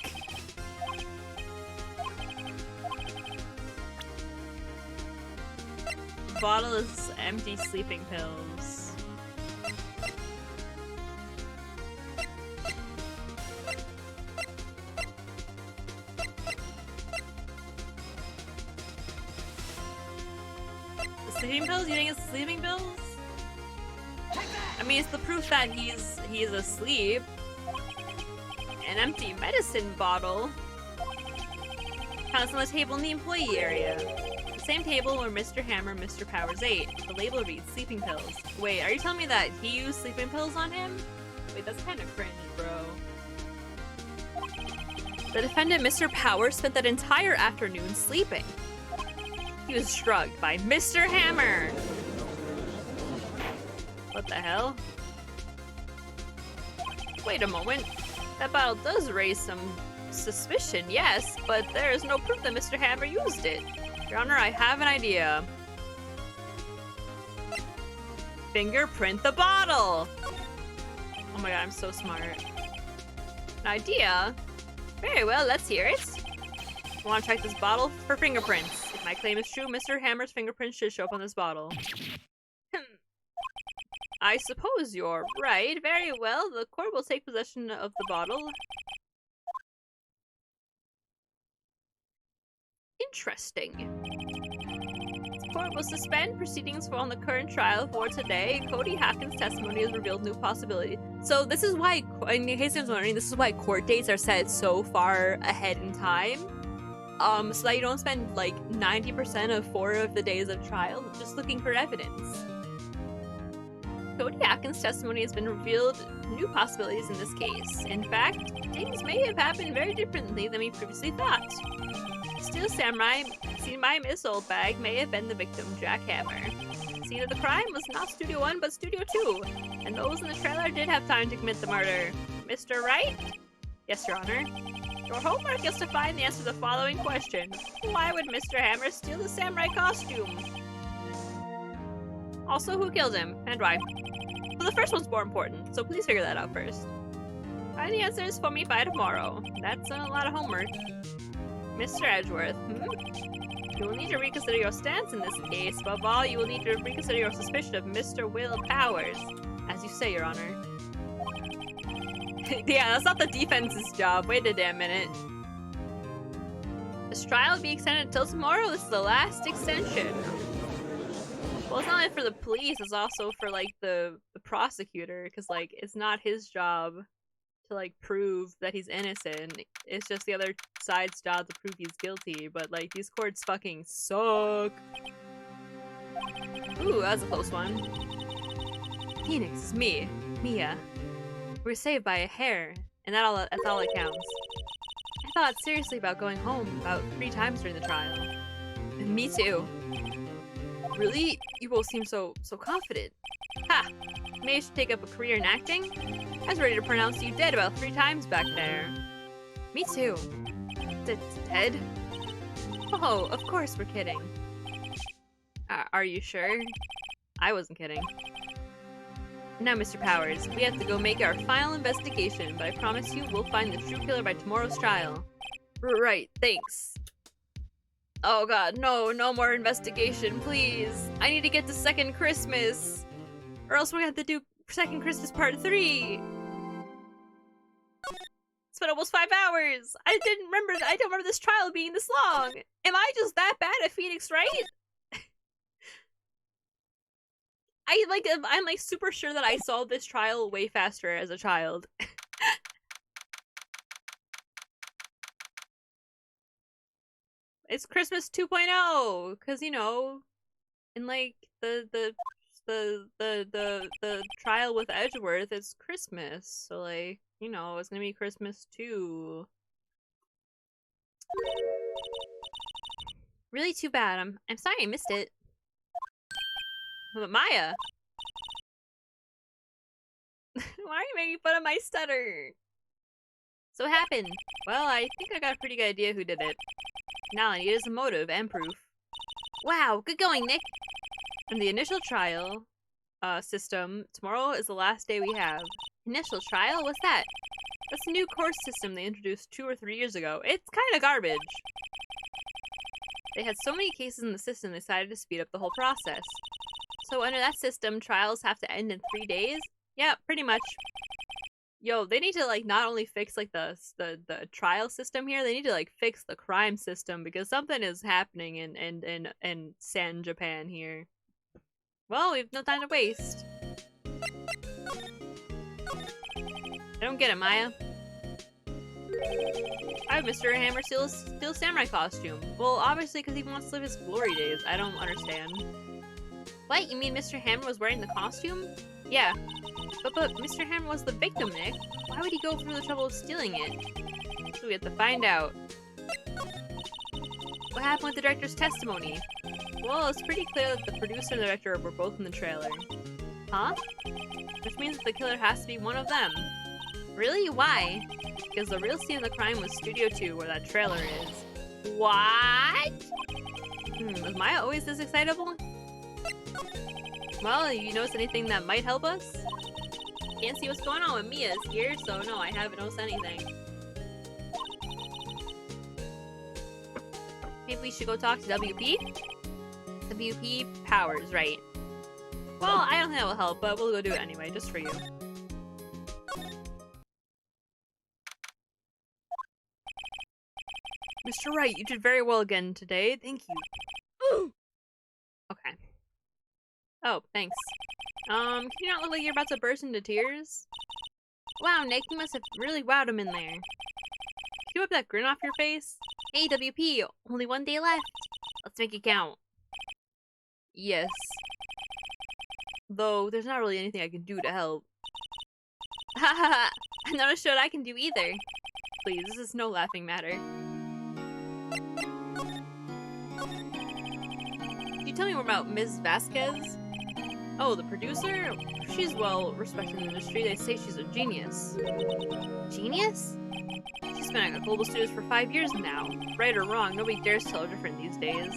Bottle is empty sleeping pills. The sleeping pills? You think it's sleeping pills? I mean, it's the proof that he's asleep. An empty medicine bottle. Found on the table in the employee area. The same table where Mr. Hammer and Mr. Powers ate. The label reads sleeping pills. Wait, are you telling me that he used sleeping pills on him? Wait, that's kind of cringe, bro. The defendant, Mr. Powers, spent that entire afternoon sleeping. He was shrugged by Mr. Hammer. What the hell? Wait a moment. That bottle does raise some suspicion, yes, but there is no proof that Mr. Hammer used it. Your Honor, I have an idea. Fingerprint the bottle! Oh my god, I'm so smart. An idea? Very well, let's hear it. I want to check this bottle for fingerprints. If my claim is true, Mr. Hammer's fingerprints should show up on this bottle. I suppose you're right. Very well, the court will take possession of the bottle. Interesting. The court will suspend proceedings on the current trial for today. Cody Hawkins' testimony has revealed new possibilities. So this is why, in case anyone's wondering, this is why court dates are set so far ahead in time. So that you don't spend like 90% of 4 of the days of trial just looking for evidence. Cody Atkins' testimony has been revealed new possibilities in this case. In fact, things may have happened very differently than we previously thought. Steel Samurai, seen by Miss Oldbag, may have been the victim, Jack Hammer. The scene of the crime was not Studio 1, but Studio 2, and those in the trailer did have time to commit the murder. Mr. Wright? Yes, Your Honor. Your homework is to find the answer to the following question. Why would Mr. Hammer steal the samurai costume? Also, who killed him, and why? So the first one's more important, so please figure that out first. Find the answers for me by tomorrow. That's a lot of homework. Mr. Edgeworth, You will need to reconsider your stance in this case. Above all, you will need to reconsider your suspicion of Mr. Will Powers. As you say, Your Honor. Yeah, that's not the defense's job. Wait a damn minute. This trial will be extended until tomorrow. This is the last extension. Well, it's not only for the police, it's also for, like, the prosecutor, because, like, it's not his job to, like, prove that he's innocent. It's just the other side's job to prove he's guilty, but, like, these courts fucking suck. Ooh, that was a close one. Phoenix, it's me, Mia. We were saved by a hair, and that's all that counts. I thought seriously about going home about 3 times during the trial. And me too. Really? You both seem so confident. Ha! Maybe I should take up a career in acting? I was ready to pronounce you dead about 3 times back there. Me too. Dead? Oh, of course we're kidding. Are you sure? I wasn't kidding. Now, Mr. Powers, we have to go make our final investigation, but I promise you we'll find the true killer by tomorrow's trial. Right, thanks. Oh god, no more investigation, please. I need to get to Second Christmas. Or else we're gonna have to do Second Christmas Part 3. It's been almost 5 hours. I don't remember this trial being this long. Am I just that bad at Phoenix Wright? I'm like super sure that I solved this trial way faster as a child. It's Christmas 2.0, cause you know, in like the trial with Edgeworth, it's Christmas, so like, you know, it's gonna be Christmas 2. Really too bad. I'm sorry I missed it. But Maya, why are you making fun of my stutter? So what happened? Well, I think I got a pretty good idea who did it. Now I need is a motive and proof. Wow, good going, Nick! In the initial trial system, tomorrow is the last day we have. Initial trial? What's that? That's a new course system they introduced 2 or 3 years ago. It's kinda garbage. They had so many cases in the system they decided to speed up the whole process. So under that system, trials have to end in 3 days? Yeah, pretty much. Yo, they need to like not only fix like the trial system here, they need to like fix the crime system because something is happening in San Japan here. Well, we've no time to waste. I don't get it, Maya. I have Mr. Hammer Steel Samurai costume. Well, obviously because he wants to live his glory days. I don't understand. What? You mean Mr. Hammer was wearing the costume? Yeah. But Mr. Hammer was the victim, Nick. Why would he go through the trouble of stealing it? So we have to find out. What happened with the director's testimony? Well, it's pretty clear that the producer and the director were both in the trailer. Huh? Which means that the killer has to be one of them. Really? Why? Because the real scene of the crime was Studio 2, where that trailer is. What? Was Maya always this excitable? Well, you notice anything that might help us? Can't see what's going on with Mia's here, so no, I haven't noticed anything. Maybe we should go talk to WP? WP Powers, right. Well, I don't think that will help, but we'll go do it anyway, just for you. Mr. Wright, you did very well again today. Thank you. Ooh. Okay. Oh, thanks. Can you not look like you're about to burst into tears? Wow, Nick, you must have really wowed him in there. Can you wipe that grin off your face? Hey, WP, only 1 day left. Let's make it count. Yes. Though, there's not really anything I can do to help. Haha, I'm not sure what I can do either. Please, this is no laughing matter. Can you tell me more about Ms. Vasquez? Oh, the producer? She's well respected in the industry. They say she's a genius. Genius? She's been at Global Studios for 5 years now. Right or wrong, nobody dares tell her different these days.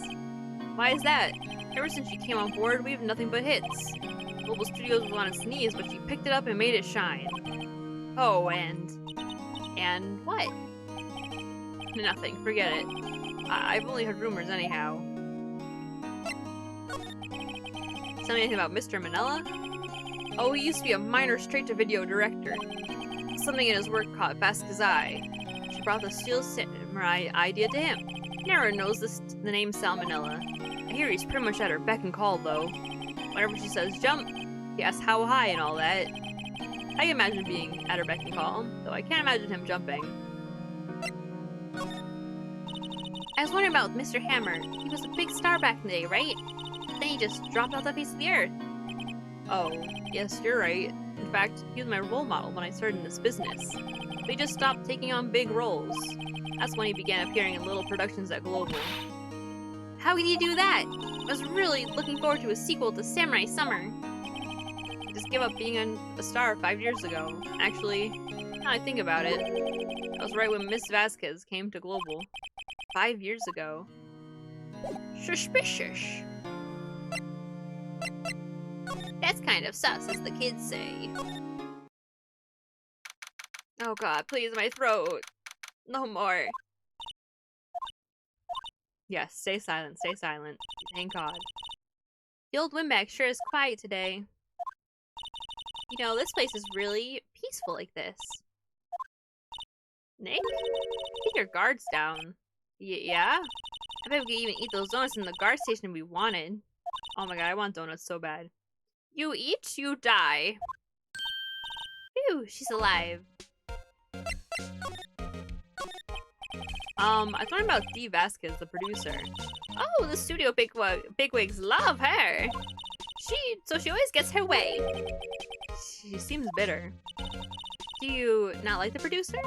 Why is that? Ever since she came on board, we have nothing but hits. Global Studios was on its knees, but she picked it up and made it shine. Oh, and what? Nothing, forget it. I've only heard rumors anyhow. Tell me anything about Mr. Manila? Oh, he used to be a minor straight-to-video director. Something in his work caught Vasquez's eye. She brought the Steel Samurai idea to him. Never knows the name Salmonella. I hear he's pretty much at her beck and call, though. Whenever she says jump, he asks how high and all that. I can imagine being at her beck and call, though I can't imagine him jumping. I was wondering about Mr. Hammer. He was a big star back in the day, right? Then he just dropped off the face of the earth. Oh, yes, you're right. In fact, he was my role model when I started in this business. But he just stopped taking on big roles. That's when he began appearing in little productions at Global. How could you do that? I was really looking forward to a sequel to Samurai Summer. I just gave up being a star 5 years ago. Actually, now I think about it, that was right when Miss Vasquez came to Global. 5 years ago. Suspicious. That's kind of sus, as the kids say. Oh god, please, my throat. No more. Yes, stay silent, stay silent. Thank god. The old windbag sure is quiet today. You know, this place is really peaceful like this. Nick? Keep your guards down. Yeah? I bet we could even eat those donuts in the guard station if we wanted. Oh my god, I want donuts so bad. You eat, you die. Phew, she's alive. I was talking about Dee Vasquez, the producer. Oh, the studio bigwigs love her. So she always gets her way. She seems bitter. Do you not like the producer?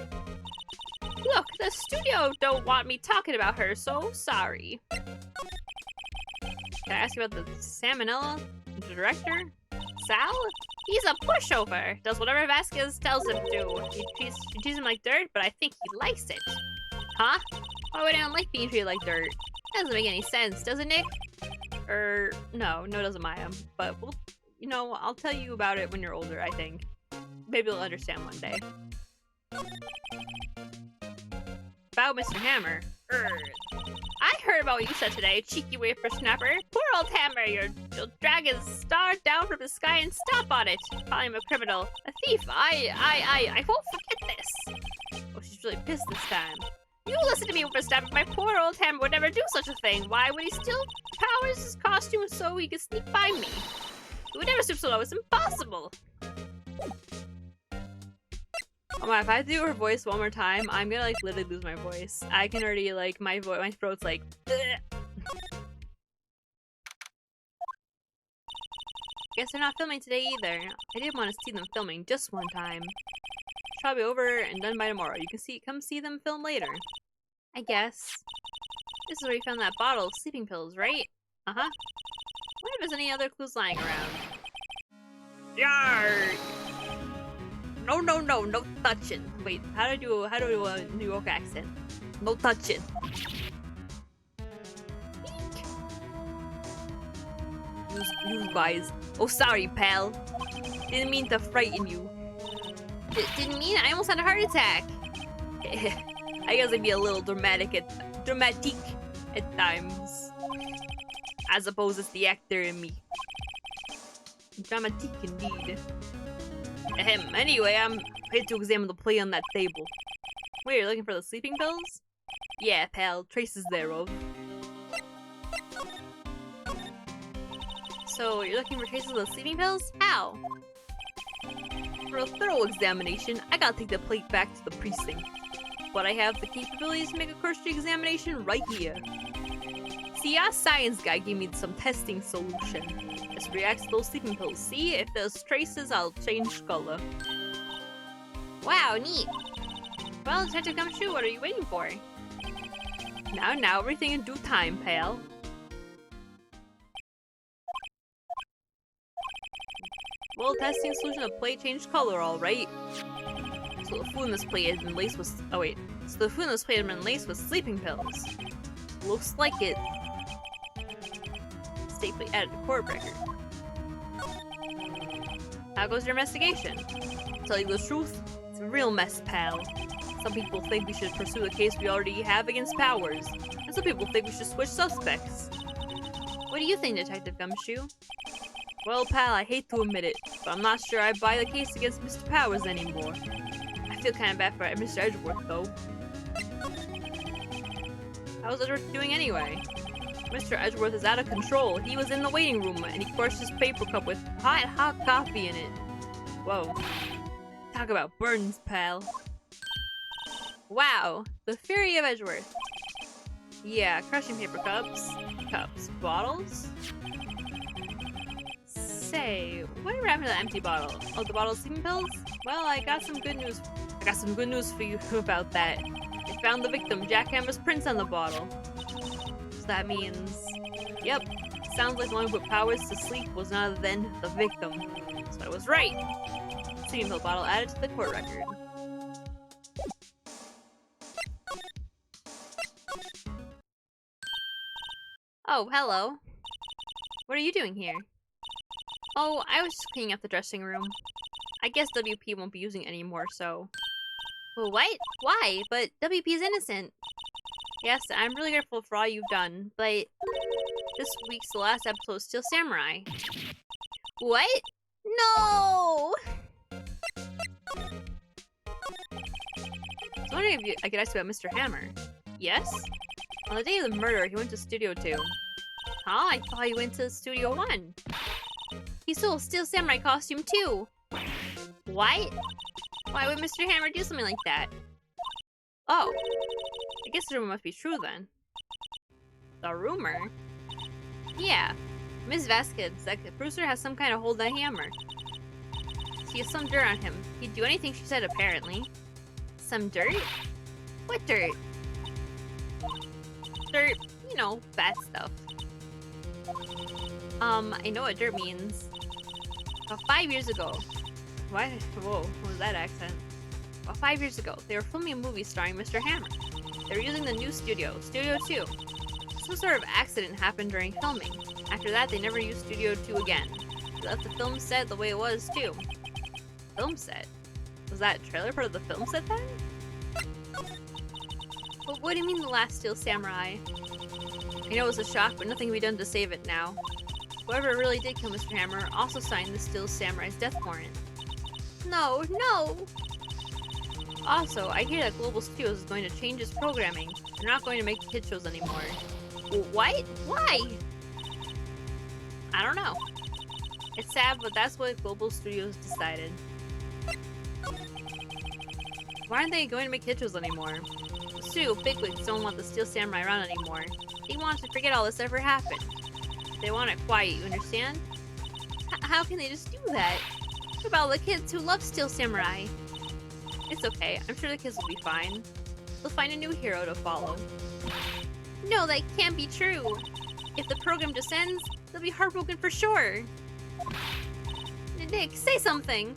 Look, the studio don't want me talking about her, so sorry. Can I ask you about the Salmonella? The director? Sal? He's a pushover. Does whatever Vasquez tells him to. She treats him like dirt, but I think he likes it. Huh? Why would anyone like being treated like dirt? That doesn't make any sense, does it, Nick? No, doesn't Maya. But, we'll, you know, I'll tell you about it when you're older, I think. Maybe you'll understand one day. About Mr. Hammer. I heard about what you said today, cheeky whippersnapper. Poor old Hammer, you'll drag his star down from the sky and stomp on it. Calling him a criminal. A thief. I won't forget this. Oh, she's really pissed this time. You listen to me, whippersnapper. My poor old Hammer would never do such a thing. Why would he steal Powers' his costume so he could sneak by me? He would never stoop so low. It's impossible. Oh my, if I do her voice one more time, I'm gonna like literally lose my voice. I can already like my throat's like ugh. Guess they're not filming today either. I did want to see them filming just one time. It's probably over and done by tomorrow. You can come see them film later. I guess. This is where you found that bottle of sleeping pills, right? Uh-huh. Wonder if there's any other clues lying around. Yarr! No touching. Wait, how do I do a New York accent? No touching. You guys. Oh, sorry, pal. Didn't mean to frighten you. Didn't mean it. I almost had a heart attack. I guess I'd be a little dramatic at times. I suppose it's the actor in me. Dramatic indeed. Ahem. Anyway, I'm here to examine the plate on that table. Wait, you're looking for the sleeping pills? Yeah, pal. Traces thereof. So, you're looking for traces of the sleeping pills? How? For a thorough examination, I gotta take the plate back to the precinct. But I have the capabilities to make a cursory examination right here. See, our science guy gave me some testing solution. This reacts to those sleeping pills. See, if there's traces, I'll change color. Wow, neat. Well, Detective Gumshoe, what are you waiting for? Now, everything in due time, pal. Well, testing solution of plate changed color, alright. So the food in this plate has been laced with... Oh wait. So the food in this plate has been laced with sleeping pills. Looks like it. Safely added to court record. How goes your investigation? To tell you the truth, it's a real mess, pal. Some people think we should pursue the case we already have against Powers, and some people think we should switch suspects. What do you think, Detective Gumshoe? Well, pal, I hate to admit it, but I'm not sure I buy the case against Mr. Powers anymore. I feel kind of bad for Mr. Edgeworth, though. How's Edgeworth doing anyway? Mr. Edgeworth is out of control. He was in the waiting room, and he crushed his paper cup with hot coffee in it. Whoa. Talk about burns, pal. Wow, the fury of Edgeworth. Yeah, crushing paper cups. Bottles? Say, whatever happened to the empty bottle? Oh, the bottle of sleeping pills? Well, I got some good news for you about that. They found the victim, Jackhammer's prints on the bottle. as that means. Yep, sounds like the one who put powers to sleep was none other than the victim. So I was right. Singing pill bottle added to the court record. Oh, hello. What are you doing here? Oh, I was just cleaning up the dressing room. I guess WP won't be using it anymore, so... Well, what? Why? But WP is innocent. Yes, I'm really grateful for all you've done, but... This week's the last episode of Steel Samurai. What? No! I was wondering if I could ask you about Mr. Hammer. Yes? On the day of the murder, he went to Studio 2. Huh? I thought he went to Studio 1. He stole a Steel Samurai costume too! What? Why would Mr. Hammer do something like that? Oh. I guess the rumor must be true then. The rumor? Yeah. Ms. Vasquez, the producer, has some kind of hold on Hammer. She has some dirt on him. He'd do anything she said, apparently. Some dirt? What dirt? Dirt, you know, bad stuff. I know what dirt means. About 5 years ago. What? Whoa, what was that accent? About 5 years ago, they were filming a movie starring Mr. Hammer. They were using the new studio, Studio 2. Some sort of accident happened during filming. After that, they never used Studio 2 again. They left the film set the way it was, too. Film set? Was that trailer part of the film set then? But what do you mean the last Steel Samurai? I know it was a shock, but nothing can be done to save it now. Whoever really did kill Mr. Hammer also signed the Steel Samurai's death warrant. No, no! Also, I hear that Global Studios is going to change its programming. They're not going to make kid shows anymore. What? Why? I don't know. It's sad, but that's what Global Studios decided. Why aren't they going to make kid shows anymore? The studio bigwigs don't want the Steel Samurai around anymore. They want to forget all this ever happened. They want it quiet, you understand? How can they just do that? What about all the kids who love Steel Samurai? It's okay, I'm sure the kids will be fine. They'll find a new hero to follow. No, that can't be true. If the program just ends, they'll be heartbroken for sure. Nick, say something!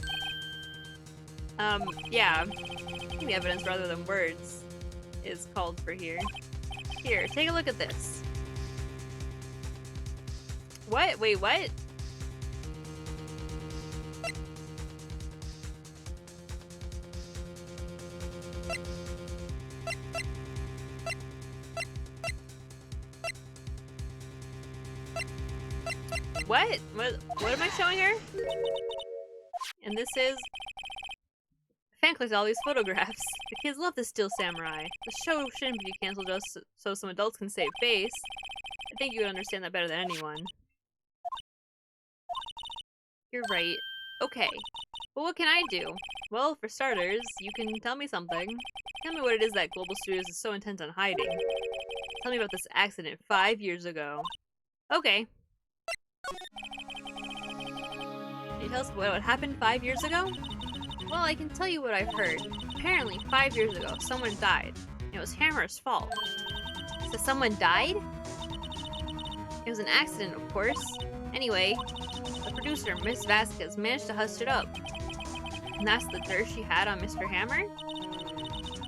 Yeah. I think evidence rather than words is called for here. Here, take a look at this. What? Wait, what? What? What am I showing her? And this is... Fan collects all these photographs. The kids love the Steel Samurai. The show shouldn't be cancelled just so some adults can save face. I think you would understand that better than anyone. You're right. Okay. But what can I do? Well, for starters, you can tell me something. Tell me what it is that Global Studios is so intent on hiding. Tell me about this accident 5 years ago. Okay. Can you tell us what happened 5 years ago? Well, I can tell you what I've heard. Apparently, 5 years ago, someone died. It was Hammer's fault. So someone died? It was an accident, of course. Anyway, the producer, Miss Vasquez, managed to hush it up. And that's the dirt she had on Mr. Hammer?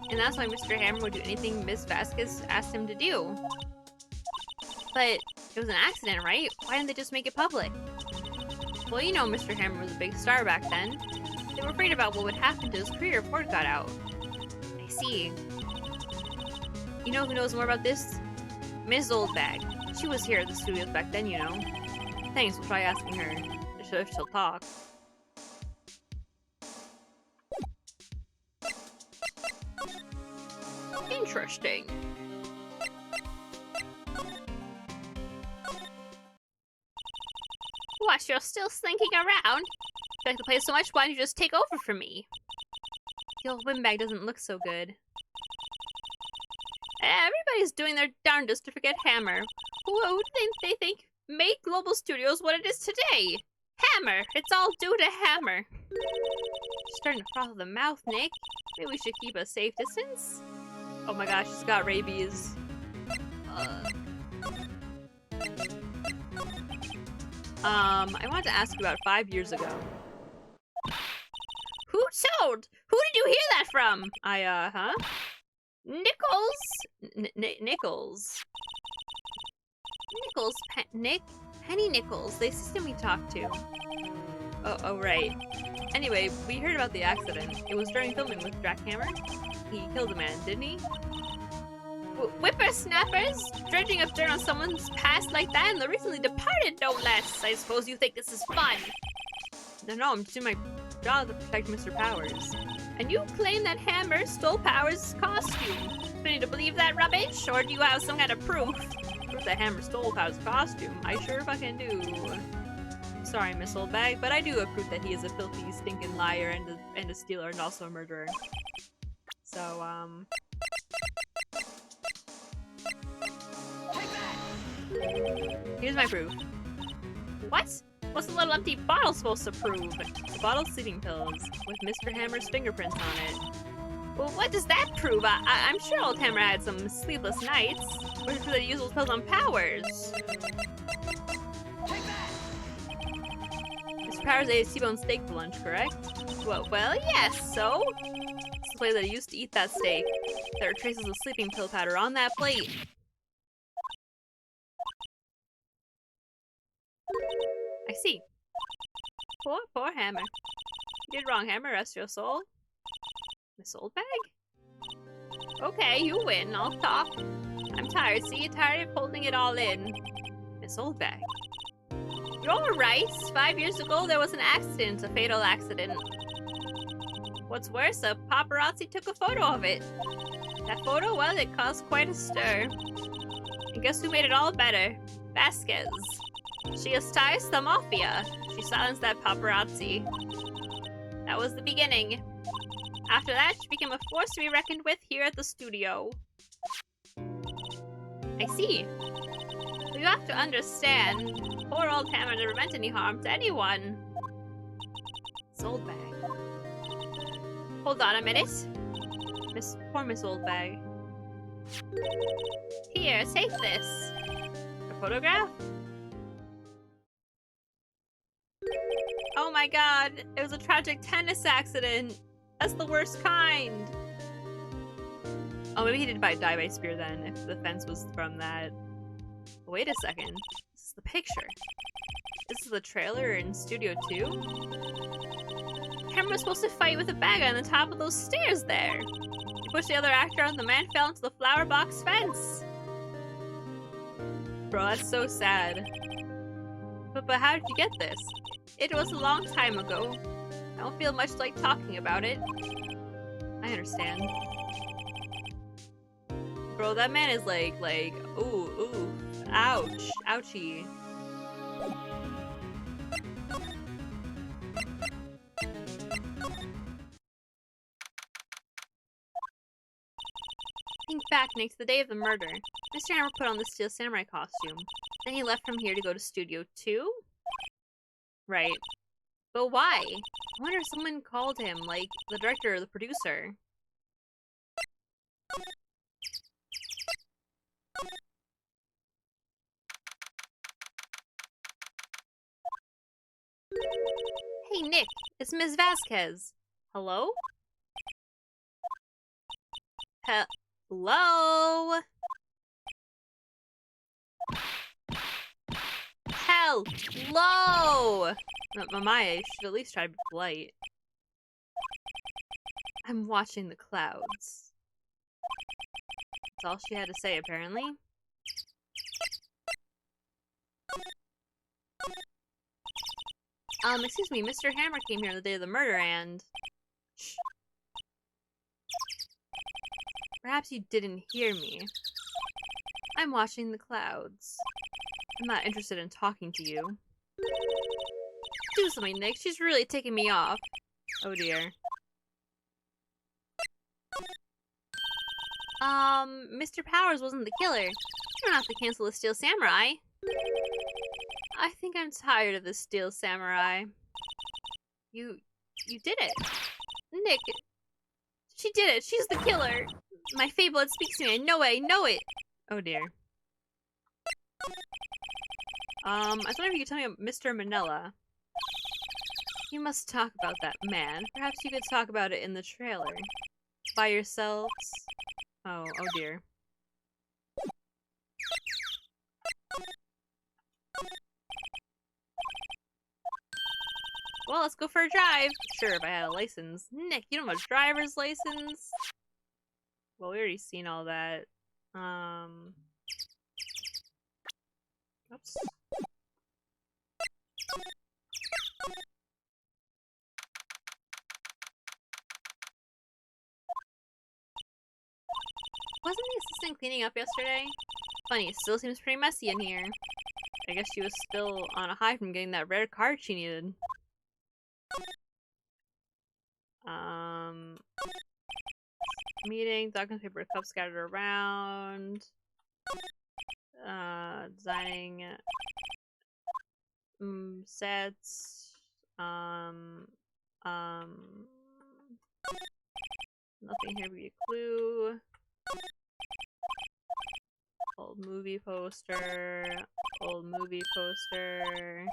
And that's why Mr. Hammer would do anything Miss Vasquez asked him to do. But it was an accident, right? Why didn't they just make it public? Well, you know Mr. Hammer was a big star back then. They were afraid about what would happen to his career if word got out. I see. You know who knows more about this? Ms. Oldbag. She was here at the studios back then, you know. Thanks, we'll try asking her. If she'll talk. Interesting. What, you're still slinking around? You like the place so much, why don't you just take over for me? The old windbag doesn't look so good. Everybody's doing their darndest to forget Hammer. Who do they think made Global Studios what it is today? Hammer! It's all due to Hammer. She's starting to froth at the mouth, Nick. Maybe we should keep a safe distance? Oh my gosh, she's got rabies. I wanted to ask you about 5 years ago. Who told? Who did you hear that from? Huh? Nichols? Nichols. Nichols? Penny Nichols, the assistant we talked to. Oh, right. Anyway, we heard about the accident. It was during filming with Jackhammer. He killed a man, didn't he? Whippersnappers? Dredging up dirt on someone's past like that and the recently departed, no less. I suppose you think this is fun. No, I'm doing my job to protect Mr. Powers. And you claim that Hammer stole Powers' costume. Do you need to believe that rubbish, or do you have some kind of proof? Proof that Hammer stole Powers' costume? I sure fucking do. Sorry, Miss Oldbag, but I do have proof that he is a filthy, stinking liar and a stealer and also a murderer. So, here's my proof. What? What's the little empty bottle supposed to prove? The bottle's sleeping pills, with Mr. Hammer's fingerprints on it. Well, what does that prove? I'm sure old Hammer had some sleepless nights. Or prove that he used those pills on Powers. Mr. Powers ate a T-bone steak for lunch, correct? Well, yes, so? It's the place that he used to eat that steak. There are traces of sleeping pill powder on that plate. I see. Poor Hammer. You did wrong, Hammer. Rest your soul. Miss Oldbag? Okay, you win. I'll talk. I'm tired. See, tired of holding it all in. Miss Oldbag. You're right. 5 years ago, there was an accident. A fatal accident. What's worse, a paparazzi took a photo of it. That photo, well, it caused quite a stir. And guess who made it all better? Vasquez. She has ties to the mafia. She silenced that paparazzi. That was the beginning. After that, she became a force to be reckoned with here at the studio. I see. But you have to understand, poor old Hammer never meant any harm to anyone. Miss Oldbag. Hold on a minute. Poor Miss Oldbag. Here, take this. A photograph? Oh my god, it was a tragic tennis accident. That's the worst kind. Oh, maybe he did die by spear then, if the fence was from that. Wait a second. This is the picture. This is the trailer in Studio 2? Hammer was supposed to fight with a bag on the top of those stairs there. He pushed the other actor and the man fell into the flower box fence. Bro, that's so sad. But how did you get this? It was a long time ago. I don't feel much like talking about it. I understand. Bro, that man is like, ooh, ouch, ouchie. Think back, Nick, to the day of the murder. Mr. Hammer put on the Steel Samurai costume. Then he left from here to go to Studio 2? Right. But why? I wonder if someone called him, like the director or the producer. Hey, Nick, it's Ms. Vasquez. Hello? Hello? Hello! Maya, you should at least try to be polite. I'm watching the clouds. That's all she had to say, apparently. Excuse me, Mr. Hammer came here the day of the murder and... Shh. Perhaps you didn't hear me. I'm watching the clouds. I'm not interested in talking to you. Do something, Nick. She's really taking me off. Oh dear. Mr. Powers wasn't the killer. You don't have to cancel the Steel Samurai. I think I'm tired of this Steel Samurai. You did it. Nick, she did it. She's the killer. My fate blood speaks to me. I know it. Oh dear. I was wondering if you could tell me about Mr. Manila. You must talk about that man. Perhaps you could talk about it in the trailer. By yourselves? Oh dear. Well, let's go for a drive. Sure, if I had a license. Nick, you don't have a driver's license? Well, we already seen all that. Oops. Wasn't the assistant cleaning up yesterday? Funny, it still seems pretty messy in here. I guess she was still on a high from getting that rare card she needed. Meeting, document paper cups scattered around. Designing sets. Nothing here would be a clue. Old movie poster. Old movie poster.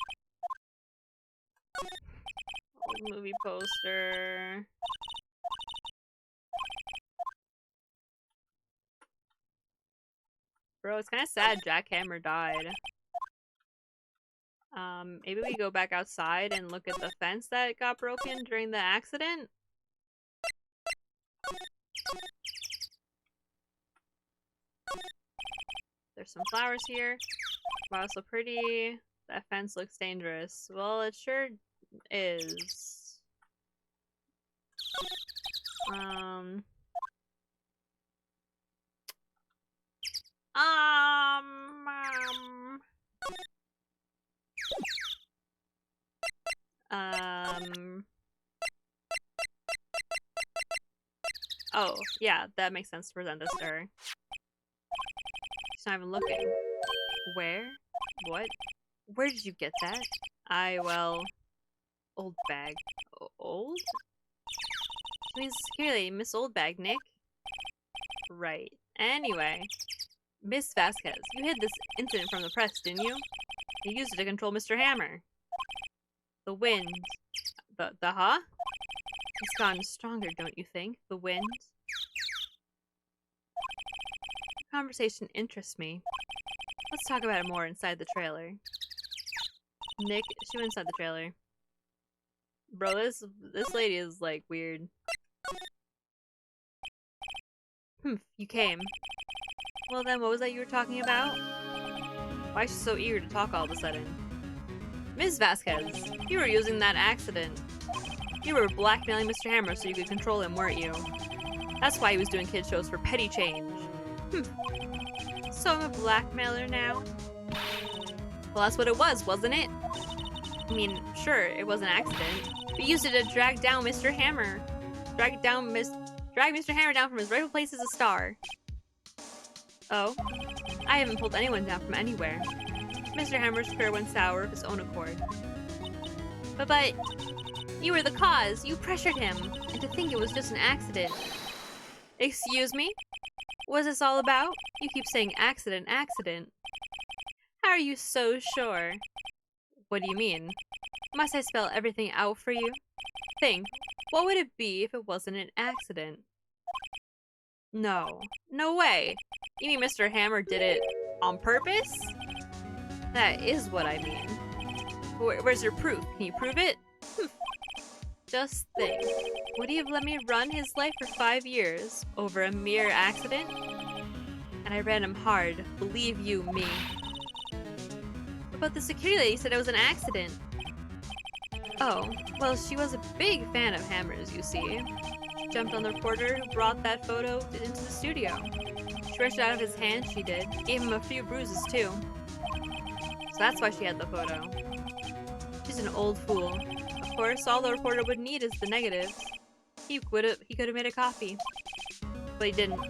Old movie poster. Bro, it's kind of sad Jack Hammer died. Maybe we go back outside and look at the fence that got broken during the accident? There's some flowers here. Wow, so pretty. That fence looks dangerous. Well, it sure is. Oh, yeah, that makes sense to present this to her. She's not even looking. Where? What? Where did you get that? Well, old bag. Old? She means securely, Miss Old Bag, Nick. Right. Anyway. Miss Vasquez, you hid this incident from the press, didn't you? You used it to control Mr. Hammer. The wind. The huh? It's gotten stronger, don't you think? The wind? The conversation interests me. Let's talk about it more inside the trailer. Nick, she went inside the trailer. Bro, this lady is, like, weird. You came. Well then, what was that you were talking about? Why is she so eager to talk all of a sudden? Ms. Vasquez, you were using that accident. You were blackmailing Mr. Hammer so you could control him, weren't you? That's why he was doing kid shows for petty change. So I'm a blackmailer now? Well, that's what it was, wasn't it? I mean, sure, it was an accident. We used it to drag down Mr. Hammer. Drag Mr. Hammer down from his rightful place as a star. Oh? I haven't pulled anyone down from anywhere. Mr. Hammer's career went sour of his own accord. But you were the cause. You pressured him. And to think it was just an accident. Excuse me? What's this all about? You keep saying accident, accident. How are you so sure? What do you mean? Must I spell everything out for you? Think, what would it be if it wasn't an accident? No. No way. You mean Mr. Hammer did it on purpose? That is what I mean. Where's your proof? Can you prove it? Just think. Would he have let me run his life for 5 years over a mere accident? And I ran him hard, believe you me. But the security lady said it was an accident. Oh, well, she was a big fan of Hammers, you see. She jumped on the reporter who brought that photo into the studio. She rushed it out of his hand, she did. Gave him a few bruises, too. So that's why she had the photo. She's an old fool. Of course, all the reporter would need is the negatives. He could have made a copy. But he didn't.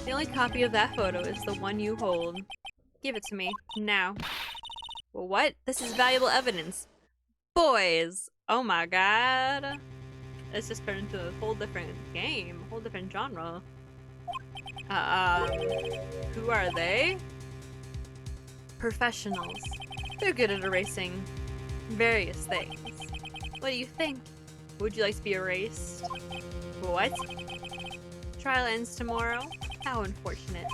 The only copy of that photo is the one you hold. Give it to me, now. Well, what? This is valuable evidence. Boys! Oh my god. It's just turned into a whole different game, a whole different genre. Who are they? Professionals. They're good at erasing various things. What do you think? Would you like to be erased? What? Trial ends tomorrow? How unfortunate.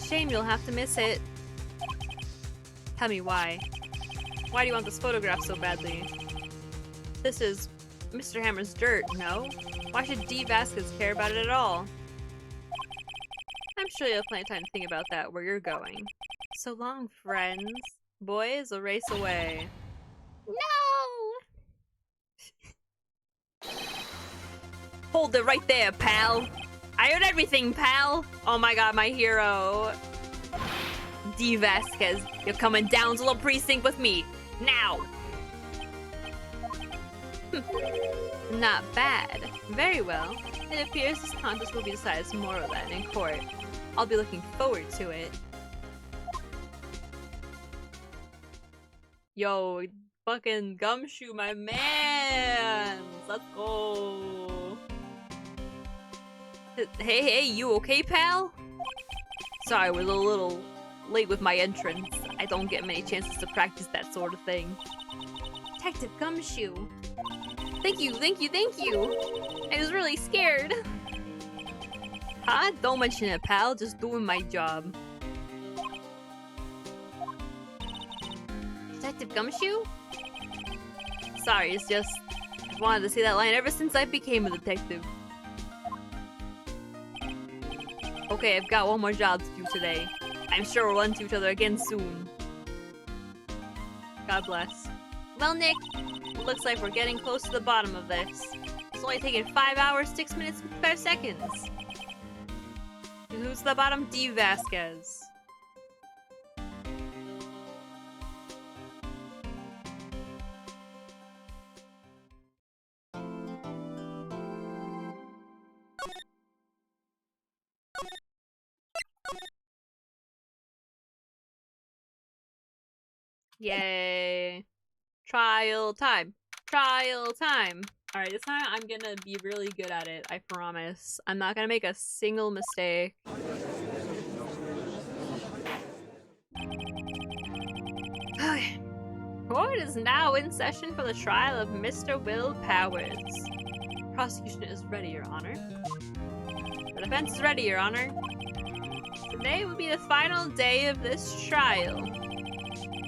Shame you'll have to miss it. Tell me why. Why do you want this photograph so badly? This is Mr. Hammer's dirt, no? Why should D. Vasquez care about it at all? I'm sure you'll have plenty of time to think about that where you're going. So long, friends. Boys, a race away. No! Hold it right there, pal. I heard everything, pal. Oh my god, my hero. D. Vasquez, you're coming down to the precinct with me. Now! Not bad. Very well. It appears this contest will be decided tomorrow then in court. I'll be looking forward to it. Yo, fucking Gumshoe, my man! Let's go! Hey, you okay, pal? Sorry, I was a little late with my entrance. I don't get many chances to practice that sort of thing. Detective Gumshoe. Thank you. I was really scared. Huh? Don't mention it, pal. Just doing my job. Detective Gumshoe? Sorry, it's just... I've wanted to say that line ever since I became a detective. Okay, I've got one more job to do today. I'm sure we'll run into each other again soon. God bless. Well, Nick, looks like we're getting close to the bottom of this. It's only taken 5 hours, 6 minutes, 55 seconds. And who's the bottom? D. Vasquez. Yay. Trial time. Trial time. Alright, this time I'm gonna be really good at it, I promise. I'm not gonna make a single mistake. Okay. Court is now in session for the trial of Mr. Will Powers. Prosecution is ready, Your Honor. The defense is ready, Your Honor. Today will be the final day of this trial.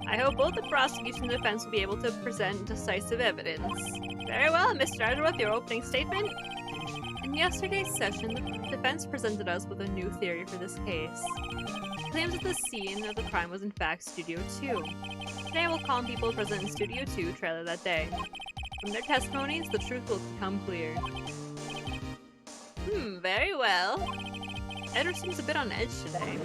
I hope both the prosecution and defense will be able to present decisive evidence. Very well, Mr. Edgeworth, your opening statement. In yesterday's session, the defense presented us with a new theory for this case. It claims that the scene of the crime was in fact Studio 2. Today we'll call on people present in Studio 2 trailer that day. From their testimonies, the truth will become clear. Very well. Edward seems a bit on edge today.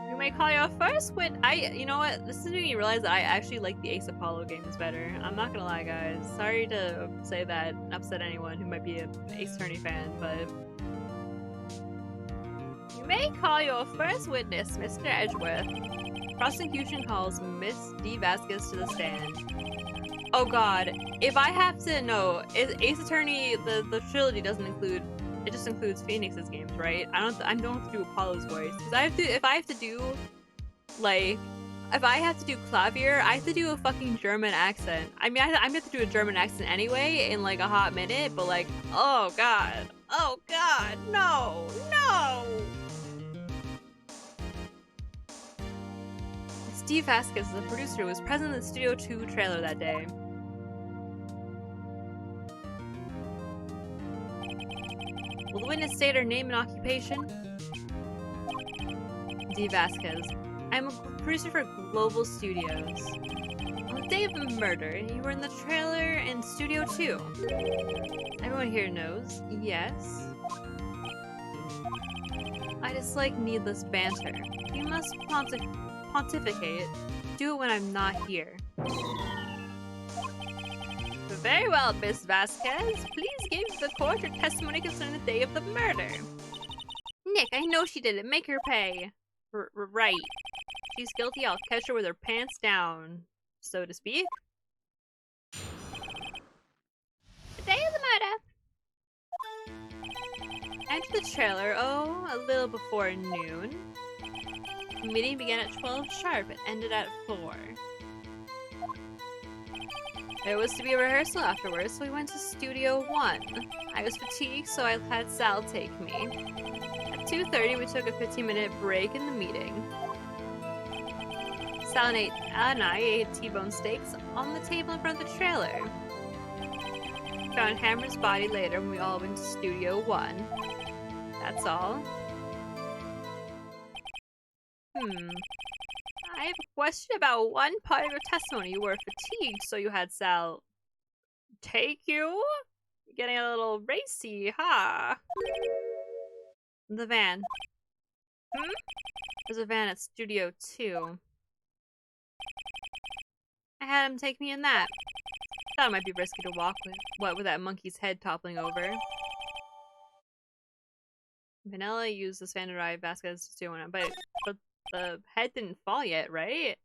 You may call your first you know what? This is making me realize that I actually like the Ace Apollo games better. I'm not gonna lie, guys. Sorry to say that and upset anyone who might be an Ace Attorney fan, but... You may call your first witness, Mr. Edgeworth. Prosecution calls Miss D. Vasquez to the stand. Oh god, if I have to know, Ace Attorney, the trilogy doesn't include... It just includes Phoenix's games, right? I don't have to do Apollo's voice. Because if I have to do Clavier, I have to do a fucking German accent. I mean, I'm gonna have to do a German accent anyway in like a hot minute, but like, oh god, no. Steve Vasquez is the producer who was present in the Studio 2 trailer that day. Will the witness state her name and occupation? D. Vasquez. I'm a producer for Global Studios. On the day of the murder, you were in the trailer in Studio 2. Everyone here knows. Yes. I dislike needless banter. You must pontificate. Do it when I'm not here. Very well, Miss Vasquez. Please give the court your testimony concerning the day of the murder. Nick, I know she did it. Make her pay. Right. She's guilty. I'll catch her with her pants down, so to speak. The day of the murder. Enter the trailer. Oh, a little before noon. The meeting began at 12 sharp and ended at 4. There was to be a rehearsal afterwards, so we went to Studio 1. I was fatigued, so I had Sal take me. At 2:30, we took a 15-minute break in the meeting. Sal and I ate T-bone steaks on the table in front of the trailer. Found Hammer's body later when we all went to Studio 1. That's all. I have a question about one part of your testimony. You were fatigued, so you had Sal take you? Getting a little racy, huh? The van. There's a van at Studio 2. I had him take me in that. Thought it might be risky to walk with that monkey's head toppling over. Vanilla used this van to ride Vasquez to one, but the head didn't fall yet, right?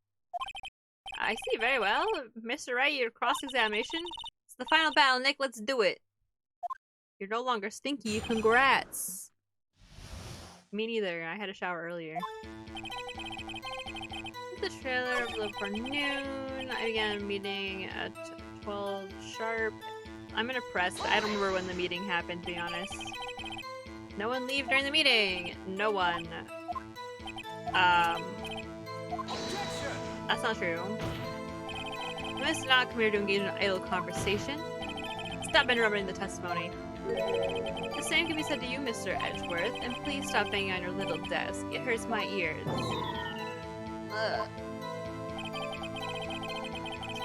I see very well. Mr. Wright, your cross-examination. It's the final battle, Nick. Let's do it. You're no longer stinky. Congrats. Me neither. I had a shower earlier. The trailer for noon. I began a meeting at 12 sharp. I'm gonna press. I don't remember when the meeting happened, to be honest. No one leave during the meeting. No one. That's not true. This did not come here to engage in an idle conversation. Stop interrupting the testimony. The same can be said to you, Mr. Edgeworth, and please stop banging on your little desk. It hurts my ears. Ugh.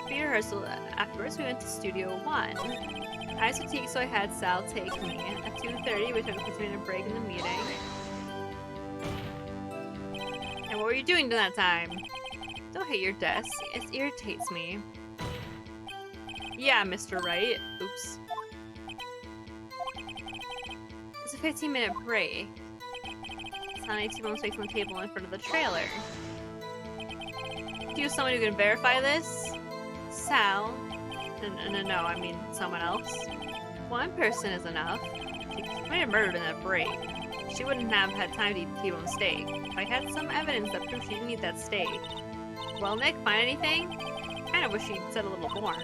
For rehearsal, afterwards we went to Studio 1. I was fatigued, so I had Sal take me. At 2:30, we took a 15-minute break in the meeting. And what were you doing during that time? Don't hit your desk. It irritates me. Yeah, Mr. Wright. Oops. It's a 15-minute break. It's not 18 moments on the table in front of the trailer. Do you have someone who can verify this? Sal? No, I mean someone else. One person is enough. She might have murdered in that break. She wouldn't have had time to eat the T-bone steak. If I had some evidence that proved she didn't eat that steak. Well, Nick, find anything? Kind of wish she'd said a little more.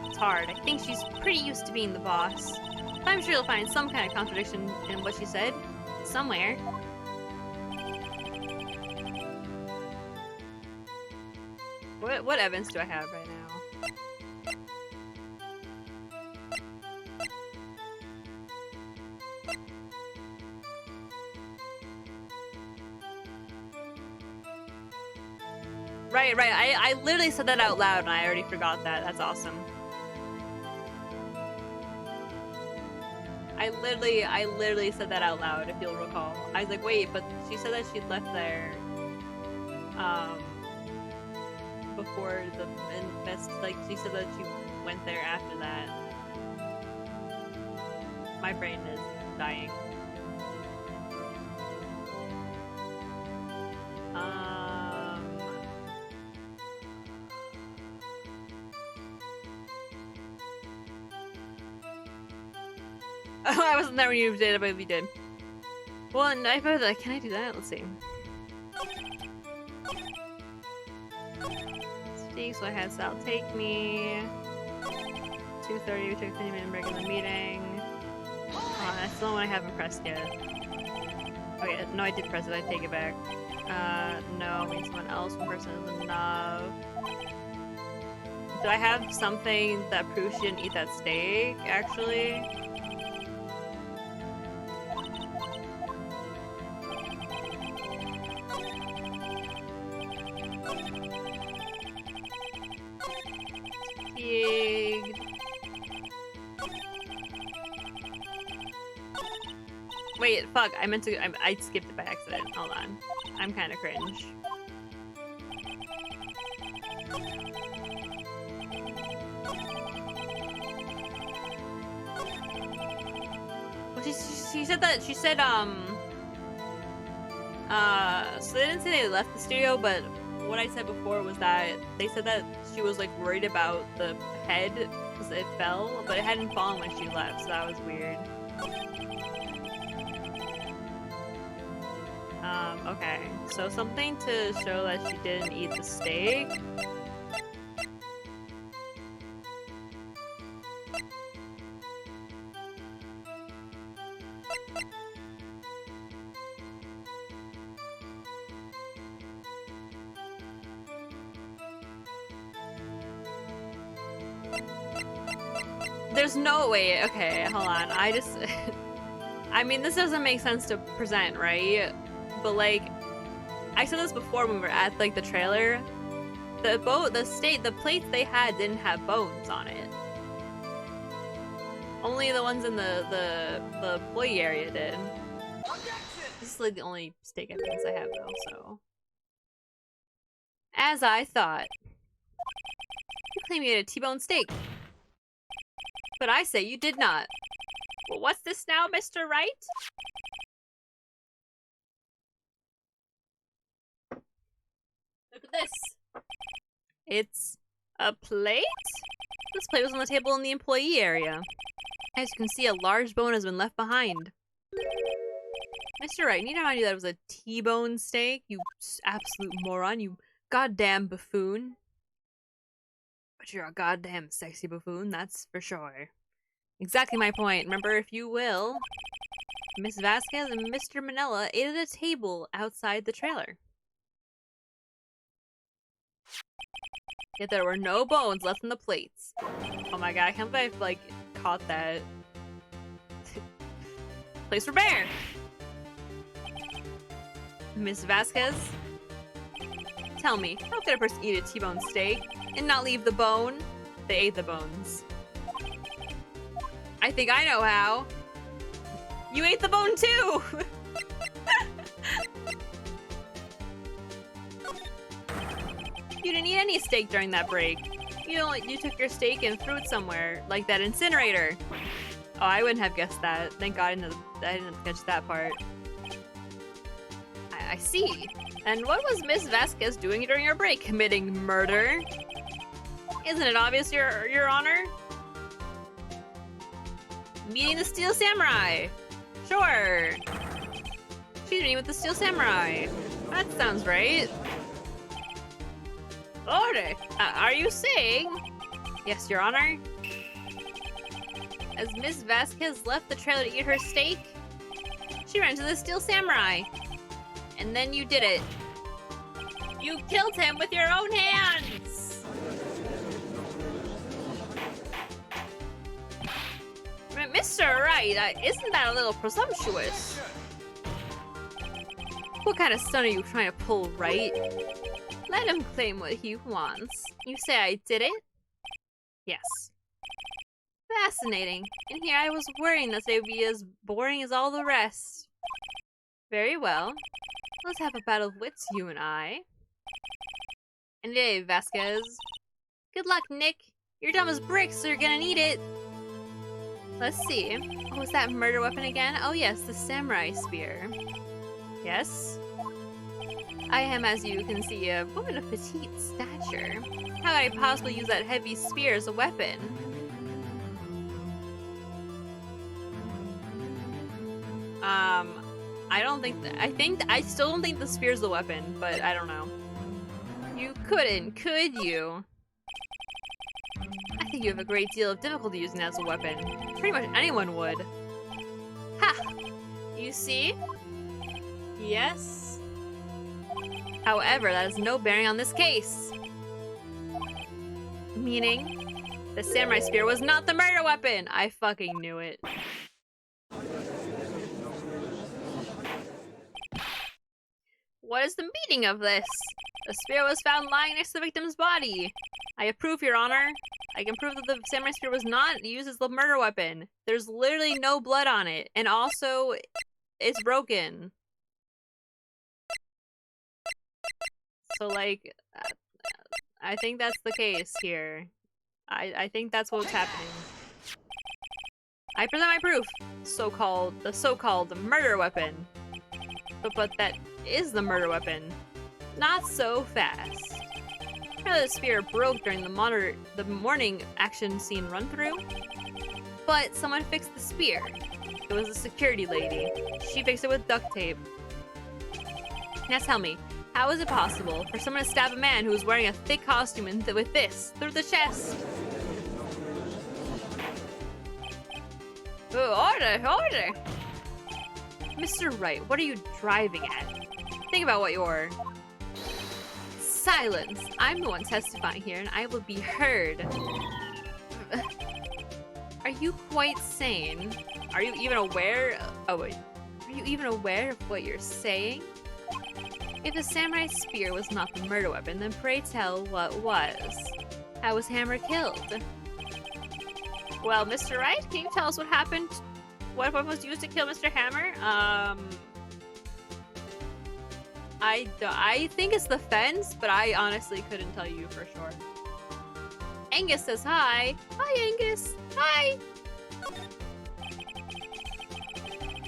It's hard. I think she's pretty used to being the boss. But I'm sure you'll find some kind of contradiction in what she said. Somewhere. What evidence do I have right now? Right. I literally said that out loud and I already forgot that. That's awesome. I literally said that out loud, if you'll recall. I was like, wait, but she said that she'd left there, before the like, she said that she went there after that. My brain is dying. I wasn't there when you did it, but we did. Well, and I bet can I do that? Let's see. So I had Sal take me. 2:30, we took a 15-minute break in the meeting. That's the one I haven't pressed yet. Okay, no, I did press it. I take it back. No, I mean someone else. One person is enough. Do I have something that proves she didn't eat that steak, actually? Wait, fuck, I meant to- I skipped it by accident. Hold on. I'm kinda cringe. Well, she said that- she said, so they didn't say they left the studio, but what I said before was that they said that she was, like, worried about the head because it fell, but it hadn't fallen when she left, so that was weird. Okay. So something to show that she didn't eat the steak. There's no way. Okay, hold on. I just... I mean, this doesn't make sense to present, right? But, like, I said this before when we were at, like, the trailer. The plates they had didn't have bones on it. Only the ones in the employee area did. This is, like, the only steak evidence I have, though, so... As I thought. You claim you ate a T-bone steak. But I say you did not. Well, what's this now, Mr. Wright? Look at this. It's a plate? This plate was on the table in the employee area. As you can see, a large bone has been left behind. Mr. Wright, need to remind you that it was a T-bone steak, you absolute moron, you goddamn buffoon. But you're a goddamn sexy buffoon, that's for sure. Exactly my point. Remember, if you will, Miss Vasquez and Mr. Manila ate at a table outside the trailer. Yet there were no bones left in the plates. Oh my god, I can't believe I've, like, caught that. Place for bear! Miss Vasquez? Tell me, how could a person eat a T-bone steak and not leave the bone? They ate the bones. I think I know how. You ate the bone too! You didn't eat any steak during that break. You took your steak and threw it somewhere, like that incinerator. Oh, I wouldn't have guessed that. Thank God I didn't catch that part. I see. And what was Miss Vasquez doing during her break? Committing murder? Isn't it obvious, Your Honor? Meeting the Steel Samurai. Sure. She's meeting with the Steel Samurai. That sounds right. Order. Are you saying? Yes, Your Honor. As Miss Vasquez left the trailer to eat her steak, she ran to the Steel Samurai. And then you did it. You killed him with your own hands! Mr. Wright, isn't that a little presumptuous? What kind of stunt are you trying to pull, Wright? Let him claim what he wants. You say I did it? Yes. Fascinating. And here I was worrying that they would be as boring as all the rest. Very well. Let's have a battle of wits, you and I. And hey, Vasquez. Good luck, Nick. You're dumb as bricks, so you're gonna need it. Let's see. Oh, is that murder weapon again? Oh yes, the samurai spear. Yes? I am, as you can see, a woman of petite stature. How could I possibly use that heavy spear as a weapon? I don't think I still don't think the spear's a weapon, but I don't know. You couldn't, could you? I think you have a great deal of difficulty using that as a weapon. Pretty much anyone would. Ha! You see? Yes? However, that has no bearing on this case. Meaning, the samurai spear was not the murder weapon! I fucking knew it. What is the meaning of this? The spear was found lying next to the victim's body. I approve, Your Honor. I can prove that the samurai spear was not used as the murder weapon. There's literally no blood on it. And also, it's broken. So, like, I think that's the case here. I think that's what's happening. I present my proof. The so-called murder weapon. But that is the murder weapon. Not so fast. The spear broke during the morning action scene run-through. But someone fixed the spear. It was a security lady. She fixed it with duct tape. Now tell me, how is it possible for someone to stab a man who is wearing a thick costume with this through the chest? Order, order! Mr. Wright, what are you driving at? Think about what you're... Silence! I'm the one testifying here, and I will be heard. Are you quite sane? Are you even aware... Oh, wait. Are you even aware of what you're saying? If a samurai spear was not the murder weapon, then pray tell what was. How was Hammer killed? Well, Mr. Wright, can you tell us what happened? What weapon was used to kill Mr. Hammer? I think it's the fence, but I honestly couldn't tell you for sure. Angus says hi. Hi, Angus. Hi.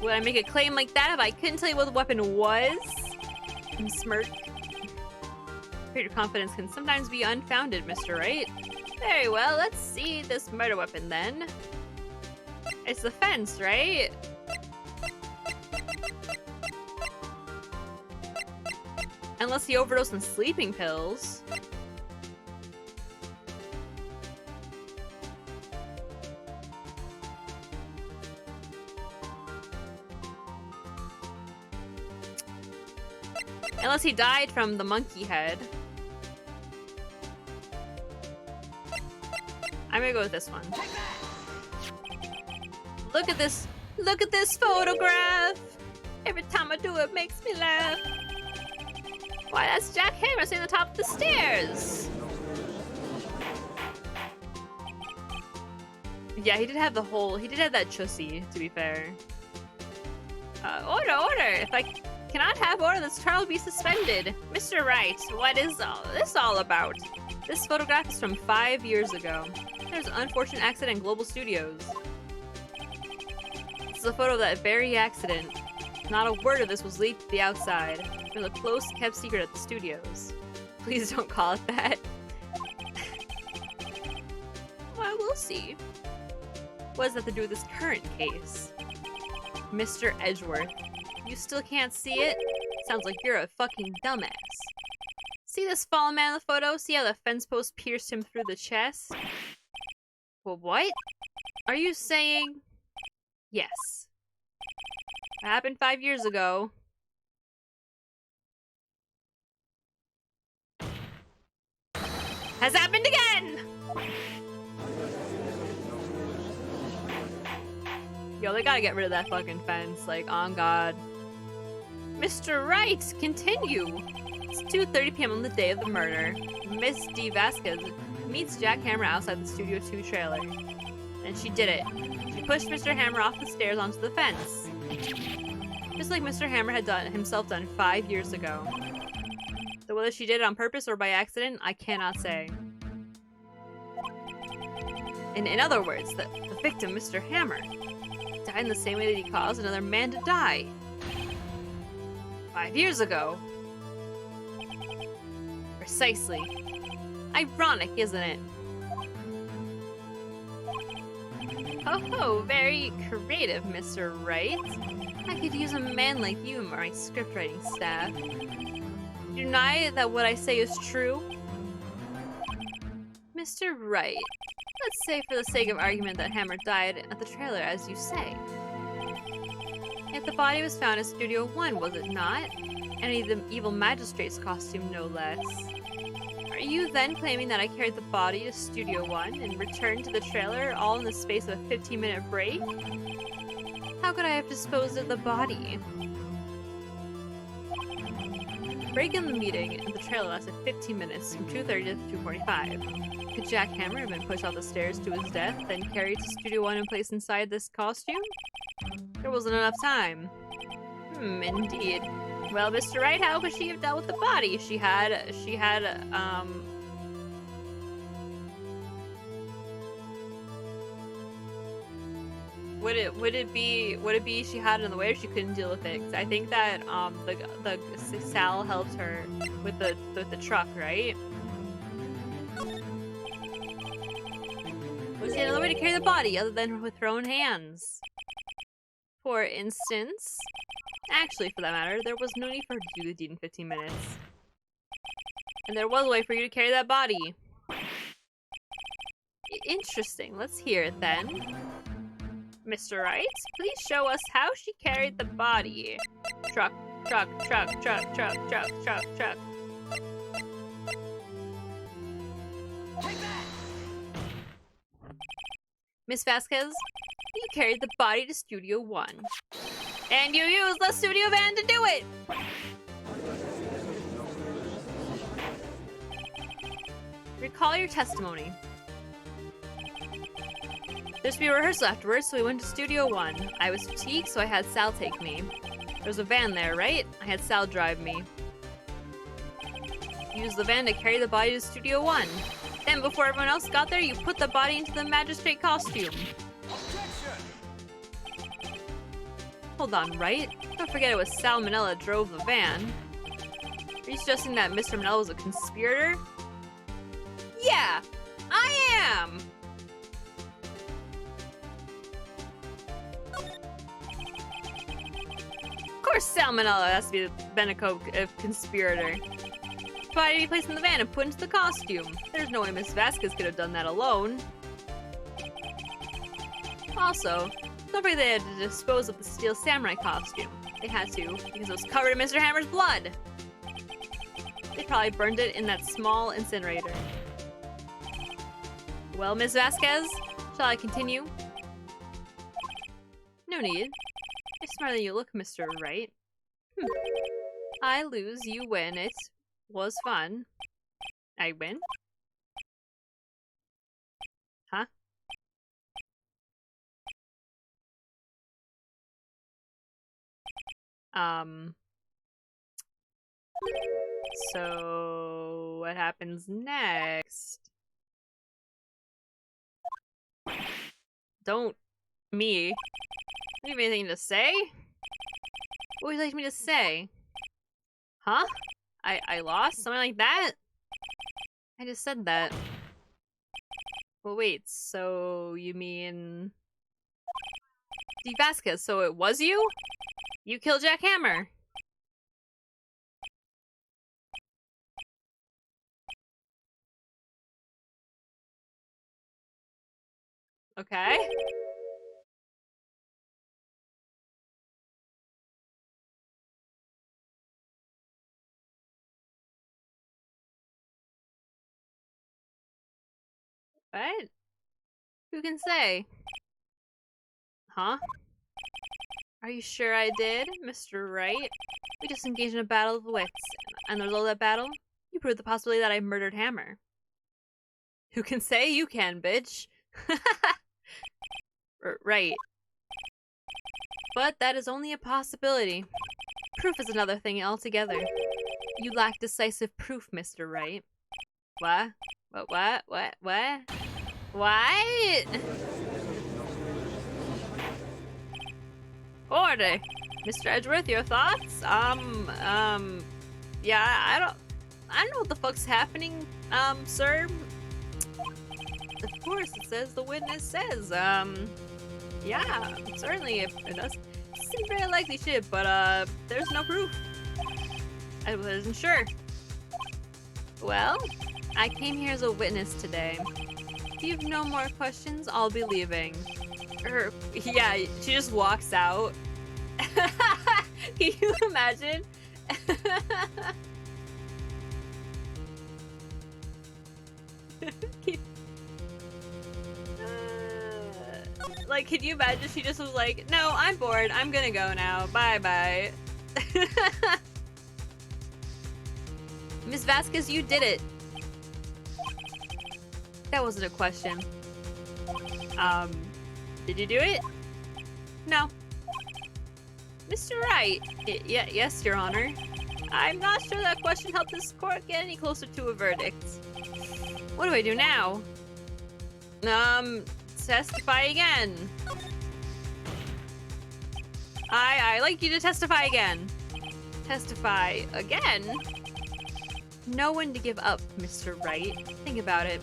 Would I make a claim like that if I couldn't tell you what the weapon was? And smirk. Your confidence can sometimes be unfounded, Mr. Wright. Very well, let's see this murder weapon then. It's the fence, right? Unless he overdosed on sleeping pills. Unless he died from the monkey head. I'm gonna go with this one. Look at this! Look at this photograph! Every time I do it, makes me laugh. Why, that's Jack Hammer sitting on the top of the stairs! Yeah, he did have that chussy, to be fair. Order, order! If I cannot have order, this trial will be suspended. Mr. Wright, what is all this all about? This photograph is from 5 years ago. There's an unfortunate accident in Global Studios. This is a photo of that very accident. Not a word of this was leaked to the outside. It was a close-kept secret at the studios. Please don't call it that. Well, we'll see. What does that have to do with this current case? Mr. Edgeworth, you still can't see it? Sounds like you're a fucking dumbass. See this fallen man in the photo? See how the fence post pierced him through the chest? Well, what? Are you saying... Yes. It happened 5 years ago. Has happened again! Yo, they gotta get rid of that fucking fence, like, on God. Mr. Wright, continue! It's 2:30 p.m. on the day of the murder. Miss D. Vasquez meets Jack Hammer outside the Studio 2 trailer. And she did it. She pushed Mr. Hammer off the stairs onto the fence. Just like Mr. Hammer had himself done 5 years ago. So whether she did it on purpose or by accident, I cannot say. In other words, the victim, Mr. Hammer, died in the same way that he caused another man to die. 5 years ago. Precisely. Ironic, isn't it? Oh, very creative, Mr. Wright. I could use a man like you in my scriptwriting staff. You deny that what I say is true? Mr. Wright, let's say for the sake of argument that Hammer died at the trailer, as you say. Yet the body was found in Studio 1, was it not? And the evil magistrate's costume, no less. Are you then claiming that I carried the body to Studio 1 and returned to the trailer all in the space of a 15-minute break? How could I have disposed of the body? Break in the meeting in the trailer lasted 15 minutes from 2:30 to 2:45. Could Jack Hammer have been pushed off the stairs to his death, then carried to Studio 1 and placed inside this costume? There wasn't enough time. Indeed. Well, Mr. Wright, how could she have dealt with the body? She had, Would it be she had it in the way or she couldn't deal with it? 'Cause I think that, the Sal helped her with the truck, right? Was she had another way to carry the body other than with her own hands? For instance, Actually, for that matter, there was no need for her to do the deed in 15 minutes. And there was a way for you to carry that body. Interesting. Let's hear it then. Mr. Wright, please show us how she carried the body. Truck, truck, truck, truck, truck, truck, truck, truck. Take that! Miss Vasquez, you carried the body to Studio 1. And you used the studio van to do it! Recall your testimony. There's to be a rehearsal afterwards, so we went to Studio 1. I was fatigued, so I had Sal take me. There was a van there, right? I had Sal drive me. You used the van to carry the body to Studio 1. Then, before everyone else got there, you put the body into the magistrate costume. Objection! Hold on, right? Don't forget it was Sal Manella drove the van. Are you suggesting that Mr. Manella was a conspirator? Yeah, I am! Of course Sal Manella has to be been a conspirator. Why did he place in the van and put into the costume? There's no way Miss Vasquez could have done that alone. Also, don't forget they had to dispose of the Steel Samurai costume. They had to, because it was covered in Mr. Hammer's blood. They probably burned it in that small incinerator. Well, Miss Vasquez, shall I continue? No need. You're smarter than you look, Mr. Wright. I lose, you win. It was fun. I win? Huh? So what happens next? Don't me. Do you have anything to say? What would you like me to say? Huh? I lost? Something like that? I just said that. Well, wait, so you mean... Steve Vasquez, so it was you? You killed Jack Hammer. Okay. What? Who can say? Huh? Are you sure I did, Mr. Wright? We just engaged in a battle of wits, and the result of that battle, you proved the possibility that I murdered Hammer. Who can say? You can, bitch. Right. But that is only a possibility. Proof is another thing altogether. You lack decisive proof, Mr. Wright. What? What? What? Order! Mr. Edgeworth, your thoughts? Yeah, I don't know what the fuck's happening, sir. Of course, it says the witness says, yeah, certainly it does. Seems very likely shit, but, there's no proof. I wasn't sure. Well, I came here as a witness today. If you have no more questions, I'll be leaving. Yeah, she just walks out. Can you imagine? Like, can you imagine she just was like, no, I'm bored, I'm gonna go now, bye-bye. Miss Vasquez, you did it. That wasn't a question. Did you do it? No. Mr. Wright. Yes, Your Honor. I'm not sure that question helped this court get any closer to a verdict. What do I do now? Testify again. I'd like you to testify again. Testify again? Know when to give up, Mr. Wright. Think about it.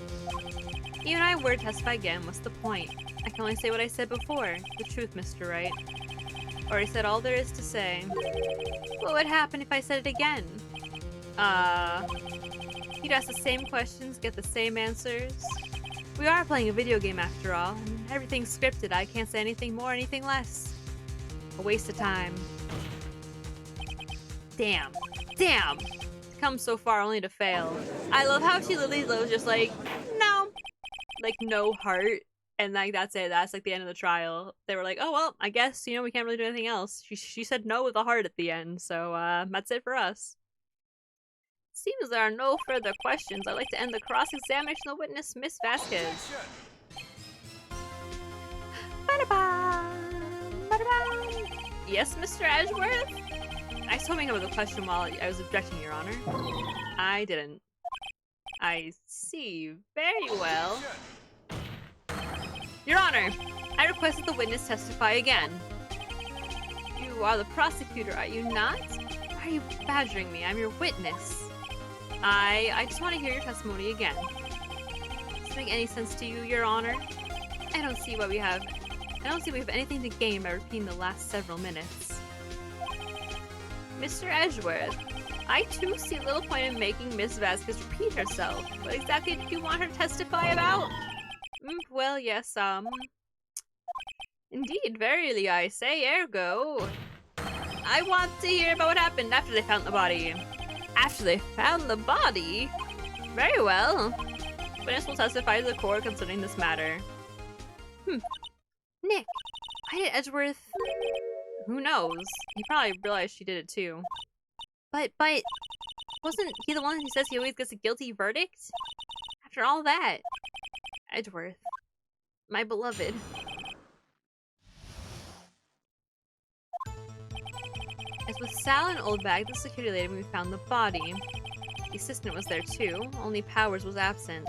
Even I were to testify again, what's the point? I can only say what I said before. The truth, Mr. Wright. Already said all there is to say. What would happen if I said it again? You'd ask the same questions, get the same answers. We are playing a video game after all, and everything's scripted. I can't say anything more, anything less. A waste of time. Damn. Damn! To come so far only to fail. I love how she literally was just like, no. Like, no heart. And like, that's it. That's like the end of the trial. They were like, oh, well, I guess, we can't really do anything else. She said no with a heart at the end, so that's it for us. Seems there are no further questions. I'd like to end the cross-examination of the witness, Miss Vasquez. Ba-da-ba! Ba-da-ba! Yes, Mr. Edgeworth? I told me with a question while I was objecting, Your Honor. I didn't. I see. Very well. Your Honor, I request that the witness testify again. You are the prosecutor, are you not? Why are you badgering me? I'm your witness. I just want to hear your testimony again. Does it make any sense to you, Your Honor? I don't see we have anything to gain by repeating the last several minutes. Mr. Edgeworth, I too see little point in making Miss Vasquez repeat herself. What exactly did you want her to testify about? Well, yes, indeed, verily I say, ergo. I want to hear about what happened after they found the body. After they found the body? Very well. Witness will testify to the court concerning this matter. Nick, why did Edgeworth... Who knows? He probably realized she did it too. But, wasn't he the one who says he always gets a guilty verdict? After all that. Edgeworth. My beloved. As with Sal and Oldbag, the security lady, when we found the body. The assistant was there too, only Powers was absent.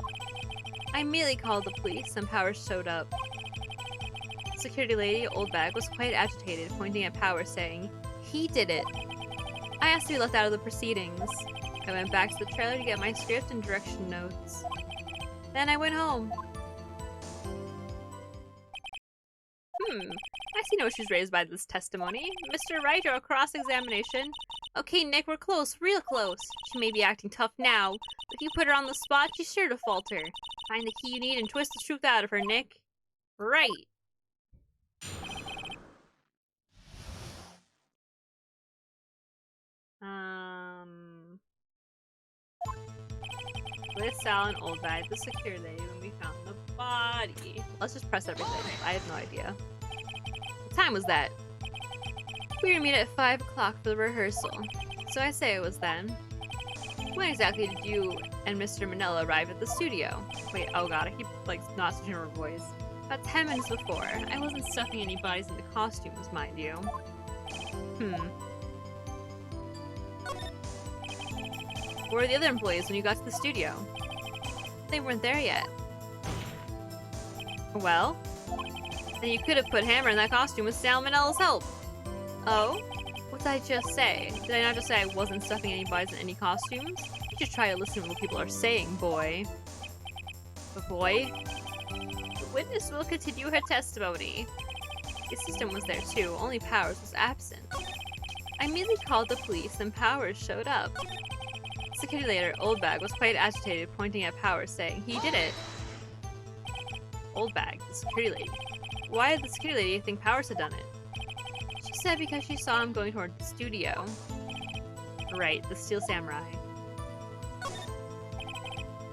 I immediately called the police and Powers showed up. The security lady, Oldbag, was quite agitated, pointing at Powers saying, "He did it." I asked to be left out of the proceedings. I went back to the trailer to get my script and direction notes. Then I went home. I see no issues raised by this testimony. Mr. Wright, or a cross-examination. Okay, Nick, we're close, real close. She may be acting tough now, but if you put her on the spot, she's sure to falter. Find the key you need and twist the truth out of her, Nick. Right. With Sal and Oldbag, the security lady, when we found the body. Let's just press everything. I have no idea. What time was that? We were meeting at 5 o'clock for the rehearsal. So I say it was then. When exactly did you and Mr. Manella arrive at the studio? Wait, oh god, I keep, not switching her voice. About 10 minutes before. I wasn't stuffing any bodies into costumes, mind you. Where were the other employees when you got to the studio? They weren't there yet. Well? Then you could have put Hammer in that costume with Sal Manella's help. Oh? What did I just say? Did I not just say I wasn't stuffing any bodies in any costumes? You just try to listen to what people are saying, boy. But boy? The witness will continue her testimony. The assistant was there too, only Powers was absent. I immediately called the police and Powers showed up. Security later, Oldbag was quite agitated, pointing at Powers, saying, "He did it." Oldbag, the security lady. Why did the security lady think Powers had done it? She said because she saw him going toward the studio. Right, the Steel Samurai.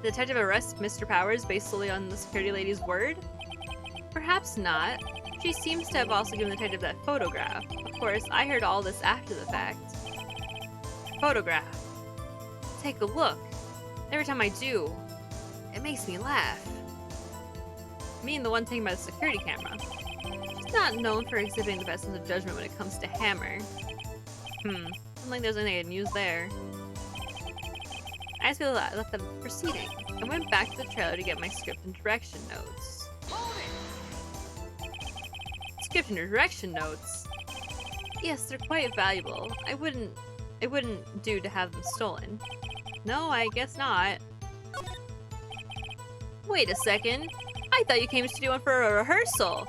The detective arrests Mr. Powers based solely on the security lady's word? Perhaps not. She seems to have also given the detective that photograph. Of course, I heard all this after the fact. Photograph. Take a look. Every time I do, it makes me laugh. I mean the one taken by the security camera. She's not known for exhibiting the best sense of judgment when it comes to Hammer. Don't think there's anything I can use there. I just feel that I left out of the proceeding. I went back to the trailer to get my script and direction notes. Script and direction notes? Yes, they're quite valuable. It wouldn't do to have them stolen. No, I guess not. Wait a second. I thought you came to Studio One for a rehearsal.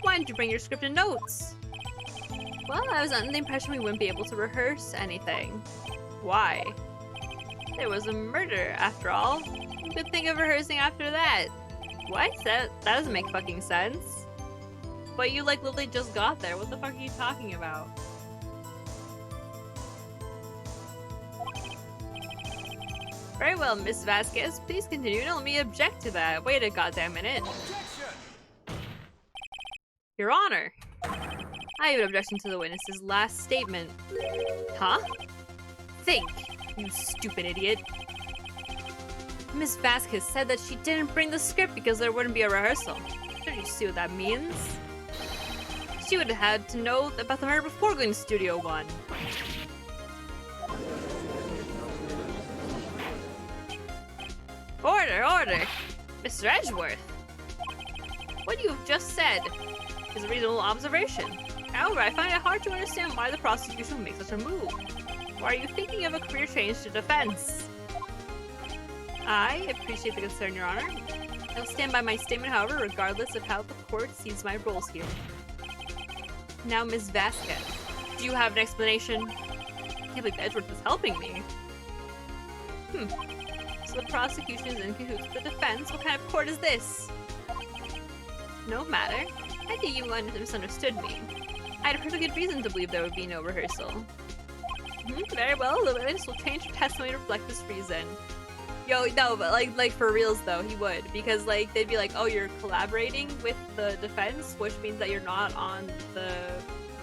Why didn't you bring your script and notes? Well, I was under the impression we wouldn't be able to rehearse anything. Why? There was a murder, after all. Who could think of rehearsing after that? What? That doesn't make fucking sense. But you like literally just got there. What the fuck are you talking about? Very well, Miss Vasquez. Please continue. Don't let me object to that. Wait a goddamn minute. Your Honor. I have an objection to the witness's last statement. Huh? Think, you stupid idiot. Miss Vasquez said that she didn't bring the script because there wouldn't be a rehearsal. Don't you see what that means? She would have had to know about the murder before going to Studio One. Order, order! Mr. Edgeworth! What you have just said is a reasonable observation. However, I find it hard to understand why the prosecution would make such a move. Why are you thinking of a career change to defense? I appreciate the concern, Your Honor. I'll stand by my statement, however, regardless of how the court sees my roles here. Now, Ms. Vasquez, do you have an explanation? I can't believe Edgeworth is helping me. So the prosecution is in cahoots with the defense? What kind of court is this? No matter. I think you misunderstood me. I had a perfectly good reason to believe there would be no rehearsal. Very well, the witness will change her testimony to reflect this reason. Yo, no, but like for reals though, he would. Because like, they'd be like, oh, you're collaborating with the defense, which means that you're not on the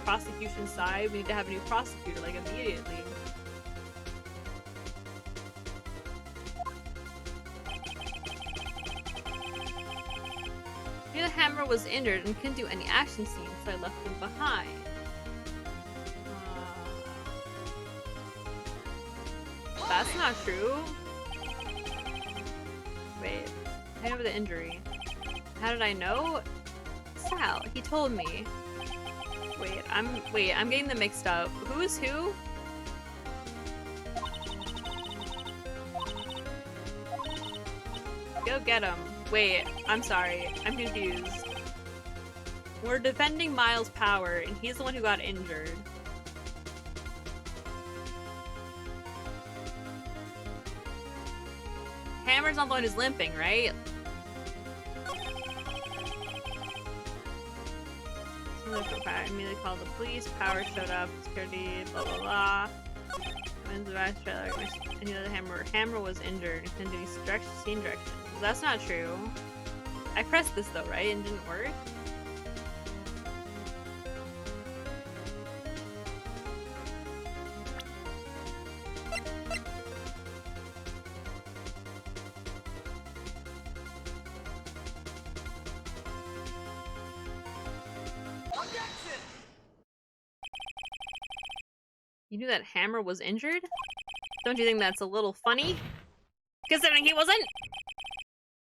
prosecution side. We need to have a new prosecutor, like, immediately. The hammer was injured and couldn't do any action scenes, so I left him behind. That's not true. Wait, I know the injury. How did I know? Sal, he told me. Wait, I'm getting them mixed up. Who is who? Go get him. Wait, I'm sorry. I'm confused. We're defending Miles' power, and he's the one who got injured. Hammer's not the one who's limping, right? I immediately called the police. Power showed up. Security. Blah blah blah. When's the back trailer? I knew the hammer was injured and couldn't do scene directions. That's not true. I pressed this though, right? And it didn't work? You knew that Hammer was injured? Don't you think that's a little funny? Considering he wasn't?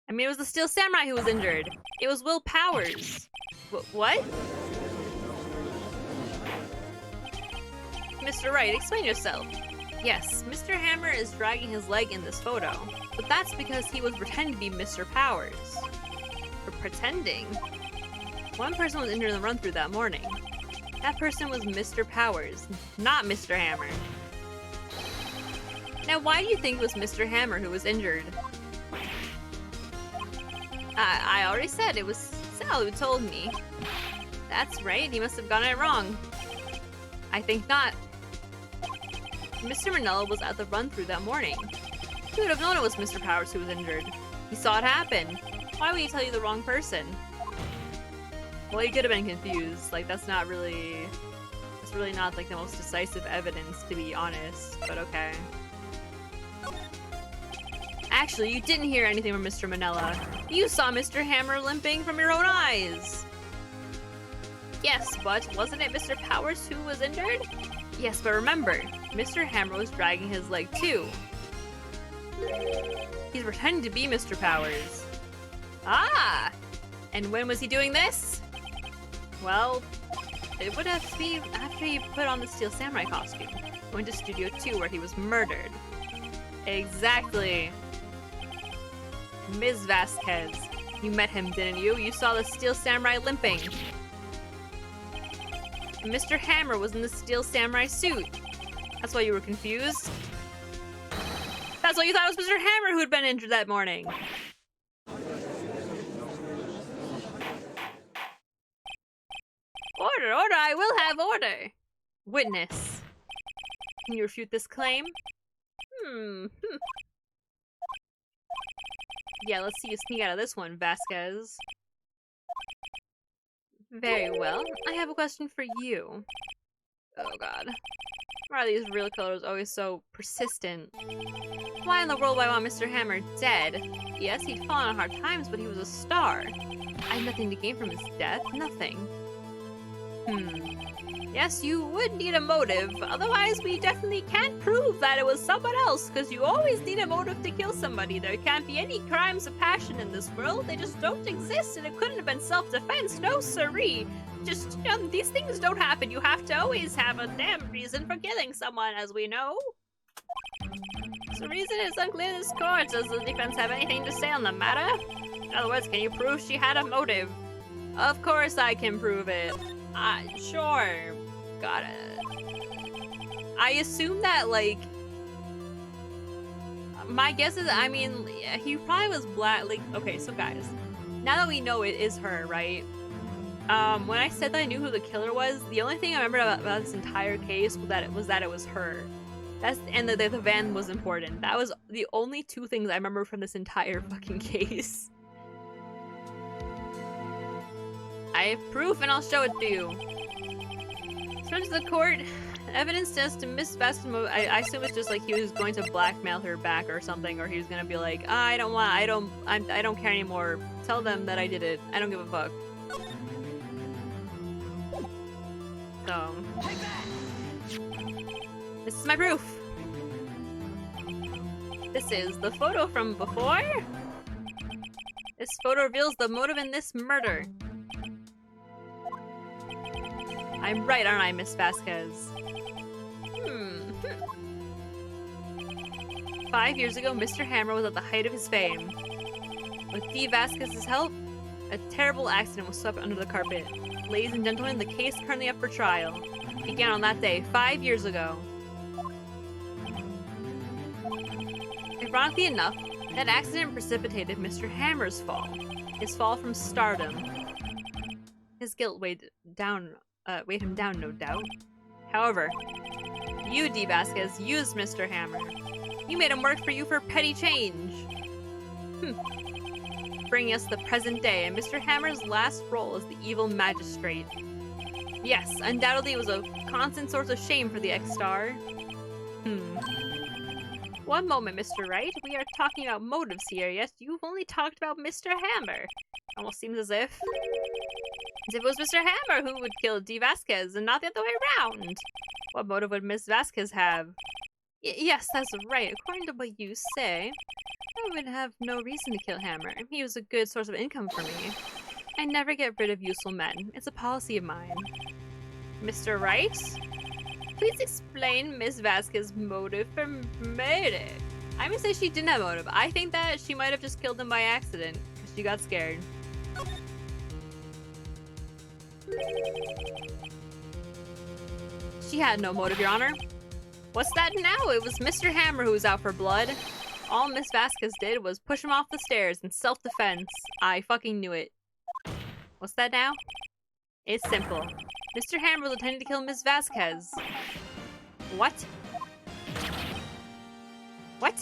I mean, it was the Steel Samurai who was injured. It was Will Powers. What? Mr. Wright, explain yourself. Yes, Mr. Hammer is dragging his leg in this photo, but that's because he was pretending to be Mr. Powers. For pretending? One person was injured in the run-through that morning. That person was Mr. Powers, not Mr. Hammer. Now, why do you think it was Mr. Hammer who was injured? I already said it was Sal who told me. That's right, he must have gotten it wrong. I think not. Mr. Manella was at the run-through that morning. He would have known it was Mr. Powers who was injured. He saw it happen. Why would he tell you the wrong person? Well, he could have been confused. Like, that's really not, like, the most decisive evidence, to be honest. But okay. Actually, you didn't hear anything from Mr. Manella. You saw Mr. Hammer limping from your own eyes. Yes, but wasn't it Mr. Powers who was injured? Yes, but remember, Mr. Hammer was dragging his leg too. He's pretending to be Mr. Powers. Ah! And when was he doing this? Well, it would have to be after he put on the Steel Samurai costume. Went to Studio 2 where he was murdered. Exactly. Ms. Vasquez, you met him, didn't you? You saw the Steel Samurai limping. Mr. Hammer was in the steel samurai suit. That's why you were confused? That's why you thought it was Mr. Hammer who'd been injured that morning. Order, order, I will have order. Witness. Can you refute this claim? Yeah, let's see you sneak out of this one, Vasquez. Very well. I have a question for you. Oh god. Why are these real killers always so persistent? Why in the world do I want Mr. Hammer dead? Yes, he'd fallen on hard times, but he was a star. I had nothing to gain from his death. Nothing. Yes, you would need a motive. Otherwise, we definitely can't prove that it was someone else, because you always need a motive to kill somebody. There can't be any crimes of passion in this world. They just don't exist, and it couldn't have been self-defense. No siree. Just, these things don't happen. You have to always have a damn reason for killing someone, as we know. So reason is unclear to this court. Does the defense have anything to say on the matter? In other words, can you prove she had a motive? Of course I can prove it. Sure. Got it. I assume that, like... My guess is, I mean, he probably was black, like... Okay, so guys. Now that we know it is her, right? When I said that I knew who the killer was, the only thing I remember about this entire case was that it was her. And the van was important. That was the only two things I remember from this entire fucking case. I have proof and I'll show it to you. Turn to the court. Evidence as to Miss Vasquez. I assume it's just like he was going to blackmail her back or something, or he was gonna be like, I don't care anymore. Tell them that I did it. I don't give a fuck. So, this is my proof. This is the photo from before. This photo reveals the motive in this murder. I'm right, aren't I, Miss Vasquez? 5 years ago, Mr. Hammer was at the height of his fame. With Dee Vasquez's help, a terrible accident was swept under the carpet. Ladies and gentlemen, the case currently up for trial began on that day, 5 years ago. Ironically enough, that accident precipitated Mr. Hammer's fall. His fall from stardom. His guilt weighed him down, no doubt. However, you, Dee Vasquez, used Mr. Hammer. You made him work for you for petty change. Bringing us the present day, and Mr. Hammer's last role as the evil magistrate. Yes, undoubtedly it was a constant source of shame for the ex-star. One moment, Mr. Wright. We are talking about motives here, yet you've only talked about Mr. Hammer. Almost seems as if it was Mr. Hammer who would kill Dee Vasquez and not the other way around. What motive would Miss Vasquez have? Yes, that's right. According to what you say, I would have no reason to kill Hammer. He was a good source of income for me. I never get rid of useful men. It's a policy of mine. Mr. Wright? Please explain Miss Vasquez's motive for murder. I'm gonna say she didn't have motive. I think that she might have just killed him by accident because she got scared. She had no motive, Your Honor. What's that now? It was Mr. Hammer who was out for blood. All Miss Vasquez did was push him off the stairs in self-defense. I fucking knew it. What's that now? It's simple. Mr. Hammer was intending to kill Miss Vasquez. What? What?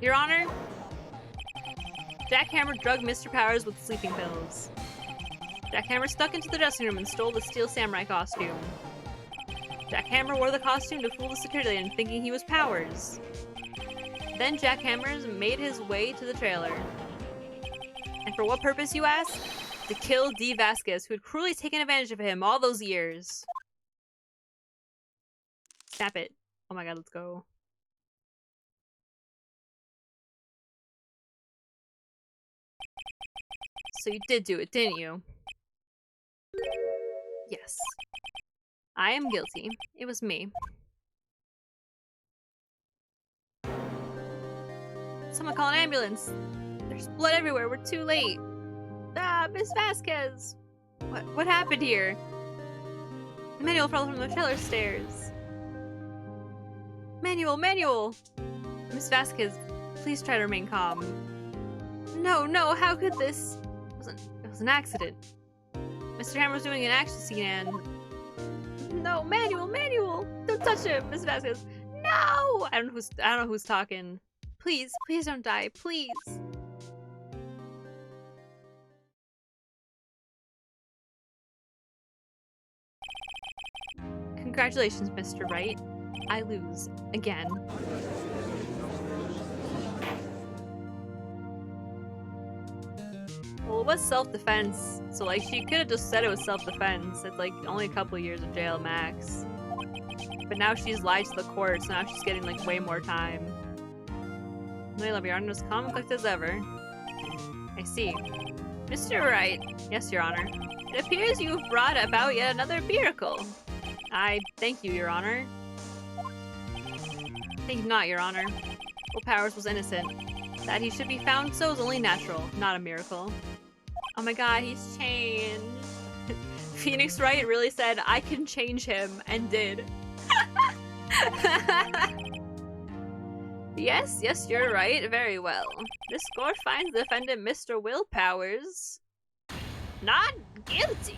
Your Honor, Jack Hammer drugged Mr. Powers with sleeping pills. Jack Hammer stuck into the dressing room and stole the steel samurai costume. Jack Hammer wore the costume to fool the security lady into thinking he was Powers. Then Jack Hammer made his way to the trailer. And for what purpose, you ask? To kill Dee Vasquez, who had cruelly taken advantage of him all those years. Snap it. Oh my god, let's go. So you did do it, didn't you? Yes. I am guilty. It was me. Someone call an ambulance. There's blood everywhere. We're too late. Ah, Miss Vasquez! What happened here? Manuel fell from the cellar stairs. Manuel! Miss Vasquez, please try to remain calm. No, how could this? It was an accident. Mr. Hammer was doing an action scene and... No, Manuel! Don't touch him, Miss Vasquez! No! I don't know who's talking. Please don't die, please! Congratulations, Mr. Wright. I lose. Again. Well, it was self-defense, so like she could have just said it was self-defense. It's like only a couple years of jail max. But now she's lied to the court, so now she's getting like way more time. I love your honor, as calm and collected as ever. I see. Mr. Wright. Yes, Your Honor. It appears you've brought about yet another miracle. I thank you, Your Honor. Think not, Your Honor. Will Powers was innocent. That he should be found so is only natural, not a miracle. Oh my god, he's changed. Phoenix Wright really said, I can change him, and did. Yes, you're right. Very well. This court finds the defendant, Mr. Will Powers, not guilty.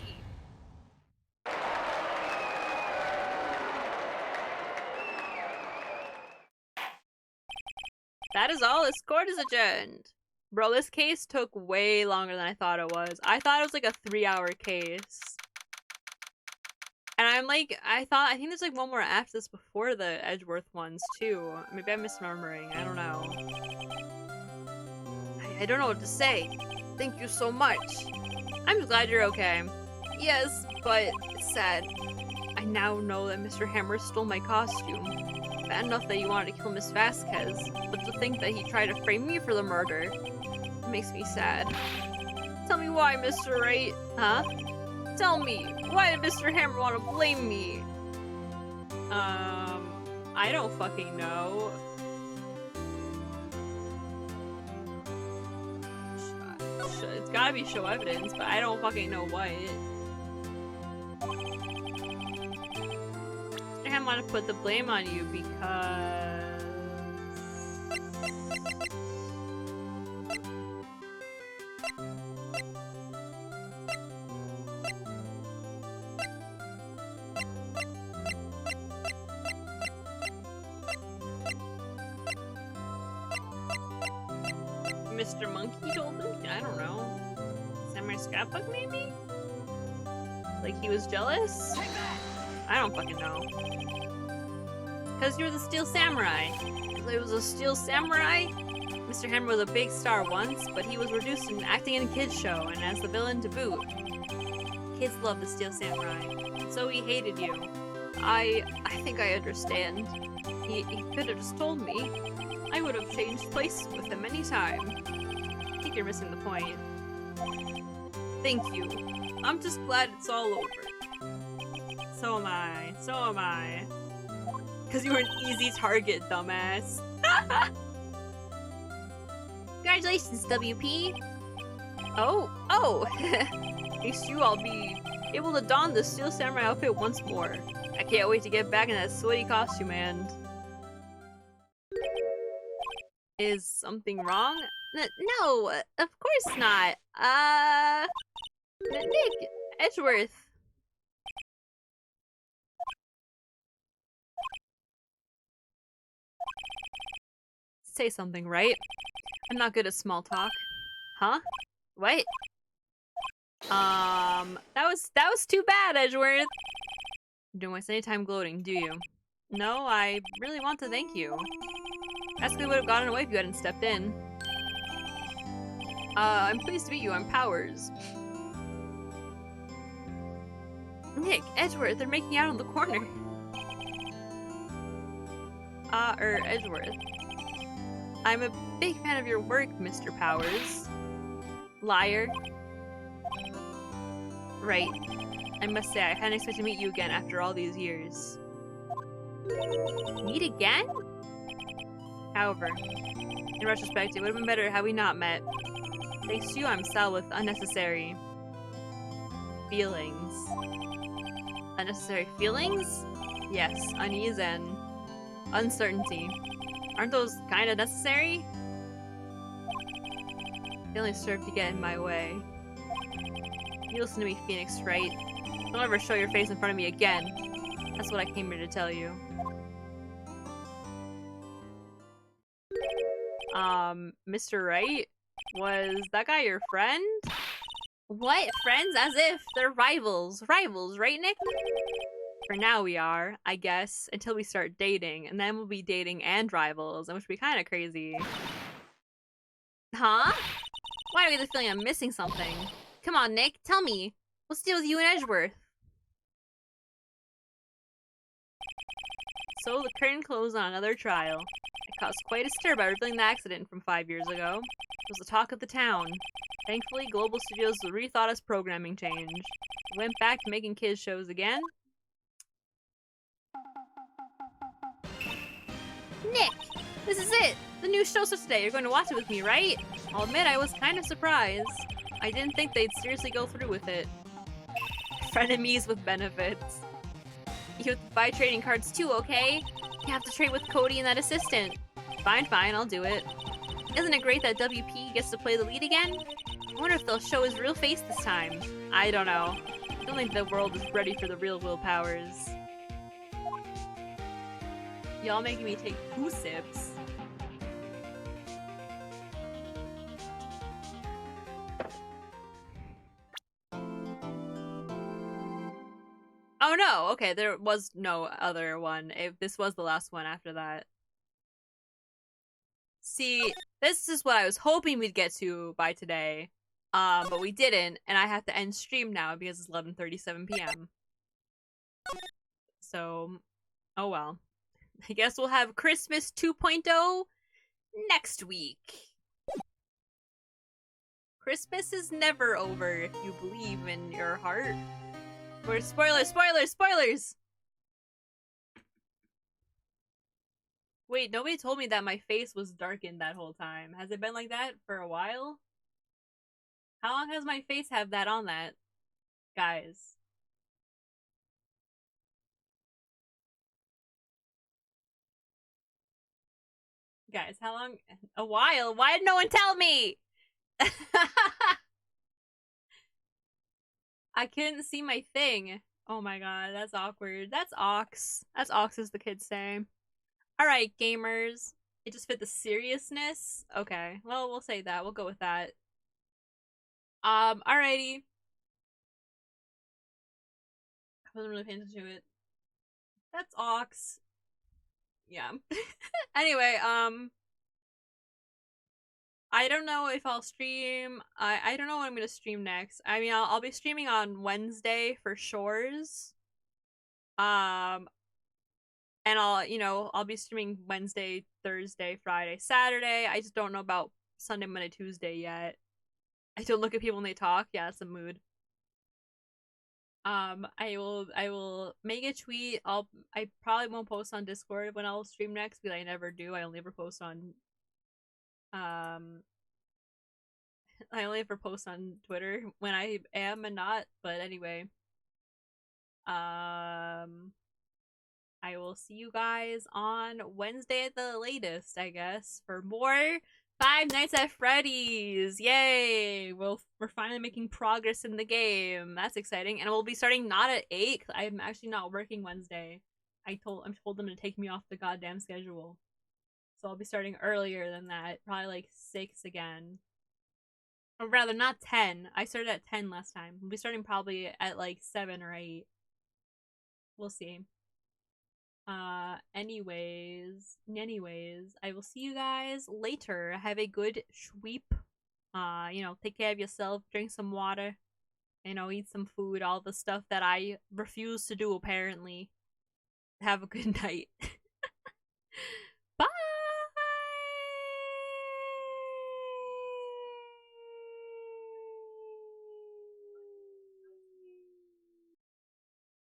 That is all. This court is adjourned. Bro, this case took way longer than I thought it was. I thought it was like a 3-hour case. And I'm like, I think there's like one more after this before the Edgeworth ones too. Maybe I'm misremembering. I don't know. I don't know what to say. Thank you so much. I'm glad you're okay. Yes, but it's sad. I now know that Mr. Hammer stole my costume. Bad enough that you wanted to kill Miss Vasquez, but to think that he tried to frame me for the murder makes me sad. Tell me why, Mr. Wright. Huh? Tell me, why did Mr. Hammer want to blame me? I don't fucking know. It's gotta be show evidence, but I don't fucking know what. Mr. Hammer want to put the blame on you because... Mr. Monkey told him? I don't know. Samurai Scrapbook, maybe? Like he was jealous? I don't fucking know. Because you're the Steel Samurai. It was a Steel Samurai? Mr. Hammer was a big star once, but he was reduced in acting in a kid's show, and as the villain to boot. Kids love the Steel Samurai. So he hated you. I think I understand. He could have just told me. I would have changed places with him any time. I think you're missing the point. Thank you. I'm just glad it's all over. So am I. Because you were an easy target, dumbass. Congratulations, WP. Oh. At least I'll be able to don the Steel Samurai outfit once more. I can't wait to get back in that sweaty costume and... Is something wrong? No, of course not. Nick, Edgeworth. Say something, right? I'm not good at small talk. Huh? What? That was too bad, Edgeworth. You don't waste any time gloating, do you? No, I really want to thank you. Basically would have gotten away if you hadn't stepped in. I'm pleased to meet you. I'm Powers. Nick, Edgeworth, they're making out on the corner. Edgeworth. I'm a big fan of your work, Mr. Powers. Liar. Right. I must say, I hadn't expected to meet you again after all these years. Meet again? However, in retrospect, it would have been better had we not met. They sue himself with unnecessary feelings. Unnecessary feelings? Yes, unease and uncertainty. Aren't those kind of necessary? They only serve to get in my way. You listen to me, Phoenix, right? Don't ever show your face in front of me again. That's what I came here to tell you. Mr. Wright? Was that guy your friend? What? Friends? As if they're rivals. Rivals, right, Nick? For now we are, I guess, until we start dating, and then we'll be dating and rivals, which would be kind of crazy. Huh? Why do I get the feeling I'm missing something? Come on, Nick, tell me. What's the deal with you and Edgeworth? So the curtain closed on another trial. It caused quite a stir by revealing the accident from 5 years ago. It was the talk of the town. Thankfully, Global Studios rethought its programming change. It went back to making kids shows again. Nick! This is it! The new show starts today. You're going to watch it with me, right? I'll admit I was kind of surprised. I didn't think they'd seriously go through with it. Frenemies with benefits. You have to buy trading cards too, okay? You have to trade with Cody and that assistant. Fine, I'll do it. Isn't it great that WP gets to play the lead again? I wonder if they'll show his real face this time. I don't know. I don't think the world is ready for the real Will Powers. Y'all making me take 2 sips. Oh no, okay, there was no other one. This was the last one after that. See, this is what I was hoping we'd get to by today. But we didn't, and I have to end stream now because it's 11:37 p.m. So, oh well. I guess we'll have Christmas 2.0 next week. Christmas is never over if you believe in your heart. Or spoilers! Wait, nobody told me that my face was darkened that whole time. Has it been like that for a while? How long has my face have that on that? Guys. Guys, how long? A while? Why did no one tell me? I couldn't see my thing. Oh my god, that's awkward. That's ox. That's ox as the kids say. Alright, gamers. It just fit the seriousness? Okay, well, we'll say that. We'll go with that. Alrighty. I wasn't really paying attention to it. That's ox. Yeah. Anyway, I don't know if I'll stream. I don't know what I'm gonna stream next. I mean, I'll be streaming on Wednesday for Shores. And I'll be streaming Wednesday, Thursday, Friday, Saturday. I just don't know about Sunday, Monday, Tuesday yet. I don't look at people when they talk. Yeah, that's a mood. I will make a tweet. I probably won't post on Discord when I'll stream next because I never do. I only ever post on I only ever post on Twitter when I am and not, but anyway. I will see you guys on Wednesday at the latest, I guess, for more Five Nights at Freddy's. Yay! We're finally making progress in the game. That's exciting. And we'll be starting not at 8, 'cause I'm actually not working Wednesday. I told them to take me off the goddamn schedule. So I'll be starting earlier than that. Probably like 6 again. Or rather, not 10. I started at 10 last time. We'll be starting probably at like 7 or 8. We'll see. Anyways, I will see you guys later. Have a good sweep. Take care of yourself, drink some water, eat some food, all the stuff that I refuse to do apparently. Have a good night.